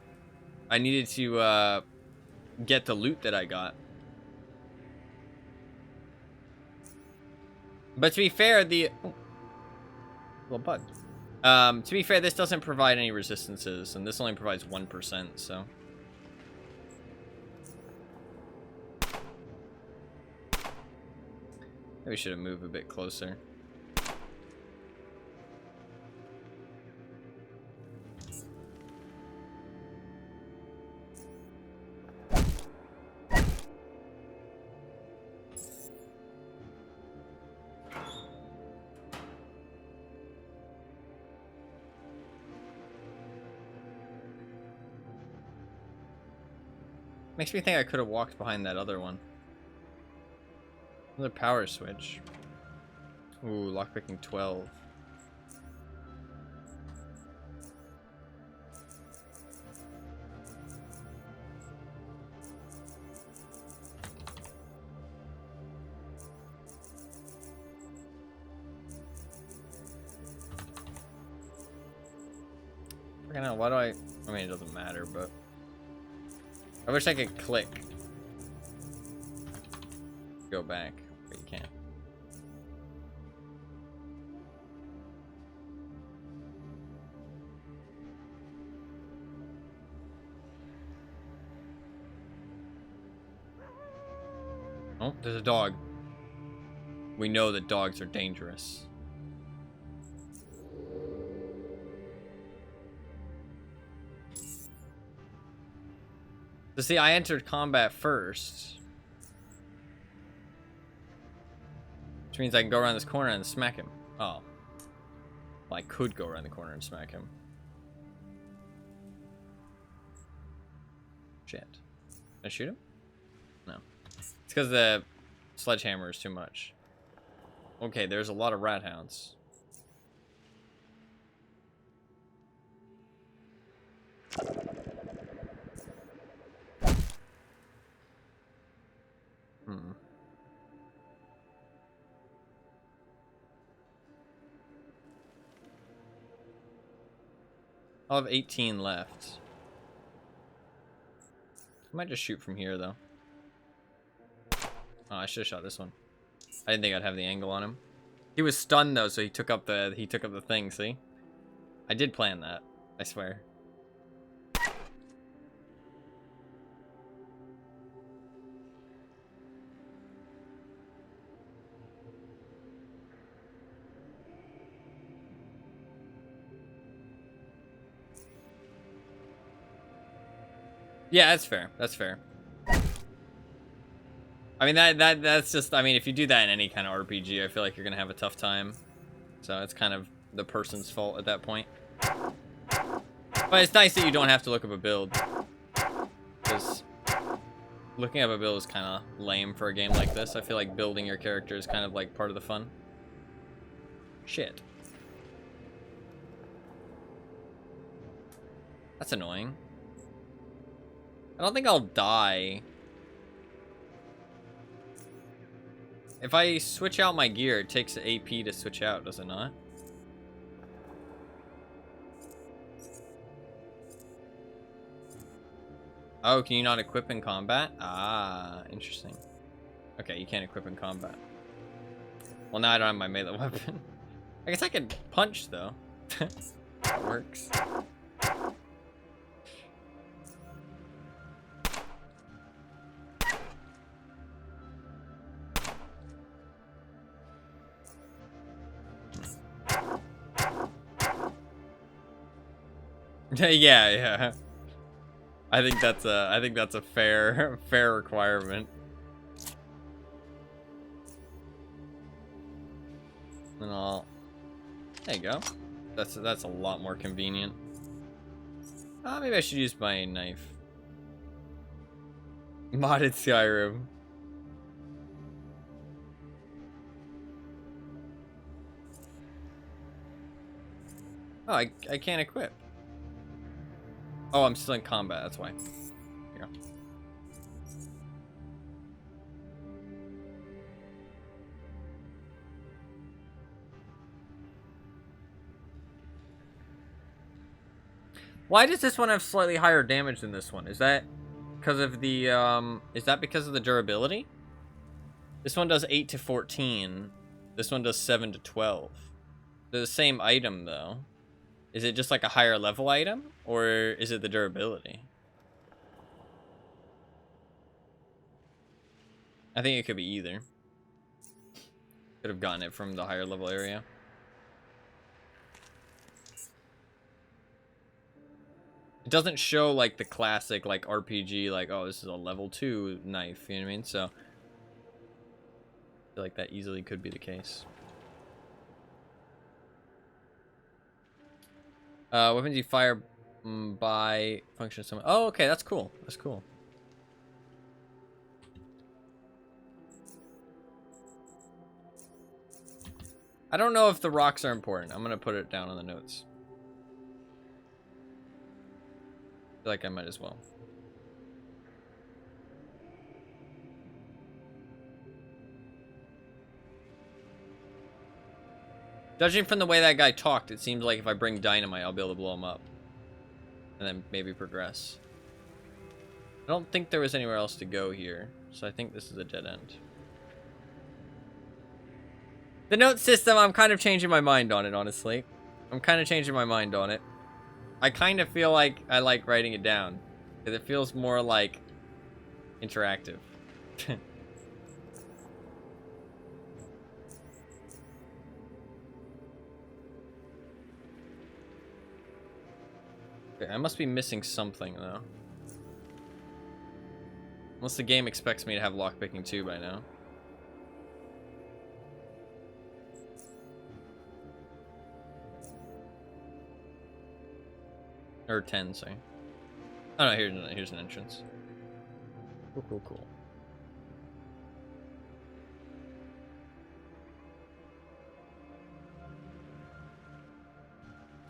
I needed to, get the loot that I got. But to be fair, the, oh, little bug. To be fair, this doesn't provide any resistances, and this only provides 1%, so. Maybe we should have moved a bit closer. Makes me think I could have walked behind that other one. Another power switch. Ooh, lockpicking 12. Freaking hell, why do I mean, it doesn't matter, but I wish I could click. Go back, but you can't. Oh, there's a dog. We know that dogs are dangerous. So see, I entered combat first. Which means I can go around this corner and smack him. Oh. Well, I could go around the corner and smack him. Shit. Can I shoot him? No. It's because the sledgehammer is too much. Okay, there's a lot of rat hounds. I'll have 18 left. I might just shoot from here, though. Oh, I should have shot this one. I didn't think I'd have the angle on him. He was stunned though, so he took up the thing. See, I did plan that. I swear. Yeah, that's fair. That's fair. I mean, that's just, I mean, if you do that in any kind of RPG, I feel like you're gonna have a tough time. So it's kind of the person's fault at that point. But it's nice that you don't have to look up a build, because looking up a build is kind of lame for a game like this. I feel like building your character is kind of like part of the fun. Shit. That's annoying. I don't think I'll die. If I switch out my gear, it takes AP to switch out, does it not? Oh, can you not equip in combat? Ah, interesting. Okay, you can't equip in combat. Well, now I don't have my melee weapon. I guess I could punch, though. That works. Yeah. I think that's a fair requirement. And there you go. That's a lot more convenient. Maybe I should use my knife. Modded Skyrim. Oh, I can't equip. Oh, I'm still in combat, that's why. Here you go. Why does this one have slightly higher damage than this one? Is that because of the, is that because of the durability? This one does 8 to 14. This one does 7 to 12. They're the same item, though. Is it just like a higher level item, or is it the durability? I think it could be either. Could have gotten it from the higher level area. It doesn't show like the classic like RPG, like, oh, this is a level 2 knife, you know what I mean? So I feel like that easily could be the case. Weapons you fire by function of summon. Oh, okay, that's cool. That's cool. I don't know if the rocks are important. I'm gonna put it down on the notes. I feel like I might as well. Judging from the way that guy talked, it seems like if I bring dynamite, I'll be able to blow him up. And then maybe progress. I don't think there was anywhere else to go here, so I think this is a dead end. The note system, I'm kind of changing my mind on it, honestly. I'm kind of changing my mind on it. I kind of feel like I like writing it down, because it feels more like interactive. Okay, I must be missing something, though. Unless the game expects me to have lockpicking too by now. Or 10, sorry. Oh no, here's an entrance. Cool, cool, cool.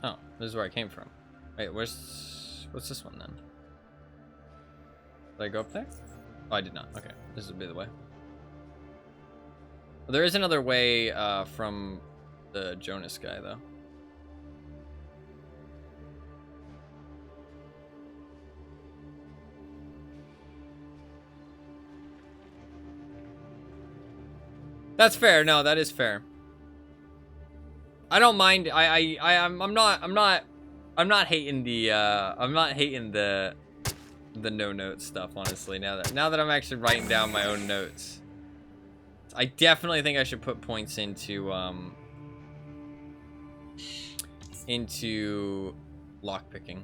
Oh, this is where I came from. Wait, what's this one then? Did I go up there? Oh, I did not. Okay, this would be the way. Well, there is another way from the Jonas guy, though. That's fair. No, that is fair. I don't mind. I'm not hating the no notes stuff, honestly. Now that I'm actually writing down my own notes, I definitely think I should put points into lockpicking.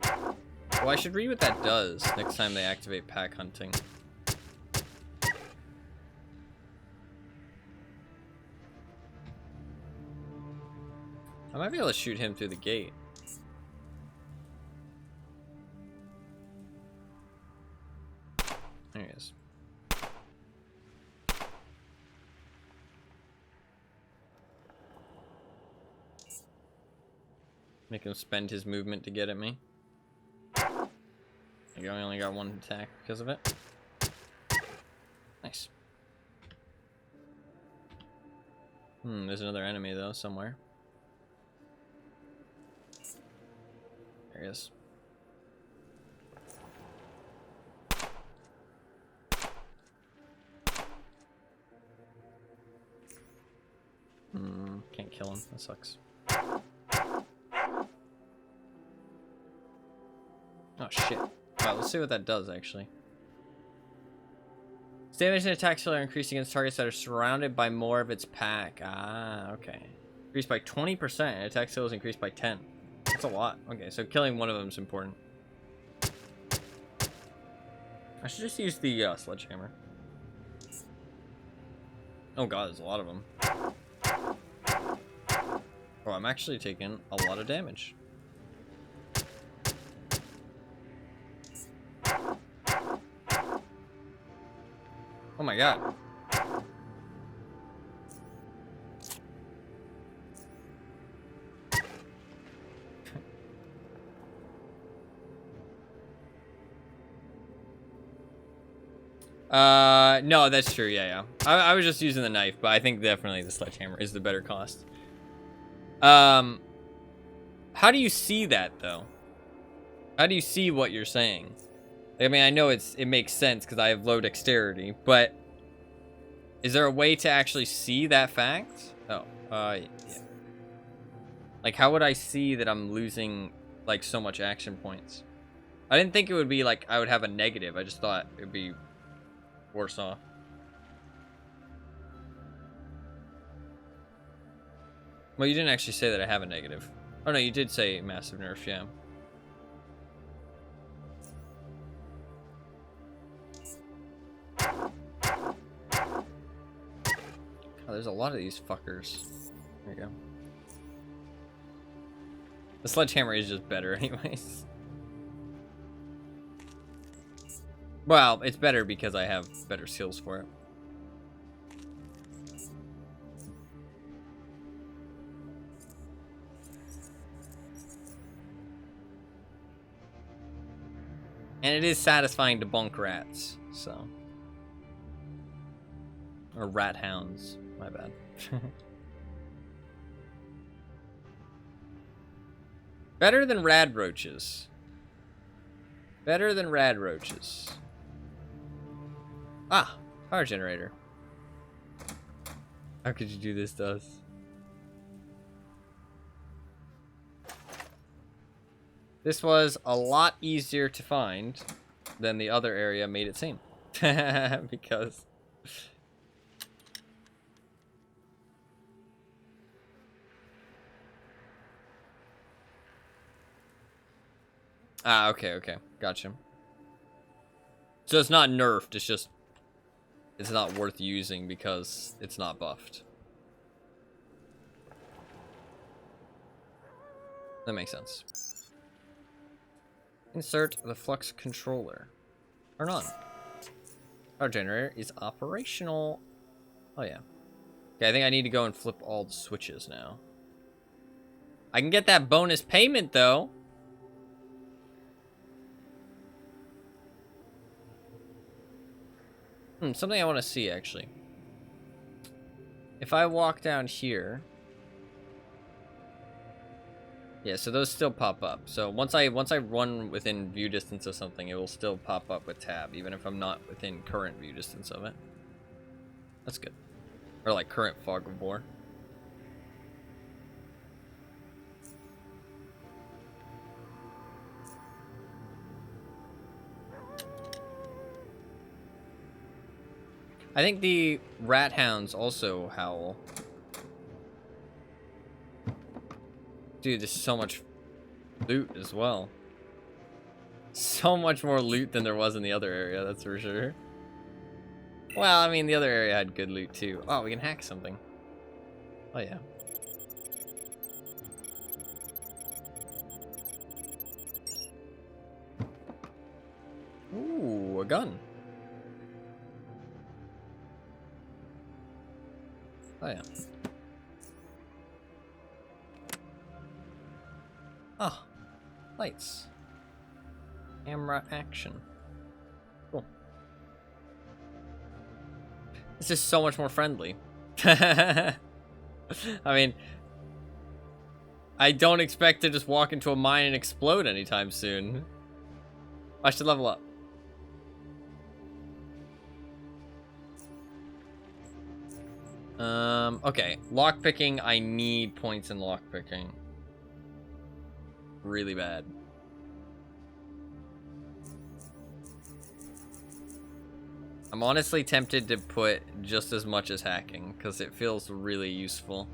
Well, I should read what that does next time they activate pack hunting. I might be able to shoot him through the gate. There he is. Make him spend his movement to get at me. I only got one attack because of it. Nice. There's another enemy though somewhere. There he is. Can't kill him. That sucks. Oh shit. Alright, let's see what that does actually. Damage and attack skill are increased against targets that are surrounded by more of its pack. Ah, okay. Increased by 20%. And attack skill is increased by 10. That's a lot. Okay, so killing one of them is important. I should just use the sledgehammer. Oh god, there's a lot of them. Oh, I'm actually taking a lot of damage. Oh my god. No, that's true. Yeah. I was just using the knife, but I think definitely the sledgehammer is the better cost. How do you see that though? How do you see what you're saying? I mean, I know it makes sense because I have low dexterity, but is there a way to actually see that fact? Oh, yeah. Like, how would I see that I'm losing like so much action points? I didn't think it would be like I would have a negative. I just thought it'd be worse off. Well, you didn't actually say that I have a negative. Oh no, you did say massive nerf, yeah. Oh, there's a lot of these fuckers. There you go. The sledgehammer is just better anyways. Well, it's better because I have better skills for it. And it is satisfying to bunk rats, so. Or rat hounds, my bad. Better than rad roaches. Better than rad roaches. Ah, power generator. How could you do this to us? This was a lot easier to find than the other area made it seem. Because... Ah, okay. Gotcha. So it's not nerfed, it's just... It's not worth using because it's not buffed. That makes sense. Insert the flux controller. Turn on. Power generator is operational. Oh yeah. Okay, I think I need to go and flip all the switches now. I can get that bonus payment though. Something I want to see actually. If I walk down here. Yeah, so those still pop up. So once I run within view distance of something, it will still pop up with tab, even if I'm not within current view distance of it. That's good. Or like current fog of war. I think the rat hounds also howl. Dude, there's so much loot as well. So much more loot than there was in the other area, that's for sure. Well, I mean, the other area had good loot too. Oh, we can hack something. Oh, yeah. Ooh, a gun. Oh, yeah. Oh, lights. Camera action. Cool. This is so much more friendly. I mean, I don't expect to just walk into a mine and explode anytime soon. I should level up. Okay. Lockpicking, I need points in lockpicking. Really bad. I'm honestly tempted to put just as much as hacking, because it feels really useful.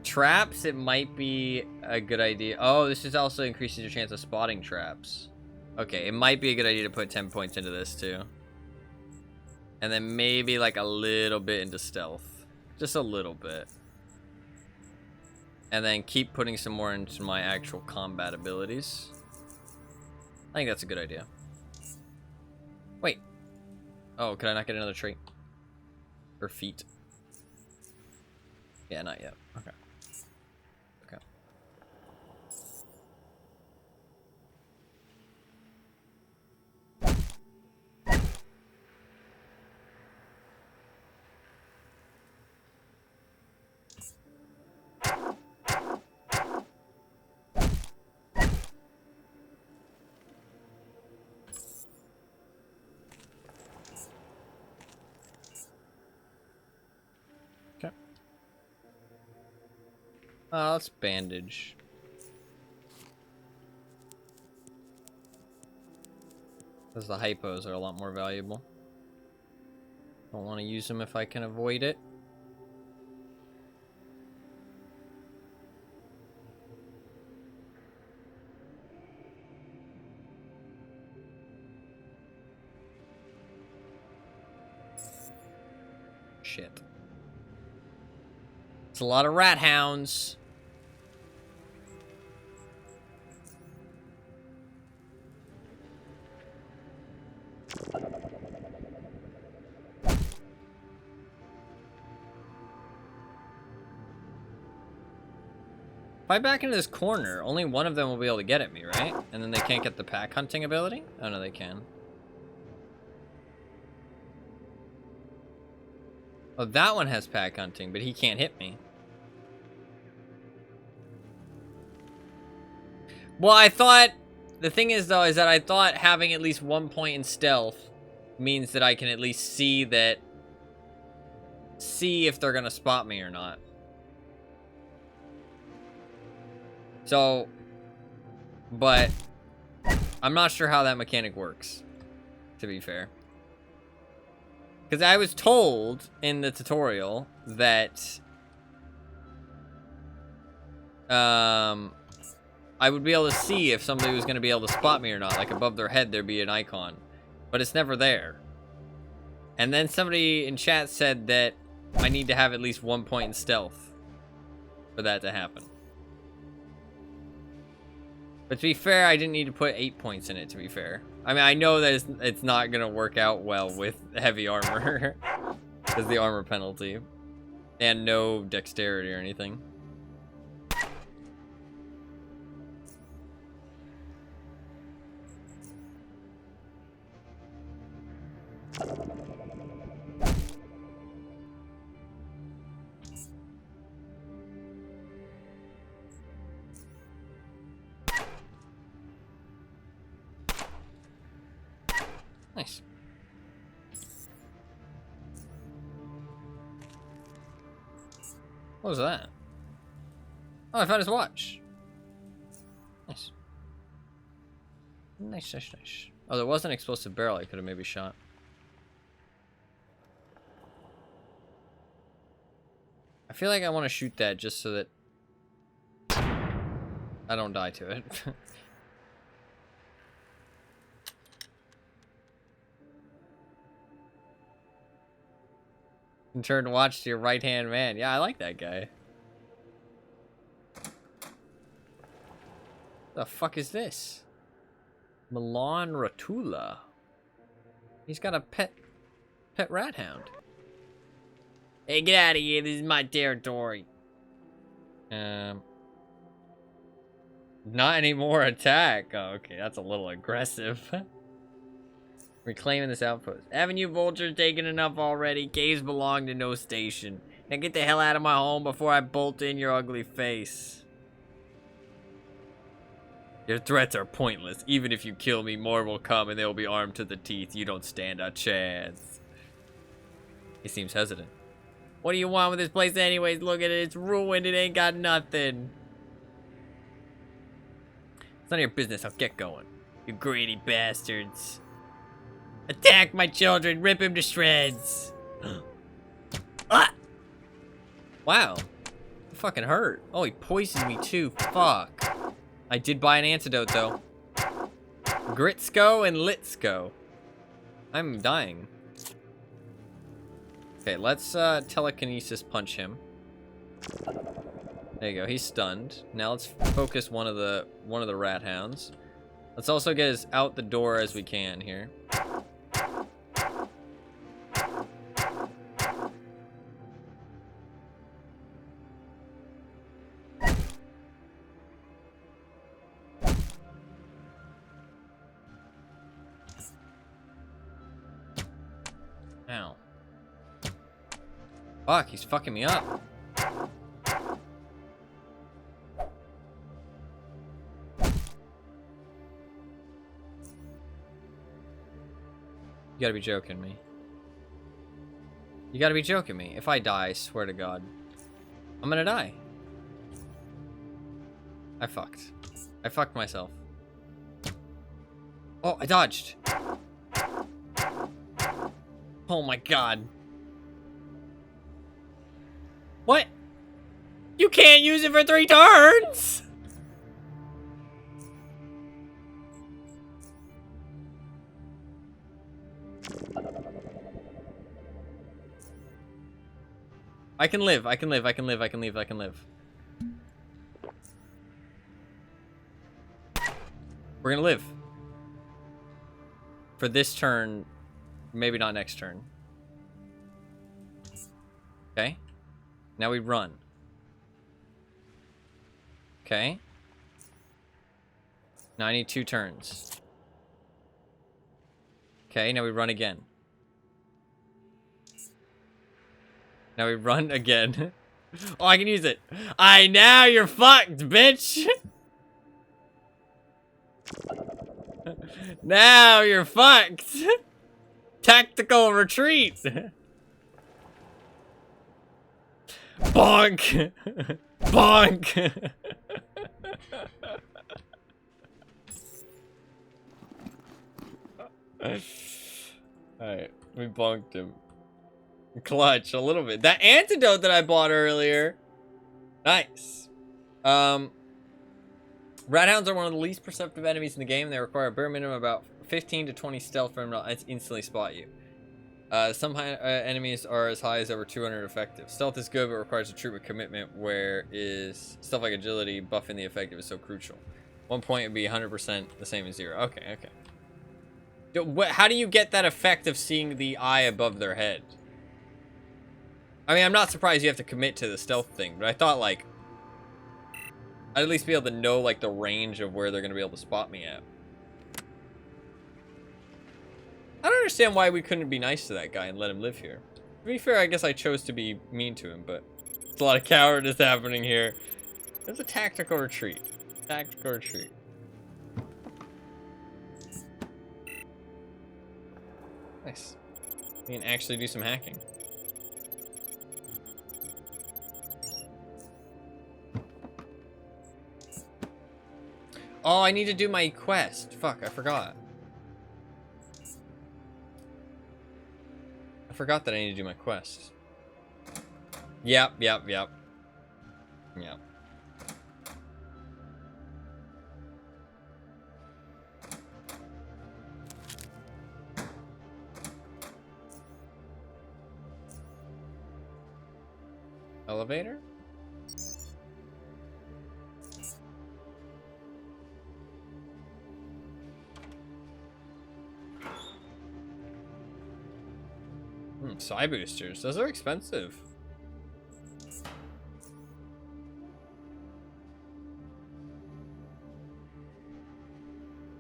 Traps, it might be a good idea. Oh, this is also increases your chance of spotting traps. Okay, it might be a good idea to put 10 points into this too. And then maybe like a little bit into stealth. Just a little bit. And then keep putting some more into my actual combat abilities. I think that's a good idea. Wait. Oh, could I not get another trait? Or feat? Yeah, not yet. Okay. Okay. Okay. Let's bandage. Because the hypos are a lot more valuable. Don't want to use them if I can avoid it. Shit. It's a lot of rat hounds. If I back into this corner, only one of them will be able to get at me, right? And then they can't get the pack hunting ability? Oh, no, they can. Oh, that one has pack hunting, but he can't hit me. Well, I thought... The thing is, though, is that I thought having at least 1 point in stealth means that I can at least see that... See if they're gonna spot me or not. So... But... I'm not sure how that mechanic works, to be fair. Because I was told in the tutorial that... I would be able to see if somebody was going to be able to spot me or not. Like above their head, there'd be an icon. but it's never there. And then somebody in chat said that I need to have at least 1 point in stealth for that to happen. But to be fair, I didn't need to put 8 points in it, to be fair. I mean, I know that it's not going to work out well with heavy armor. Because the armor penalty. And no dexterity or anything. Nice. What was that? Oh, I found his watch. Nice. Nice, nice, nice. Oh, there was an explosive barrel I could have maybe shot. I feel like I want to shoot that just so that I don't die to it. And turn and watch to your right-hand man. Yeah, I like that guy. The fuck is this? Milan Ratula. He's got a pet rat hound. Hey, get out of here. This is my territory. Not any more attack. Oh, okay, that's a little aggressive. Reclaiming this outpost. Haven't you vultures taken enough already? Caves belong to no station. Now get the hell out of my home before I bolt in your ugly face. Your threats are pointless. Even if you kill me, more will come and they will be armed to the teeth. You don't stand a chance. He seems hesitant. What do you want with this place anyways? Look at it. It's ruined. It ain't got nothing. It's none of your business. I'll get going. You greedy bastards. Attack my children. Rip him to shreds. Ah! Wow. It fucking hurt. Oh, he poisoned me too. Fuck. I did buy an antidote though. Gritsko and Litsko. I'm dying. Okay, let's telekinesis punch him. There you go. He's stunned. Now let's focus one of the rat hounds. Let's also get as out the door as we can here. Ow. Fuck, he's fucking me up. You gotta be joking me. You gotta be joking me. If I die, I swear to God, I'm gonna die. I fucked. I fucked myself. Oh, I dodged. Oh my God. What? You can't use it for 3 turns? I can live. I can live. I can live. I can live. I can live. We're gonna live. For this turn, maybe not next turn. Okay. Now we run. Okay. Now I need 2 turns. Okay, now we run again. Now we run again. Oh, I can use it. Now you're fucked, bitch. Now you're fucked. Tactical retreat. Bonk. Bonk. Alright, we bonked him. Clutch a little bit. That antidote that I bought earlier. Nice. Rathounds are one of the least perceptive enemies in the game. They require a bare minimum about 15 to 20 stealth for them to instantly spot you. Some enemies are as high as over 200 effective. Stealth is good, but requires a troop with commitment, whereas stuff like agility, buffing the effective is so crucial. 1 point would be 100% the same as 0. Okay, okay. How do you get that effect of seeing the eye above their head? I mean, I'm not surprised you have to commit to the stealth thing, but I thought, like, I'd at least be able to know, like, the range of where they're going to be able to spot me at. I don't understand why we couldn't be nice to that guy and let him live here. To be fair, I guess I chose to be mean to him, but there's a lot of cowardice happening here. There's a tactical retreat. Tactical retreat. Nice. We can actually do some hacking. Oh, I need to do my quest. Fuck, I forgot. I forgot that I need to do my quest. Yep. Elevator? Psi boosters. Those are expensive.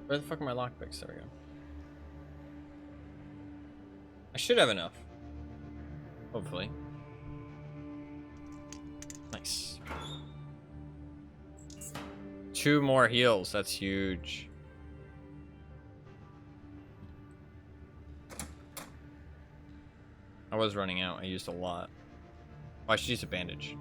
Where the fuck are my lockpicks? There we go. I should have enough. Hopefully. Nice. 2 more heals. That's huge. I was running out. I used a lot. Oh, I should use a bandage.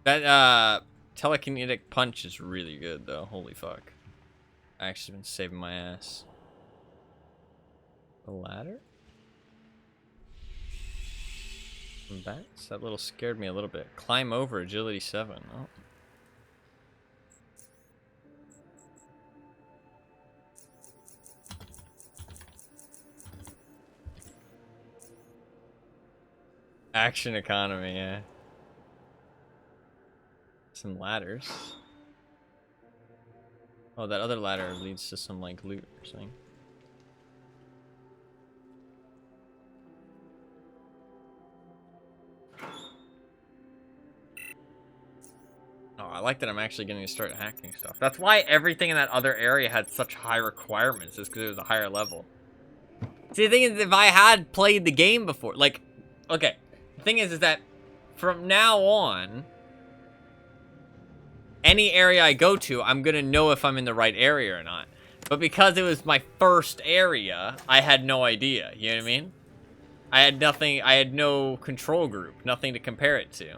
That telekinetic punch is really good though. Holy fuck. I actually been saving my ass. The ladder? Bats? That little scared me a little bit. Climb over agility 7. Oh. Action economy, yeah. Some ladders. Oh, that other ladder leads to some, like, loot or something. Oh, I like that I'm actually getting to start hacking stuff. That's why everything in that other area had such high requirements, is because it was a higher level. See, the thing is, if I had played the game before, like, okay. The thing is that from now on, any area I go to, I'm gonna know if I'm in the right area or not. But because it was my first area, I had no idea. You know what I mean? I had nothing. I had no control group, nothing to compare it to.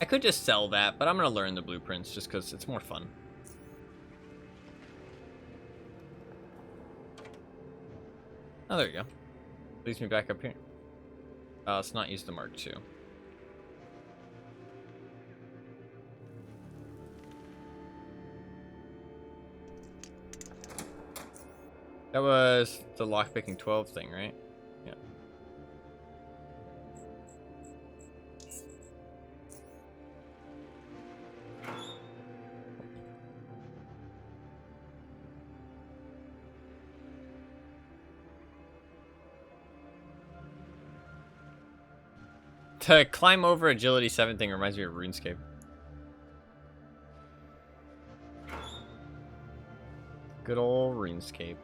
I could just sell that, but I'm gonna learn the blueprints just because it's more fun. Oh, there you go. Leads me back up here. Let's not use the Mark II. That was the lockpicking 12 thing, right? Yeah. To climb over agility 7 thing reminds me of RuneScape. Good old RuneScape.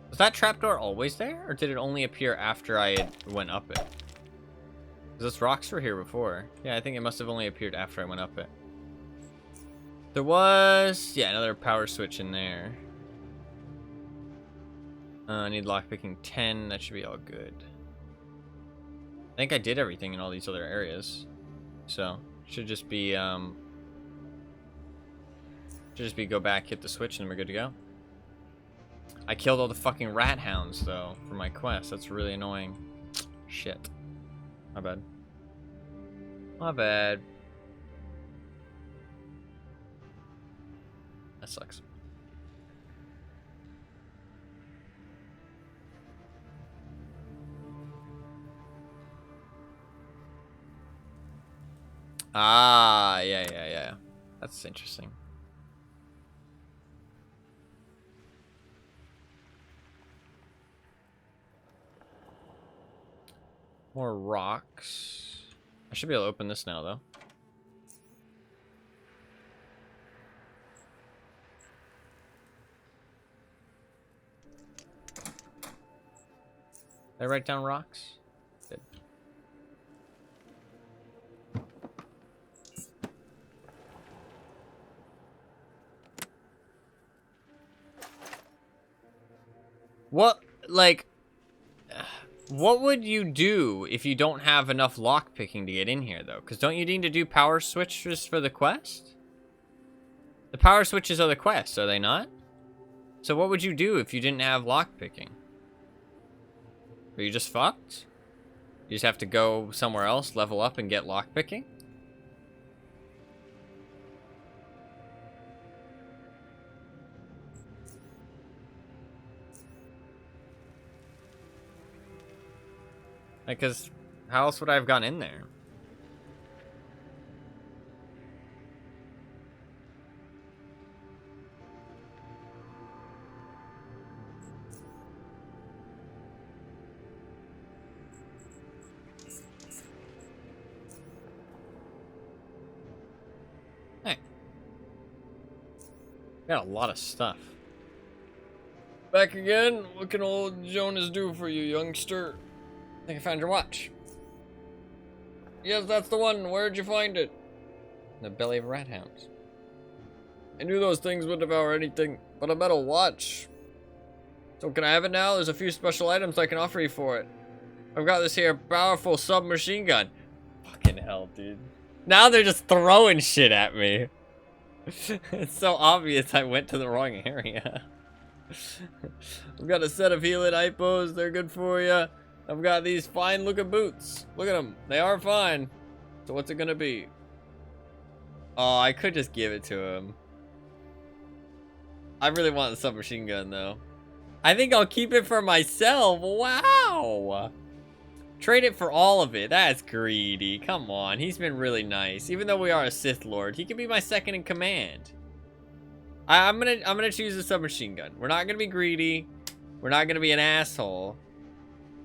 Was that trapdoor always there, or did it only appear after I went up it? Because those rocks were here before. Yeah, I think it must have only appeared after I went up it. There was, yeah, another power switch in there. I need lockpicking 10. That should be all good. I think I did everything in all these other areas, so should just be go back, hit the switch, and we're good to go. I killed all the fucking rat hounds, though, for my quest. That's really annoying. Shit. My bad. My bad. That sucks. Ah, yeah. That's interesting. More rocks. I should be able to open this now, though. Did I write down rocks? Good. What, like, what would you do if you don't have enough lockpicking to get in here, though? Because don't you need to do power switches for the quest? The power switches are the quest, are they not? So what would you do if you didn't have lockpicking? Are you just fucked? You just have to go somewhere else, level up, and get lockpicking? Like, cause how else would I have gone in there? Hey. Got a lot of stuff. Back again? What can old Jonas do for you, youngster? I think I found your watch. Yes, that's the one. Where'd you find it? In the belly of rat hounds. I knew those things would devour anything, but a metal watch. So can I have it now? There's a few special items I can offer you for it. I've got this here powerful submachine gun. Fucking hell, dude. Now they're just throwing shit at me. It's so obvious I went to the wrong area. I've got a set of healing hypos. They're good for you. I've got these fine looking boots. Look at them. They are fine. So what's it gonna be? Oh, I could just give it to him. I really want the submachine gun though. I think I'll keep it for myself. Wow. Trade it for all of it. That's greedy. Come on. He's been really nice. Even though we are a Sith Lord, he can be my second in command. I'm gonna choose the submachine gun. We're not gonna be greedy. We're not gonna be an asshole.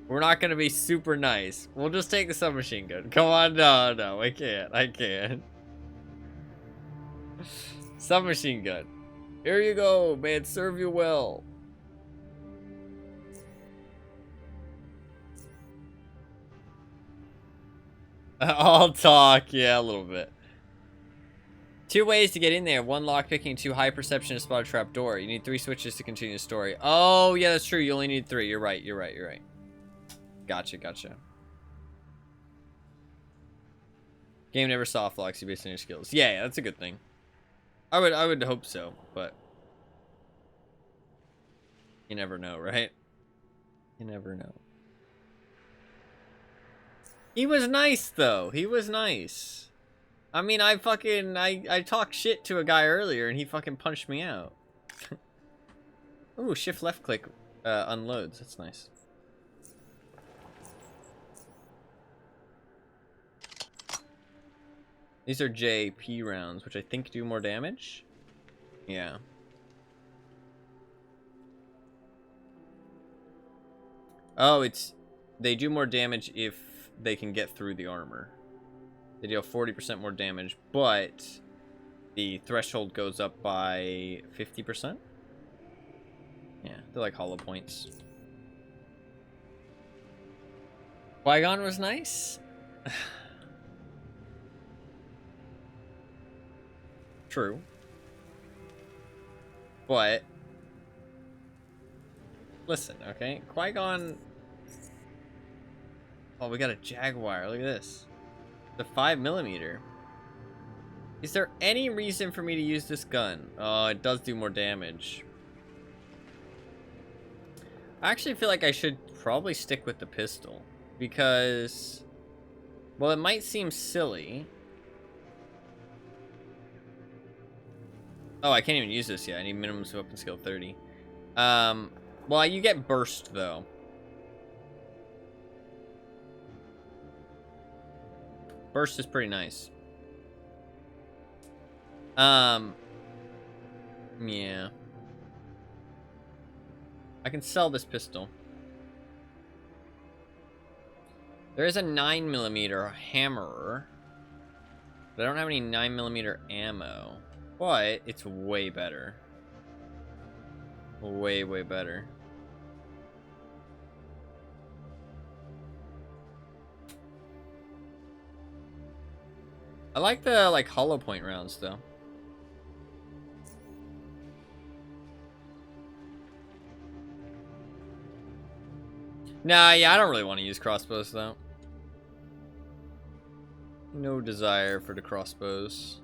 We're not gonna be super nice. We'll just take the submachine gun. Come on, no, I can't. Submachine gun. Here you go, may it serve you well. I'll talk, yeah, a little bit. 2 ways to get in there. 1 lockpicking, 2 high perception to spot a trap door. You need 3 switches to continue the story. Oh, yeah, that's true. You only need 3. You're right. Gotcha. Game never soft locks you based on your skills. Yeah, that's a good thing. I would hope so, but you never know, right? You never know. He was nice though. He was nice. I mean, I talked shit to a guy earlier and he fucking punched me out. Ooh, shift left click unloads. That's nice. These are JP rounds, which I think do more damage. Yeah. Oh, they do more damage if they can get through the armor. They deal 40% more damage, but the threshold goes up by 50%. Yeah, they're like hollow points. Qui-Gon was nice. True. But listen, okay? Qui-Gon. Oh, we got a Jaguar. Look at this. The 5mm. Is there any reason for me to use this gun? Oh, it does do more damage. I actually feel like I should probably stick with the pistol. Because, well, it might seem silly. Oh, I can't even use this yet. I need minimum weapon skill 30. Well, you get burst, though. Burst is pretty nice. Yeah. I can sell this pistol. There is a 9mm hammer. But I don't have any 9mm ammo. But it's way better. Way, way better. I like the, like, hollow point rounds, though. Nah, yeah, I don't really want to use crossbows, though. No desire for the crossbows.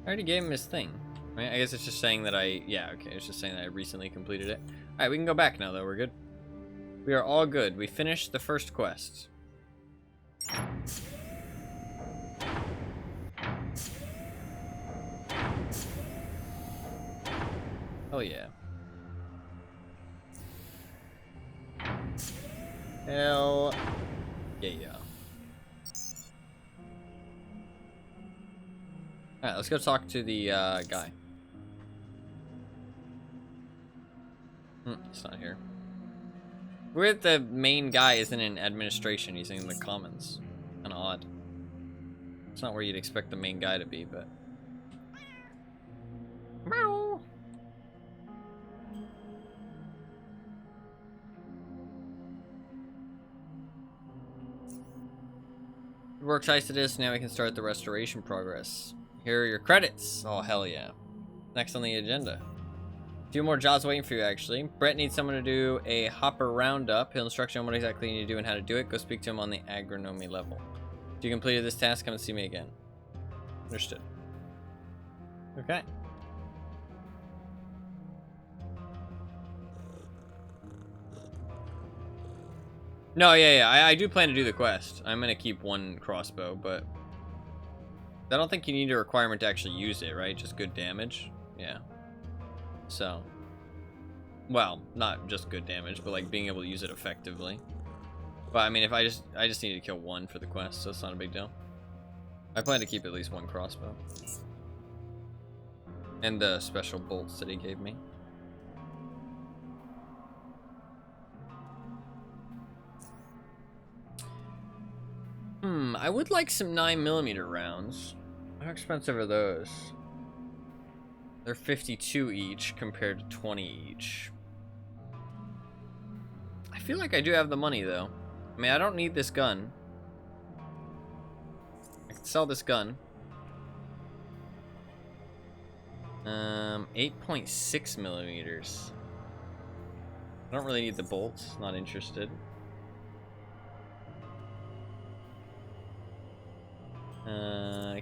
I already gave him his thing. Right? I guess it's just saying that yeah, okay, it's just saying that I recently completed it. Alright, we can go back now, though. We're good. We are all good. We finished the first quest. Oh, yeah. Hell yeah. Alright, let's go talk to the guy. It's not here. Weird the main guy isn't in administration, he's in the commons. Kinda odd. It's not where you'd expect the main guy to be, but... Meow! Works heisted this, now we can start the restoration progress. Here are your credits. Oh, hell yeah. Next on the agenda. A few more jobs waiting for you, actually. Brett needs someone to do a hopper roundup. He'll instruct you on what exactly you need to do and how to do it. Go speak to him on the agronomy level. If you completed this task, come and see me again. Understood. Okay. No, yeah, I do plan to do the quest. I'm gonna keep one crossbow, but I don't think you need a requirement to actually use it, right? Just good damage. Yeah. So, well, not just good damage, but like being able to use it effectively. But I mean, if I just need to kill one for the quest, so it's not a big deal. I plan to keep at least one crossbow. And the special bolts that he gave me. I would like some 9mm rounds. How expensive are those? They're 52 each compared to 20 each. I feel like I do have the money, though. I mean, I don't need this gun. I can sell this gun. 8.6mm. I don't really need the bolts. Not interested.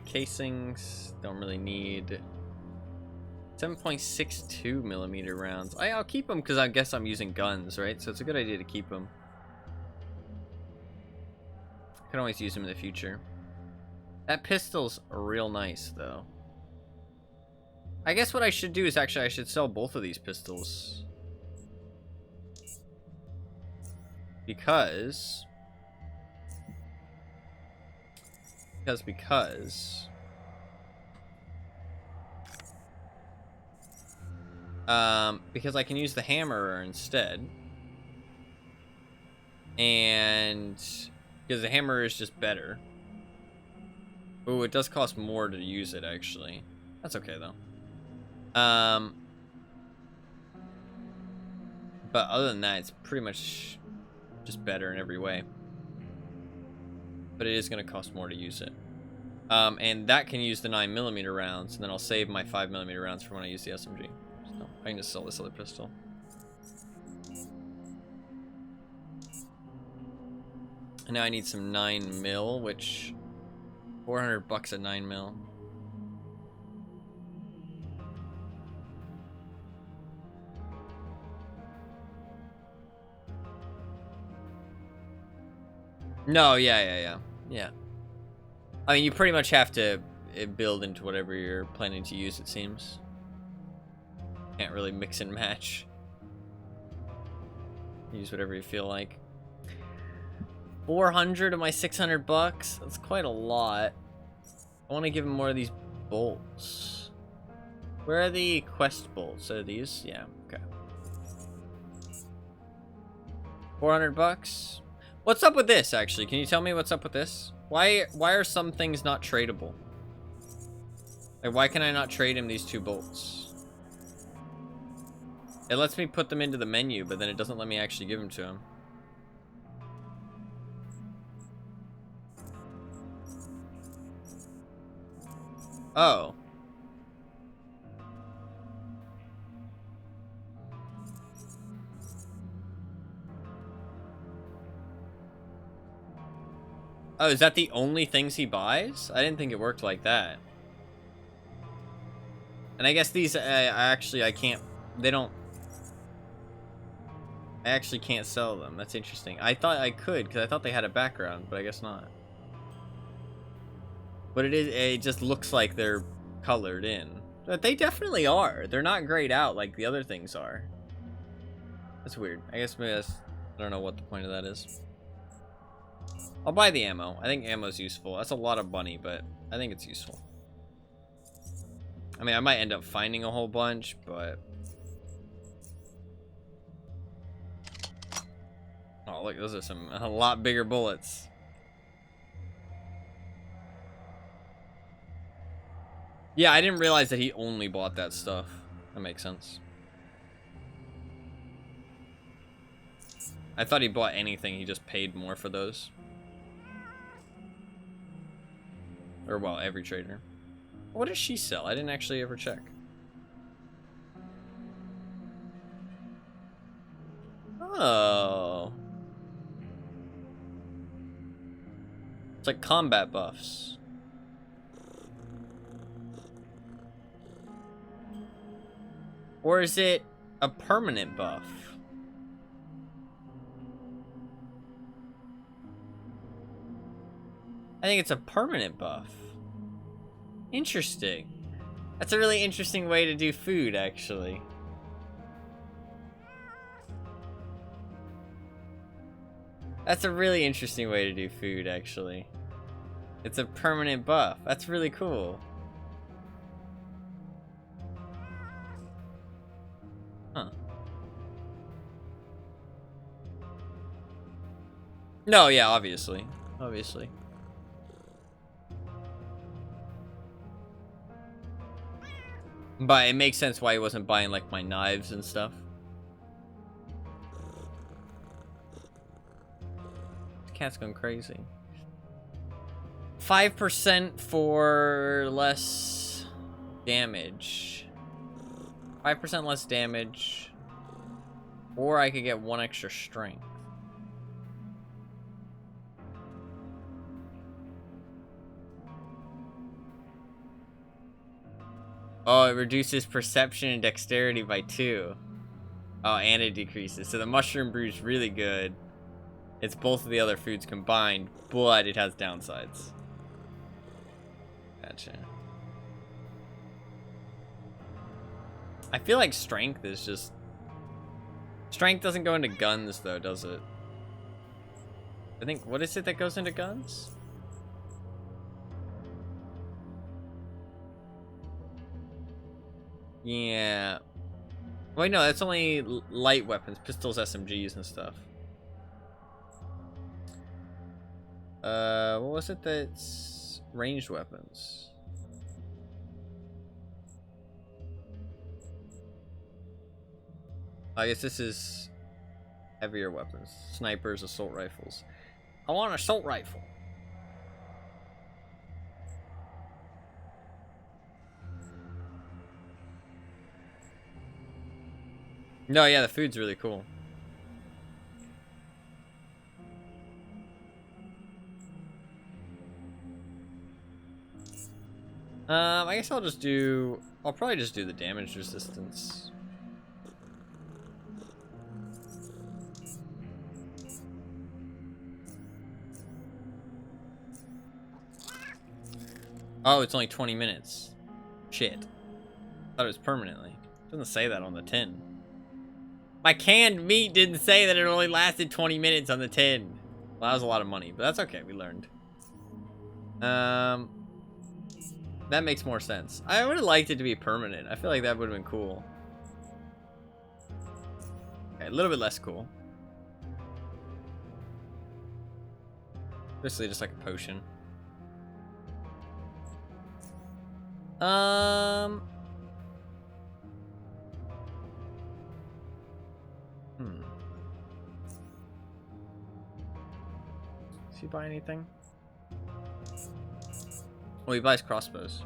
Casings, don't really need. 7.62mm rounds. I'll keep them because I guess I'm using guns, right? So it's a good idea to keep them. I can always use them in the future. That pistol's real nice, though. I guess what I should do is actually I should sell both of these pistols. Because I can use the hammer instead. And because the hammer is just better. Ooh, it does cost more to use it, actually. That's okay, though. But other than that, it's pretty much just better in every way. But it is going to cost more to use it. And that can use the 9mm rounds, and then I'll save my 5mm rounds for when I use the SMG. So I can just sell this other pistol. And now I need some 9mm, which $400 at 9 mil. No, yeah. I mean, you pretty much have to build into whatever you're planning to use, it seems. Can't really mix and match. Use whatever you feel like. 400 of my $600? That's quite a lot. I want to give him more of these bolts. Where are the quest bolts? Are these? Yeah, okay. $400? What's up with this, actually? Can you tell me what's up with this? Why are some things not tradable? Like, why can I not trade him these 2 bolts? It lets me put them into the menu, but then it doesn't let me actually give them to him. Oh. Oh, is that the only things he buys? I didn't think it worked like that. And I guess these, I can't, they don't, I actually can't sell them. That's interesting. I thought I could, because I thought they had a background, but I guess not. But it just looks like they're colored in. But they definitely are. They're not grayed out like the other things are. That's weird. I guess maybe that's, I don't know what the point of that is. I'll buy the ammo. I think ammo's useful. That's a lot of money, but I think it's useful. I mean, I might end up finding a whole bunch, but... Oh, look, those are a lot bigger bullets. Yeah, I didn't realize that he only bought that stuff. That makes sense. I thought he bought anything, he just paid more for those. Or, well, every trader. What does she sell? I didn't actually ever check. Oh. It's like combat buffs. Or is it a permanent buff? I think it's a permanent buff. Interesting. That's a really interesting way to do food, actually. That's a really interesting way to do food, actually. It's a permanent buff. That's really cool. Huh. No, yeah, obviously. Obviously. But it makes sense why he wasn't buying, like, my knives and stuff. This cat's going crazy. 5% for less damage. 5% less damage. Or I could get 1 extra strength. Oh, it reduces perception and dexterity by 2. Oh, and it decreases. So the mushroom brew is really good. It's both of the other foods combined, but it has downsides. Gotcha. I feel like strength is just... Strength doesn't go into guns, though, does it? I think... What is it that goes into guns? Yeah. Wait, no, that's only light weapons. Pistols, SMGs, and stuff. What was it that's ranged weapons? I guess this is heavier weapons. Snipers, assault rifles. I want an assault rifle. No, yeah, the food's really cool. I guess I'll probably just do the damage resistance. Oh, it's only 20 minutes. Shit. Thought it was permanently. Doesn't say that on the tin. My canned meat didn't say that it only lasted 20 minutes on the tin. Well, that was a lot of money, but that's okay. We learned. That makes more sense. I would have liked it to be permanent. I feel like that would have been cool. Okay, a little bit less cool. Basically just like a potion. Does he buy anything? Oh, he buys crossbows.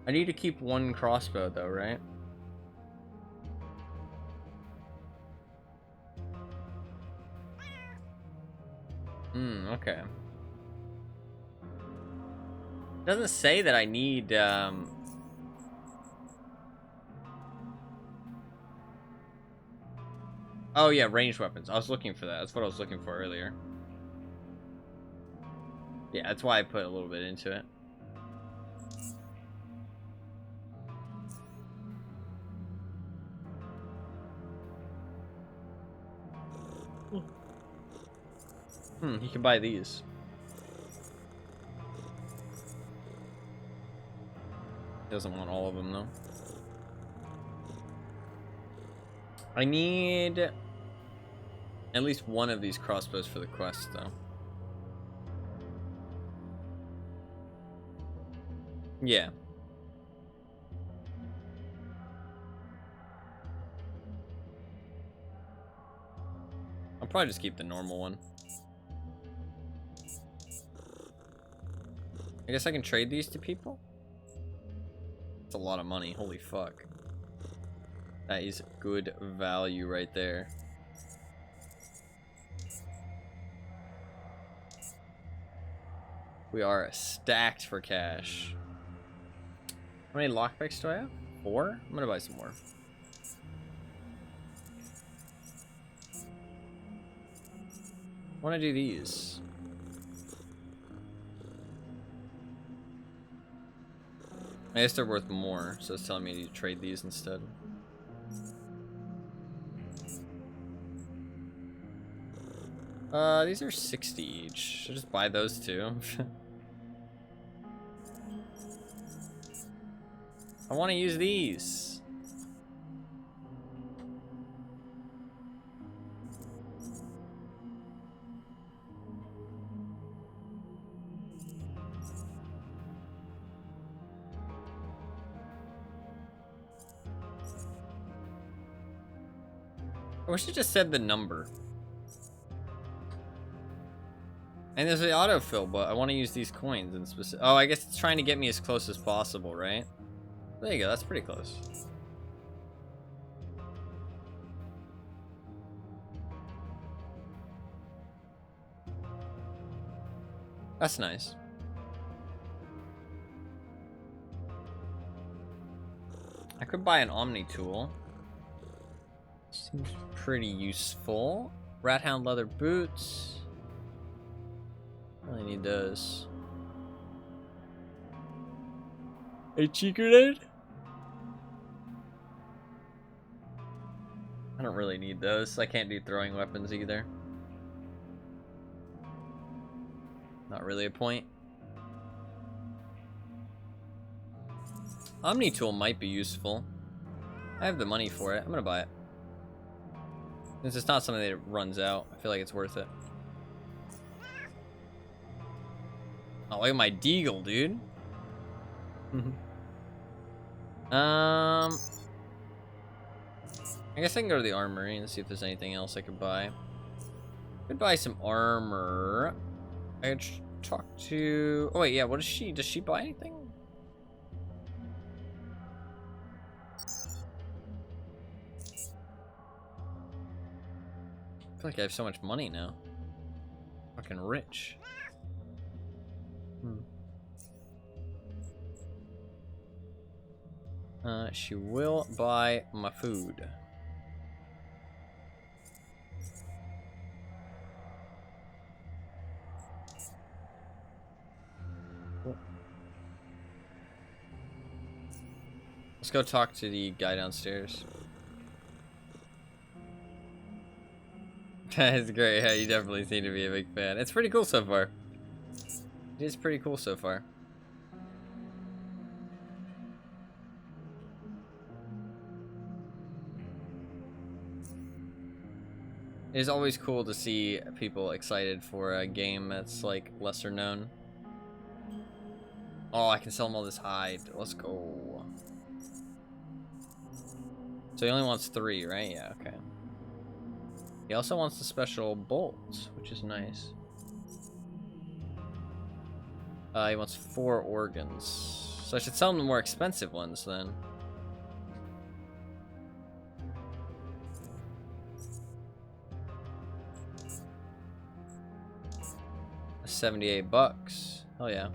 I need to keep one crossbow though, right? Okay. Doesn't say that I need, Oh yeah, ranged weapons. I was looking for that. That's what I was looking for earlier. Yeah, that's why I put a little bit into it. He can buy these. Doesn't want all of them though. I need at least one of these crossbows for the quest though. Yeah. I'll probably just keep the normal one. I guess I can trade these to people? That's a lot of money. Holy fuck. That is good value right there. We are stacked for cash. How many lockpicks do I have? 4? I'm gonna buy some more. I want to do these. I guess they're worth more, so it's telling me to trade these instead. These are 60 each. Should I just buy those too? I want to use these. I wish it just said the number. And there's the autofill, but I want to use these coins in specific. Oh, I guess it's trying to get me as close as possible, right? There you go. That's pretty close. That's nice. I could buy an Omni tool. Seems pretty useful. Rat Hound leather boots. Really need those. A cheat grenade? I don't really need those. I can't do throwing weapons either. Not really a point. Omni tool might be useful. I have the money for it. I'm gonna buy it. Since it's not something that runs out, I feel like it's worth it. Oh, look at my deagle, dude. I guess I can go to the armory and see if there's anything else I could buy. Could buy some armor. I could talk to... Oh wait, yeah, what is she? Does she buy anything? I feel like I have so much money now. Fucking rich. She will buy my food. Let's go talk to the guy downstairs. That's great. Yeah, you definitely seem to be a big fan. It's pretty cool so far. It is pretty cool so far. It is always cool to see people excited for a game that's like lesser known. Oh, I can sell him all this hide. Let's go. So he only wants 3, right? Yeah, okay. He also wants the special bolts, which is nice. He wants 4 organs. So I should sell him the more expensive ones then. 78 bucks. Hell yeah.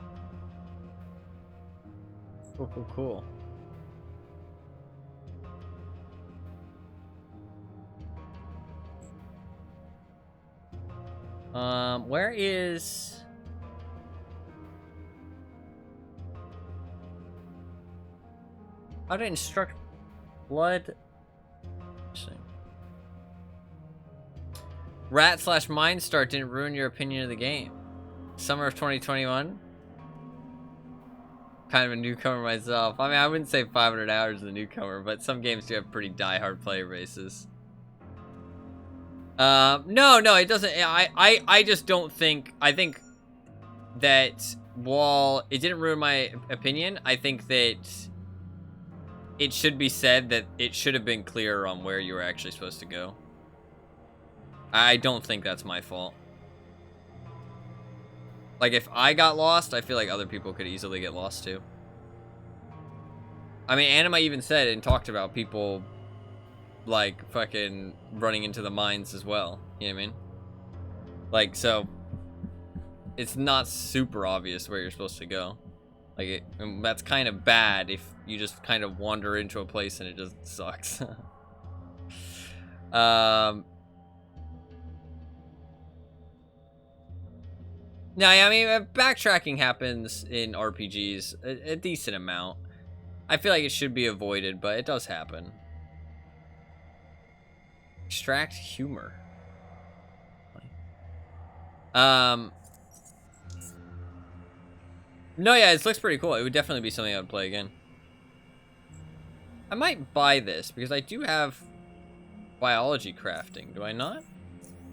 Cool, cool, cool. Where is... How to instruct blood? Rat/Mindstart didn't ruin your opinion of the game. Summer of 2021. Kind of a newcomer myself. I mean, I wouldn't say 500 hours as a newcomer, but some games do have pretty die-hard player bases. No, it doesn't. I just don't think. I think that while it didn't ruin my opinion, I think that it should be said that it should have been clearer on where you were actually supposed to go. I don't think that's my fault. Like, if I got lost, I feel like other people could easily get lost too. I mean, Anima even said and talked about people, like, fucking running into the mines as well. You know what I mean? Like, so, it's not super obvious where you're supposed to go. Like, and that's kind of bad if you just kind of wander into a place and it just sucks. No, I mean, backtracking happens in RPGs a decent amount. I feel like it should be avoided, but it does happen. Extract humor. No, yeah, it looks pretty cool. It would definitely be something I would play again. I might buy this because I do have biology crafting. Do I not?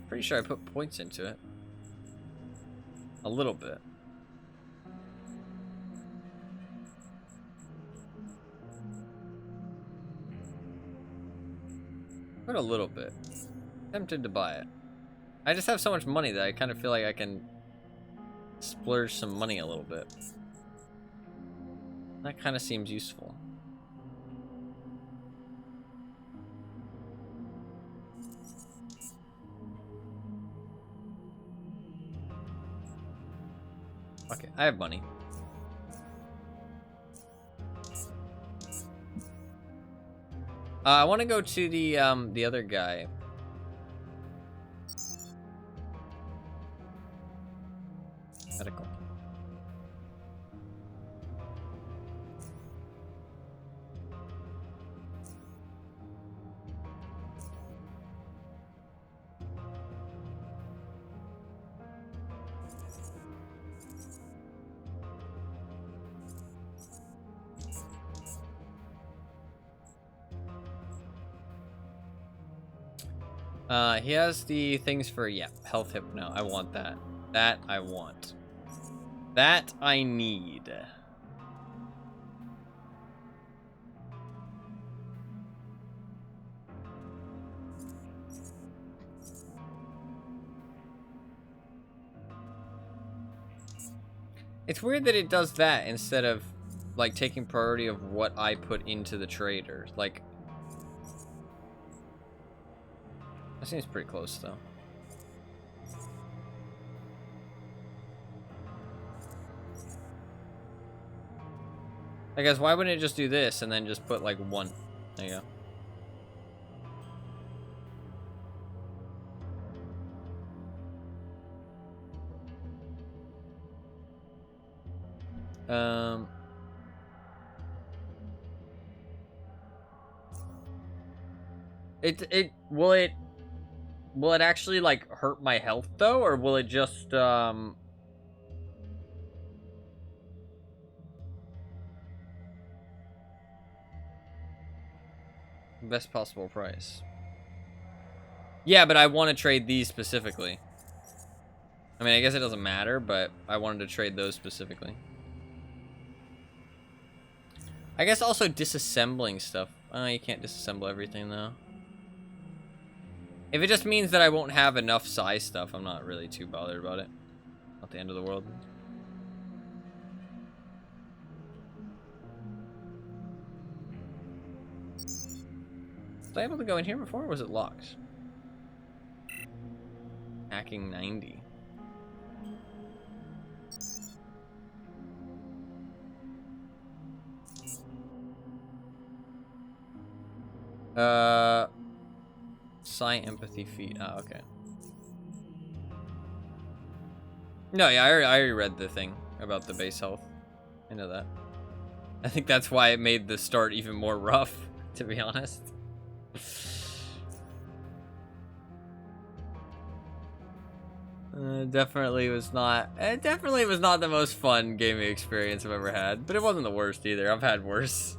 Pretty sure I put points into it. A little bit. Put a little bit. Tempted to buy it. I just have so much money that I kind of feel like I can splurge some money a little bit. That kind of seems useful. Okay, I have money. I want to go to the other guy. Medical. He has the things for, yeah, health hypno. I want that. That I want. That I need. It's weird that it does that instead of, like, taking priority of what I put into the trader. Like, that seems pretty close, though. I guess why wouldn't it just do this and then just put like 1? There you go. Will it actually like hurt my health though, or will it just best possible price? Yeah, but I want to trade these specifically. I mean, I guess it doesn't matter, but I wanted to trade those specifically. I guess also disassembling stuff. Oh, you can't disassemble everything though. If it just means that I won't have enough size stuff, I'm not really too bothered about it. Not the end of the world. Was I able to go in here before, or was it locked? Hacking 90. Psi empathy feat. Oh, okay. No, yeah, I already read the thing about the base health. I know that. I think that's why it made the start even more rough, to be honest. It definitely was not the most fun gaming experience I've ever had, but it wasn't the worst either. I've had worse.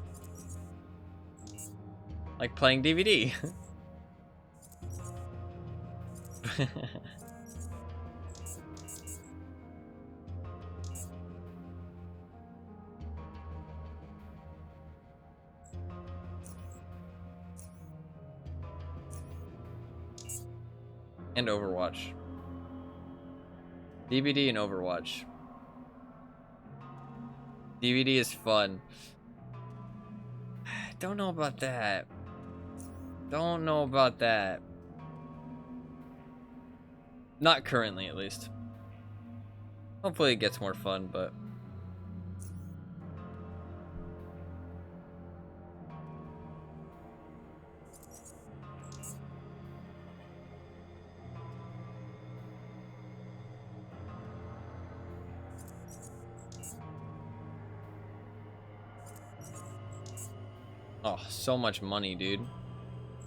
Like playing DVD. And Overwatch. DVD and Overwatch. DVD is fun. Don't know about that. Don't know about that. Not currently, at least. Hopefully it gets more fun, but... Oh, so much money, dude.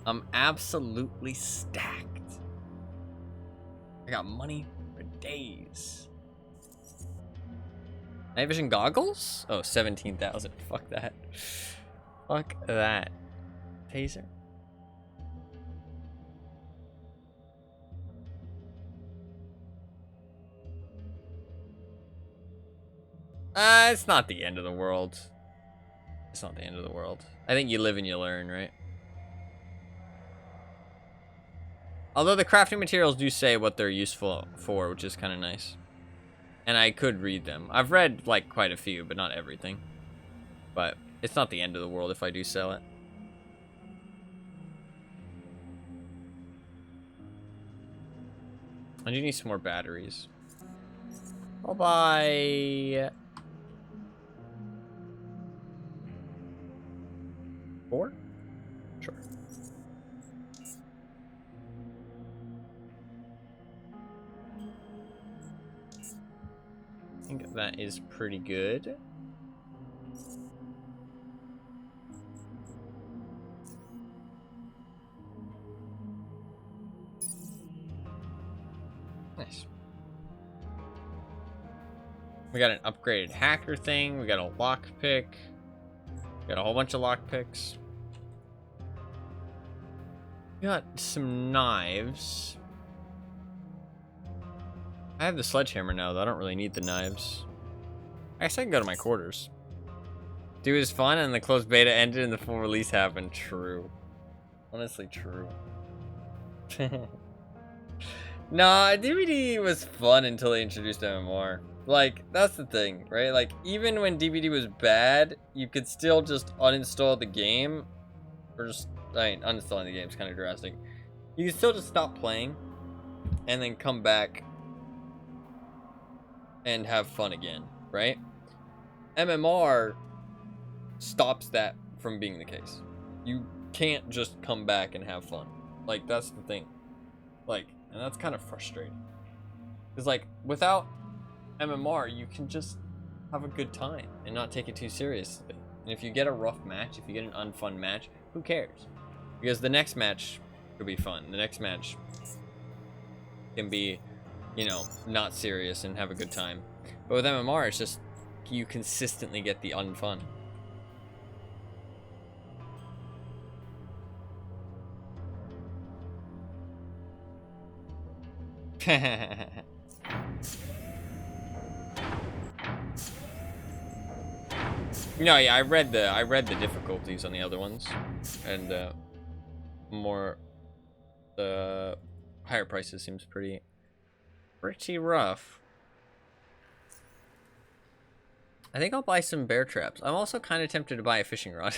I'm absolutely stacked. I got money for days. Night vision goggles? Oh, 17,000. Fuck that. Fuck that. Taser. It's not the end of the world. It's not the end of the world. I think you live and you learn, right? Although the crafting materials do say what they're useful for, which is kind of nice. And I could read them. I've read, like, quite a few, but not everything. But it's not the end of the world if I do sell it. I do need some more batteries. I'll buy... 4? Sure. I think that is pretty good. Nice. We got an upgraded hacker thing. We got a lockpick. Got a whole bunch of lockpicks. We got some knives. I have the sledgehammer now, though. I don't really need the knives. I guess I can go to my quarters. Dude, it was fun, and the closed beta ended and the full release happened. True. Honestly, true. Nah, DVD was fun until they introduced MMR. Like, that's the thing, right? Like, even when DVD was bad, you could still just uninstall the game. Or just, I mean, uninstalling the game is kind of drastic. You can still just stop playing and then come back and have fun again, right? MMR, stops that from being the case. You can't just come back and have fun. Like, that's the thing. Like, and that's kind of frustrating. Because, like, without MMR, you can just have a good time and not take it too seriously. And if you get a rough match, if you get an unfun match, who cares? Because the next match could be fun. The next match can be, you know, not serious and have a good time. But with MMR, it's just you consistently get the unfun. No, yeah, I read the difficulties on the other ones, and the higher prices seems pretty rough. I think I'll buy some bear traps. I'm also kind of tempted to buy a fishing rod.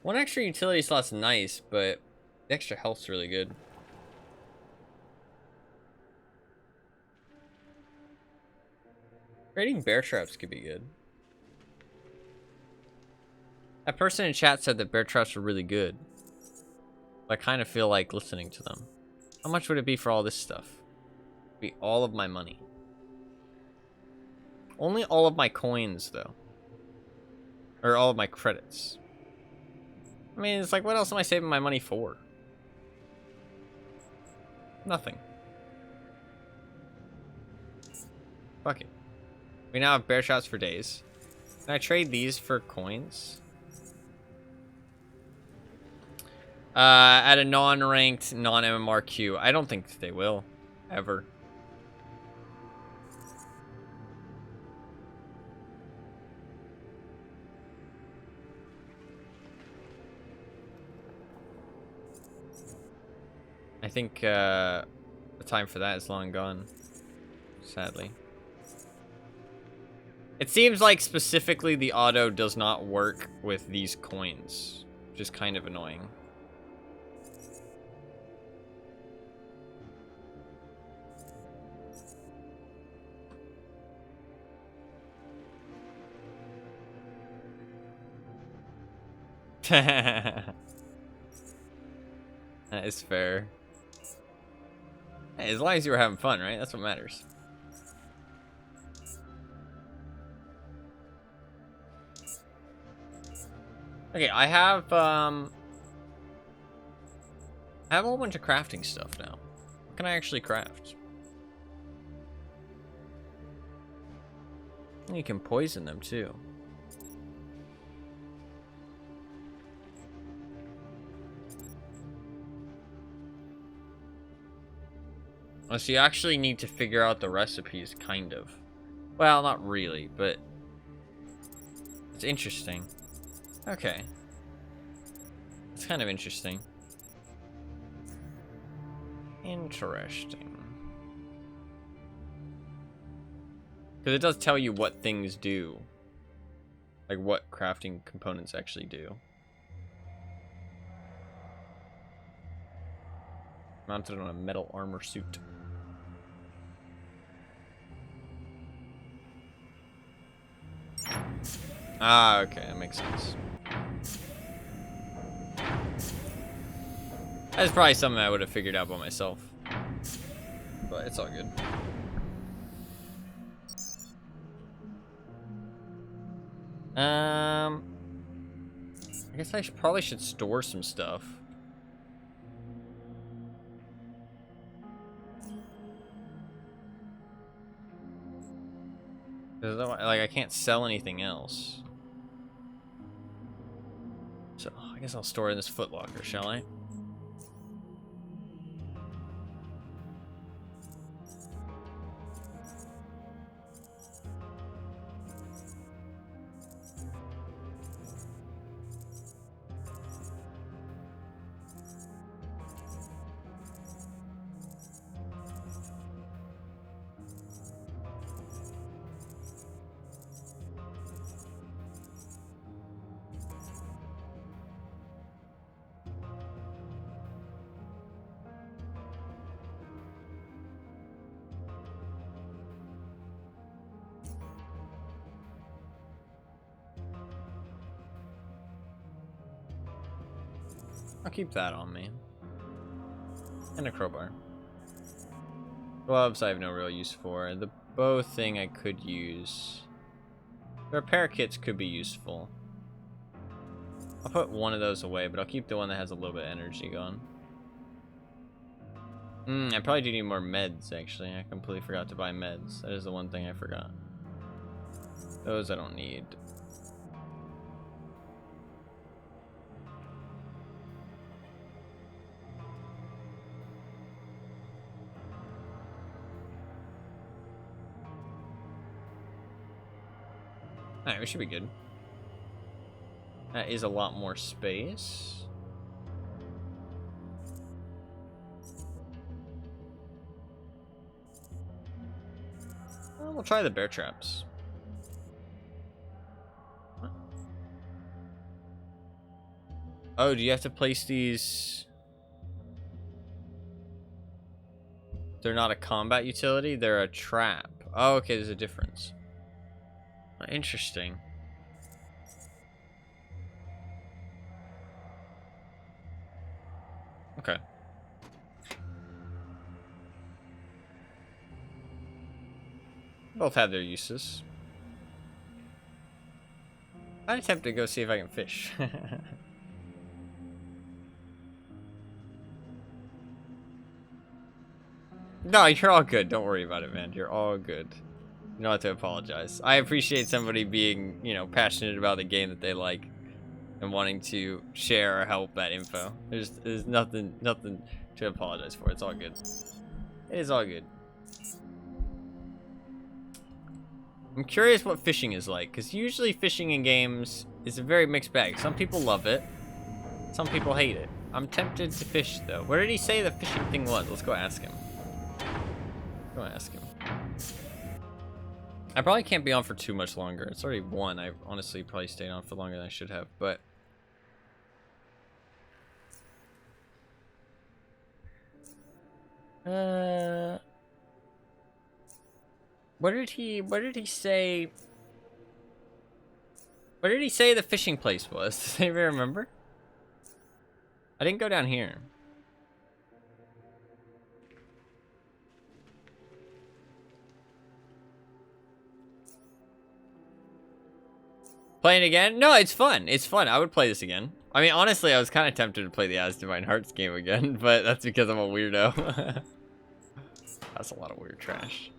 One extra utility slot's nice, but the extra health's really good. Trading bear traps could be good. That person in chat said that bear traps were really good. I kind of feel like listening to them. How much would it be for all this stuff? It'd be all of my money. Only all of my coins, though. Or all of my credits. I mean, it's like, what else am I saving my money for? Nothing. Fuck it. We now have bear traps for days. Can I trade these for coins? At a non-ranked, non-MMR queue. I don't think they will. Ever. I think, the time for that is long gone. Sadly. It seems like specifically the auto does not work with these coins, which is kind of annoying. That is fair. Hey, as long as you were having fun, right? That's what matters. Okay, I have a whole bunch of crafting stuff now. What can I actually craft? You can poison them too. Oh, so you actually need to figure out the recipes, kind of. Well, not really, but it's interesting. Okay. It's kind of interesting. Interesting. Because it does tell you what things do. Like what crafting components actually do. Mounted on a metal armor suit. Ah, okay, that makes sense. That's probably something I would have figured out by myself. But it's all good. I guess I probably should store some stuff. Like, I can't sell anything else. So, I guess I'll store in this footlocker, shall I? I'll keep that on me. And a crowbar. Gloves I have no real use for. The bow thing I could use. The repair kits could be useful. I'll put one of those away, but I'll keep the one that has a little bit of energy going. I probably do need more meds, actually. I completely forgot to buy meds. That is the one thing I forgot. Those I don't need. Alright, we should be good. That is a lot more space. Well, we'll try the bear traps. What? Oh, do you have to place these? They're not a combat utility, they're a trap. Oh, okay, there's a difference. Interesting. Okay. Both have their uses. I'd attempt to go see if I can fish. No, you're all good. Don't worry about it, man. You're all good. You don't have to apologize. I appreciate somebody being, you know, passionate about the game that they like and wanting to share or help that info. There's nothing to apologize for. It's all good. It is all good. I'm curious what fishing is like, because usually fishing in games is a very mixed bag. Some people love it. Some people hate it. I'm tempted to fish, though. Where did he say the fishing thing was? Let's go ask him. Go ask him. I probably can't be on for too much longer. It's already 1. I honestly probably stayed on for longer than I should have, but Where did he say the fishing place was? Does anybody remember? I didn't go down here. Playing again? No, it's fun. It's fun. I would play this again. I mean, honestly, I was kind of tempted to play the As Divine Hearts game again, but that's because I'm a weirdo. That's a lot of weird trash.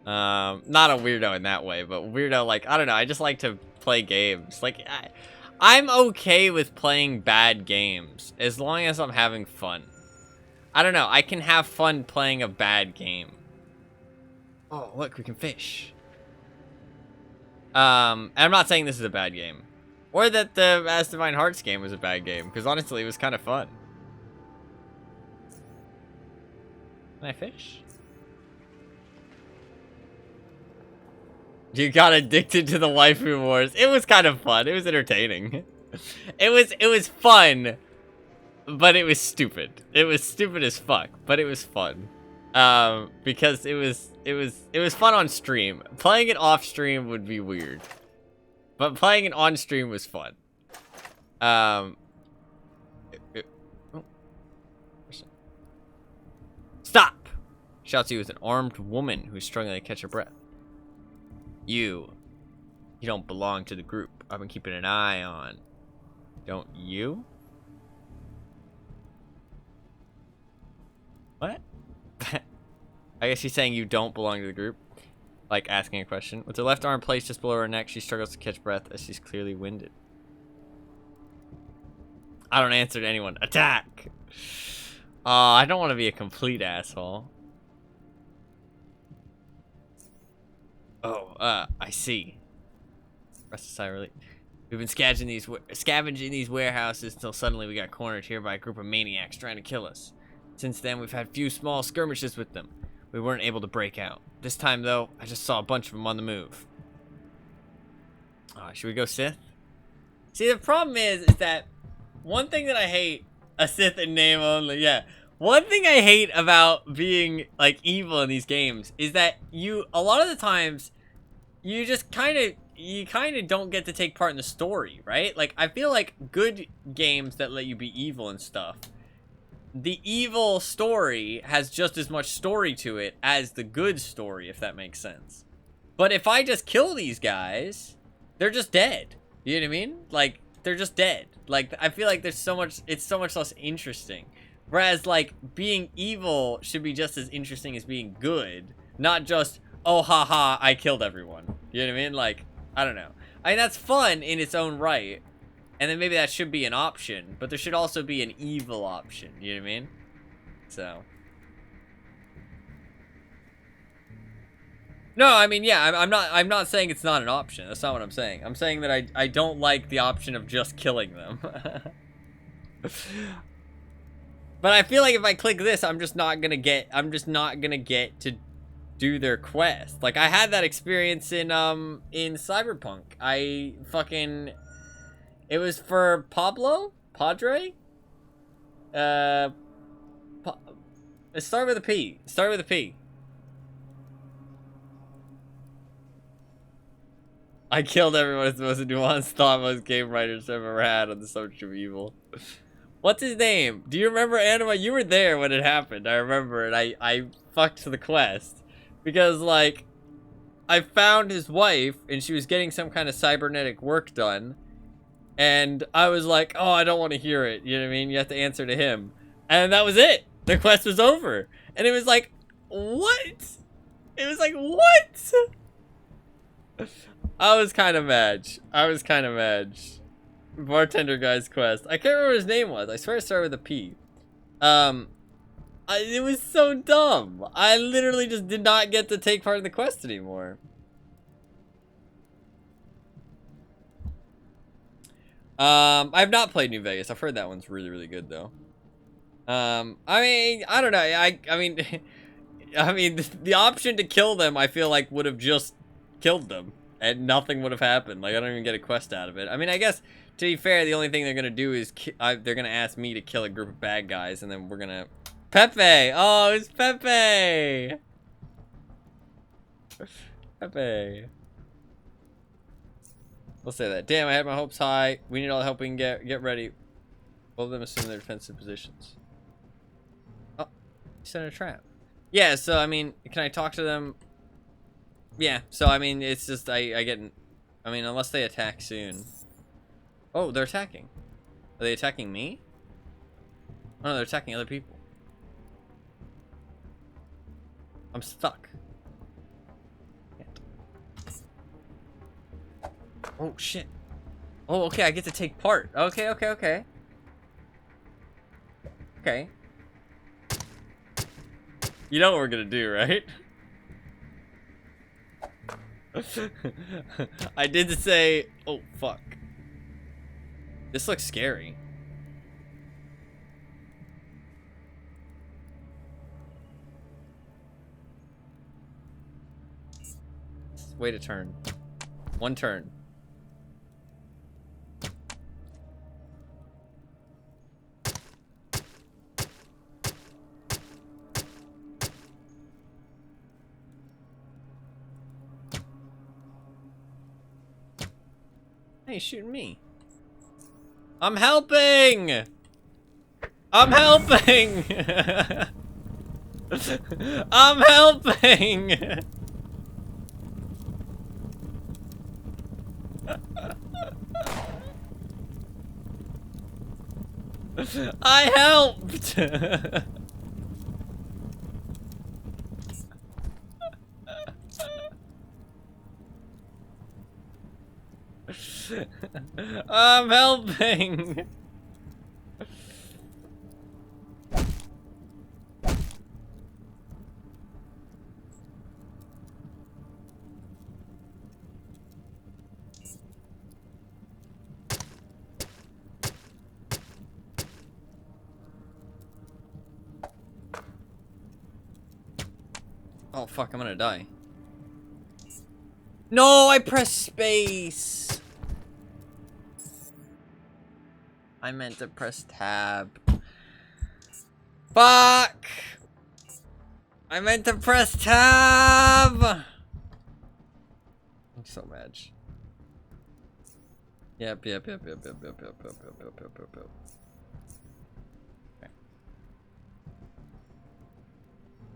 Not a weirdo in that way, but weirdo, like, I don't know, I just like to play games. Like, I'm okay with playing bad games, as long as I'm having fun. I don't know, I can have fun playing a bad game. Oh, look, we can fish. And I'm not saying this is a bad game. Or that the As Divine Hearts game was a bad game, because honestly, it was kind of fun. Can I fish? You got addicted to the waifu wars. It was kind of fun. It was entertaining. It was fun, but it was stupid. It was stupid as fuck, but it was fun. Because it was fun on stream. Playing it off stream would be weird, but playing it on stream was fun. Stop! Shouts you with an armed woman who's struggling to catch her breath. You don't belong to the group I've been keeping an eye on. Don't you? What? I guess he's saying you don't belong to the group. Like asking a question. With her left arm placed just below her neck, she struggles to catch breath as she's clearly winded. I don't answer to anyone. Attack! I don't want to be a complete asshole. Oh, I see. Rest of sigh relief. We've been scavenging these warehouses until suddenly we got cornered here by a group of maniacs trying to kill us. Since then, we've had few small skirmishes with them. We weren't able to break out. This time, though, I just saw a bunch of them on the move. Should we go Sith? See, the problem is that one thing that I hate, a Sith in name only, yeah. One thing I hate about being, like, evil in these games is that a lot of the times, you just kind of you kind of don't get to take part in the story, right? Like, I feel like good games that let you be evil and stuff, the evil story has just as much story to it as the good story, if that makes sense. But if I just kill these guys, they're just dead. You know what I mean? Like, they're just dead. Like, I feel like there's so much, it's so much less interesting. Whereas, like, being evil should be just as interesting as being good. Not just, oh, haha, I killed everyone. You know what I mean? Like, I don't know. I mean, that's fun in its own right. And then maybe that should be an option, but there should also be an evil option. You know what I mean? So. No, I mean, yeah, I'm not saying it's not an option. That's not what I'm saying. I'm saying that I don't like the option of just killing them. But I feel like if I click this, I'm just not gonna get to do their quest. Like, I had that experience in Cyberpunk. It was for Padre? It started with a P. Started with a P. I killed everyone as the most nuanced thought most game writers ever had on the subject of evil. What's his name? Do you remember Anima? You were there when it happened. I remember, and I fucked the quest. Because, like, I found his wife, and she was getting some kind of cybernetic work done. And I was like, oh, I don't want to hear it. You know what I mean? You have to answer to him. And that was it. The quest was over. And it was like, what? It was like, what? I was kind of mad. Bartender guy's quest. I can't remember what his name was. I swear it started with a P. It was so dumb. I literally just did not get to take part in the quest anymore. I've not played New Vegas. I've heard that one's really, really good though. I mean, I don't know. I mean, I mean, the option to kill them, I feel like would have just killed them, and nothing would have happened. Like, I don't even get a quest out of it. I mean, I guess to be fair, the only thing they're gonna do is they're gonna ask me to kill a group of bad guys, and then we're gonna Pepe. Oh, it's Pepe. Pepe. We'll say that. Damn, I had my hopes high. We need all the help we can get. Get ready. Both of them assume their defensive positions. Oh, you set a trap. Yeah, so, I mean, can I talk to them? Yeah, so, I mean, it's just, I get... I mean, unless they attack soon. Oh, they're attacking. Are they attacking me? Oh, no, they're attacking other people. I'm stuck. Oh, shit. Oh, okay, I get to take part. Okay. Okay. You know what we're gonna do, right? I did say... Oh, fuck. This looks scary. Way to turn. One turn. Hey, he's shooting me. I'm helping! I'm helping! I'm helping! I helped! I'm helping! Oh fuck, I'm gonna die. No, I pressed space! I meant to press tab. Fuck! I meant to press tab! I'm so mad. Yep. Okay.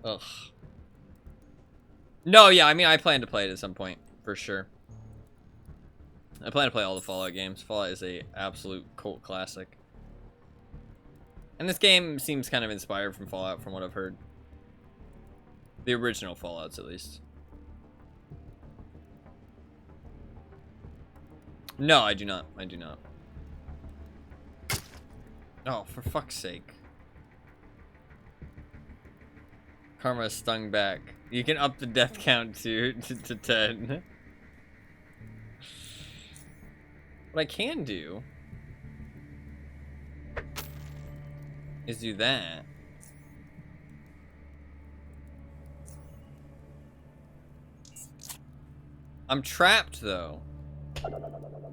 Ugh. No, yeah, I mean, I plan to play it at some point, for sure. I plan to play all the Fallout games. Fallout is a absolute cult classic. And this game seems kind of inspired from Fallout, from what I've heard. The original Fallouts, at least. No, I do not. I do not. Oh, for fuck's sake. Karma stung back. You can up the death count to 10. What I can do is do that. I'm trapped, though.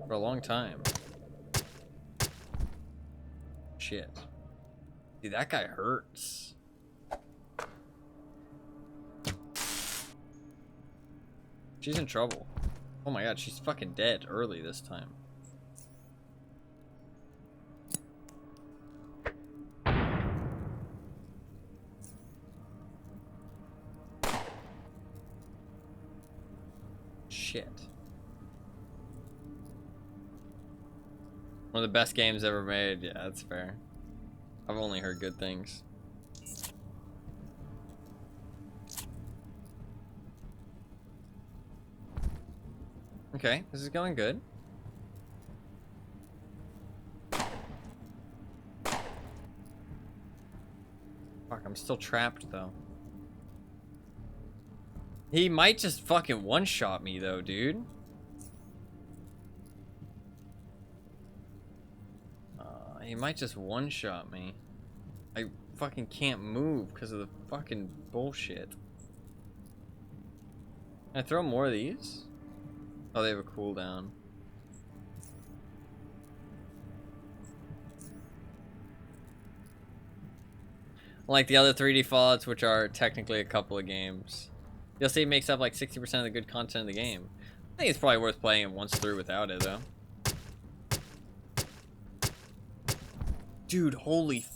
For a long time. Shit. Dude, that guy hurts. She's in trouble. Oh my god, she's fucking dead early this time. Shit. One of the best games ever made. Yeah, that's fair. I've only heard good things. Okay, this is going good. Fuck, I'm still trapped, though. He might just fucking one-shot me, though, dude. He might just one-shot me. I fucking can't move because of the fucking bullshit. Can I throw more of these? Oh, they have a cooldown. Like the other 3D Fallouts, which are technically a couple of games. DLC makes up like 60% of the good content of the game. I think it's probably worth playing it once through without it, though. Dude, holy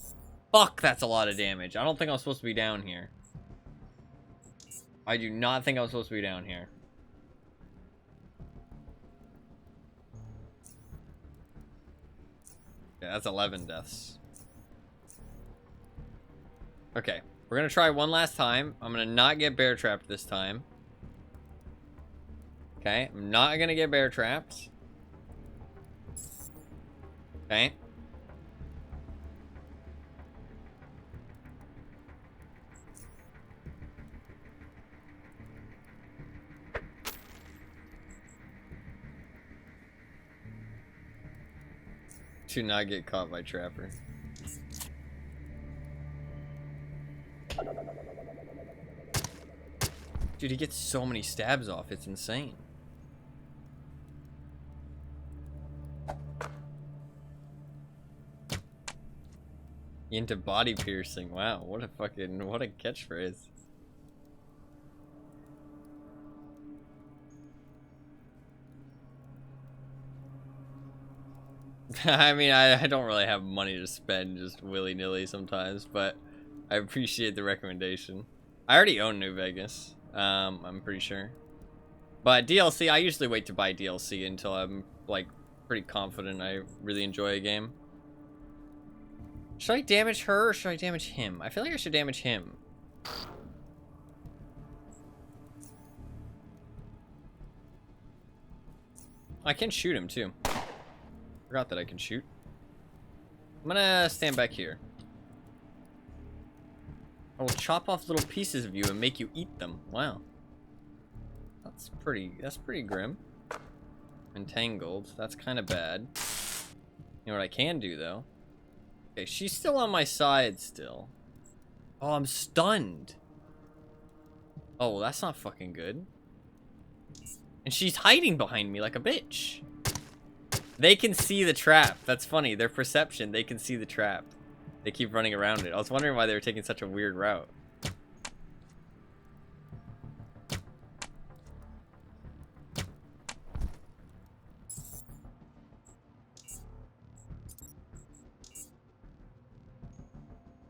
fuck, that's a lot of damage. I don't think I'm supposed to be down here. I do not think I'm supposed to be down here. Yeah, that's 11 deaths. Okay, we're gonna try one last time. I'm gonna not get bear trapped this time. Okay, I'm not gonna get bear trapped. Okay. To not get caught by Trapper. Dude, he gets so many stabs off, it's insane. Into body piercing. Wow, what a catchphrase. I mean, I don't really have money to spend just willy-nilly sometimes, but I appreciate the recommendation. I already own New Vegas, I'm pretty sure. But DLC, I usually wait to buy DLC until I'm, like, pretty confident I really enjoy a game. Should I damage her or should I damage him? I feel like I should damage him. I can shoot him, too. Forgot that I can shoot. I'm gonna stand back here. I will chop off little pieces of you and make you eat them. Wow. That's pretty grim. Entangled. That's kind of bad. You know what I can do, though? Okay, she's still on my side still. Oh, I'm stunned. Oh, well, that's not fucking good. And she's hiding behind me like a bitch. They can see the trap. That's funny. Their perception, they can see the trap. They keep running around it. I was wondering why they were taking such a weird route.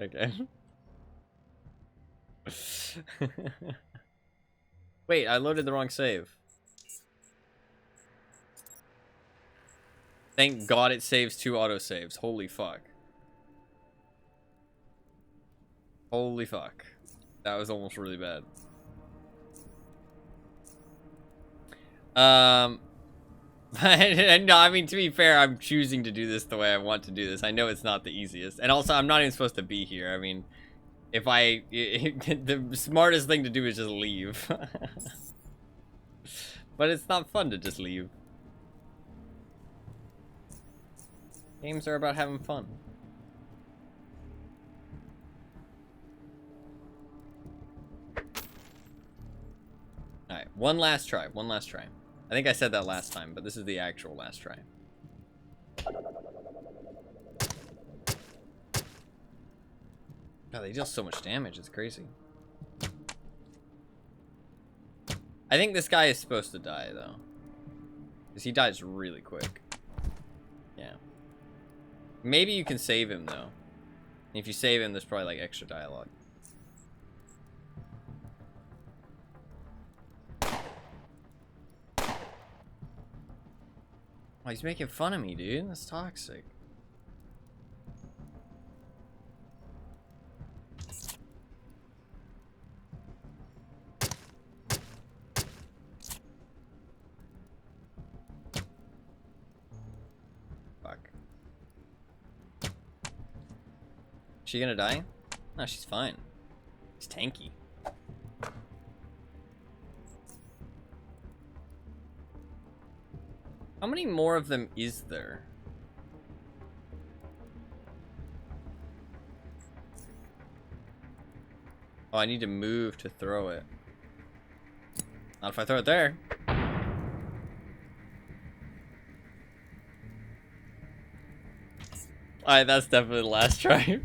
Okay. Wait, I loaded the wrong save. Thank God it saves 2 autosaves. Holy fuck. Holy fuck. That was almost really bad. No, I mean, to be fair, I'm choosing to do this the way I want to do this. I know it's not the easiest. And also, I'm not even supposed to be here. I mean, if the smartest thing to do is just leave. But it's not fun to just leave. Games are about having fun. Alright, one last try. I think I said that last time, but this is the actual last try. God, they deal so much damage, it's crazy. I think this guy is supposed to die, though. Because he dies really quick. Yeah. Maybe you can save him, though. And if you save him, there's probably, like, extra dialogue. Oh, he's making fun of me, dude. That's toxic. Fuck. Is she gonna die? No, she's fine. She's tanky. How many more of them is there? Oh, I need to move to throw it. Not if I throw it there. Alright, that's definitely the last try.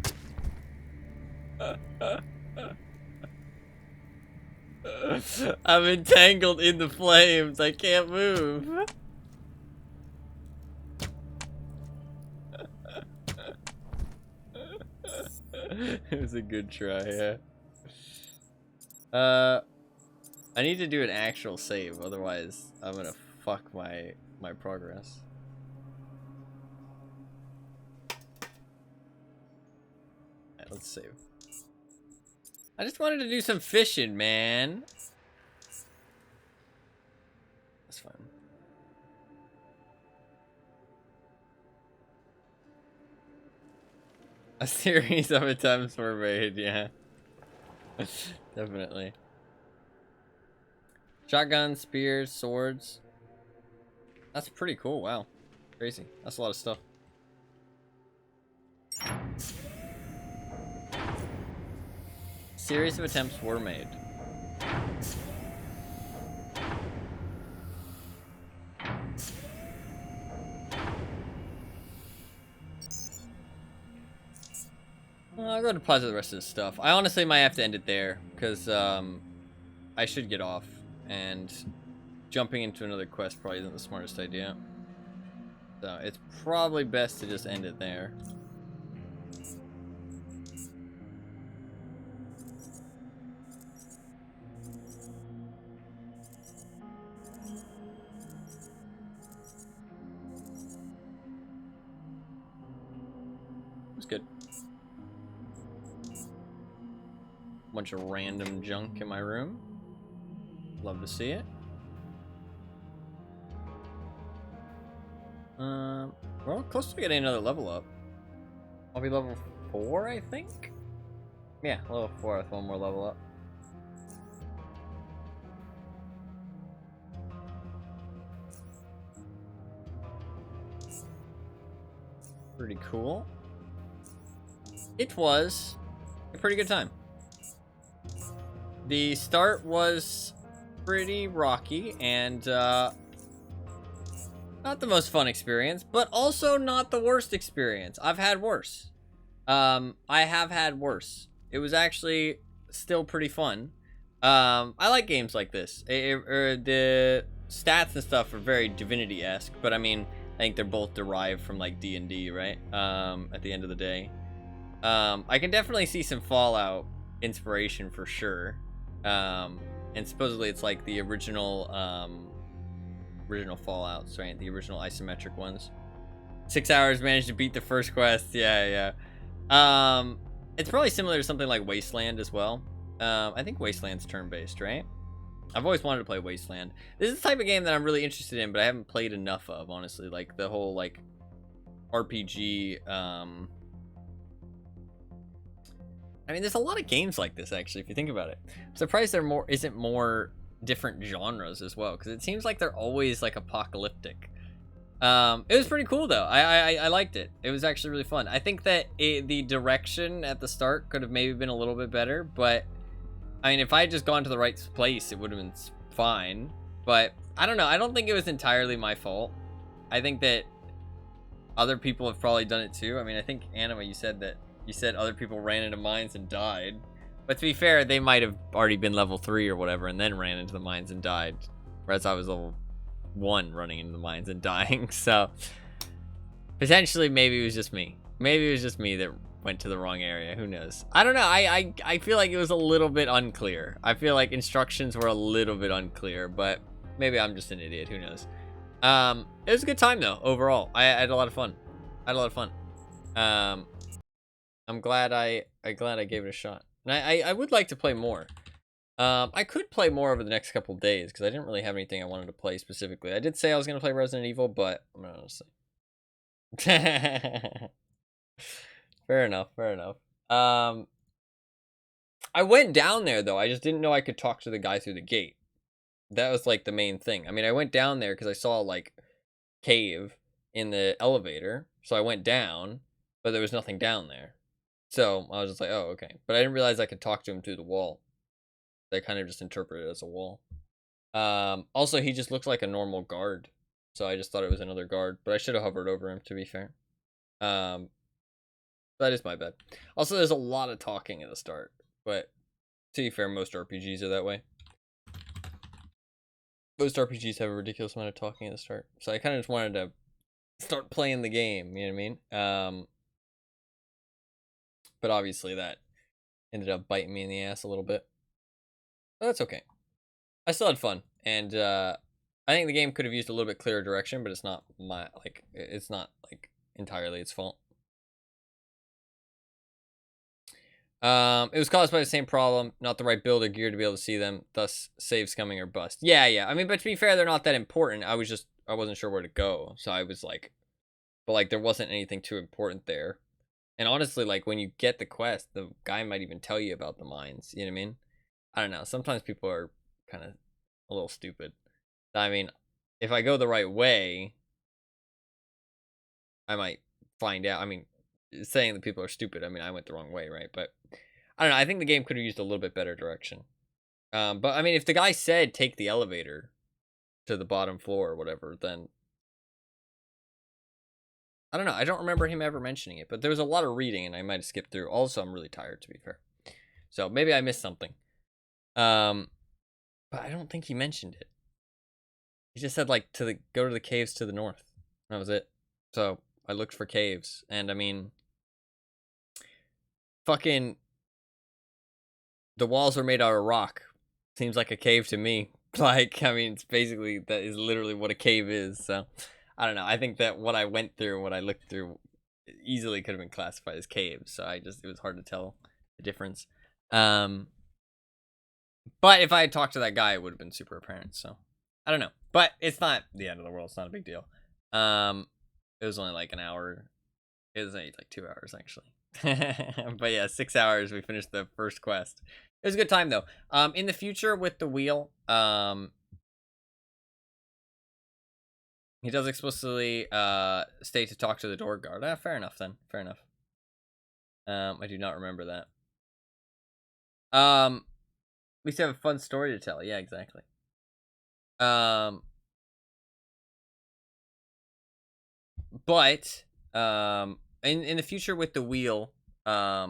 I'm entangled in the flames. I can't move. It was a good try, yeah. I need to do an actual save, otherwise I'm gonna fuck my progress. Alright, let's save. I just wanted to do some fishing, man. That's fine. A series of attempts were made, yeah. Definitely. Shotguns, spears, swords. That's pretty cool, wow. Crazy. That's a lot of stuff. Series of attempts were made. I'll go deposit the rest of the stuff. I honestly might have to end it there, because I should get off, and jumping into another quest probably isn't the smartest idea. So it's probably best to just end it there. It's good. Bunch of random junk in my room. Love to see it. We're close to getting another level up. I'll be level 4, I think? Yeah, level 4 with one more level up. Pretty cool. It was a pretty good time. The start was pretty rocky and not the most fun experience, but also not the worst experience. I've had worse. I have had worse. It was actually still pretty fun. I like games like this. The stats and stuff are very Divinity-esque, but I mean, I think they're both derived from like D&D, right? At the end of the day. I can definitely see some Fallout inspiration for sure. And supposedly it's like the original Fallouts, right? The original isometric ones. 6 hours, managed to beat the first quest. Yeah. It's probably similar to something like Wasteland as well. I think Wasteland's turn-based, right? I've always wanted to play Wasteland. This is the type of game that I'm really interested in, but I haven't played enough of, honestly. Like the whole like RPG. I mean, there's a lot of games like this actually, if you think about it. I'm surprised there isn't more different genres as well, because it seems like they're always like apocalyptic. It was pretty cool though. I liked it. It was actually really fun. I think that the direction at the start could have maybe been a little bit better, but I mean, if I had just gone to the right place, it would have been fine. But I don't know. I don't think it was entirely my fault. I think that other people have probably done it too. I mean, I think Anima, you said other people ran into mines and died. But to be fair, they might have already been level 3 or whatever and then ran into the mines and died. Whereas I was level 1 running into the mines and dying. So potentially maybe it was just me. Maybe it was just me that went to the wrong area. Who knows? I don't know. I feel like it was a little bit unclear. I feel like instructions were a little bit unclear, but maybe I'm just an idiot. Who knows? It was a good time though. Overall, I had a lot of fun. I'm glad I gave it a shot. And I would like to play more. I could play more over the next couple of days because I didn't really have anything I wanted to play specifically. I did say I was going to play Resident Evil, but I'm not going to say. Fair enough. I went down there though. I just didn't know I could talk to the guy through the gate. That was like the main thing. I mean, I went down there because I saw like cave in the elevator, so I went down, but there was nothing down there. So I was just like, oh, okay. But I didn't realize I could talk to him through the wall. I kind of just interpreted it as a wall. Also, he just looks like a normal guard, so I just thought it was another guard. But I should have hovered over him, to be fair. That is my bad. Also, there's a lot of talking at the start, but to be fair, most RPGs are that way. Most RPGs have a ridiculous amount of talking at the start, so I kind of just wanted to start playing the game. You know what I mean? But obviously that ended up biting me in the ass a little bit. But that's okay. I still had fun, and I think the game could have used a little bit clearer direction, but it's not it's not like entirely its fault. It was caused by the same problem, not the right build or gear to be able to see them, thus saves coming or bust. Yeah. I mean, but to be fair, they're not that important. I wasn't sure where to go, so I was like, but like there wasn't anything too important there. And honestly, like when you get the quest, the guy might even tell you about the mines. You know what I mean? I don't know. Sometimes people are kind of a little stupid. I mean, if I go the right way, I might find out. I mean, saying that people are stupid, I mean, I went the wrong way, right? But I don't know. I think the game could have used a little bit better direction. But I mean, if the guy said take the elevator to the bottom floor or whatever, then I don't know. I don't remember him ever mentioning it, but there was a lot of reading and I might have skipped through. Also, I'm really tired, to be fair. So maybe I missed something. But I don't think he mentioned it. He just said like go to the caves to the north. That was it. So I looked for caves, and I mean, fucking, the walls are made out of rock. Seems like a cave to me. Like, I mean, it's basically, that is literally what a cave is. So I don't know. I think that what I went through and what I looked through easily could have been classified as caves. So it was hard to tell the difference. But if I had talked to that guy, it would have been super apparent. So I don't know. But it's not the end of the world. It's not a big deal. It was only like an hour. It was only like 2 hours actually. But yeah, 6 hours. We finished the first quest. It was a good time though. In the future with the wheel, he does explicitly state to talk to the door guard. Fair enough then. Fair enough. I do not remember that. We used to have a fun story to tell. Yeah, exactly. But in the future with the wheel, I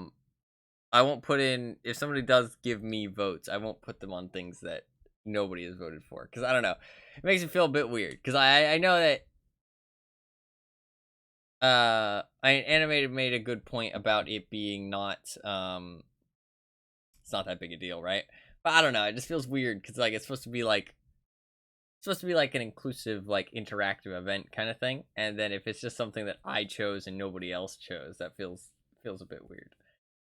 won't put in, if somebody does give me votes, I won't put them on things that nobody has voted for, because I don't know, it makes me feel a bit weird, because I know that Animated made a good point about it being not it's not that big a deal, right? But I don't know, it just feels weird because like it's supposed to be like an inclusive, like interactive event kind of thing, and then if it's just something that I chose and nobody else chose, that feels a bit weird.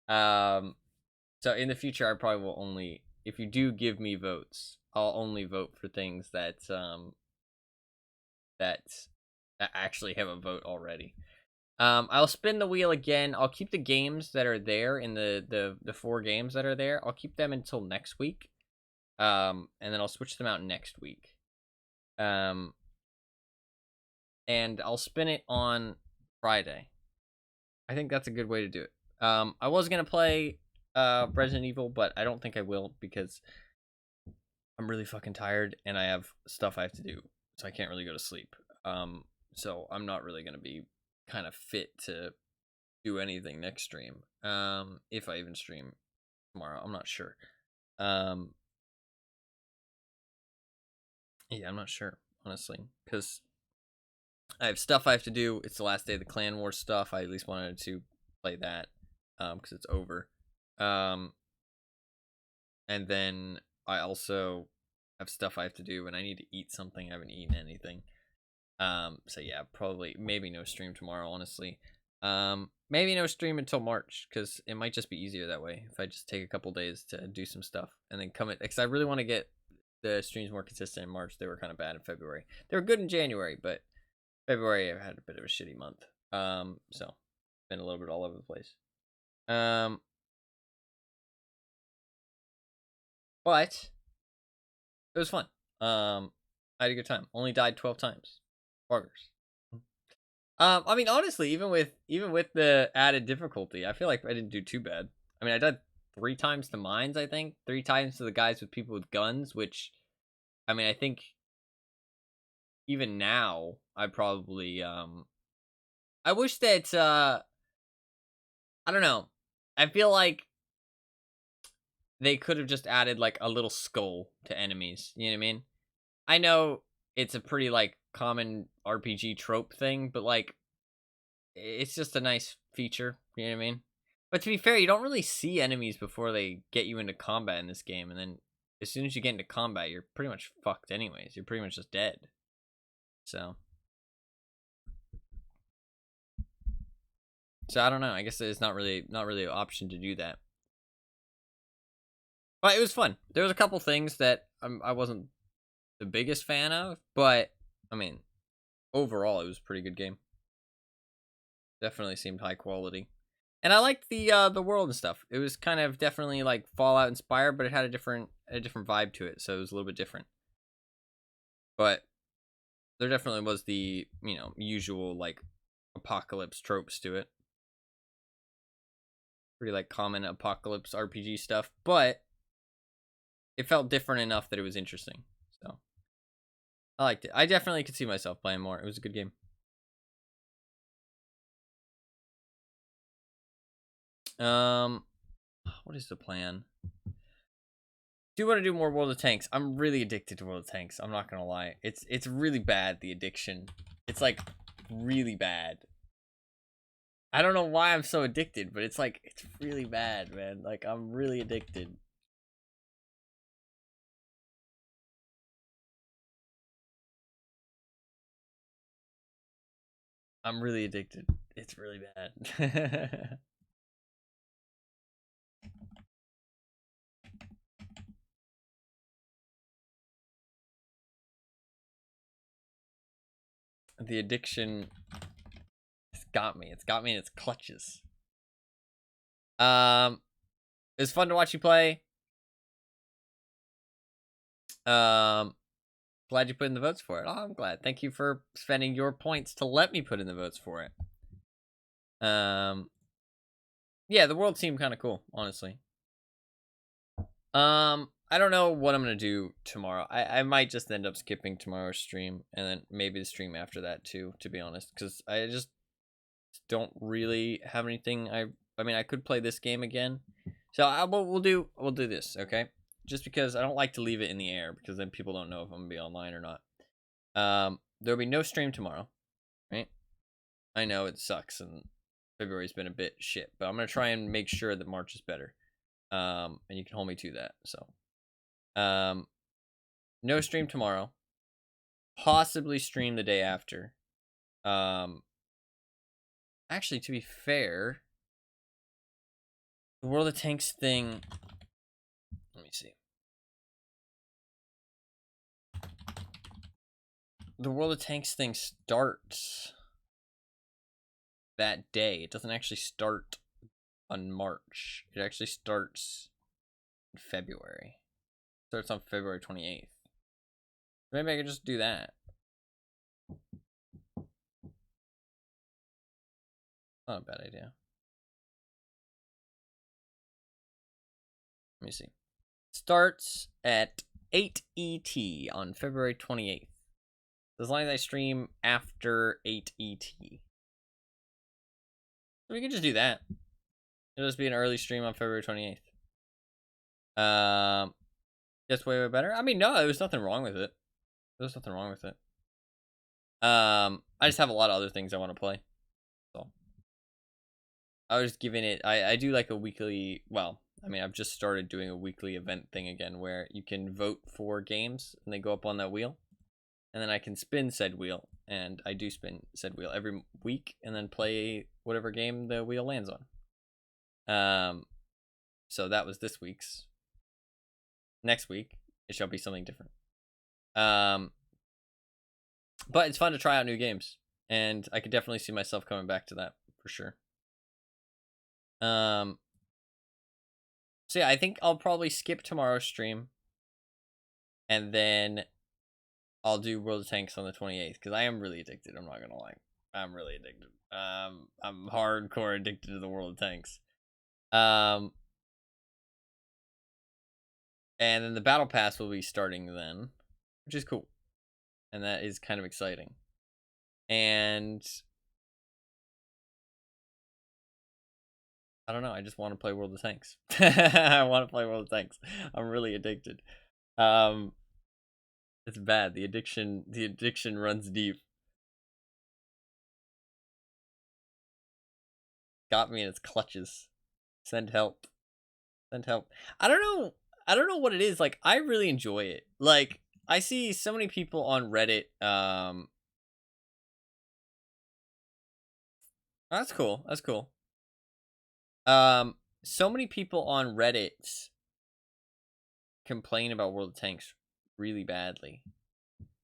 So in the future, I probably will only, if you do give me votes, I'll only vote for things that actually have a vote already. I'll spin the wheel again. I'll keep the games that are there in the 4 games that are there. I'll keep them until next week. And then I'll switch them out next week. And I'll spin it on Friday. I think that's a good way to do it. I was gonna play Resident Evil, but I don't think I will because I'm really fucking tired and I have stuff I have to do, so I can't really go to sleep. So I'm not really gonna be kind of fit to do anything next stream. If I even stream tomorrow, I'm not sure. Yeah, I'm not sure, honestly, because I have stuff I have to do. It's the last day of the Clan Wars stuff. I at least wanted to play that, because it's over. And then I also have stuff I have to do, and I need to eat something. I haven't eaten anything. So yeah, probably, maybe no stream tomorrow, honestly. Maybe no stream until March, because it might just be easier that way if I just take a couple days to do some stuff and then come in, because I really want to get the streams more consistent in March. They were kind of bad in February. They were good in January, but February I had a bit of a shitty month. So been a little bit all over the place. But it was fun. I had a good time. Only died 12 times. Buggers. I mean, honestly, even with the added difficulty, I feel like I didn't do too bad. I mean, I died 3 times to mines, I think. 3 times to the guys with people with guns, which, I mean, I think even now, I probably, I wish that, I don't know. I feel like they could have just added, like, a little skull to enemies. You know what I mean? I know it's a pretty, like, common RPG trope thing, but, like, it's just a nice feature, you know what I mean? But to be fair, you don't really see enemies before they get you into combat in this game, and then as soon as you get into combat, you're pretty much fucked anyways. You're pretty much just dead. So I don't know. I guess it's not really an option to do that. But it was fun. There was a couple things that I wasn't the biggest fan of, but I mean, overall, it was a pretty good game. Definitely seemed high quality. And I liked the world and stuff. It was kind of definitely like Fallout inspired, but it had a different vibe to it, so it was a little bit different. But there definitely was the, you know, usual like apocalypse tropes to it. Pretty like common apocalypse RPG stuff, but it felt different enough that it was interesting. So I liked it. I definitely could see myself playing more. It was a good game. What is the plan? Do want to do more World of Tanks. I'm really addicted to World of Tanks. I'm not gonna lie. It's really bad, the addiction. It's like really bad. I don't know why I'm so addicted, but it's like it's really bad, man. Like I'm really addicted. I'm really addicted. It's really bad. The addiction has got me. It's got me in its clutches. It's fun to watch you play. Glad you put in the votes for it. Oh, I'm glad. Thank you for spending your points to let me put in the votes for it. Yeah, the world seemed kind of cool, honestly. I don't know what I'm gonna do tomorrow. I might just end up skipping tomorrow's stream and then maybe the stream after that too, to be honest, because I just don't really have anything. I mean, I could play this game again, so we'll do this, okay? Just because I don't like to leave it in the air because then people don't know if I'm gonna be online or not. There'll be no stream tomorrow, right? I know it sucks and February's been a bit shit, but I'm gonna try and make sure that March is better. And you can hold me to that. So, no stream tomorrow. Possibly stream the day after. Actually, to be fair, the World of Tanks thing. Let me see. The World of Tanks thing starts that day. It doesn't actually start on March. It actually starts in February. It starts on February 28th. Maybe I could just do that. Not a bad idea. Let me see. Starts at 8 ET on February 28th. As long as I stream after 8 ET. So we can just do that. It'll just be an early stream on February 28th. Just way better. I mean, no, there was nothing wrong with it. There's nothing wrong with it. I just have a lot of other things I want to play. So I was giving it. I do like a weekly. Well, I mean, I've just started doing a weekly event thing again, where you can vote for games and they go up on that wheel, and then I can spin said wheel, and I do spin said wheel every week, and then play whatever game the wheel lands on. So that was this week's. Next week, it shall be something different. But it's fun to try out new games, and I could definitely see myself coming back to that for sure. So yeah, I think I'll probably skip tomorrow's stream, and then I'll do World of Tanks on the 28th, because I am really addicted. I'm not gonna lie, I'm really addicted. I'm hardcore addicted to the World of Tanks. And then the Battle Pass will be starting then, which is cool. And that is kind of exciting. And I don't know, I just want to play World of Tanks. I want to play World of Tanks. I'm really addicted. It's bad. The addiction runs deep. Got me in its clutches. Send help. Send help. I don't know what it is. Like, I really enjoy it. Like, I see so many people on Reddit. That's cool. That's cool. So many people on Reddit complain about World of Tanks really badly.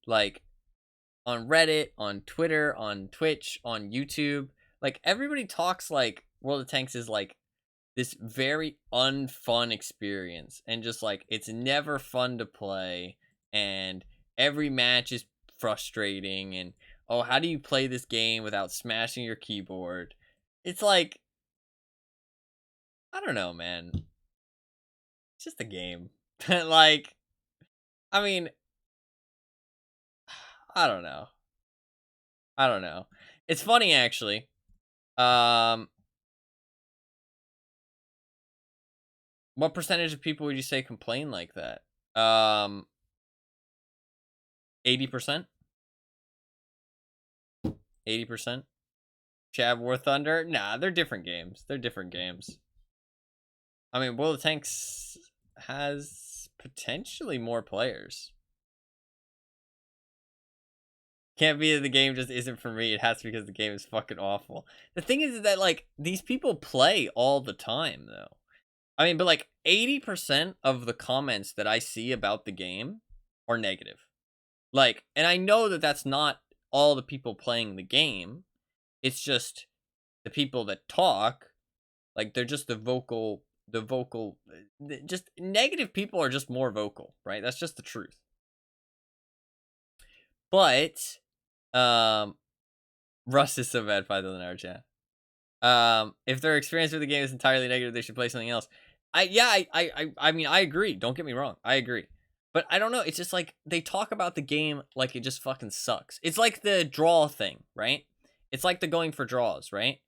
Like, on Reddit, on Twitter, on Twitch, on YouTube. Like, everybody talks like World of Tanks is like this very unfun experience, and just like it's never fun to play, and every match is frustrating, and oh, how do you play this game without smashing your keyboard? It's like, I don't know, man. It's just a game. Like, I mean, I don't know. It's funny, actually. What percentage of people would you say complain like that? 80%? 80%? Chad War Thunder? Nah, they're different games. I mean, World of Tanks has potentially more players. Can't be that the game just isn't for me. It has to be because the game is fucking awful. The thing is that, like, these people play all the time, though. I mean, but like 80% of the comments that I see about the game are negative. Like, and I know that that's not all the people playing the game. It's just the people that talk. Like, they're just just negative people are just more vocal, right? That's just the truth. But, Rust is so bad, 5,000 hours, yeah. If their experience with the game is entirely negative, they should play something else. I mean, I agree. Don't get me wrong. I agree. But I don't know. It's just like they talk about the game like it just fucking sucks. It's like the draw thing, right? It's like the going for draws, right?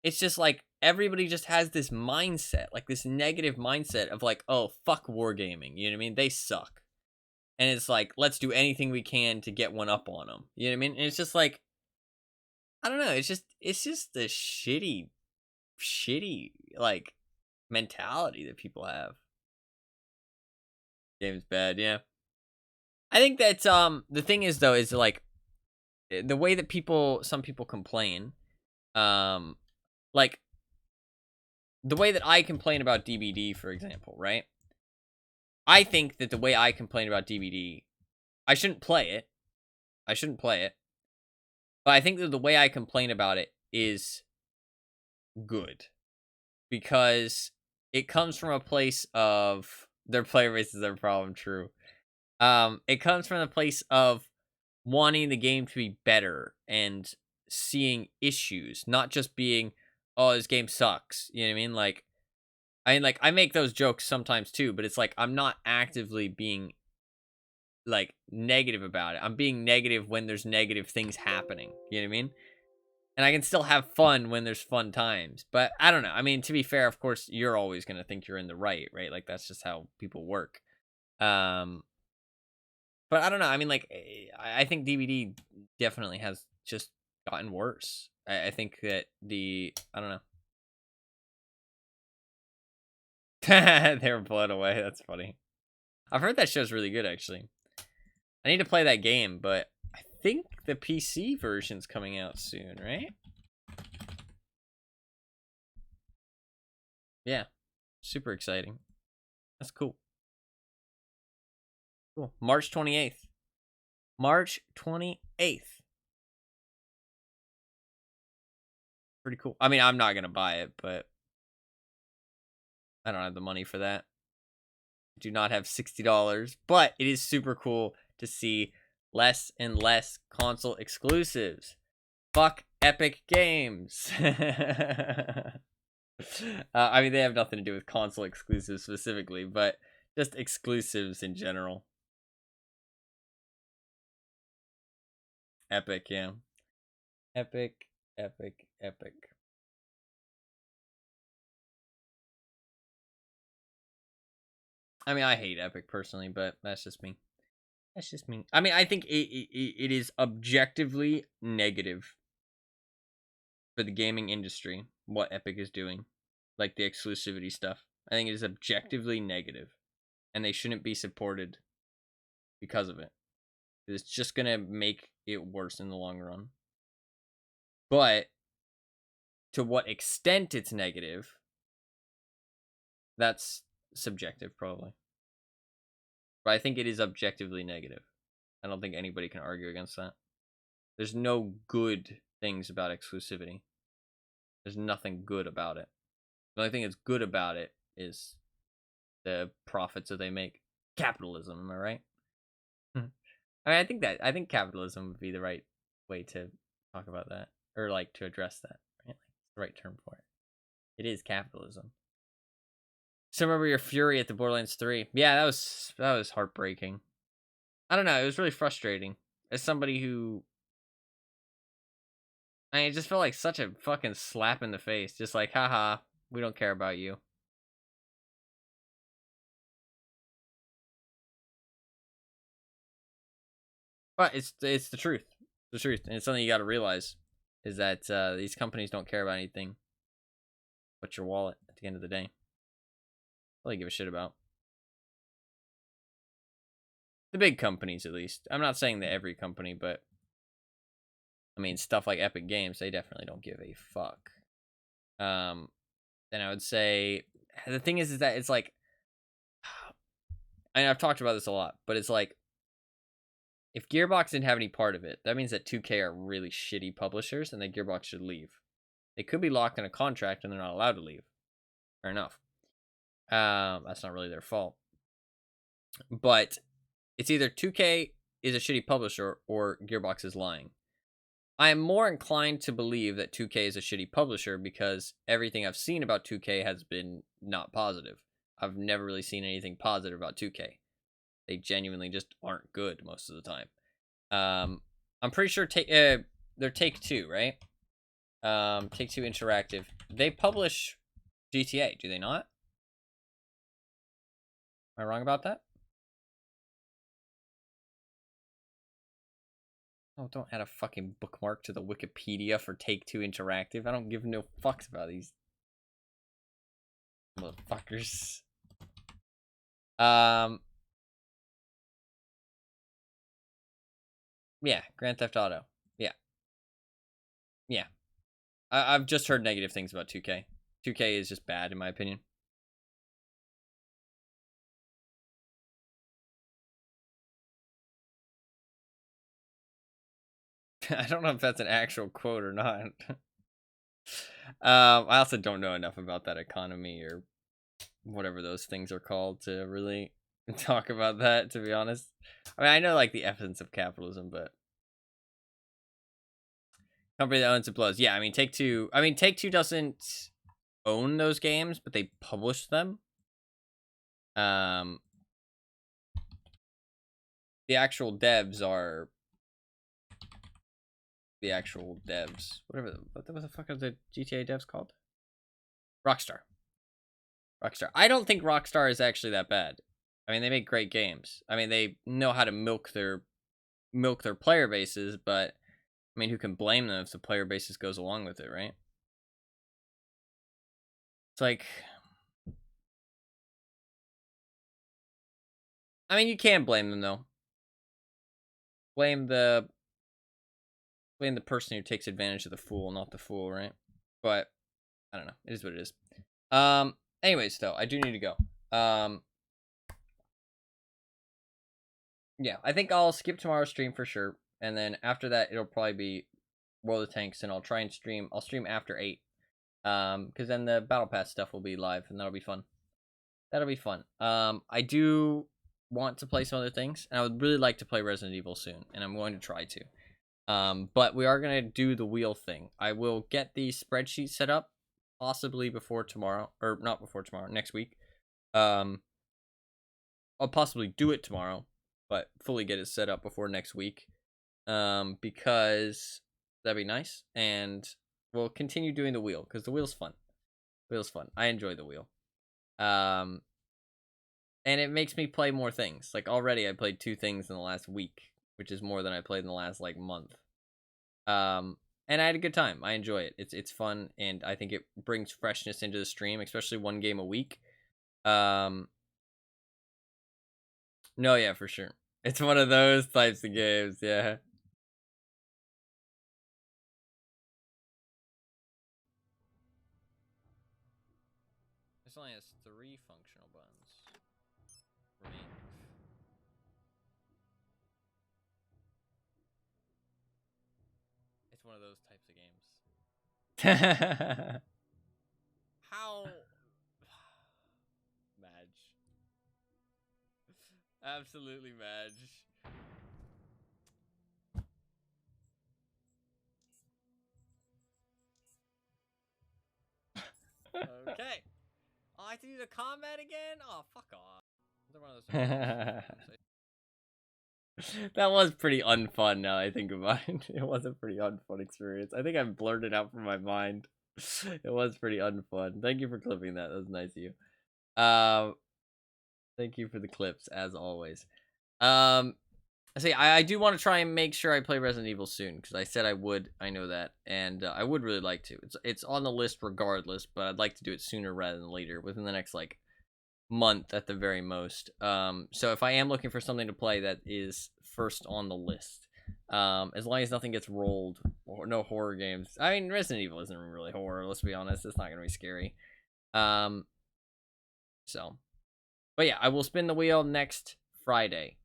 It's just like everybody just has this mindset, like this negative mindset of like, oh, fuck wargaming. You know what I mean? They suck. And it's like, let's do anything we can to get one up on them. You know what I mean? And it's just like, I don't know. It's just the shitty like mentality that people have. Game's bad, yeah. I think that the thing is though is like the way that some people complain, like the way that I complain about DBD, for example, right? I think that the way I complain about DBD, I shouldn't play it. But I think that the way I complain about it is good because it comes from a place of their player base is their problem. True. It comes from a place of wanting the game to be better and seeing issues, not just being, oh, this game sucks. You know what I mean? Like I make those jokes sometimes too, but it's like I'm not actively being like negative about it. I'm being negative when there's negative things happening. You know what I mean? And I can still have fun when there's fun times. But I don't know. I mean, to be fair, of course, you're always gonna think you're in the right? Like that's just how people work. But I don't know. I mean, like I think DVD definitely has just gotten worse. I think that I don't know. They were blown away. That's funny. I've heard that show's really good, actually. I need to play that game, but I think the PC version's coming out soon, right? Yeah. Super exciting. That's cool. Cool. March 28th. March 28th. Pretty cool. I mean, I'm not going to buy it, but I don't have the money for that. I do not have $60, but it is super cool to see less and less console exclusives. Fuck Epic Games. I mean, they have nothing to do with console exclusives specifically, but just exclusives in general. Epic, yeah. Epic. I mean, I hate Epic personally, but that's just me. I mean, I think it is objectively negative for the gaming industry what Epic is doing, like the exclusivity stuff. I think it is objectively negative, and they shouldn't be supported because of it. It's just gonna make it worse in the long run. But to what extent it's negative, that's subjective, probably. But I think it is objectively negative. I don't think anybody can argue against that. There's no good things about exclusivity. There's nothing good about it. The only thing that's good about it is the profits that they make. Capitalism, am I right? I mean, I think capitalism would be the right way to talk about that, or like to address that. Right? Like, the right term for it. It is capitalism. So remember your fury at the Borderlands 3? Yeah, that was heartbreaking. I don't know. It was really frustrating as somebody who. I mean, it just felt like such a fucking slap in the face. Just like, haha, we don't care about you. But it's the truth. The truth, and it's something you got to realize is that these companies don't care about anything but your wallet at the end of the day. That's all they give a shit about. The big companies, at least. I'm not saying that every company, but I mean stuff like Epic Games, they definitely don't give a fuck. Then I would say the thing is that it's like, and I've talked about this a lot, but it's like if Gearbox didn't have any part of it, that means that 2K are really shitty publishers, and that Gearbox should leave. They could be locked in a contract and they're not allowed to leave. Fair enough. That's not really their fault. But it's either 2K is a shitty publisher or Gearbox is lying. I am more inclined to believe that 2K is a shitty publisher because everything I've seen about 2K has been not positive. I've never really seen anything positive about 2K. They genuinely just aren't good most of the time. I'm pretty sure they're Take-Two, right? Take-Two Interactive. They publish GTA, do they not? Am I wrong about that? Oh, don't add a fucking bookmark to the Wikipedia for Take-Two Interactive. I don't give no fucks about these motherfuckers. Yeah, Grand Theft Auto. Yeah. Yeah. I've just heard negative things about 2K. 2K is just bad, in my opinion. I don't know if that's an actual quote or not. I also don't know enough about that economy or whatever those things are called to really talk about that, to be honest. I mean, I know like the essence of capitalism, but company that owns and blows. Yeah, I mean Take-Two. I mean Take-Two doesn't own those games, but they publish them. The actual devs are the actual devs. What the fuck are the GTA devs called? Rockstar. Rockstar. I don't think Rockstar is actually that bad. I mean, they make great games. I mean, they know how to milk their player bases, but I mean, who can blame them if the player basis goes along with it, right? It's like, I mean, you can blame them though. Blame the person who takes advantage of the fool, not the fool, right? But I don't know. It is what it is. Anyways, though, I do need to go. Yeah, I think I'll skip tomorrow's stream for sure, and then after that, it'll probably be World of Tanks, and I'll try and stream. I'll stream after 8, because then the Battle Pass stuff will be live, and that'll be fun. That'll be fun. I do want to play some other things, and I would really like to play Resident Evil soon, and I'm going to try to. But we are gonna do the wheel thing. I will get the spreadsheet set up, possibly before tomorrow, or not before tomorrow, next week. I'll possibly do it tomorrow, but fully get it set up before next week. Because that'd be nice, and we'll continue doing the wheel because the wheel's fun. The wheel's fun. I enjoy the wheel. And it makes me play more things. Like already, I played 2 things in the last week, which is more than I played in the last like month. And I had a good time. I enjoy it. It's fun, and I think it brings freshness into the stream, especially 1 game a week. No, yeah, for sure. It's one of those types of games, yeah. This only has 3 functional buttons. Remaining. It's one of those types of games. How? Madge. Absolutely Madge. Okay. Oh, I have to do the combat again? Oh, fuck off. That was pretty unfun now I think about it. It was a pretty unfun experience. I think I blurred it out from my mind. It was pretty unfun. Thank you for clipping that. That was nice of you. Thank you for the clips, as always. I do want to try and make sure I play Resident Evil soon, because I said I would. I know that, and I would really like to. It's on the list regardless, but I'd like to do it sooner rather than later, within the next like month at the very most. So if I am looking for something to play, that is first on the list. As long as nothing gets rolled, or no horror games. I mean, Resident Evil isn't really horror. Let's be honest, it's not gonna be scary. So, but yeah, I will spin the wheel next Friday.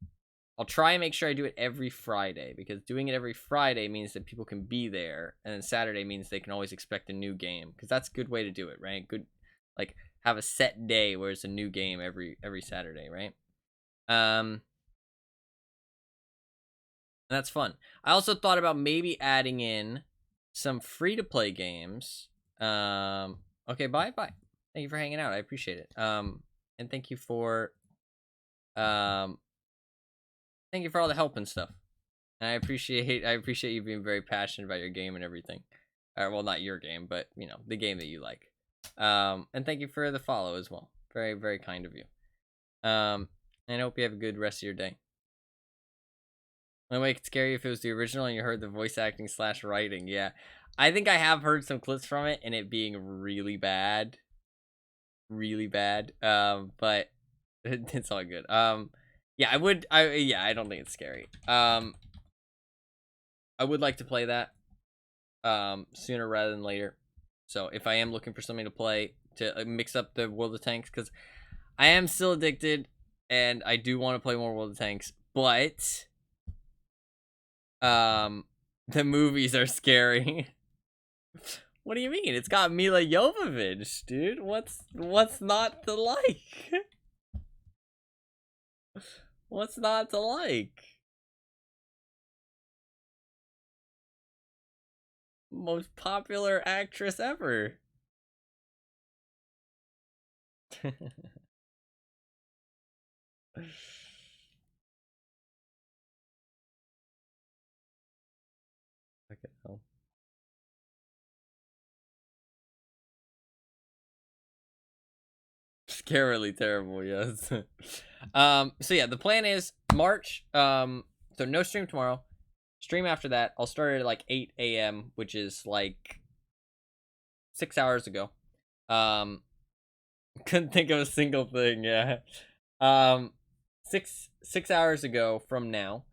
I'll try and make sure I do it every Friday, because doing it every Friday means that people can be there, and then Saturday means they can always expect a new game, because that's a good way to do it, right? Good, like have a set day where it's a new game every Saturday, right? And that's fun. I also thought about maybe adding in some free-to-play games. Okay, bye. Thank you for hanging out. I appreciate it. And thank you for all the help and stuff. And I appreciate you being very passionate about your game and everything. Well, not your game, but you know, the game that you like. And thank you for the follow as well. Very, very kind of you. And I hope you have a good rest of your day. Only way it could scare you if it was the original and you heard the voice acting / writing. Yeah, I think I have heard some clips from it and it being really bad, really bad. But it's all good. Yeah, I don't think it's scary. I would like to play that sooner rather than later. So if I am looking for something to play to mix up the World of Tanks, because I am still addicted and I do want to play more World of Tanks, but the movies are scary. What do you mean? It's got Mila Jovovich, dude. What's not to like? What's not to like? Most popular actress ever. Okay. Oh. Scarily terrible, yes. So yeah, the plan is March. So no stream tomorrow. Stream after that. I'll start at like 8 a.m., which is like 6 hours ago. Couldn't think of a single thing. Yeah. Um, 6 hours ago from now.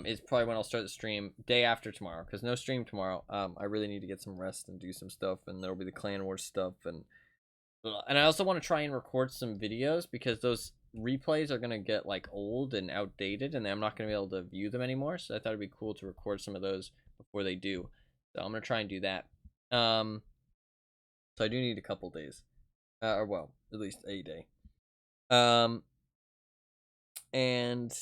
Is probably when I'll start the stream day after tomorrow, because no stream tomorrow. I really need to get some rest and do some stuff, and there'll be the Clan Wars stuff, and I also want to try and record some videos because those replays are gonna get like old and outdated, and I'm not gonna be able to view them anymore. So I thought it'd be cool to record some of those before they do. So I'm gonna try and do that. So I do need a couple days, or well, at least a day. And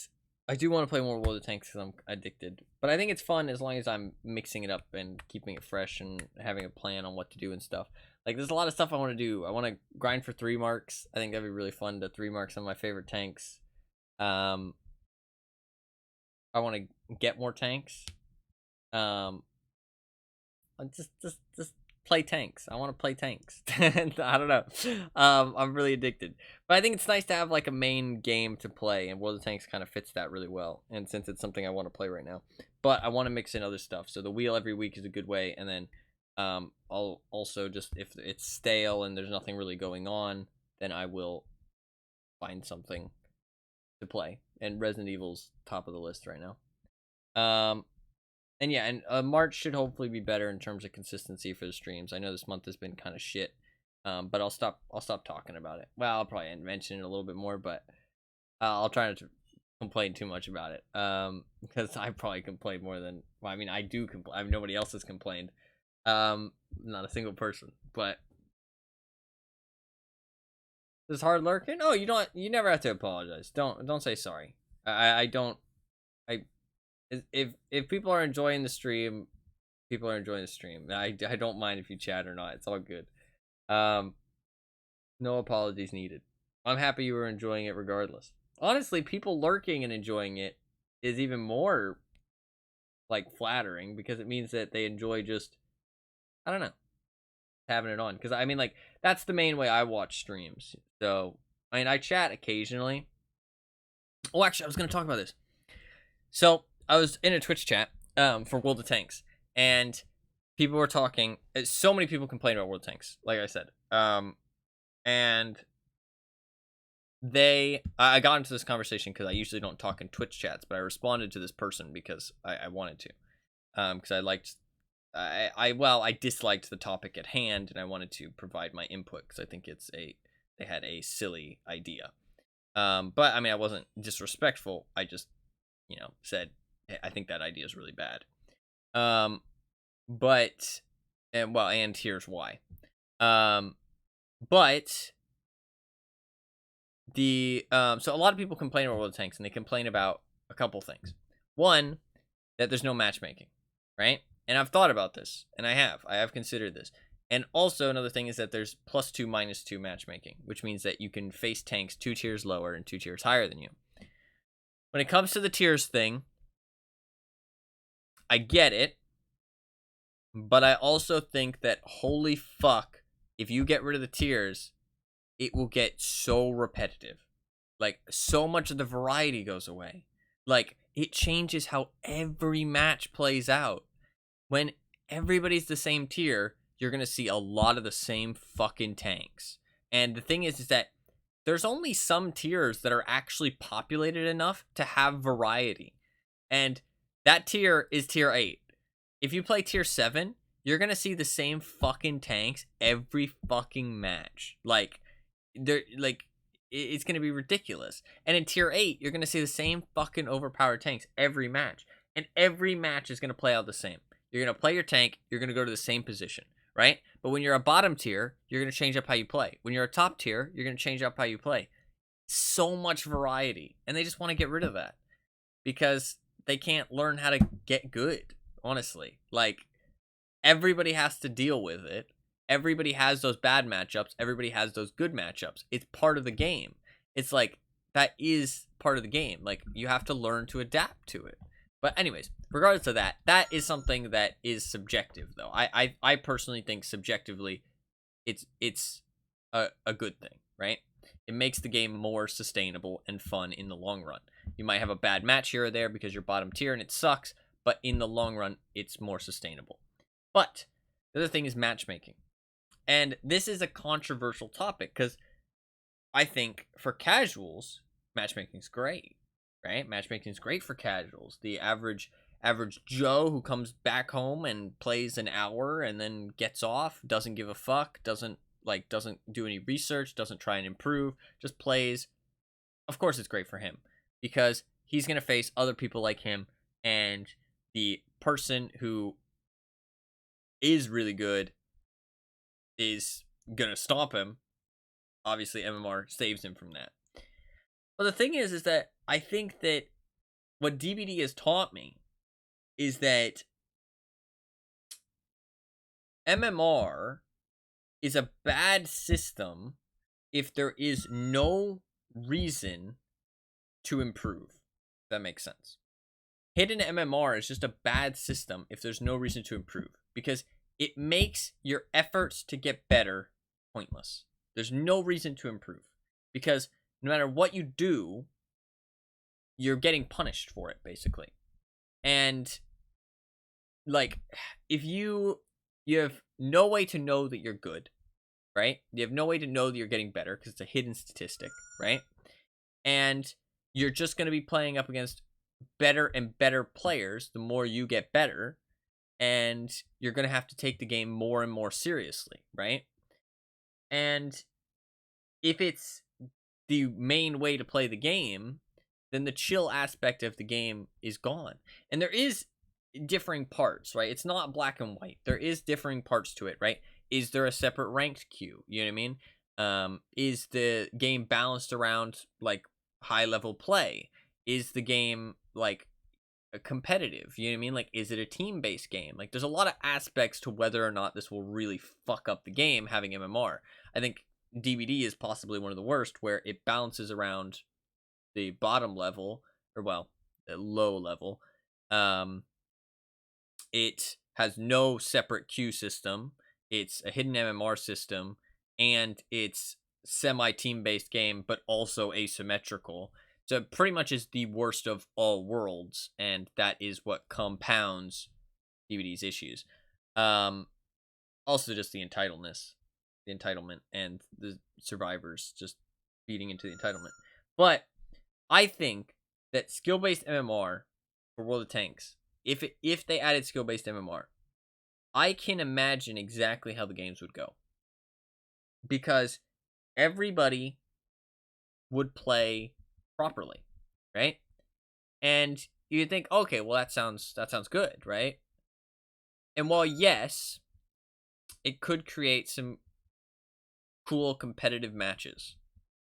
I do want to play more World of Tanks because I'm addicted. But I think it's fun as long as I'm mixing it up and keeping it fresh and having a plan on what to do and stuff. Like, there's a lot of stuff I want to do. I want to grind for 3 marks. I think that'd be really fun to 3 marks on my favorite tanks. I want to get more tanks. Just play tanks. I want to play tanks. I don't know. I'm really addicted. But I think it's nice to have like a main game to play, and World of Tanks kind of fits that really well. And since it's something I want to play right now, but I want to mix in other stuff. So the wheel every week is a good way, and then I'll also just, if it's stale and there's nothing really going on, then I will find something to play. And Resident Evil's top of the list right now. And yeah, and March should hopefully be better in terms of consistency for the streams. I know this month has been kind of shit, but I'll stop talking about it. Well, I'll probably mention it a little bit more, but I'll try not to complain too much about it, because I probably complain more than, well, I mean, I do complain. I mean, nobody else has complained, not a single person. But is hard lurking? Oh, you never have to apologize. Don't say sorry. I don't. If people are enjoying the stream, people are enjoying the stream. I don't mind if you chat or not. It's all good. No apologies needed. I'm happy you were enjoying it regardless. Honestly, people lurking and enjoying it is even more like flattering, because it means that they enjoy just, I don't know, having it on. Because I mean, like, that's the main way I watch streams. So I mean, I chat occasionally. Oh, actually, I was gonna talk about this. So I was in a Twitch chat for World of Tanks, and people were talking. So many people complain about World of Tanks, like I said. And I got into this conversation because I usually don't talk in Twitch chats, but I responded to this person because I wanted to, because I disliked the topic at hand, and I wanted to provide my input because I think they had a silly idea. But I mean, I wasn't disrespectful. I just, said, hey, I think that idea is really bad. And here's why. But so a lot of people complain about World of Tanks, and they complain about a couple things. One, that there's no matchmaking, right? And I've thought about this, and I have considered this. And also another thing is that there's +2, -2 matchmaking, which means that you can face tanks 2 tiers lower and 2 tiers higher than you. When it comes to the tiers thing, I get it, but I also think that, holy fuck, if you get rid of the tiers, it will get so repetitive. Like, so much of the variety goes away. Like, it changes how every match plays out. When everybody's the same tier, you're going to see a lot of the same fucking tanks. And the thing is that there's only some tiers that are actually populated enough to have variety. And that tier is tier 8. If you play tier 7, you're going to see the same fucking tanks every fucking match. Like, it's going to be ridiculous. And in tier 8, you're going to see the same fucking overpowered tanks every match. And every match is going to play out the same. You're going to play your tank, you're going to go to the same position, right? But when you're a bottom tier, you're going to change up how you play. When you're a top tier, you're going to change up how you play. So much variety. And they just want to get rid of that. Because they can't learn how to get good, honestly. Like, everybody has to deal with it. Everybody has those bad matchups. Everybody has those good matchups. It's part of the game. It's like, that is part of the game. Like, you have to learn to adapt to it. But anyways, regardless of that, that is something that is subjective, though. I personally think subjectively, it's a good thing, right? It makes the game more sustainable and fun in the long run. You might have a bad match here or there because you're bottom tier and it sucks, but in the long run, it's more sustainable. But the other thing is matchmaking. And this is a controversial topic because I think for casuals, matchmaking's great, right? Matchmaking's great for casuals. The average Joe who comes back home and plays an hour and then gets off, doesn't give a fuck, doesn't do any research, doesn't try and improve, just plays. Of course it's great for him because he's going to face other people like him, and the person who is really good is going to stop him. Obviously MMR saves him from that. But the thing is that I think that what DBD has taught me is that MMR is a bad system if there is no reason to improve. If that makes sense. Hidden MMR is just a bad system if there's no reason to improve, because it makes your efforts to get better pointless. There's no reason to improve because no matter what you do, you're getting punished for it, basically. And like, if you have no way to know that you're good, right? You have no way to know that you're getting better because it's a hidden statistic, right? And you're just going to be playing up against better and better players the more you get better, and you're going to have to take the game more and more seriously, right? And if it's the main way to play the game, then the chill aspect of the game is gone. And there is differing parts, right? It's not black and white. There is differing parts to it, right? Is there a separate ranked queue? You know what I mean? Is the game balanced around like high level play? Is the game like competitive? You know what I mean? Like, is it a team based game? Like, there's a lot of aspects to whether or not this will really fuck up the game having MMR. I think DVD is possibly one of the worst, where it balances around the bottom level, or well, the low level. It has no separate queue system. It's a hidden MMR system, and it's semi-team based game, but also asymmetrical. So it pretty much is the worst of all worlds, and that is what compounds DVD's issues. Also just the entitlement, and the survivors just feeding into the entitlement. But I think that skill-based MMR for World of Tanks, if they added skill-based MMR, I can imagine exactly how the games would go. Because everybody would play properly, right? And you'd think, okay, well that sounds good, right? And while yes, it could create some cool competitive matches,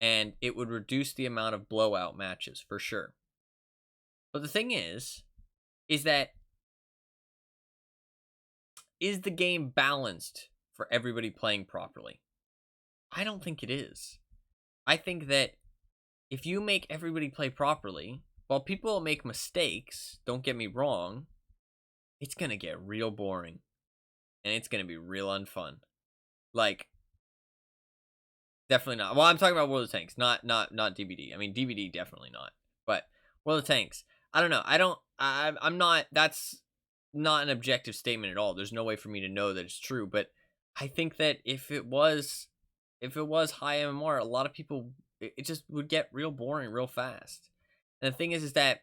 and it would reduce the amount of blowout matches for sure. But the thing is that is the game balanced for everybody playing properly? I don't think it is. I think that if you make everybody play properly, while people make mistakes, don't get me wrong, it's gonna get real boring. And it's gonna be real unfun. Like, definitely not. Well, I'm talking about World of Tanks, not DBD. I mean, DBD definitely not. But World of Tanks, I don't know. I'm not. That's not an objective statement at all. There's no way for me to know that it's true. But I think that if it was high MMR, a lot of people, it just would get real boring real fast. And the thing is that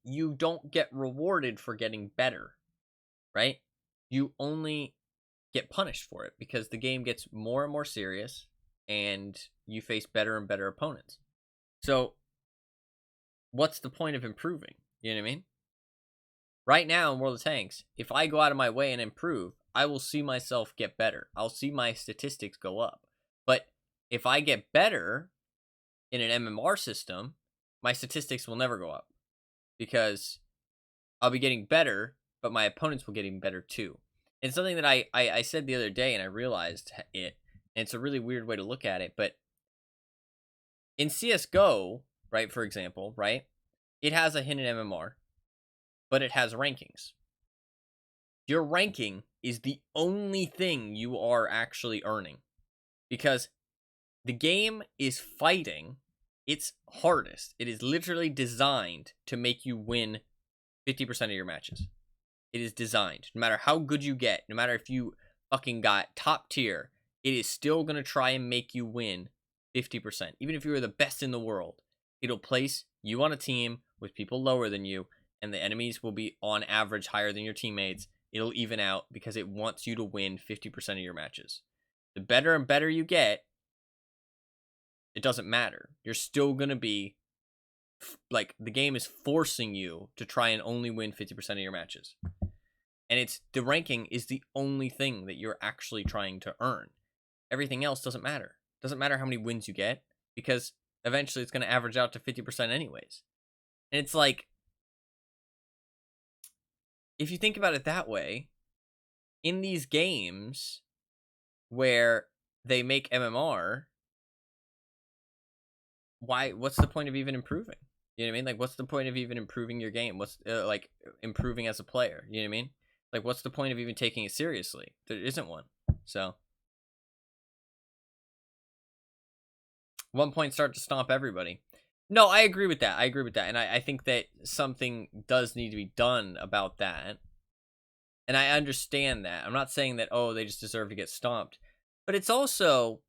you don't get rewarded for getting better, right? You only get punished for it because the game gets more and more serious and you face better and better opponents. So what's the point of improving? You know what I mean? Right now in World of Tanks, if I go out of my way and improve, I will see myself get better. I'll see my statistics go up. But if I get better in an MMR system, my statistics will never go up because I'll be getting better, but my opponents will get even better too. It's something that I said the other day and I realized it, and it's a really weird way to look at it, but in CSGO, right, for example, right, it has a hidden MMR, but it has rankings. Your ranking is the only thing you are actually earning because the game is fighting its hardest. It is literally designed to make you win 50% of your matches. It is designed. No matter how good you get, no matter if you fucking got top tier, it is still going to try and make you win 50%. Even if you were the best in the world, it'll place you on a team with people lower than you, and the enemies will be on average higher than your teammates. It'll even out because it wants you to win 50% of your matches. The better and better you get, it doesn't matter. You're still going to be, like, the game is forcing you to try and only win 50% of your matches. And it's the ranking is the only thing that you're actually trying to earn. Everything else doesn't matter. Doesn't matter how many wins you get because eventually it's going to average out to 50% anyways. And it's like, if you think about it that way, in these games where they make MMR, what's the point of even improving? You know what I mean? Like, what's the point of even improving your game? What's like improving as a player? You know what I mean? Like, what's the point of even taking it seriously? There isn't one. So 1 point start to stomp everybody. No, I agree with that. And I think that something does need to be done about that. And I understand that. I'm not saying that, oh, they just deserve to get stomped. But it's also,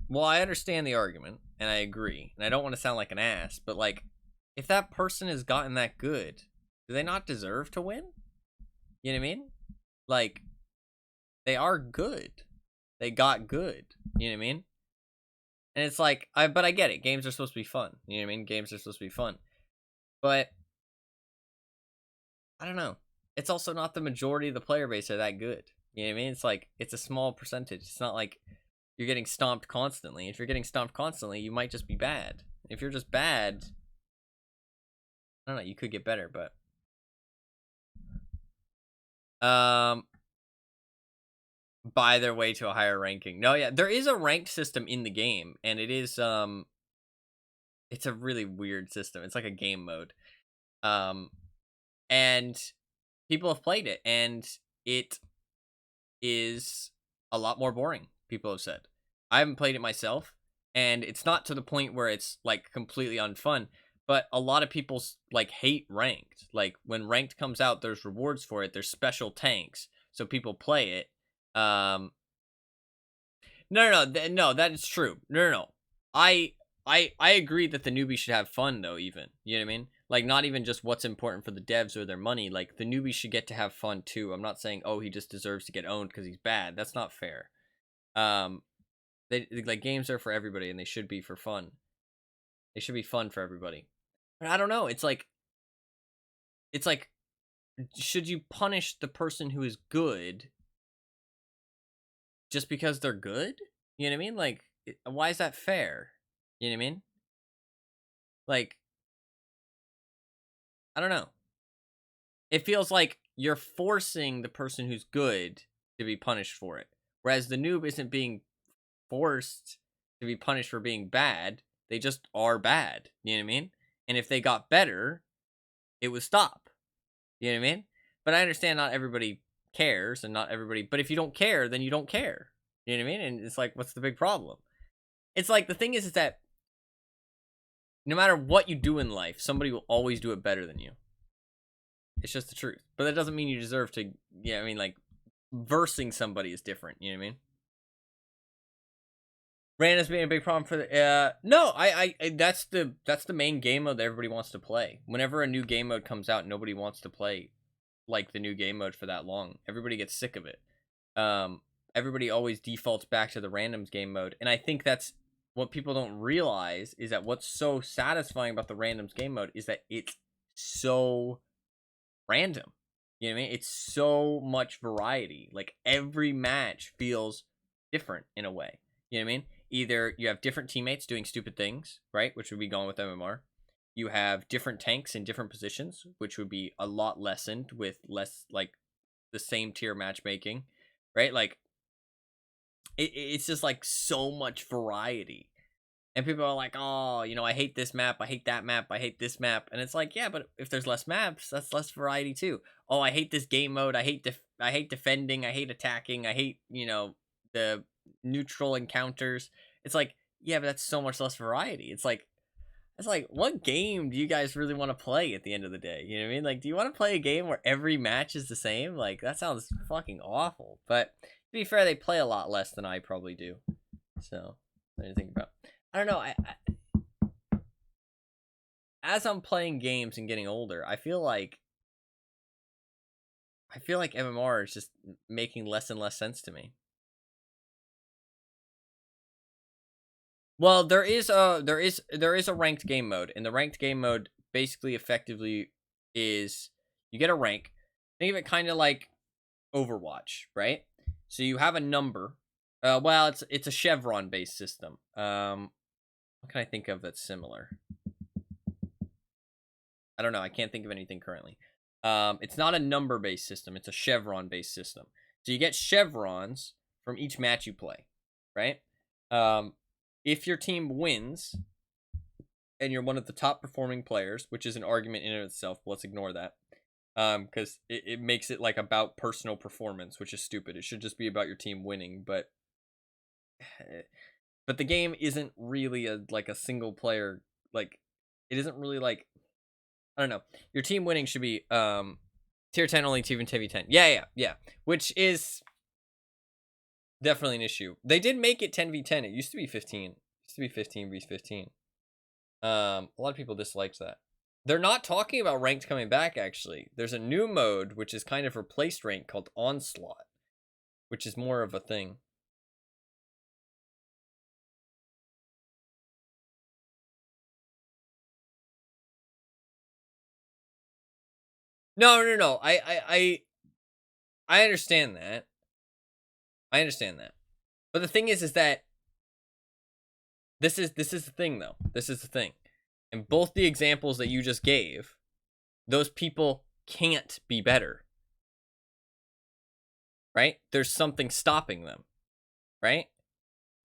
well, I understand the argument, and I agree. And I don't want to sound like an ass, but, like, if that person has gotten that good, do they not deserve to win? You know what I mean? Like, they are good. They got good. You know what I mean? And it's like, but I get it. Games are supposed to be fun. You know what I mean? Games are supposed to be fun. But, I don't know. It's also not the majority of the player base are that good. You know what I mean? It's like, it's a small percentage. It's not like you're getting stomped constantly. If you're getting stomped constantly, you might just be bad. If you're just bad, I don't know, you could get better, but buy their way to a higher ranking. No, yeah, there is a ranked system in the game, and it is it's a really weird system. It's like a game mode. And people have played it, and it is a lot more boring, people have said. I haven't played it myself, and it's not to the point where it's like completely unfun, but a lot of people like hate ranked. Like, when ranked comes out, there's rewards for it. There's special tanks, so people play it. No, that is true. No. I agree that the newbie should have fun, though. Even, you know what I mean? Like, not even just what's important for the devs or their money. Like, the newbie should get to have fun too. I'm not saying, oh, he just deserves to get owned because he's bad. That's not fair. They, like, games are for everybody, and they should be for fun. They should be fun for everybody. But I don't know. It's like, should you punish the person who is good just because they're good? You know what I mean? Like, why is that fair? You know what I mean? Like, I don't know. It feels like you're forcing the person who's good to be punished for it. Whereas the noob isn't being forced to be punished for being bad. They just are bad. You know what I mean? And if they got better, it would stop. You know what I mean? But I understand not everybody cares, and not everybody, but if you don't care, then you don't care. You know what I mean? And it's like, what's the big problem? It's like, the thing is that No matter what you do in life, somebody will always do it better than you. It's just the truth. But that doesn't mean you deserve to. Yeah, I mean, like, versing somebody is different. You know what I mean? Random's being a big problem for the. No, that's the main game mode that everybody wants to play. Whenever a new game mode comes out, nobody wants to play like the new game mode for that long. Everybody gets sick of it. Everybody always defaults back to the randoms game mode, and I think that's what people don't realize is that what's so satisfying about the randoms game mode is that it's so random. You know what I mean? It's so much variety. Like every match feels different in a way. You know what I mean? Either you have different teammates doing stupid things, right? Which would be gone with MMR. You have different tanks in different positions, which would be a lot lessened with less like the same tier matchmaking, right? Like it's just like so much variety. And people are like, oh, you know, I hate this map, I hate that map, I hate this map. And it's like, yeah, but if there's less maps, that's less variety too. Oh, I hate this game mode, I hate defending, I hate attacking, I hate, you know, the neutral encounters. It's like, yeah, but that's so much less variety. It's like what game do you guys really want to play at the end of the day? You know what I mean? Like, do you want to play a game where every match is the same? Like, that sounds fucking awful. But to be fair, they play a lot less than I probably do. So, something to think about. I don't know. As I'm playing games and getting older, I feel like MMR is just making less and less sense to me. Well, there is a ranked game mode, and the ranked game mode basically effectively is you get a rank. Think of it kind of like Overwatch, right? So you have a number. Well, it's a chevron based system. What can I think of that's similar? I don't know. I can't think of anything currently. It's not a number based system. It's a chevron based system. So you get chevrons from each match you play, right? If your team wins and you're one of the top performing players, which is an argument in and of itself, but let's ignore that. Because it makes it like about personal performance, which is stupid. It should just be about your team winning, but the game isn't really a single player, like it isn't really like, I don't know. Your team winning should be tier 10 only, tier 10v10. Yeah. Which is definitely an issue. They did make it 10v10. It used to be 15. It used to be 15 vs 15. A lot of people disliked that. They're not talking about ranked coming back, actually. There's a new mode which is kind of replaced ranked called Onslaught, which is more of a thing. No. I understand that. But the thing is that this is the thing, though. This is the thing. In both the examples that you just gave, those people can't be better. Right? There's something stopping them. Right?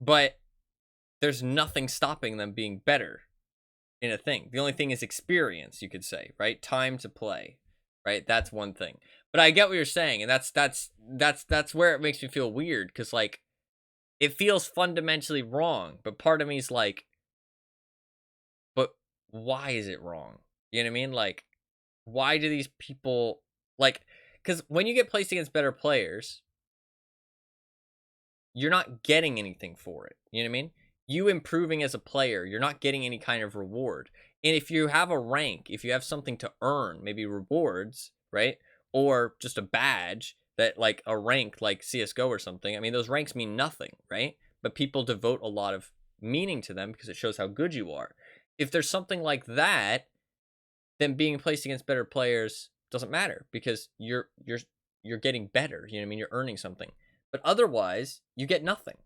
But there's nothing stopping them being better in a thing. The only thing is experience, you could say, right? Time to play. Right? That's one thing. But I get what you're saying, and that's where it makes me feel weird, because like it feels fundamentally wrong, but part of me is like, but why is it wrong? You know what I mean? Like, why do these people like, because when you get placed against better players, you're not getting anything for it. You know what I mean? You improving as a player, you're not getting any kind of reward. And if you have a rank, if you have something to earn, maybe rewards, right? Or just a badge that like a rank like CSGO or something. I mean, those ranks mean nothing, right? But people devote a lot of meaning to them because it shows how good you are. If there's something like that, then being placed against better players doesn't matter because you're getting better. You know what I mean? You're earning something. But otherwise, you get nothing.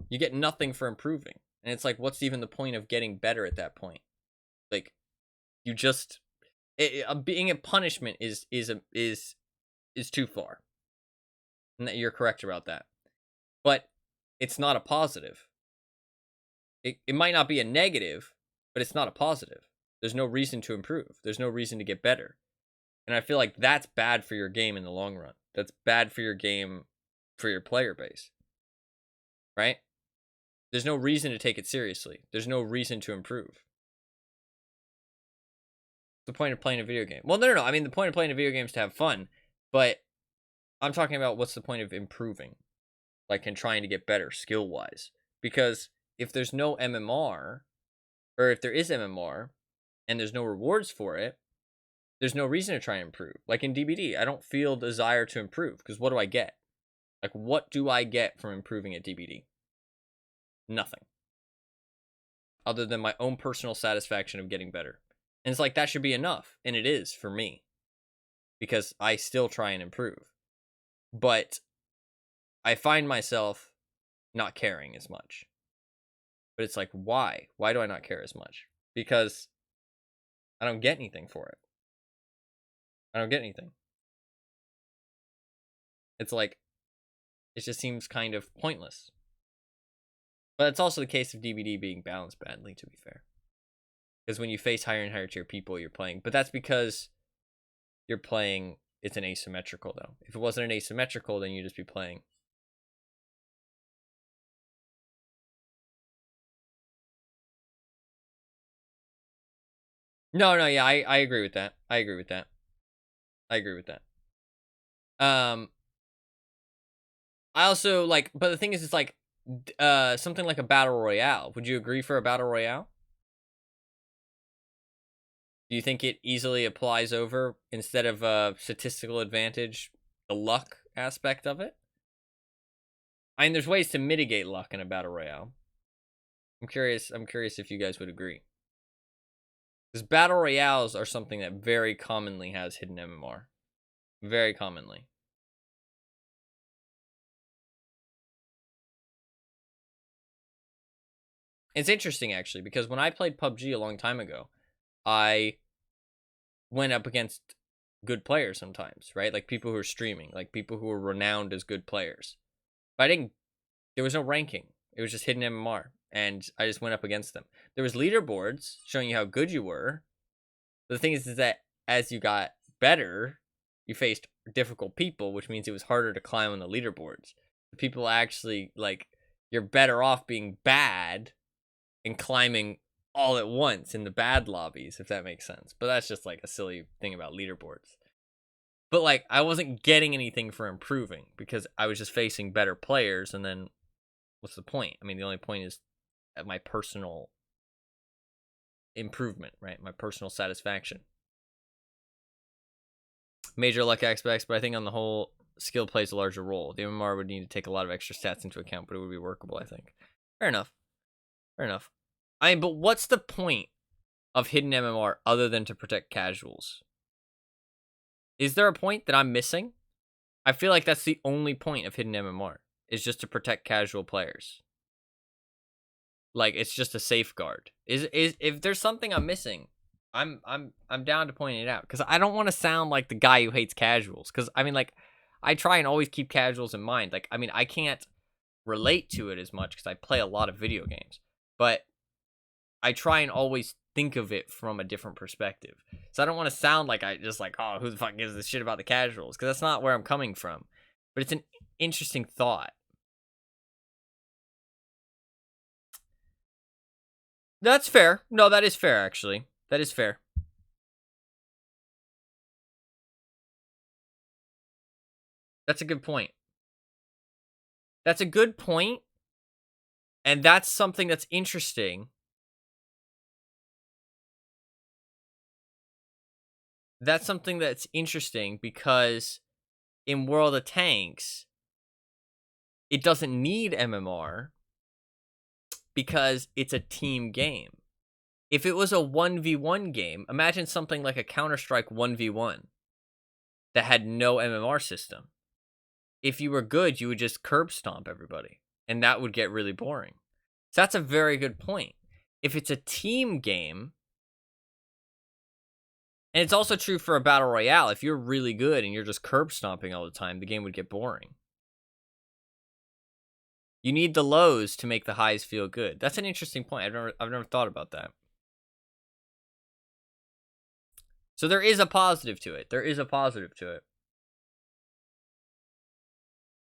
You get nothing for improving. And it's like, what's even the point of getting better at that point? Like, you just being a punishment is too far. And that you're correct about that. But it's not a positive. It might not be a negative, but it's not a positive. There's no reason to improve. There's no reason to get better. And I feel like that's bad for your game in the long run. That's bad for your game, for your player base. Right? There's no reason to take it seriously. There's no reason to improve. The point of playing a video game. Well, no. I mean, the point of playing a video game is to have fun, but I'm talking about what's the point of improving, like, and trying to get better skill wise. Because if there's no MMR, or if there is MMR, and there's no rewards for it, there's no reason to try and improve. Like in DBD, I don't feel desire to improve because what do I get? Like, what do I get from improving at DBD? Nothing. Other than my own personal satisfaction of getting better. And it's like, that should be enough. And it is for me. Because I still try and improve. But I find myself not caring as much. But it's like, why? Why do I not care as much? Because I don't get anything for it. I don't get anything. It's like, it just seems kind of pointless. But it's also the case of DBD being balanced badly, to be fair. Because when you face higher and higher tier people, you're playing. But that's because you're playing, it's an asymmetrical, though. If it wasn't an asymmetrical, then you'd just be playing. No, yeah, I agree with that. I agree with that. I also, like, but the thing is, it's like, something like a battle royale. Would you agree for a battle royale? Do you think it easily applies over instead of a statistical advantage, the luck aspect of it? I mean, there's ways to mitigate luck in a battle royale. I'm curious if you guys would agree. Because battle royales are something that very commonly has hidden MMR. Very commonly. It's interesting, actually, because when I played PUBG a long time ago, I went up against good players sometimes, right? Like people who are streaming, like people who are renowned as good players. But there was no ranking. It was just hidden MMR, and I just went up against them. There was leaderboards showing you how good you were. But the thing is that as you got better, you faced difficult people, which means it was harder to climb on the leaderboards. The people actually, like, you're better off being bad and climbing all at once in the bad lobbies, if that makes sense. But that's just like a silly thing about leaderboards. But like, I wasn't getting anything for improving because I was just facing better players, and then what's the point? I mean, the only point is my personal improvement, right? My personal satisfaction. Major luck aspects, but I think on the whole, skill plays a larger role. The MMR would need to take a lot of extra stats into account, but it would be workable, I think. Fair enough. I mean, but what's the point of hidden MMR other than to protect casuals? Is there a point that I'm missing? I feel like that's the only point of hidden MMR, is just to protect casual players. Like, it's just a safeguard. Is if there's something I'm missing, I'm down to point it out, because I don't want to sound like the guy who hates casuals. Because I mean, like, I try and always keep casuals in mind. Like, I mean, I can't relate to it as much because I play a lot of video games, but I try and always think of it from a different perspective. So I don't want to sound like I just like, oh, who the fuck gives a shit about the casuals? Because that's not where I'm coming from. But it's an interesting thought. That's fair. No, that is fair, actually. That is fair. That's a good point. That's a good point. And that's something that's interesting. That's something that's interesting because in World of Tanks, it doesn't need MMR because it's a team game. If it was a 1v1 game, imagine something like a Counter-Strike 1v1 that had no MMR system. If you were good, you would just curb stomp everybody, and that would get really boring. So that's a very good point. If it's a team game, and it's also true for a battle royale, if you're really good and you're just curb stomping all the time, the game would get boring. You need the lows to make the highs feel good. That's an interesting point. I've never thought about that. So there is a positive to it.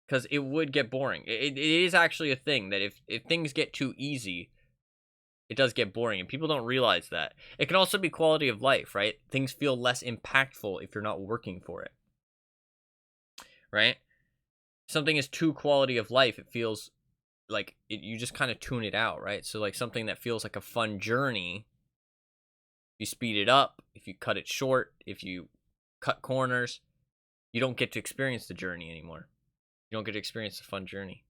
Because it would get boring. It is actually a thing that if things get too easy, it does get boring, and people don't realize that. It can also be quality of life, right? Things feel less impactful if you're not working for it, right? Something is too quality of life, it feels like you just kind of tune it out, right? So like something that feels like a fun journey, you speed it up, if you cut it short, if you cut corners, you don't get to experience the journey anymore. You don't get to experience the fun journey.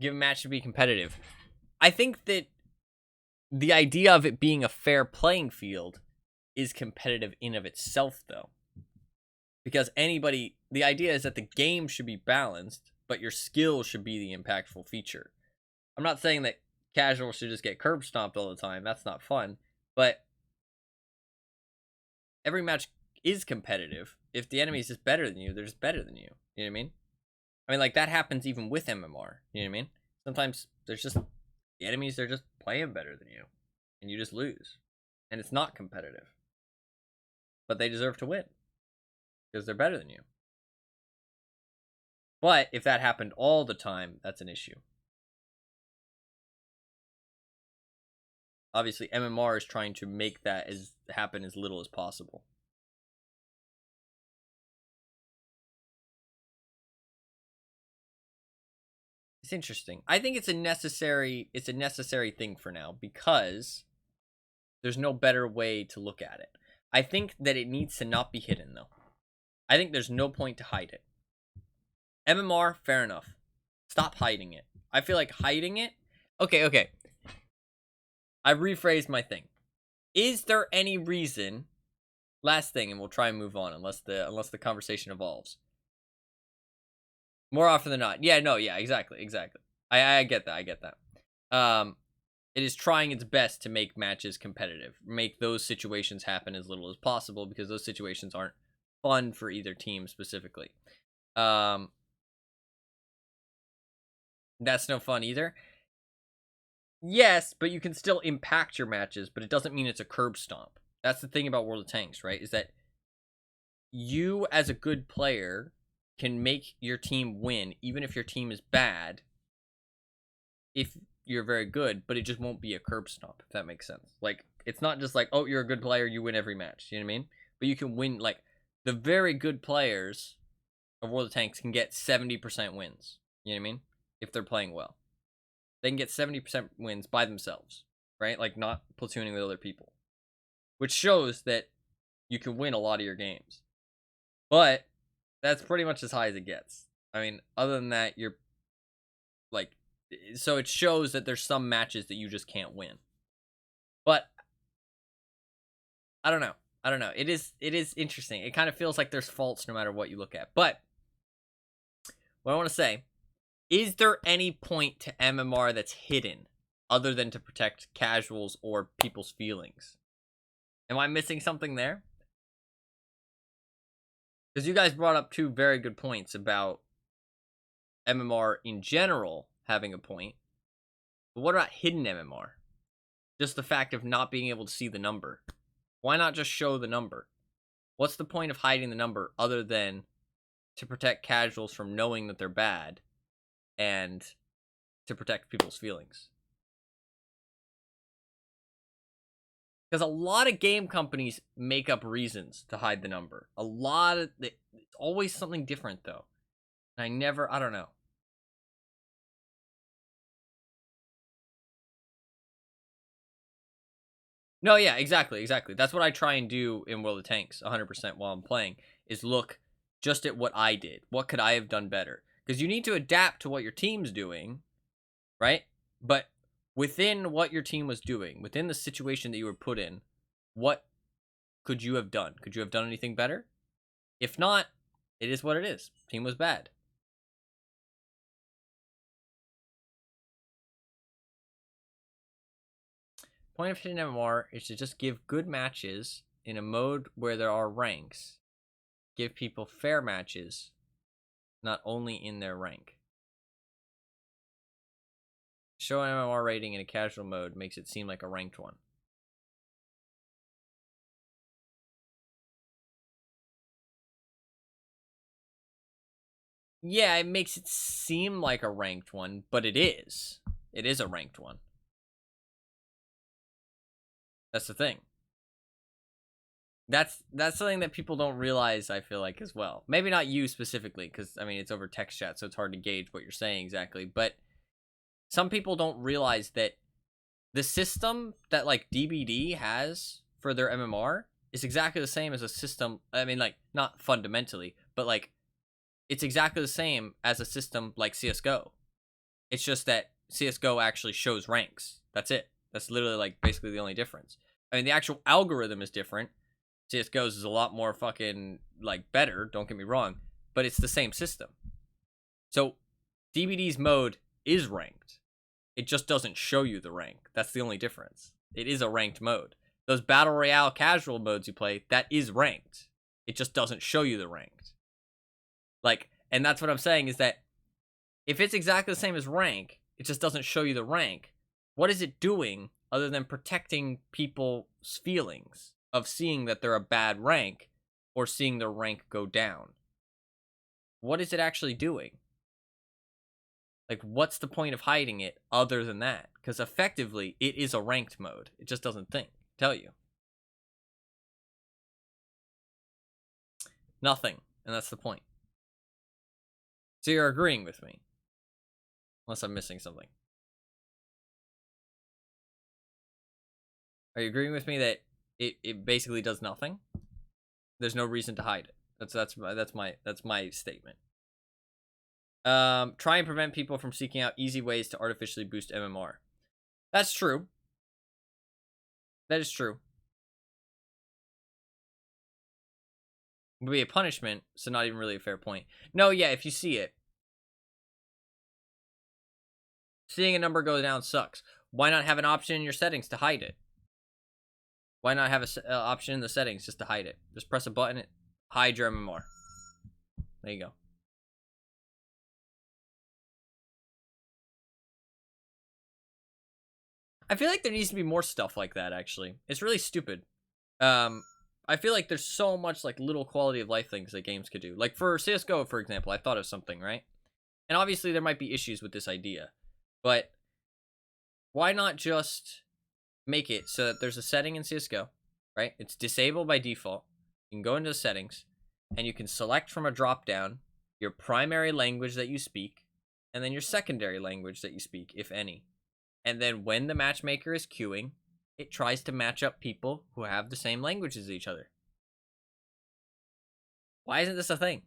Give a match to be competitive. I think that the idea of it being a fair playing field is competitive in of itself, though. Because the idea is that the game should be balanced, but your skill should be the impactful feature. I'm not saying that casuals should just get curb stomped all the time. That's not fun. But every match is competitive. If the enemy is just better than you, they're just better than you. You know what I mean? I mean, like, that happens even with MMR. You know what I mean? Sometimes there's just the enemies, they're just playing better than you. And you just lose. And it's not competitive. But they deserve to win. Because they're better than you. But if that happened all the time, that's an issue. Obviously, MMR is trying to make that happen as little as possible. It's interesting. I think it's a necessary thing for now, because there's no better way to look at it. I think that it needs to not be hidden, though. I think there's no point to hide it. MMR, fair enough. Stop hiding it. I feel like hiding it... Okay. I rephrased my thing. Is there any reason... Last thing, and we'll try and move on, unless the conversation evolves. More often than not. Yeah, exactly. I get that. It is trying its best to make matches competitive. Make those situations happen as little as possible, because those situations aren't fun for either team specifically. That's no fun either. Yes, but you can still impact your matches, but it doesn't mean it's a curb stomp. That's the thing about World of Tanks, right? Is that you, as a good player, can make your team win, even if your team is bad, if you're very good, but it just won't be a curb stomp, if that makes sense. Like, it's not just like, oh, you're a good player, you win every match, you know what I mean? But you can win, like, the very good players of World of Tanks can get 70% wins, you know what I mean? If they're playing well. They can get 70% wins by themselves, right? Like, not platooning with other people. Which shows that you can win a lot of your games. But that's pretty much as high as it gets. I mean, other than that, you're like, so it shows that there's some matches that you just can't win. But I don't know. It is interesting. It kind of feels like there's faults no matter what you look at. But what I want to say, is there any point to MMR that's hidden other than to protect casuals or people's feelings? Am I missing something there? Because you guys brought up two very good points about MMR in general having a point. But what about hidden MMR? Just the fact of not being able to see the number. Why not just show the number? What's the point of hiding the number other than to protect casuals from knowing that they're bad and to protect people's feelings? Because a lot of game companies make up reasons to hide the number. It's always something different, though. And I don't know. No, yeah, exactly. That's what I try and do in World of Tanks 100% while I'm playing, is look just at what I did. What could I have done better? Because you need to adapt to what your team's doing, right? But within what your team was doing, within the situation that you were put in, what could you have done? Could you have done anything better? If not, it is what it is. Team was bad. Point of hidden MMR is to just give good matches in a mode where there are ranks. Give people fair matches, not only in their rank. Show an MMR rating in a casual mode makes it seem like a ranked one. Yeah, it makes it seem like a ranked one, but it is. It is a ranked one. That's the thing. That's something that people don't realize, I feel like, as well. Maybe not you specifically, because, I mean, it's over text chat, so it's hard to gauge what you're saying exactly. But some people don't realize that the system that, like, DBD has for their MMR is exactly the same as a system. I mean, like, not fundamentally, but, like, it's exactly the same as a system like CSGO. It's just that CSGO actually shows ranks. That's it. That's literally, like, basically the only difference. I mean, the actual algorithm is different. CSGO's is a lot more fucking, like, better, don't get me wrong, but it's the same system. So, DBD's mode is ranked. It just doesn't show you the rank. That's the only difference. It is a ranked mode. Those Battle Royale casual modes you play, that is ranked. It just doesn't show you the ranked. Like, and that's what I'm saying is that if it's exactly the same as rank, it just doesn't show you the rank. What is it doing other than protecting people's feelings of seeing that they're a bad rank or seeing their rank go down? What is it actually doing? Like, what's the point of hiding it other than that? Because effectively, it is a ranked mode. It just doesn't tell you. Nothing. And that's the point. So you're agreeing with me. Unless I'm missing something. Are you agreeing with me that it basically does nothing? There's no reason to hide it. That's my statement. Try and prevent people from seeking out easy ways to artificially boost MMR. That's true. That is true. It would be a punishment, so not even really a fair point. No, yeah, if you see it. Seeing a number go down sucks. Why not have an option in your settings to hide it? Why not have an option in the settings just to hide it? Just press a button, hide your MMR. There you go. I feel like there needs to be more stuff like that, actually. It's really stupid. I feel like there's so much, like, little quality of life things that games could do. Like, for CSGO, for example, I thought of something, right? And obviously there might be issues with this idea. But why not just make it so that there's a setting in CSGO, right? It's disabled by default. You can go into the settings, and you can select from a drop-down your primary language that you speak, and then your secondary language that you speak, if any. And then when the matchmaker is queuing, it tries to match up people who have the same language as each other. Why isn't this a thing?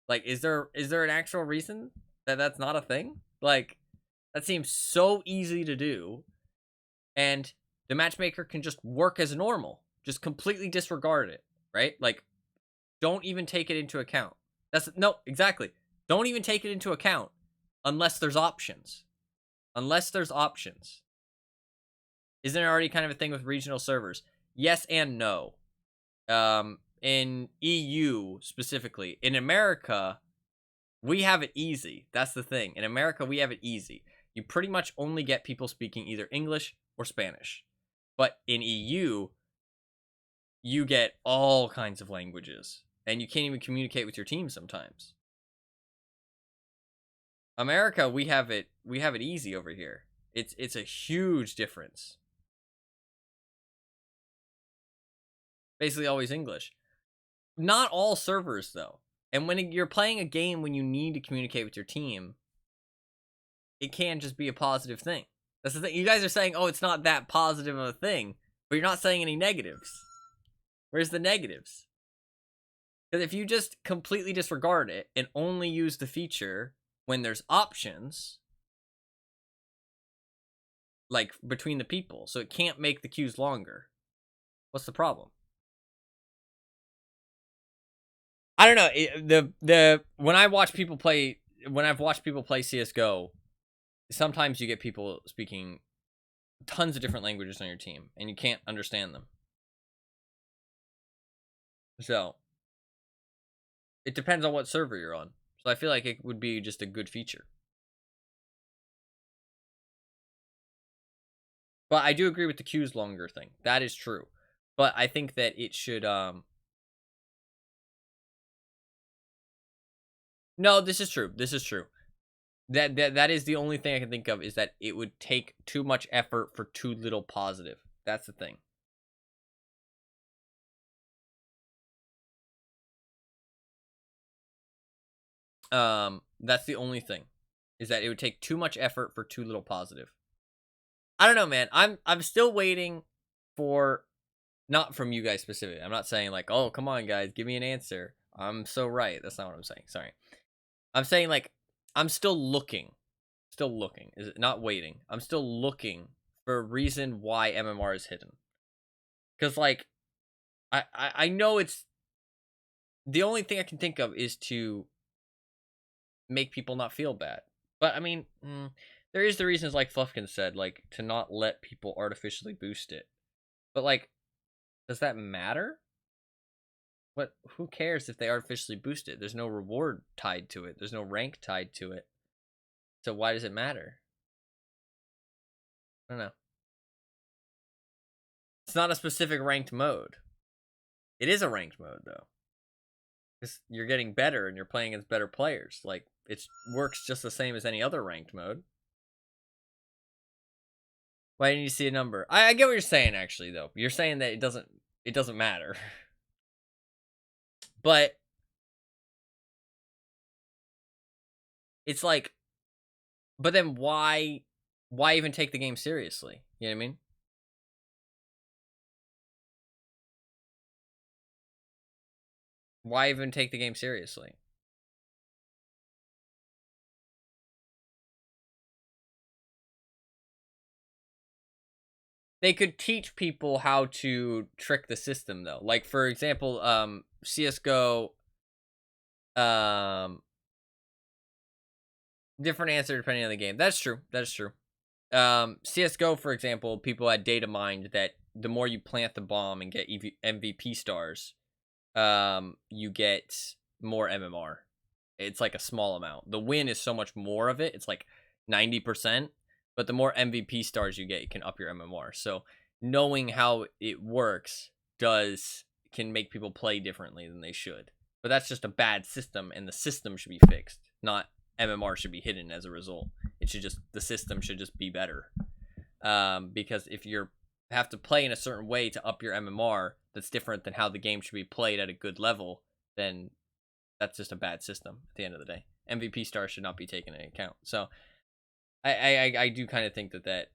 Like, is there an actual reason that that's not a thing? Like, that seems so easy to do, and the matchmaker can just work as normal. Just completely disregard it, right? Like, don't even take it into account. No, exactly. Don't even take it into account unless there's options. Unless there's options. Isn't there already kind of a thing with regional servers? Yes and no. In EU specifically. In America, we have it easy. That's the thing. In America, we have it easy. You pretty much only get people speaking either English or Spanish. But in EU, you get all kinds of languages. And you can't even communicate with your team sometimes. America, we have it easy over here. It's a huge difference. Basically always English. Not all servers though. And when you're playing a game when you need to communicate with your team, it can just be a positive thing. That's the thing. You guys are saying, oh, it's not that positive of a thing, but you're not saying any negatives. Where's the negatives? Because if you just completely disregard it and only use the feature when there's options, like between the people, so it can't make the queues longer, what's the problem? I don't know. When I've watched people play CS:GO, sometimes you get people speaking tons of different languages on your team, and you can't understand them. So it depends on what server you're on. So I feel like it would be just a good feature. But I do agree with the queues longer thing. That is true. But I think that it should No, this is true. This is true. That is the only thing I can think of, is that it would take too much effort for too little positive. That's the thing. That's the only thing, is that it would take too much effort for too little positive. I don't know, man. I'm still waiting for, not from you guys specifically. I'm not saying like, oh, come on, guys, give me an answer. I'm so right. That's not what I'm saying. Sorry. I'm saying like, I'm still looking. Still looking. Is it not waiting? I'm still looking for a reason why MMR is hidden. Because like, I know it's, the only thing I can think of is to make people not feel bad. But I mean, there is the reasons, like Fluffkin said, like to not let people artificially boost it. But like, does that matter? What? Who cares if they artificially boost it? There's no reward tied to it. There's no rank tied to it. So why does it matter? I don't know. It's not a specific ranked mode. It is a ranked mode though. You're getting better and you're playing against better players. Like, it works just the same as any other ranked mode. Why didn't you see a number? I get what you're saying, actually, though. You're saying that it doesn't matter. But it's like, but then why even take the game seriously? You know what I mean? Why even take the game seriously? They could teach people how to trick the system, though. Like, for example, CS:GO, different answer depending on the game. That's true. That's true. CS:GO, for example, people had data mined that the more you plant the bomb and get MVP stars, you get more MMR. It's like a small amount. The win is so much more of it. It's like 90%, but the more MVP stars you get, you can up your MMR. So knowing how it works can make people play differently than they should. But that's just a bad system, and the system should be fixed, not MMR should be hidden as a result. The system should just be better. Because if you have to play in a certain way to up your MMR that's different than how the game should be played at a good level, then that's just a bad system at the end of the day. MVP stars should not be taken into account. So I do kind of think that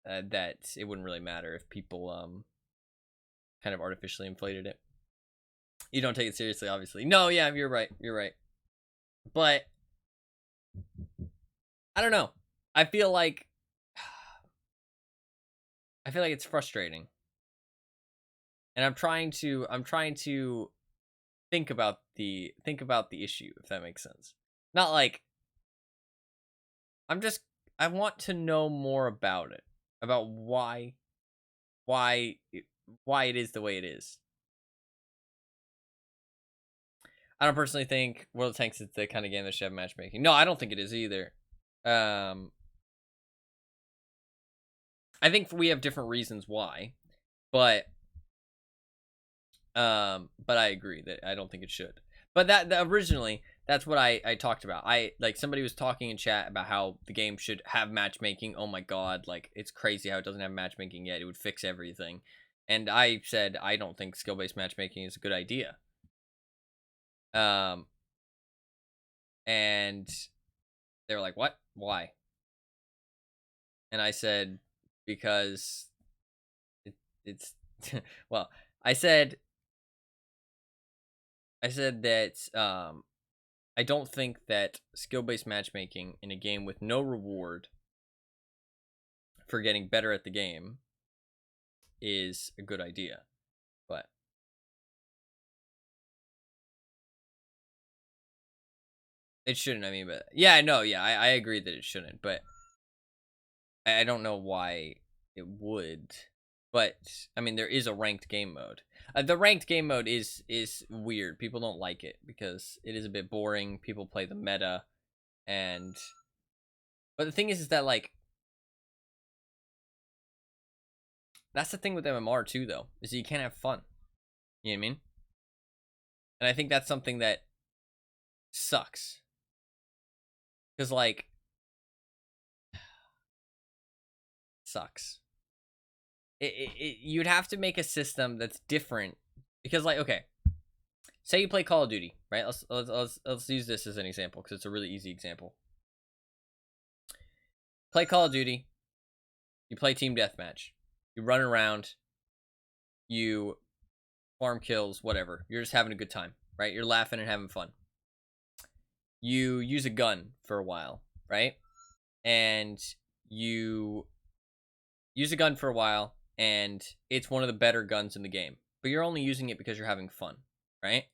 it wouldn't really matter if people kind of artificially inflated it. You don't take it seriously, obviously. No, yeah, you're right. You're right. But I don't know. I feel like it's frustrating. And I'm trying to think about the issue, if that makes sense. Not like, I want to know more about it, about why it is the way it is. I don't personally think World of Tanks is the kind of game that should have matchmaking. No, I don't think it is either. I think we have different reasons why, but I agree that I don't think it should. But that originally, that's what I talked about. Like, somebody was talking in chat about how the game should have matchmaking. Oh my god, like, it's crazy how it doesn't have matchmaking yet. It would fix everything. And I said I don't think skill-based matchmaking is a good idea. And they were like, "What? Why?" And I said, because it's well, I said that I don't think that skill-based matchmaking in a game with no reward for getting better at the game is a good idea. But it shouldn't, I mean, but yeah, no, yeah, I agree that it shouldn't, but I don't know why it would. But I mean, there is a ranked game mode. The ranked game mode is weird. People don't like it because it is a bit boring. People play the meta, and but the thing is that, like, that's the thing with MMR too, though, is that you can't have fun. You know what I mean? And I think that's something that sucks. Because, like, sucks. You'd have to make a system that's different. Because, like, okay, say you play Call of Duty, right? Let's use this as an example because it's a really easy example. Play Call of Duty. You play team deathmatch. You run around. You farm kills, whatever. You're just having a good time, right? You're laughing and having fun. You use a gun for a while, right? And you use a gun for a while, and it's one of the better guns in the game. But you're only using it because you're having fun, right?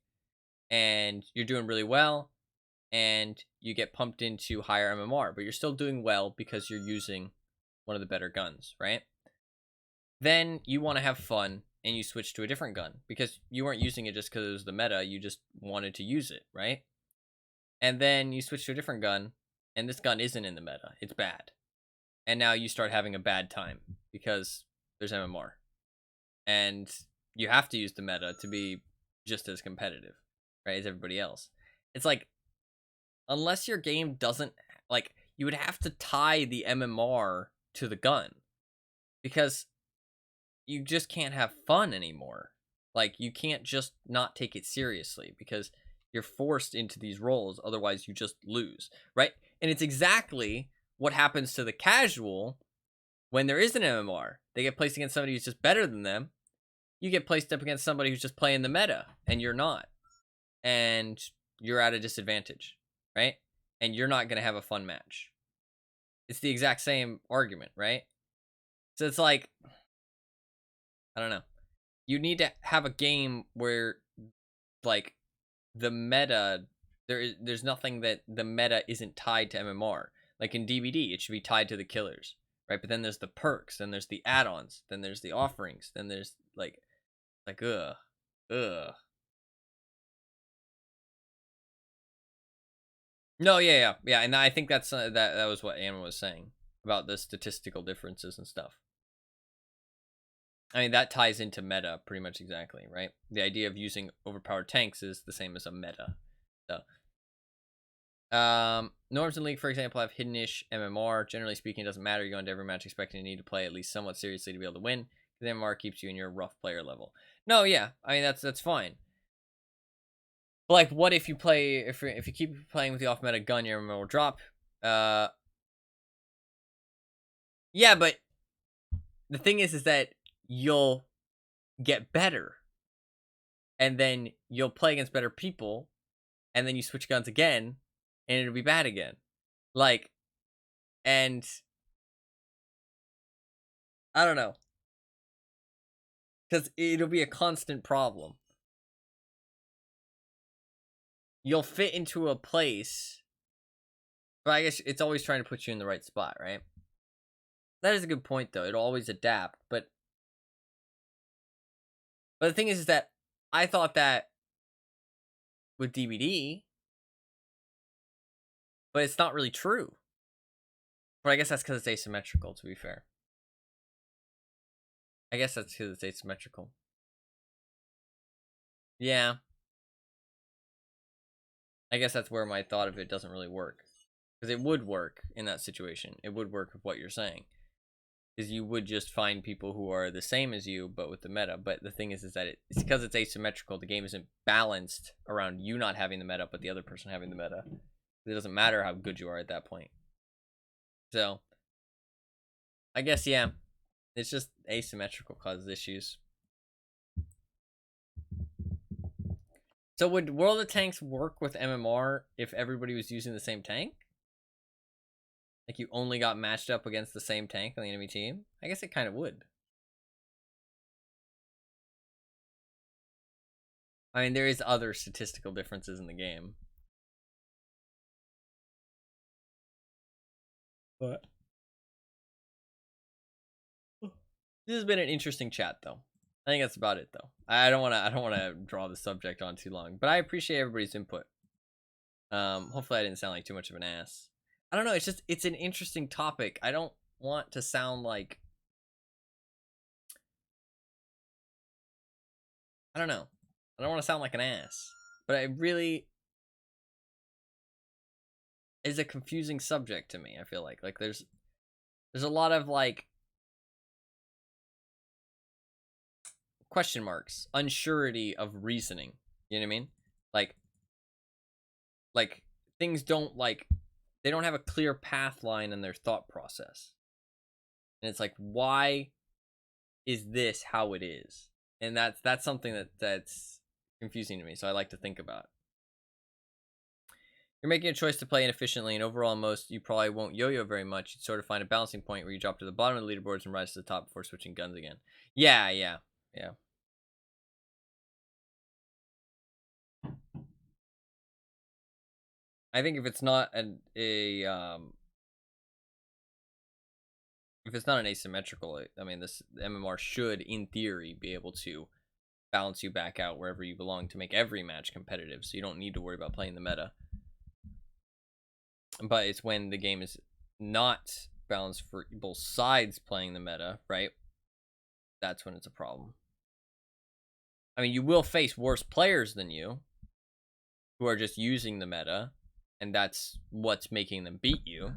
And you're doing really well, and you get pumped into higher MMR, but you're still doing well because you're using one of the better guns, right? Then you want to have fun, and you switch to a different gun because you weren't using it just because it was the meta. You just wanted to use it, right? And then you switch to a different gun, and this gun isn't in the meta. It's bad. And now you start having a bad time because there's MMR. And you have to use the meta to be just as competitive, right, as everybody else. It's like, unless your game doesn't, like, you would have to tie the MMR to the gun. Because you just can't have fun anymore. Like, you can't just not take it seriously because you're forced into these roles, otherwise you just lose, right? And it's exactly what happens to the casual when there is an MMR. They get placed against somebody who's just better than them. You get placed up against somebody who's just playing the meta, and you're not. And you're at a disadvantage, right? And you're not going to have a fun match. It's the exact same argument, right? So it's like, I don't know. You need to have a game where, like, the meta, there's nothing that the meta isn't tied to MMR. Like in DBD, it should be tied to the killers, right? But then there's the perks, then there's the add-ons, then there's the offerings, then there's like ugh. No, yeah, and I think that's that was what Anna was saying about the statistical differences and stuff. I mean, that ties into meta pretty much exactly, right? The idea of using overpowered tanks is the same as a meta. So, norms in League, for example, have hidden-ish MMR. Generally speaking, it doesn't matter. You go into every match expecting to need to play at least somewhat seriously to be able to win. The MMR keeps you in your rough player level. No, yeah, I mean that's fine. But like, what if you play if you keep playing with the off-meta gun, your MMR will drop. Yeah, but the thing is that you'll get better, and then you'll play against better people, and then you switch guns again, and it'll be bad again. Like, and I don't know, because it'll be a constant problem. You'll fit into a place, but I guess it's always trying to put you in the right spot, right? That is a good point, though. It'll always adapt, but the thing is that I thought that with DBD, but it's not really true. But I guess that's because it's asymmetrical, to be fair. I guess that's because it's asymmetrical. Yeah. I guess that's where my thought of it doesn't really work. Because it would work in that situation. It would work with what you're saying. Because you would just find people who are the same as you, but with the meta. But the thing is that it's because it's asymmetrical. The game isn't balanced around you not having the meta, but the other person having the meta. It doesn't matter how good you are at that point. So, I guess, yeah. It's just asymmetrical causes issues. So would World of Tanks work with MMR if everybody was using the same tank? Like, you only got matched up against the same tank on the enemy team? I guess it kind of would. I mean, there is other statistical differences in the game. But this has been an interesting chat, though. I think that's about it, though. I don't want to draw the subject on too long, but I appreciate everybody's input. Hopefully I didn't sound like too much of an ass. I don't know, it's an interesting topic. I don't want to sound like, I don't know. I don't want to sound like an ass. But is a confusing subject to me. I feel like there's a lot of like question marks, unsurety of reasoning. You know what I mean? Like things don't they don't have a clear path line in their thought process. And it's like, why is this how it is? And that's something that's confusing to me. So I like to think about. You're making a choice to play inefficiently, and overall, most you probably won't yo-yo very much. You'd sort of find a balancing point where you drop to the bottom of the leaderboards and rise to the top before switching guns again. Yeah. I think if it's not an asymmetrical, I mean, this MMR should, in theory, be able to balance you back out wherever you belong to make every match competitive, so you don't need to worry about playing the meta. But it's when the game is not balanced for both sides playing the meta, right? That's when it's a problem. I mean, you will face worse players than you who are just using the meta, and that's what's making them beat you.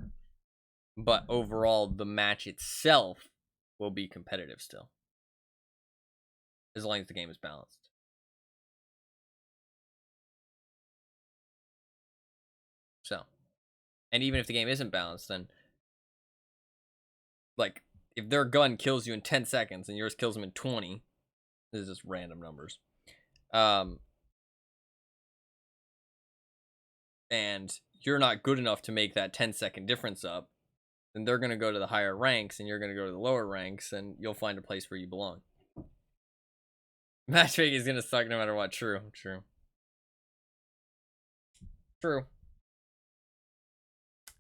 But overall, the match itself will be competitive still, as long as the game is balanced. So, and even if the game isn't balanced, then like if their gun kills you in 10 seconds and yours kills them in 20, this is just random numbers. And you're not good enough to make that 10-second difference up, then they're going to go to the higher ranks and you're going to go to the lower ranks, and you'll find a place where you belong. Matchmaking is going to suck no matter what. True.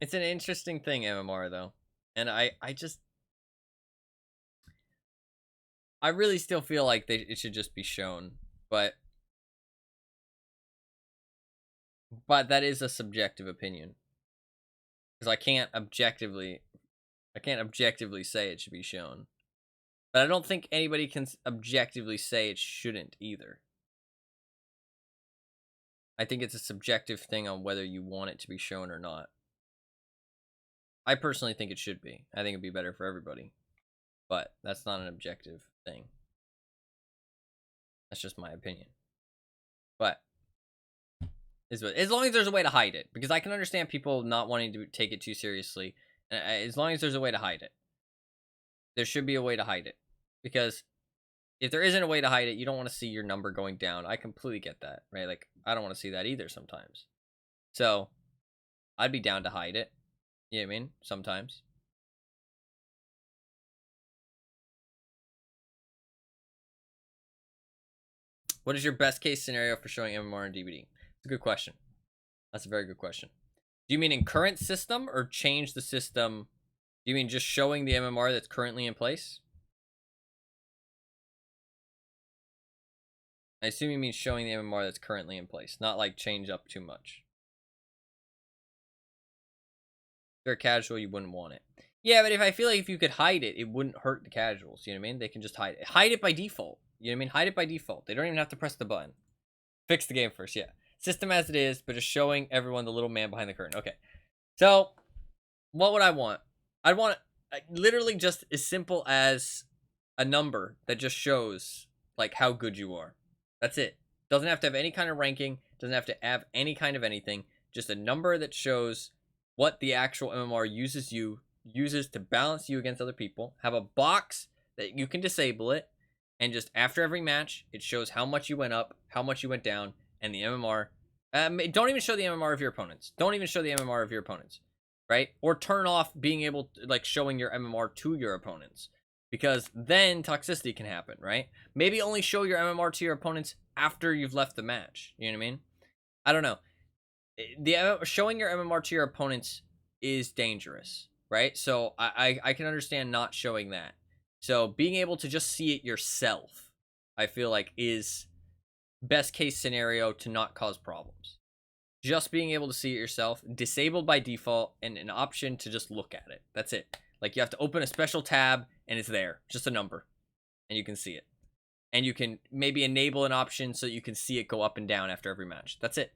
It's an interesting thing, MMR, though. And I really still feel like it should just be shown. But that is a subjective opinion. Because I can't objectively say it should be shown. But I don't think anybody can objectively say it shouldn't either. I think it's a subjective thing on whether you want it to be shown or not. I personally think it should be. I think it'd be better for everybody. But that's not an objective thing. That's just my opinion. But as long as there's a way to hide it. Because I can understand people not wanting to take it too seriously. As long as there's a way to hide it. There should be a way to hide it. Because if there isn't a way to hide it, you don't want to see your number going down. I completely get that, right? Like, I don't want to see that either sometimes. So, I'd be down to hide it. You know what I mean? Sometimes. What is your best case scenario for showing MMR and DVD? It's a good question. That's a very good question. Do you mean in current system or change the system? Do you mean just showing the MMR that's currently in place? I assume you mean showing the MMR that's currently in place, not like change up too much. If they're casual, you wouldn't want it. Yeah, but if I feel like if you could hide it, it wouldn't hurt the casuals. You know what I mean? They can just hide it. Hide it by default. You know what I mean? Hide it by default. They don't even have to press the button. Fix the game first, yeah. System as it is, but just showing everyone the little man behind the curtain. Okay. So, what would I want? I'd want literally just as simple as a number that just shows like how good you are. That's it. Doesn't have to have any kind of ranking. Doesn't have to have any kind of anything. Just a number that shows what the actual MMR uses to balance you against other people. Have a box that you can disable it, and just after every match, it shows how much you went up, how much you went down, and the MMR. Don't even show the MMR of your opponents. Don't even show the MMR of your opponents, right? Or turn off being able to, like, showing your MMR to your opponents, because then toxicity can happen, right? Maybe only show your MMR to your opponents after you've left the match. You know what I mean? I don't know. Showing your MMR to your opponents is dangerous, right? So I can understand not showing that. So being able to just see it yourself, I feel like, is best case scenario to not cause problems. Just being able to see it yourself, disabled by default, and an option to just look at it. That's it. Like, you have to open a special tab, and it's there. Just a number. And you can see it. And you can maybe enable an option so that you can see it go up and down after every match. That's it.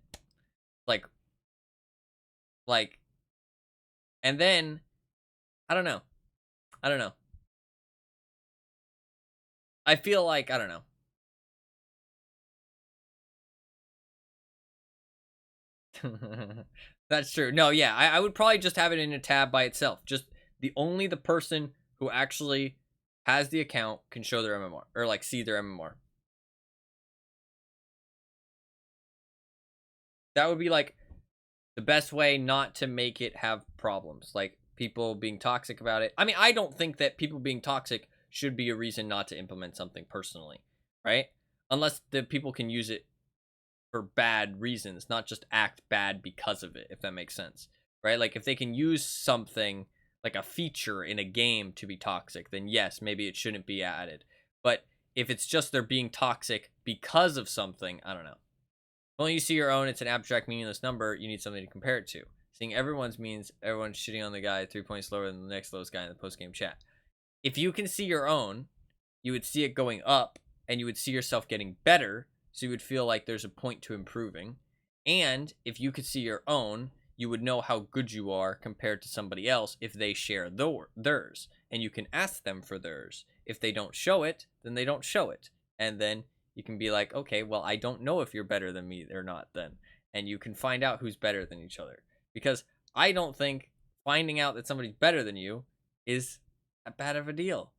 Like And then, I don't know. I feel like, I don't know. That's true. No, yeah, I would probably just have it in a tab by itself. Just only the person who actually has the account can show their MMR or like see their MMR. That would be like the best way not to make it have problems, like people being toxic about it. I mean, I don't think that people being toxic should be a reason not to implement something personally, right? Unless the people can use it for bad reasons, not just act bad because of it, if that makes sense, right? Like if they can use something like a feature in a game to be toxic, then yes, maybe it shouldn't be added. But if it's just they're being toxic because of something, I don't know. When you see your own, it's an abstract, meaningless number. You need something to compare it to. Seeing everyone's means everyone's shitting on the guy 3 points slower than the next lowest guy in the post-game chat. If you can see your own, you would see it going up, and you would see yourself getting better, so you would feel like there's a point to improving. And if you could see your own, you would know how good you are compared to somebody else if they share theirs. And you can ask them for theirs. If they don't show it, then they don't show it. And then you can be like, okay, well, I don't know if you're better than me or not then. And you can find out who's better than each other. Because I don't think finding out that somebody's better than you is that bad of a deal.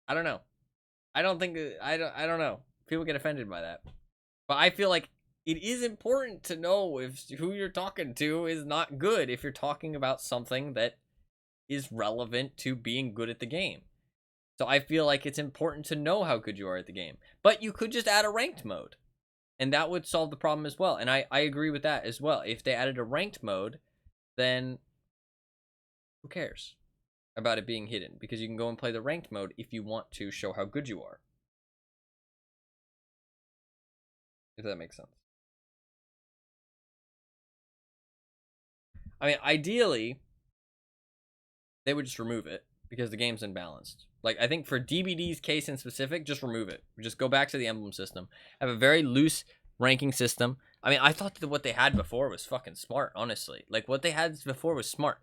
I don't know. I don't think I don't know. People get offended by that. But I feel like it is important to know if who you're talking to is not good if you're talking about something that is relevant to being good at the game. So I feel like it's important to know how good you are at the game. But you could just add a ranked mode. And that would solve the problem as well. And I agree with that as well. If they added a ranked mode, then who cares about it being hidden? Because you can go and play the ranked mode if you want to show how good you are. If that makes sense. I mean, ideally, they would just remove it because the game's imbalanced. Like, I think for DBD's case in specific, just remove it. Just go back to the emblem system. Have a very loose ranking system. I mean, I thought that what they had before was fucking smart, honestly. Like, what they had before was smart.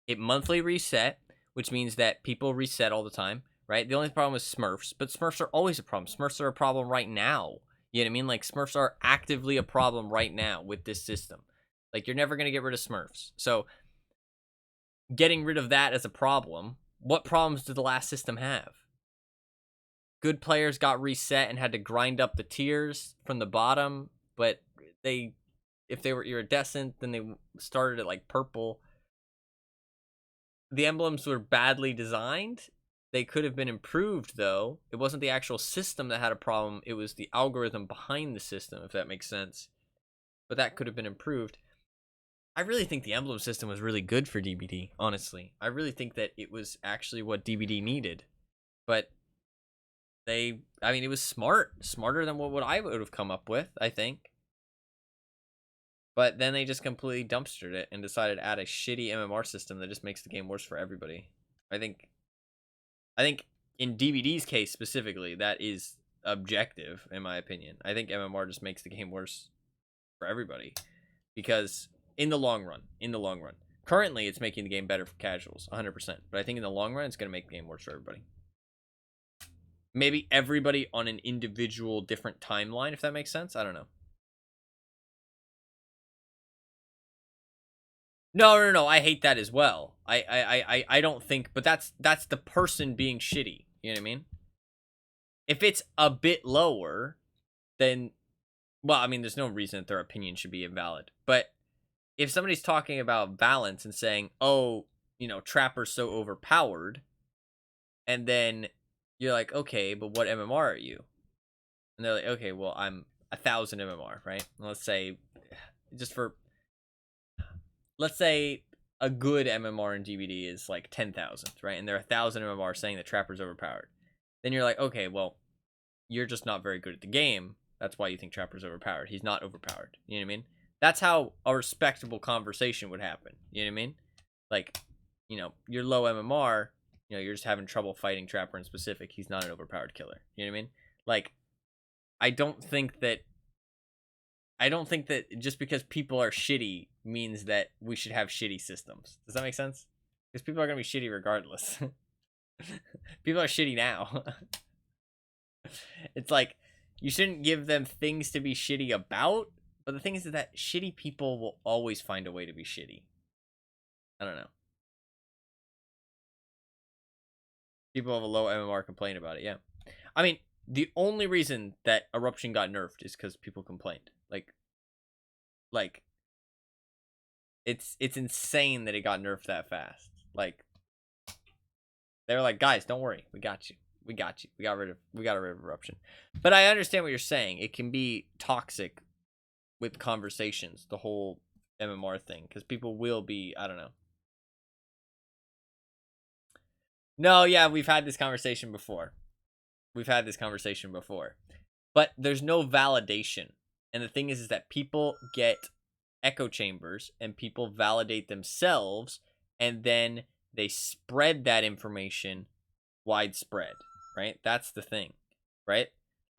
It monthly reset, which means that people reset all the time, right? The only problem is Smurfs, but Smurfs are always a problem. Smurfs are a problem right now. You know what I mean? Like, Smurfs are actively a problem right now with this system. Like, you're never going to get rid of Smurfs. So, getting rid of that as a problem, what problems did the last system have? Good players got reset and had to grind up the tiers from the bottom, but if they were iridescent, then they started at like purple. The emblems were badly designed. They could have been improved, though. It wasn't the actual system that had a problem. It was the algorithm behind the system, if that makes sense. But that could have been improved. I really think the emblem system was really good for DBD, honestly. I really think that it was actually what DBD needed. But it was smarter than what I would have come up with, I think. But then they just completely dumpstered it and decided to add a shitty MMR system that just makes the game worse for everybody. I think in DBD's case specifically, that is objective, in my opinion. I think MMR just makes the game worse for everybody. Because in the long run, currently it's making the game better for casuals, 100%. But I think in the long run, it's going to make the game worse for everybody. Maybe everybody on an individual different timeline, if that makes sense. I don't know. No. I hate that as well. I don't think, but that's the person being shitty. You know what I mean? If it's a bit lower, then, well, I mean, there's no reason that their opinion should be invalid. But if somebody's talking about balance and saying, oh, Trapper's so overpowered, and then you're like, okay, but what MMR are you? And they're like, okay, well, I'm 1,000 MMR, right? Let's say a good MMR in DBD is like 10,000, right? And they're 1,000 MMR saying that Trapper's overpowered. Then you're like, okay, well, you're just not very good at the game. That's why you think Trapper's overpowered. He's not overpowered. You know what I mean? That's how a respectable conversation would happen. You know what I mean? Like, you're low MMR, you're just having trouble fighting Trapper in specific. He's not an overpowered killer. You know what I mean? Like, I don't think that just because people are shitty means that we should have shitty systems. Does that make sense? Because people are gonna be shitty regardless. People are shitty now. It's like you shouldn't give them things to be shitty about, but the thing is that shitty people will always find a way to be shitty. I don't know. People have a low MMR complain about it, yeah. I mean, the only reason that Eruption got nerfed is because people complained. Like, it's insane that it got nerfed that fast. Like, they were like, guys, don't worry, we got you. We got you. We got rid of Eruption. But I understand what you're saying. It can be toxic with conversations, the whole MMR thing, because people will be, I don't know. No, yeah, we've had this conversation before. But there's no validation. And the thing is that people get echo chambers and people validate themselves, and then they spread that information widespread, right? That's the thing, right?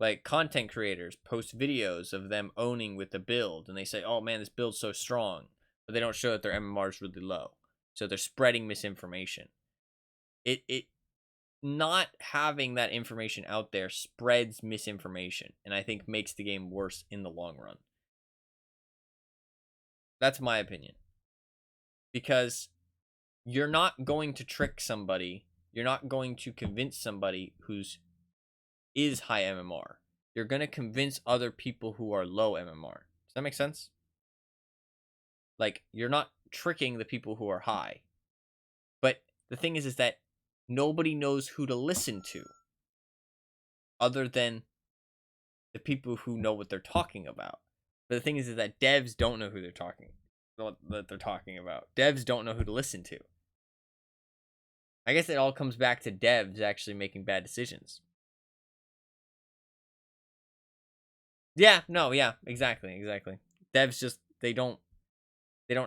Like content creators post videos of them owning with the build, and they say, oh man, this build's so strong, but they don't show that their MMR is really low. So they're spreading misinformation. It not having that information out there spreads misinformation, and I think makes the game worse in the long run. That's my opinion. Because you're not going to trick somebody, you're not going to convince somebody who's is high MMR. You're going to convince other people who are low MMR. Does that make sense? Like, you're not tricking the people who are high. But the thing is that nobody knows who to listen to other than the people who know what they're talking about. But the thing is that devs don't know who they're talking about. Devs don't know who to listen to. I guess it all comes back to devs actually making bad decisions. Yeah, no, yeah, exactly. Devs just they don't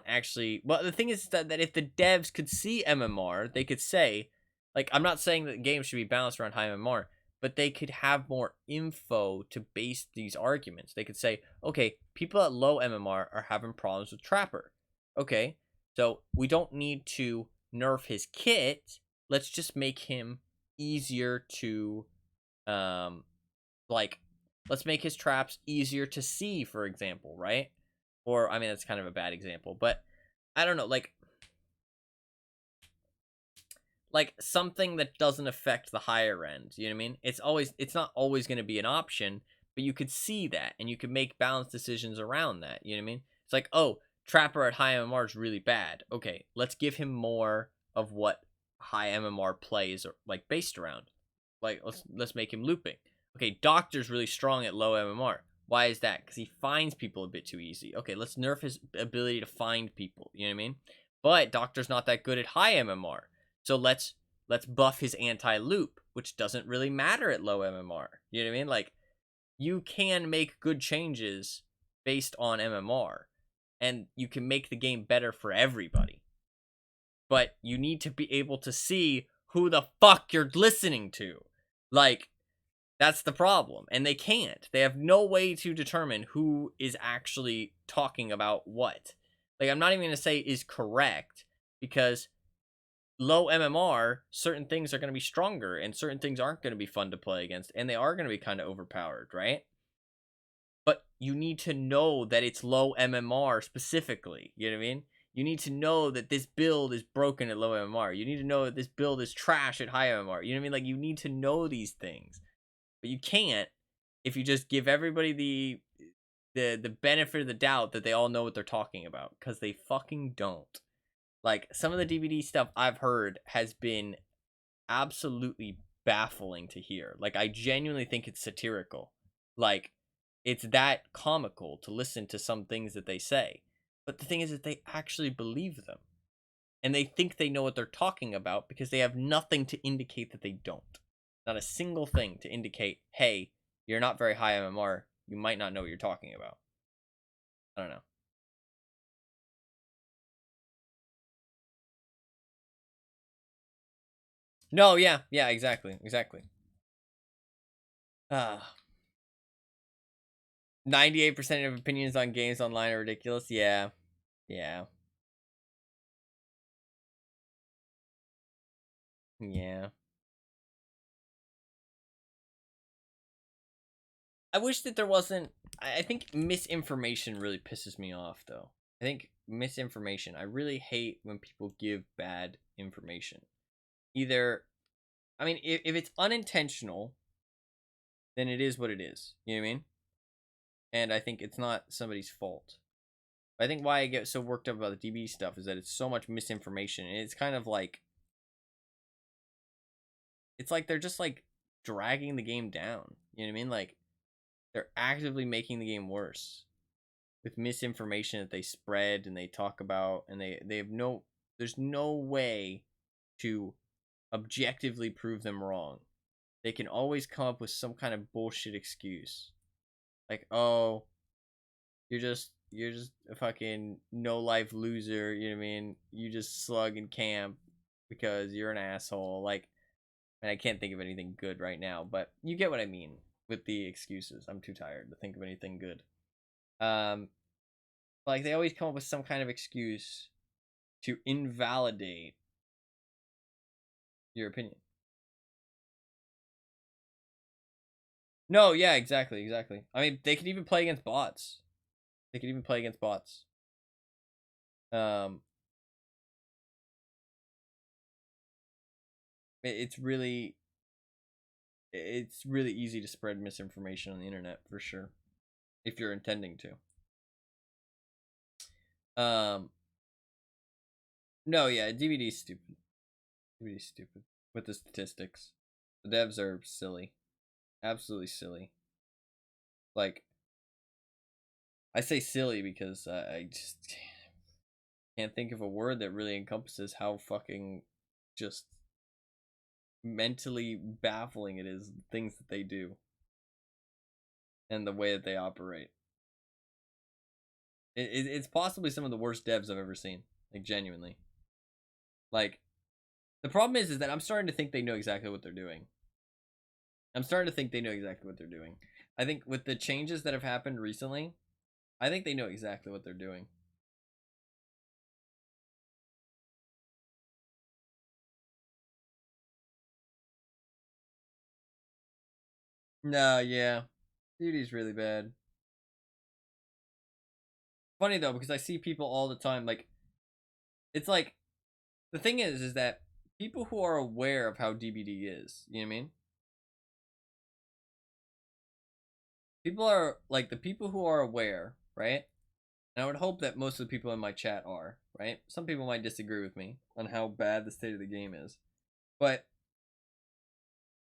actually. Well, the thing is that if the devs could see MMR, they could say, like, I'm not saying that games should be balanced around high MMR, but they could have more info to base these arguments. They could say, okay, people at low MMR are having problems with Trapper. Okay, so we don't need to nerf his kit. Let's just make him easier to, like, let's make his traps easier to see, for example, right? Or, I mean, that's kind of a bad example, but I don't know, like something that doesn't affect the higher end, you know what I mean? It's not always going to be an option, but you could see that, and you could make balanced decisions around that, you know what I mean? It's like, oh, Trapper at high MMR is really bad. Okay, let's give him more of what high MMR plays are, like, based around. Like, let's make him looping. Okay, Doctor's really strong at low MMR. Why is that? Because he finds people a bit too easy. Okay, let's nerf his ability to find people. You know what I mean? But Doctor's not that good at high MMR. So let's buff his anti-loop, which doesn't really matter at low MMR. You know what I mean? Like, you can make good changes based on MMR, and you can make the game better for everybody. But you need to be able to see who the fuck you're listening to. Like, that's the problem. And they can't. They have no way to determine who is actually talking about what. Like, I'm not even going to say is correct, because low MMR, certain things are going to be stronger and certain things aren't going to be fun to play against, and they are going to be kind of overpowered, right? But you need to know that it's low MMR specifically. You know what I mean? You need to know that this build is broken at low MMR. You need to know that this build is trash at high MMR. You know what I mean? Like, you need to know these things. But you can't if you just give everybody the benefit of the doubt that they all know what they're talking about, because they fucking don't. Like, some of the DVD stuff I've heard has been absolutely baffling to hear. Like, I genuinely think it's satirical. Like, it's that comical to listen to some things that they say. But the thing is that they actually believe them. And they think they know what they're talking about because they have nothing to indicate that they don't. Not a single thing to indicate, hey, you're not very high MMR. You might not know what you're talking about. I don't know. No, yeah, exactly. 98% of opinions on games online are ridiculous. Yeah. Yeah. Yeah. I wish that there wasn't. I think misinformation really pisses me off, though. I think misinformation. I really hate when people give bad information. Either, I mean, if it's unintentional, then it is what it is. You know what I mean? And I think it's not somebody's fault. I think why I get so worked up about the DB stuff is that it's so much misinformation, and it's kind of like it's like they're just like dragging the game down. You know what I mean? Like they're actively making the game worse with misinformation that they spread and they talk about, and they have no there's no way to objectively prove them wrong. They can always come up with some kind of bullshit excuse. Like, "Oh, you're just a fucking no life loser, you know what I mean? You just slug in camp because you're an asshole." Like, and I can't think of anything good right now, but you get what I mean with the excuses. I'm too tired to think of anything good. Um, like they always come up with some kind of excuse to invalidate your opinion. No, yeah, exactly, exactly. I mean, they could even play against bots. They could even play against bots. Um, it's really easy to spread misinformation on the internet for sure if you're intending to. No, yeah, DVD's stupid. DVD's stupid with the statistics. The devs are silly, absolutely silly. Like I say silly because I just can't think of a word that really encompasses how fucking just mentally baffling it is, the things that they do and the way that they operate. It's possibly some of the worst devs I've ever seen. Like genuinely. Like the problem is that I'm starting to think they know exactly what they're doing. I'm starting to think they know exactly what they're doing. I think with the changes that have happened recently, I think they know exactly what they're doing. No, yeah. Beauty's really bad. Funny though, because I see people all the time, like it's like the thing is that people who are aware of how DBD is, you know what I mean? People are like the people who are aware, right? And I would hope that most of the people in my chat are, right? Some people might disagree with me on how bad the state of the game is. But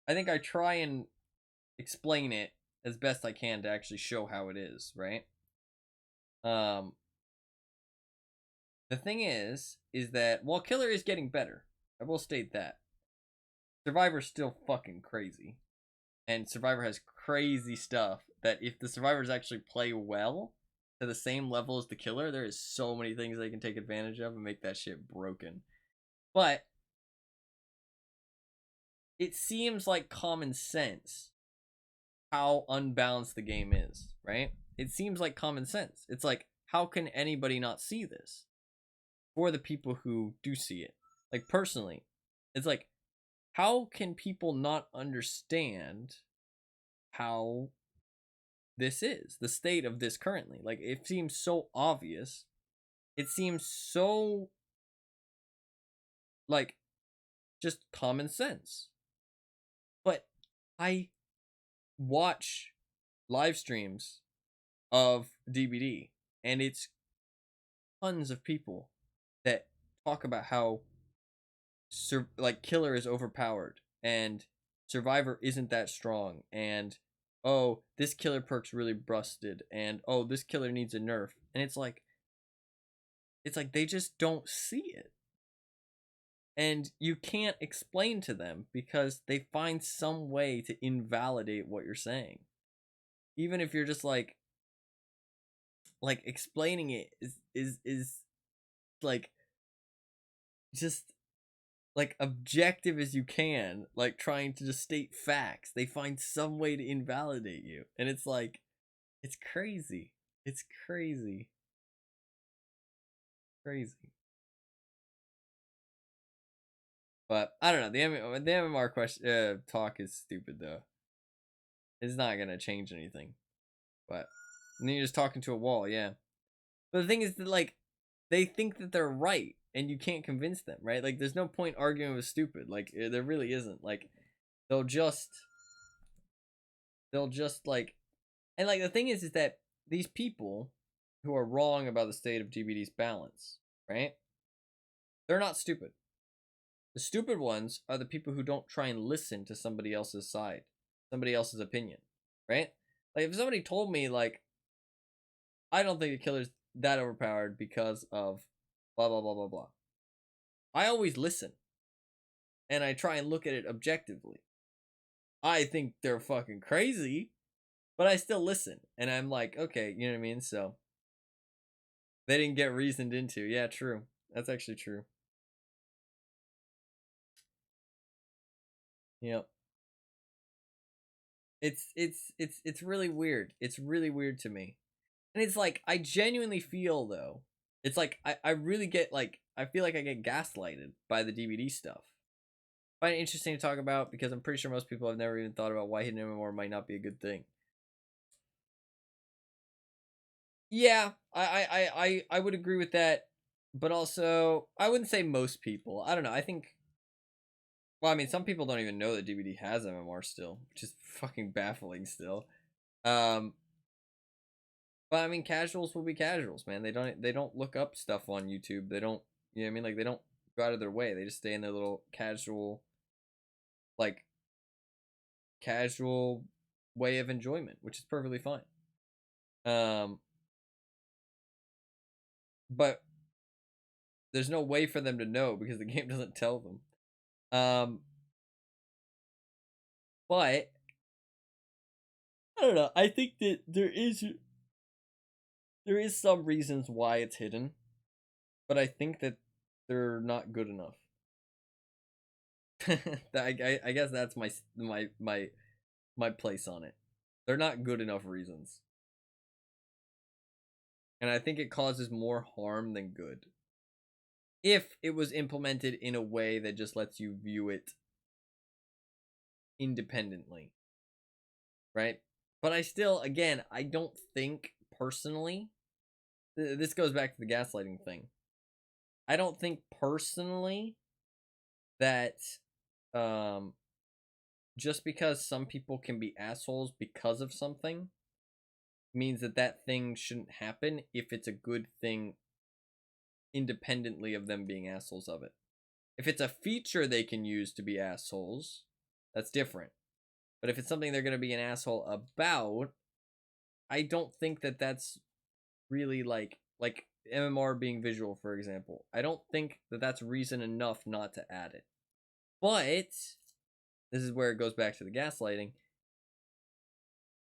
I think I try and explain it as best I can to actually show how it is, right? Um the thing is that while Killer is getting better, I will state that Survivor's still fucking crazy. And Survivor has crazy stuff that if the survivors actually play well to the same level as the killer, there is so many things they can take advantage of and make that shit broken. But it seems like common sense how unbalanced the game is, right? It seems like common sense. It's like, how can anybody not see this? For the people who do see it. Like, personally, it's like, how can people not understand how this is the state of this currently? Like it seems so obvious, it seems so like just common sense, but I watch live streams of DBD and it's tons of people that talk about how like Killer is overpowered and Survivor isn't that strong, and oh, this killer perk's really busted, and oh, this killer needs a nerf. And it's like they just don't see it. And you can't explain to them because they find some way to invalidate what you're saying. Even if you're just like explaining it is like just like objective as you can, like trying to just state facts. They find some way to invalidate you. And it's like it's crazy. It's crazy. Crazy. But I don't know. The MMR question talk is stupid though. It's not gonna change anything. But and then you're just talking to a wall, yeah. But the thing is that like they think that they're right, and you can't convince them, right? Like there's no point arguing with stupid. Like there really isn't. Like they'll just like, and like the thing is that these people who are wrong about the state of GBD's balance, right? They're not stupid. The stupid ones are the people who don't try and listen to somebody else's side, somebody else's opinion, right? Like if somebody told me like, I don't think the killer's that overpowered because of blah blah blah blah blah. I always listen and I try and look at it objectively. I think they're fucking crazy, but I still listen and I'm like, okay, you know what I mean? So they didn't get reasoned into. Yeah, true. That's actually true. Yep. It's really weird. It's really weird to me. And it's like I genuinely feel though. It's like I really get like I feel like I get gaslighted by the DVD stuff. I find it interesting to talk about because I'm pretty sure most people have never even thought about why hidden MMR might not be a good thing. Yeah, I would agree with that, but also I wouldn't say most people. I don't know. I think. Well, I mean, some people don't even know that DVD has MMR still, which is fucking baffling still. Um, but I mean, casuals will be casuals, man. They don't look up stuff on YouTube. They don't, you know what I mean? Like they don't go out of their way. They just stay in their little like casual way of enjoyment, which is perfectly fine. Um, but there's no way for them to know because the game doesn't tell them. But I don't know. I think that there is some reasons why it's hidden, but I think that they're not good enough. I guess that's my place on it. They're not good enough reasons. And I think it causes more harm than good. If it was implemented in a way that just lets you view it independently. Right? But I still, again, I don't think personally, this goes back to the gaslighting thing. I don't think personally that just because some people can be assholes because of something means that that thing shouldn't happen if it's a good thing independently of them being assholes of it. If it's a feature they can use to be assholes, that's different. But if it's something they're going to be an asshole about, I don't think that that's really like MMR being visual, for example. I don't think that that's reason enough not to add it. But this is where it goes back to the gaslighting.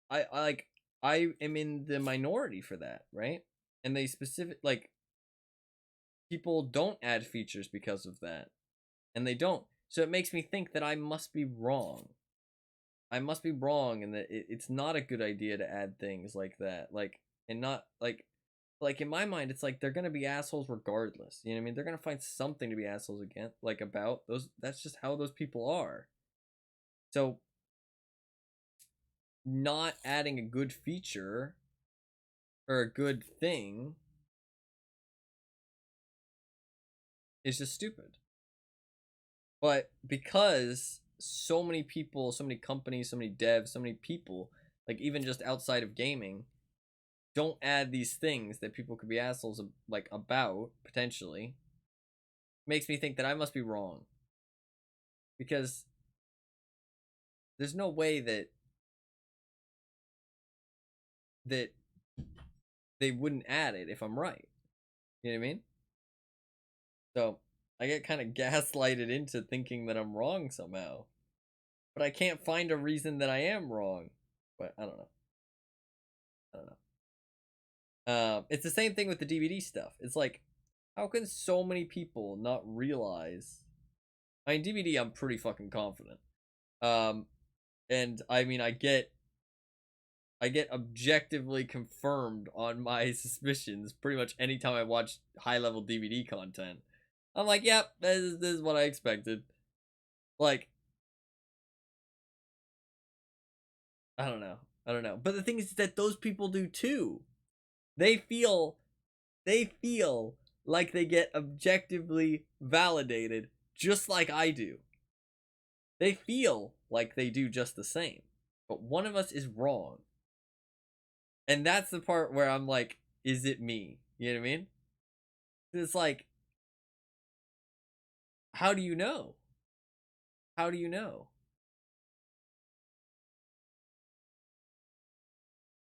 I am in the minority for that, right? And they people don't add features because of that. And they don't. So it makes me think that I must be wrong. I must be wrong and that it's not a good idea to add things like that. And not in my mind it's like they're going to be assholes regardless. You know what I mean? They're going to find something to be assholes again about those. That's just how those people are. So not adding a good feature or a good thing is just stupid. But because so many people, so many companies, so many devs, so many people, like even just outside of gaming, don't add these things that people could be assholes about potentially, makes me think that I must be wrong. Because there's no way that they wouldn't add it if I'm right. You know what I mean? So I get kind of gaslighted into thinking that I'm wrong somehow. But I can't find a reason that I am wrong. But I don't know. I don't know. It's the same thing with the DVD stuff. It's like, how can so many people not realize? I mean, DVD, I'm pretty fucking confident. And I mean, I get I get objectively confirmed on my suspicions pretty much anytime I watch high-level DVD content. I'm like, yep, this is what I expected. Like, I don't know. I don't know. But the thing is that those people do too. They feel like they get objectively validated just like I do. They feel like they do just the same. But one of us is wrong. And that's the part where I'm like, is it me? You know what I mean? It's like, how do you know? How do you know?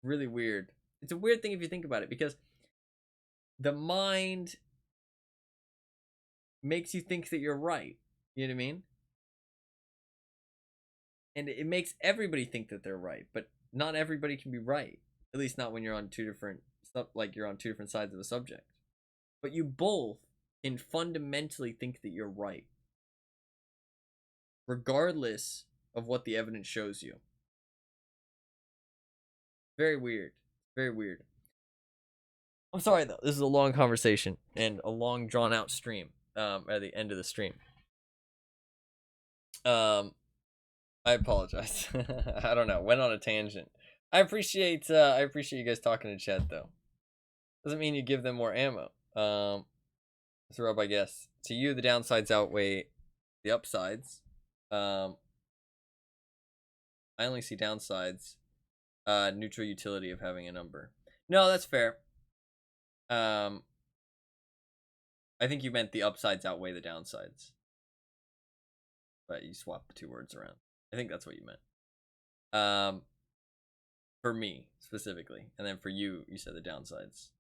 Really weird. It's a weird thing if you think about it, because the mind makes you think that you're right. You know what I mean? And it makes everybody think that they're right, but not everybody can be right. At least not when you're on two different you're on two different sides of a subject. But you both can fundamentally think that you're right, regardless of what the evidence shows you. Very weird. Very weird. I'm sorry though. This is a long conversation and a long drawn out stream. At the end of the stream. I apologize. I don't know. Went on a tangent. I appreciate you guys talking in chat though. Doesn't mean you give them more ammo. It's a rub, I guess. To you, the downsides outweigh the upsides. I only see downsides. Neutral utility of having a number. No, that's fair. I think you meant the upsides outweigh the downsides. But you swapped the two words around. I think that's what you meant. For me, specifically. And then for you, you said the downsides.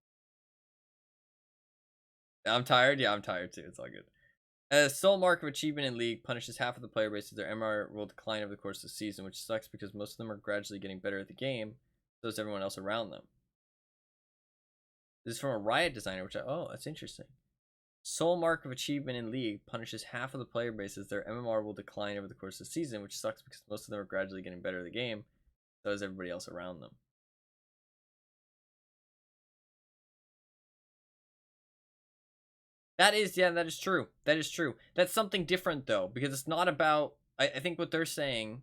I'm tired? Yeah, I'm tired too. It's all good. A sole mark of achievement in League punishes half of the player base, so their MR will decline over the course of the season, which sucks because most of them are gradually getting better at the game, so is everyone else around them. This is from a Riot designer, which oh, that's interesting. Sole mark of achievement in League punishes half of the player base, as their MMR will decline over the course of the season, which sucks because most of them are gradually getting better at the game, so is everybody else around them. That is, yeah, that is true. That is true. That's something different, though, because it's not about... I think what they're saying...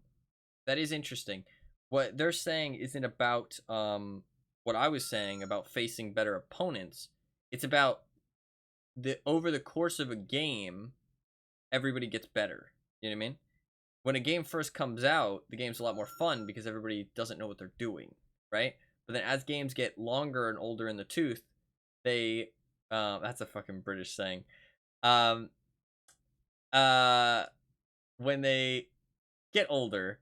That is interesting. What they're saying isn't about what I was saying about facing better opponents. It's about over the course of a game, everybody gets better. You know what I mean? When a game first comes out, the game's a lot more fun because everybody doesn't know what they're doing, right? But then as games get longer and older in the tooth, they... that's a fucking British saying. When they get older,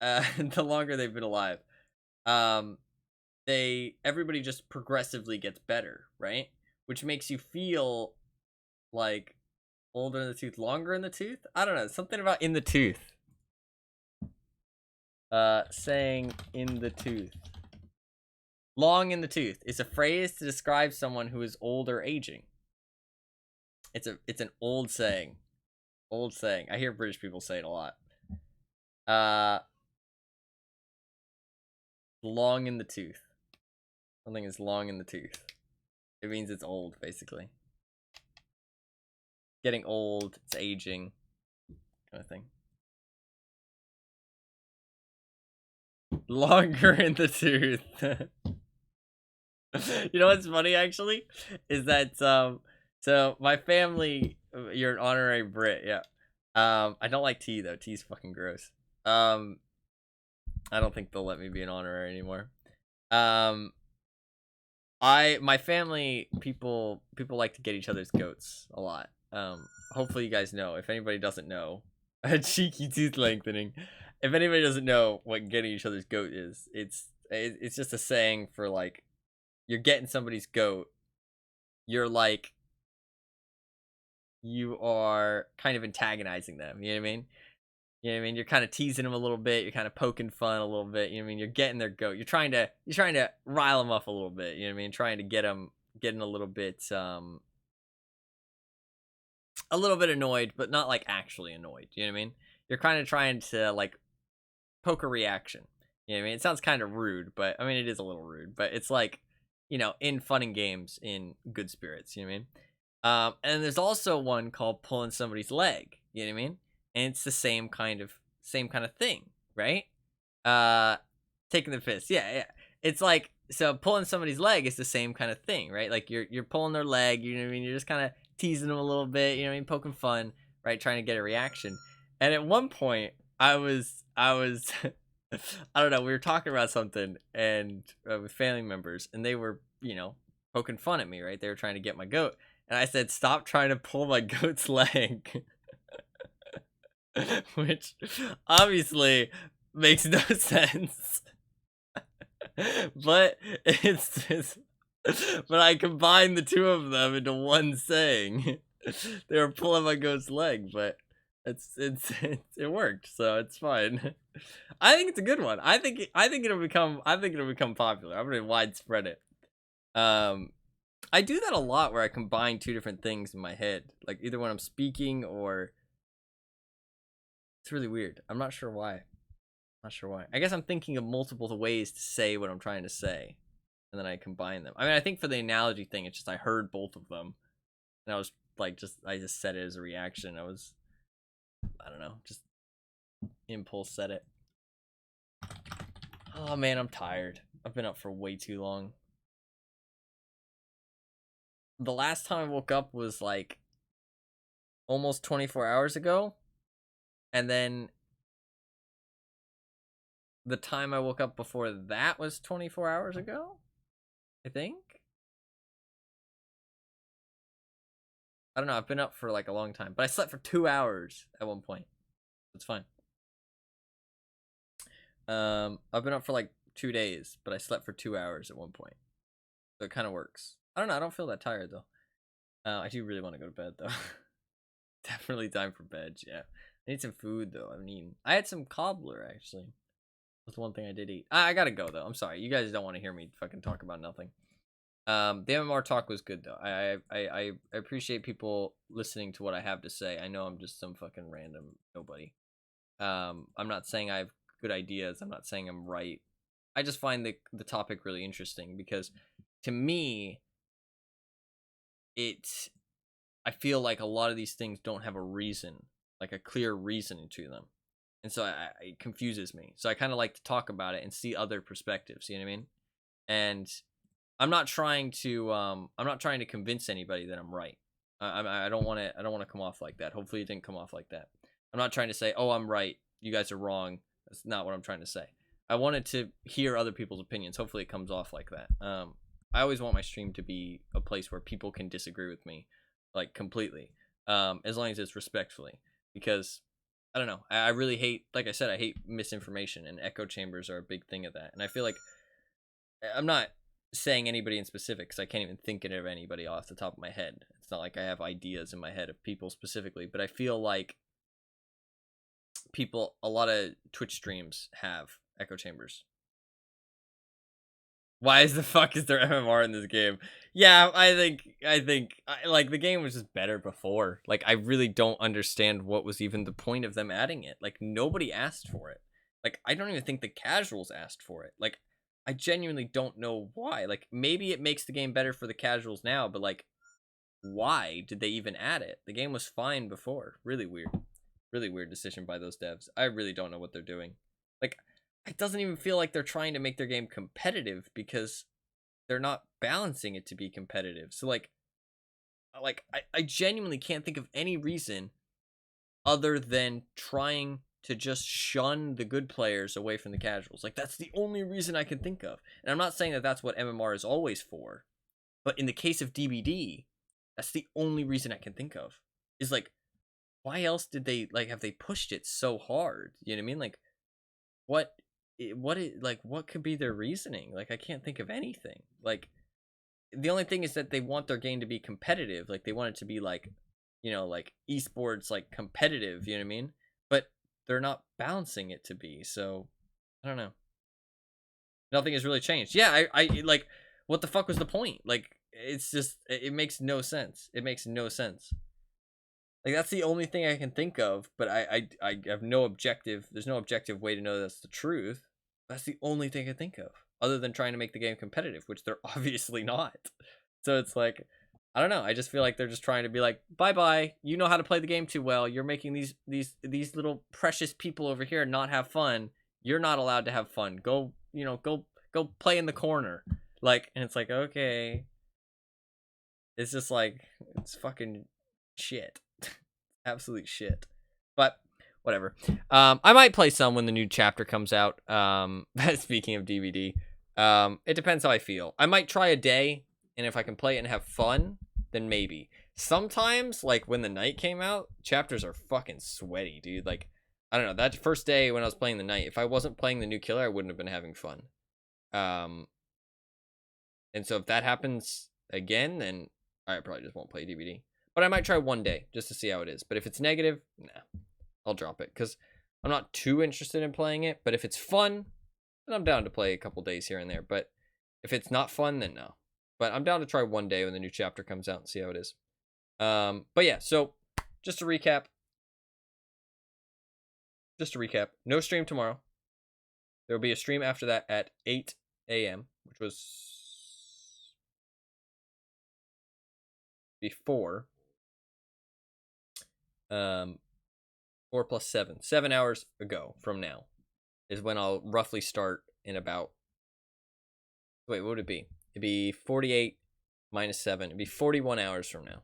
the longer they've been alive, everybody just progressively gets better, right? Which makes you feel like older in the tooth, longer in the tooth. I don't know, something about in the tooth. Saying in the tooth. Long in the tooth is a phrase to describe someone who is old or aging. It's an old saying. Old saying. I hear British people say it a lot. Long in the tooth. Something is long in the tooth. It means it's old, basically. Getting old, it's aging, kind of thing. Longer in the tooth. You know what's funny, actually? Is that, so my family, you're an honorary Brit, yeah. I don't like tea, though. Tea's fucking gross. I don't think they'll let me be an honorary anymore. My family, people like to get each other's goats a lot. Hopefully you guys know. If anybody doesn't know, a cheeky tooth lengthening. If anybody doesn't know what getting each other's goat is, it's just a saying for like, you're getting somebody's goat. You're like, you are kind of antagonizing them. You know what I mean? You know what I mean? You're kind of teasing them a little bit. You're kind of poking fun a little bit. You know what I mean? You're getting their goat. You're trying to rile them up a little bit. You know what I mean? Trying to getting a little bit annoyed, but not like actually annoyed. You know what I mean? You're kind of trying to like poke a reaction. You know what I mean? It sounds kind of rude, but I mean, it is a little rude, but it's like, in fun and games, in good spirits. You know what I mean? And there's also one called pulling somebody's leg. You know what I mean? And it's the same kind of thing, right? Uh, taking the piss. Yeah, yeah. It's like, so pulling somebody's leg is the same kind of thing, right? Like you're pulling their leg. You know what I mean? You're just kind of teasing them a little bit. You know what I mean? Poking fun, right? Trying to get a reaction. And at one point, I was I don't know. We were talking about something and with family members, and they were, poking fun at me, right? They were trying to get my goat, and I said, "Stop trying to pull my goat's leg," which obviously makes no sense. But it's just, but I combined the two of them into one saying. They were pulling my goat's leg, but it worked, so it's fine. I think it's a good one. I think it'll become popular. I'm gonna widespread it. I do that a lot where I combine two different things in my head, like either when I'm speaking or it's really weird. I'm not sure why. I guess I'm thinking of multiple ways to say what I'm trying to say, and then I combine them. I mean, I think for the analogy thing, it's just I heard both of them, and I was like, I just said it as a reaction. I don't know, just impulse said it. Oh man, I'm tired. I've been up for way too long. The last time I woke up was like almost 24 hours ago, and then the time I woke up before that was 24 hours ago, I think. I don't know. I've been up for like a long time, but I slept for 2 hours at one point. It's fine. I've been up for like 2 days, but I slept for 2 hours at one point, so it kind of works. I don't know. I don't feel that tired though. I do really want to go to bed though. Definitely time for bed. Yeah, I need some food though. I had some cobbler actually. That's one thing I did eat. I gotta go though. I'm sorry. You guys don't want to hear me fucking talk about nothing. The MMR talk was good though. I appreciate people listening to what I have to say. I know I'm just some fucking random nobody. I'm not saying I have good ideas. I'm not saying I'm right. I just find the topic really interesting because to me, I feel like a lot of these things don't have a reason, like a clear reason to them. And so it confuses me. So I kind of like to talk about it and see other perspectives, you know what I mean? And I'm not trying to convince anybody that I'm right. I don't want to come off like that. Hopefully it didn't come off like that. I'm not trying to say, "Oh, I'm right. You guys are wrong." That's not what I'm trying to say. I wanted to hear other people's opinions. Hopefully it comes off like that. I always want my stream to be a place where people can disagree with me, like completely, as long as it's respectfully. Because I don't know. I really hate, like I said, I hate misinformation, and echo chambers are a big thing of that. And I feel like I'm not saying anybody in specific because I can't even think of anybody off the top of my head. It's not like I have ideas in my head of people specifically, but I feel like a lot of Twitch streams have echo chambers. Why is there MMR in this game? Yeah, I think like the game was just better before. Like I really don't understand what was even the point of them adding it. Like nobody asked for it. Like I don't even think the casuals asked for it. Like I genuinely don't know why. Like maybe it makes the game better for the casuals now, but like why did they even add it? The game was fine before. Really weird. Really weird decision by those devs. I really don't know what they're doing. Like it doesn't even feel like they're trying to make their game competitive because they're not balancing it to be competitive. So like I genuinely can't think of any reason other than trying to just shun the good players away from the casuals. Like that's the only reason I can think of. And I'm not saying that that's what MMR is always for, but in the case of DBD, that's the only reason I can think of. Is like why else did they have they pushed it so hard? You know what I mean? Like what what could be their reasoning? Like I can't think of anything. Like the only thing is that they want their game to be competitive. Like they want it to be like like esports, like competitive, you know what I mean? But they're not balancing it to be. So I don't know. Nothing has really changed. Yeah, I like what the fuck was the point? Like it's just it makes no sense. It makes no sense. Like that's the only thing I can think of, but I have no objective. There's no objective way to know that's the truth. That's the only thing I think of, other than trying to make the game competitive, which they're obviously not. So it's like, I don't know. I just feel like they're just trying to be like, bye bye. You know how to play the game too well. You're making these little precious people over here not have fun. You're not allowed to have fun. Go, go play in the corner. Like, and it's like, okay. It's just like, it's fucking shit. Absolute shit. But whatever. I might play some when the new chapter comes out. Speaking of DVD, it depends how I feel. I might try a day, and if I can play it and have fun, then maybe. Sometimes, like when the night came out, chapters are fucking sweaty, dude. Like, I don't know. That first day when I was playing the night, if I wasn't playing the new killer, I wouldn't have been having fun. And so if that happens again, then I probably just won't play DVD. But I might try one day just to see how it is. But if it's negative, nah, I'll drop it because I'm not too interested in playing it. But if it's fun, then I'm down to play a couple days here and there. But if it's not fun, then no. But I'm down to try one day when the new chapter comes out and see how it is. But yeah, so just to recap. No stream tomorrow. There will be a stream after that at 8 a.m., which was before 4 plus 7 hours ago from now is when I'll roughly start in about, wait, what would it be? It'd be 48 minus 7. It'd be 41 hours from now.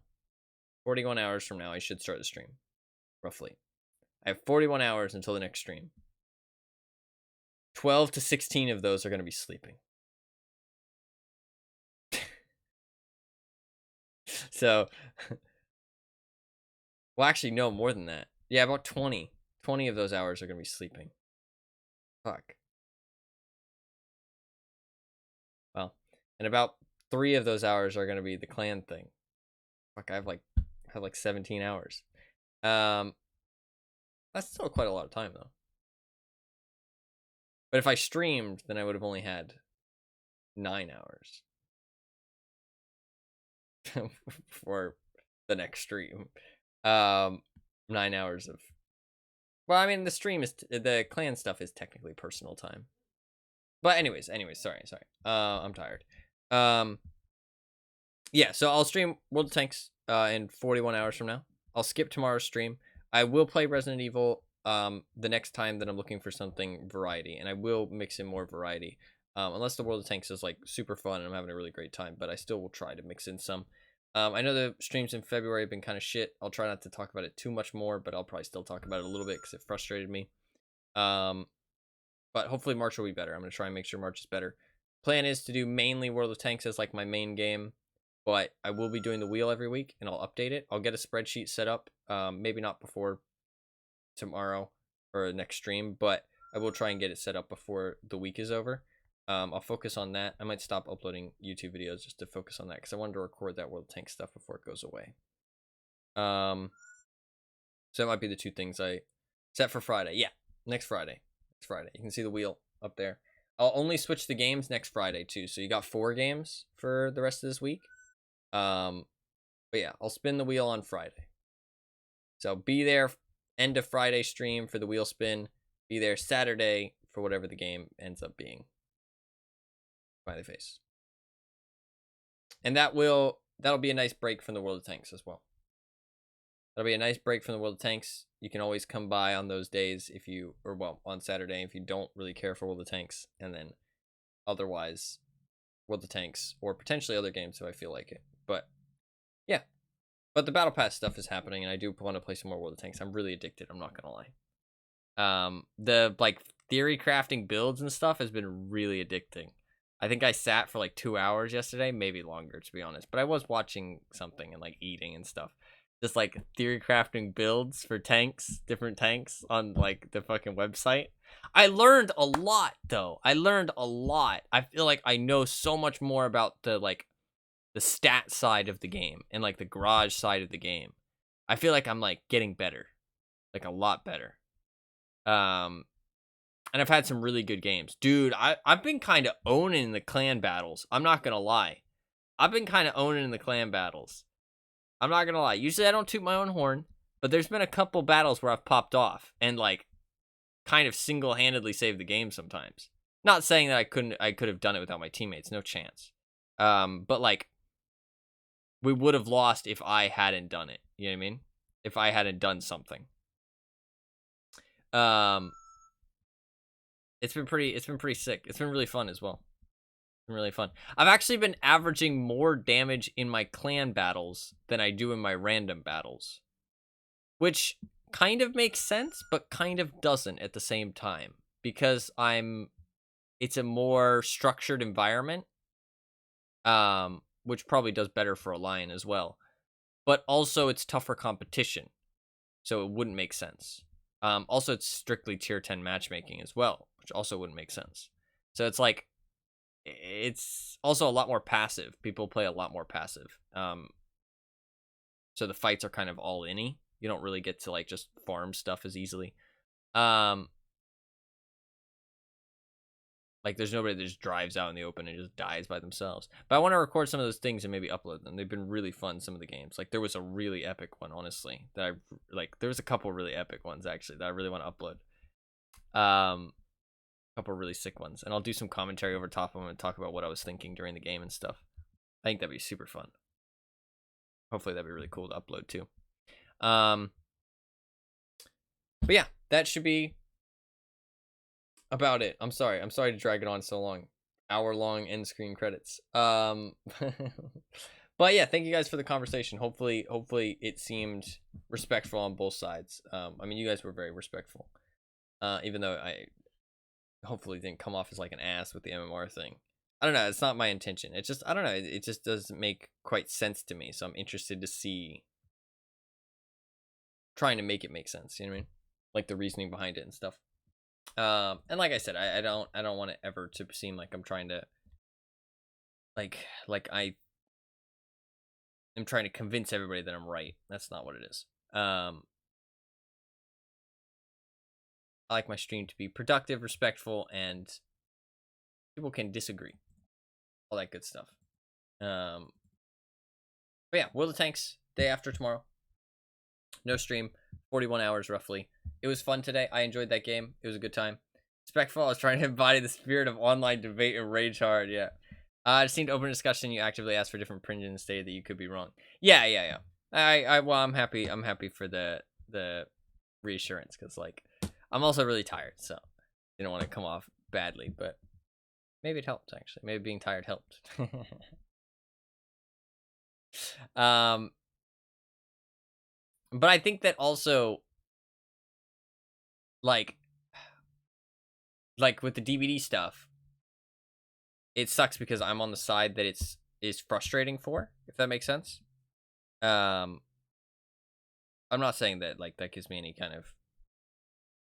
41 hours from now I should start the stream, roughly. I have 41 hours until the next stream. 12 to 16 of those are going to be sleeping. So, well, actually, no, more than that. Yeah, about 20. 20 of those hours are going to be sleeping. Fuck. Well, and about 3 of those hours are going to be the clan thing. Fuck, I have like 17 hours. That's still quite a lot of time, though. But if I streamed, then I would have only had 9 hours for the next stream. 9 hours of, well, I mean, the stream is the clan stuff is technically personal time. But anyways, sorry. I'm tired. Yeah, so I'll stream World of Tanks in 41 hours from now. I'll skip tomorrow's stream. I will play Resident Evil the next time that I'm looking for something variety, and I will mix in more variety. Unless the World of Tanks is like super fun and I'm having a really great time, but I still will try to mix in some. I know the streams in February have been kind of shit. I'll try not to talk about it too much more, but I'll probably still talk about it a little bit because it frustrated me. But hopefully March will be better. I'm going to try and make sure March is better. Plan is to do mainly World of Tanks as like my main game, but I will be doing the wheel every week, and I'll update it. I'll get a spreadsheet set up, maybe not before tomorrow or next stream, but I will try and get it set up before the week is over. I'll focus on that. I might stop uploading YouTube videos just to focus on that because I wanted to record that World of Tanks stuff before it goes away. So that might be the two things I set for Friday. Yeah, next Friday. You can see the wheel up there. I'll only switch the games next Friday too, so you got 4 games for the rest of this week. But yeah, I'll spin the wheel on Friday. So be there end of Friday stream for the wheel spin. Be there Saturday for whatever the game ends up being. Smiley face. And that'll be a nice break from the World of Tanks as well. That'll be a nice break from the World of Tanks. You can always come by on those days on Saturday if you don't really care for World of Tanks, and then otherwise World of Tanks or potentially other games if I feel like it. But yeah. But the Battle Pass stuff is happening, and I do want to play some more World of Tanks. I'm really addicted, I'm not gonna lie. The like theory crafting builds and stuff has been really addicting. I think I sat for like 2 hours yesterday, maybe longer to be honest. But I was watching something and like eating and stuff. Just like theory crafting builds for tanks, different tanks on like the fucking website. I learned a lot though. I feel like I know so much more about the stat side of the game and like the garage side of the game. I feel like I'm like getting better, like a lot better. And I've had some really good games, dude. I've been kind of owning the clan battles. I'm not gonna lie. I've been kind of owning the clan battles. I'm not gonna lie. Usually I don't toot my own horn, but there's been a couple battles where I've popped off and like kind of single-handedly saved the game sometimes. Not saying that I could have done it without my teammates, no chance. But like, we would have lost if I hadn't done it. You know what I mean? If I hadn't done something. It's been pretty sick. It's been really fun as well. It's been really fun. I've actually been averaging more damage in my clan battles than I do in my random battles, which kind of makes sense, but kind of doesn't at the same time, because it's a more structured environment, which probably does better for a lion as well, but also it's tougher competition, so it wouldn't make sense. Also, it's strictly tier 10 matchmaking as well, which also wouldn't make sense. So it's like, it's also a lot more passive. People play a lot more passive. So the fights are kind of all in-y. You don't really get to like just farm stuff as easily. Like, there's nobody that just drives out in the open and just dies by themselves. But I want to record some of those things and maybe upload them. They've been really fun, some of the games. Like, there was a really epic one, honestly, that there was a couple really epic ones, actually, that I really want to upload. A couple really sick ones. And I'll do some commentary over top of them and talk about what I was thinking during the game and stuff. I think that'd be super fun. Hopefully that'd be really cool to upload, too. But yeah, that should be about it. I'm sorry to drag it on so long. Hour-long end screen credits. But yeah, thank you guys for the conversation. Hopefully it seemed respectful on both sides. I mean, you guys were very respectful. Even though I hopefully didn't come off as like an ass with the MMR thing. I don't know, it's not my intention. It's just, I don't know, it just doesn't make quite sense to me. So I'm interested to see, trying to make it make sense, you know what I mean? Like the reasoning behind it and stuff. And like I said, I don't want it ever to seem like I'm trying to like I am trying to convince everybody that I'm right. That's not what it is. I like my stream to be productive, respectful, and people can disagree. All that good stuff. But yeah, World of Tanks, day after tomorrow. No stream, 41 hours roughly. It was fun today. I enjoyed that game. It was a good time. Respectful, I was trying to embody the spirit of online debate and rage hard, yeah. It seemed open discussion. You actively asked for different opinions and stated that you could be wrong. Yeah. Well, I'm happy for the reassurance, because like I'm also really tired, so I don't want to come off badly, but maybe it helped, actually. Maybe being tired helped. But I think that also, like with the DVD stuff, it sucks because I'm on the side that is frustrating for, if that makes sense. I'm not saying that like that gives me any kind of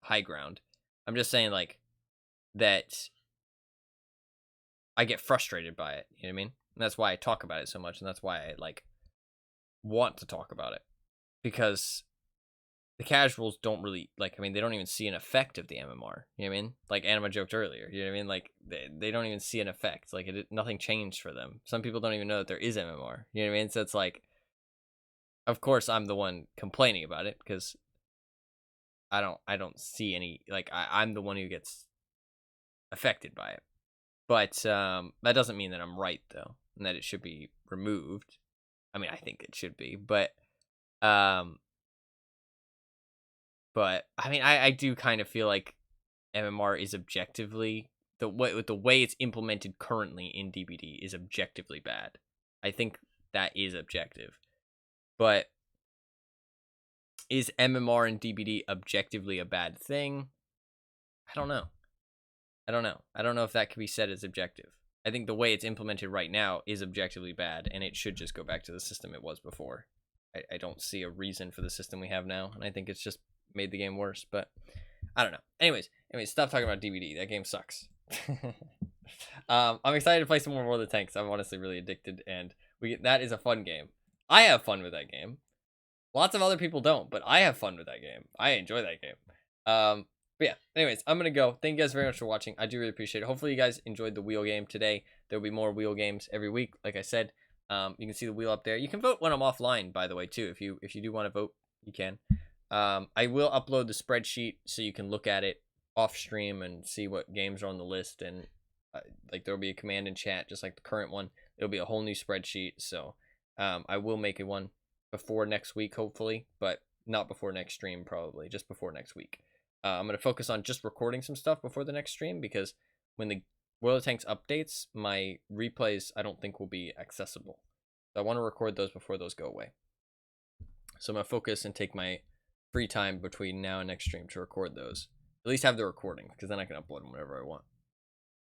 high ground. I'm just saying like that I get frustrated by it, you know what I mean? And that's why I talk about it so much, and that's why I like want to talk about it, because the casuals don't really like, I mean, they don't even see an effect of the MMR, you know what I mean? Like Anima joked earlier, you know what I mean? Like they don't even see an effect. Like nothing changed for them. Some people don't even know that there is MMR, you know what I mean? So it's like, of course I'm the one complaining about it, because I don't see any, like I'm the one who gets affected by it. But that doesn't mean that I'm right, though, and that it should be removed. I mean, I think it should be, but I mean, I do kind of feel like MMR is objectively, the way it's implemented currently in DBD is objectively bad. I think that is objective. But is MMR in DBD objectively a bad thing? I don't know. I don't know if that can be said as objective. I think the way it's implemented right now is objectively bad, and it should just go back to the system it was before. I don't see a reason for the system we have now, and I think it's just made the game worse, but I don't know. Anyways, stop talking about DVD. That game sucks. I'm excited to play some more World of Tanks. I'm honestly really addicted, and that is a fun game. I have fun with that game. Lots of other people don't, but I have fun with that game. I enjoy that game. But yeah, anyways, I'm gonna go. Thank you guys very much for watching. I do really appreciate it. Hopefully you guys enjoyed the wheel game today. There'll be more wheel games every week, like I said. You can see the wheel up there. You can vote when I'm offline, by the way, too. If you do want to vote, you can. I will upload the spreadsheet so you can look at it off stream and see what games are on the list, and like there'll be a command in chat just like the current one. It'll be a whole new spreadsheet, so I will make one before next week hopefully, but not before next stream, probably just before next week. I'm going to focus on just recording some stuff before the next stream, because when the World of Tanks updates, my replays I don't think will be accessible, so I want to record those before those go away. So I'm going to focus and take my free time between now and next stream to record those. At least have the recording, because then I can upload them whenever I want.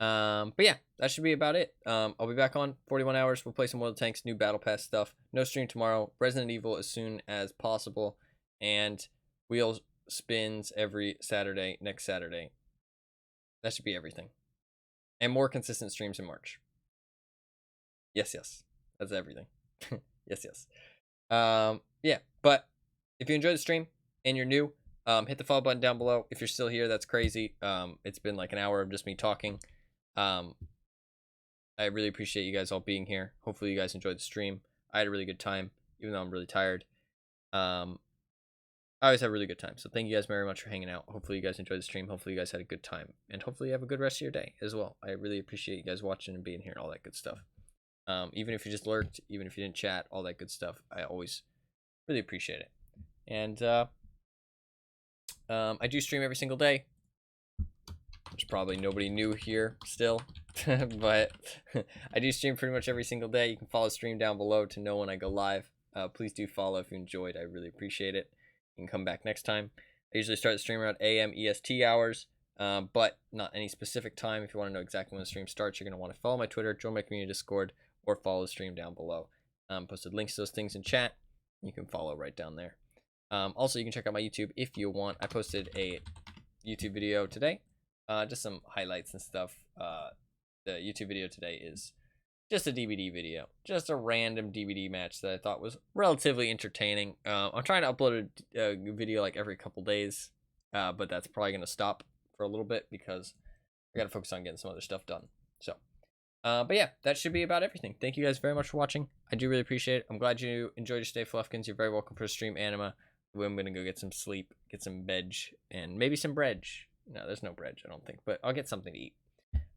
But yeah, that should be about it. I'll be back on 41 hours. We'll play some World of Tanks, new Battle Pass stuff. No stream tomorrow. Resident Evil as soon as possible. And wheel spins every Saturday, next Saturday. That should be everything. And more consistent streams in March. Yes, yes. That's everything. Yes, yes. Yeah, but if you enjoyed the stream and you're new, hit the follow button down below. If you're still here, that's crazy. It's been like an hour of just me talking. I really appreciate you guys all being here. Hopefully you guys enjoyed the stream. I had a really good time, even though I'm really tired. I always have a really good time, so thank you guys very much for hanging out. Hopefully you guys enjoyed the stream. Hopefully you guys had a good time, and hopefully you have a good rest of your day as well. I really appreciate you guys watching and being here, all that good stuff. Even if you just lurked, even if you didn't chat, all that good stuff, I always really appreciate it. And I do stream every single day. There's probably nobody new here still, but I do stream pretty much every single day. You can follow the stream down below to know when I go live. Please do follow if you enjoyed. I really appreciate it. You can come back next time. I usually start the stream around AM EST hours, but not any specific time. If you want to know exactly when the stream starts, you're going to want to follow my Twitter, join my community Discord, or follow the stream down below. Posted links to those things in chat. You can follow right down there. Also, you can check out my YouTube if you want. I posted a YouTube video today. Just some highlights and stuff. The YouTube video today is just a DVD video. Just a random DVD match that I thought was relatively entertaining. I'm trying to upload a video like every couple days, but that's probably going to stop for a little bit because I got to focus on getting some other stuff done. So, but yeah, that should be about everything. Thank you guys very much for watching. I do really appreciate it. I'm glad you enjoyed your stay, Fluffkins. You're very welcome for the stream, Anima. I'm going to go get some sleep, get some veg, and maybe some bread. No, there's no bread, I don't think, but I'll get something to eat.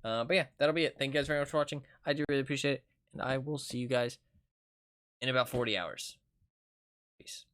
But yeah, that'll be it. Thank you guys very much for watching. I do really appreciate it, and I will see you guys in about 40 hours. Peace.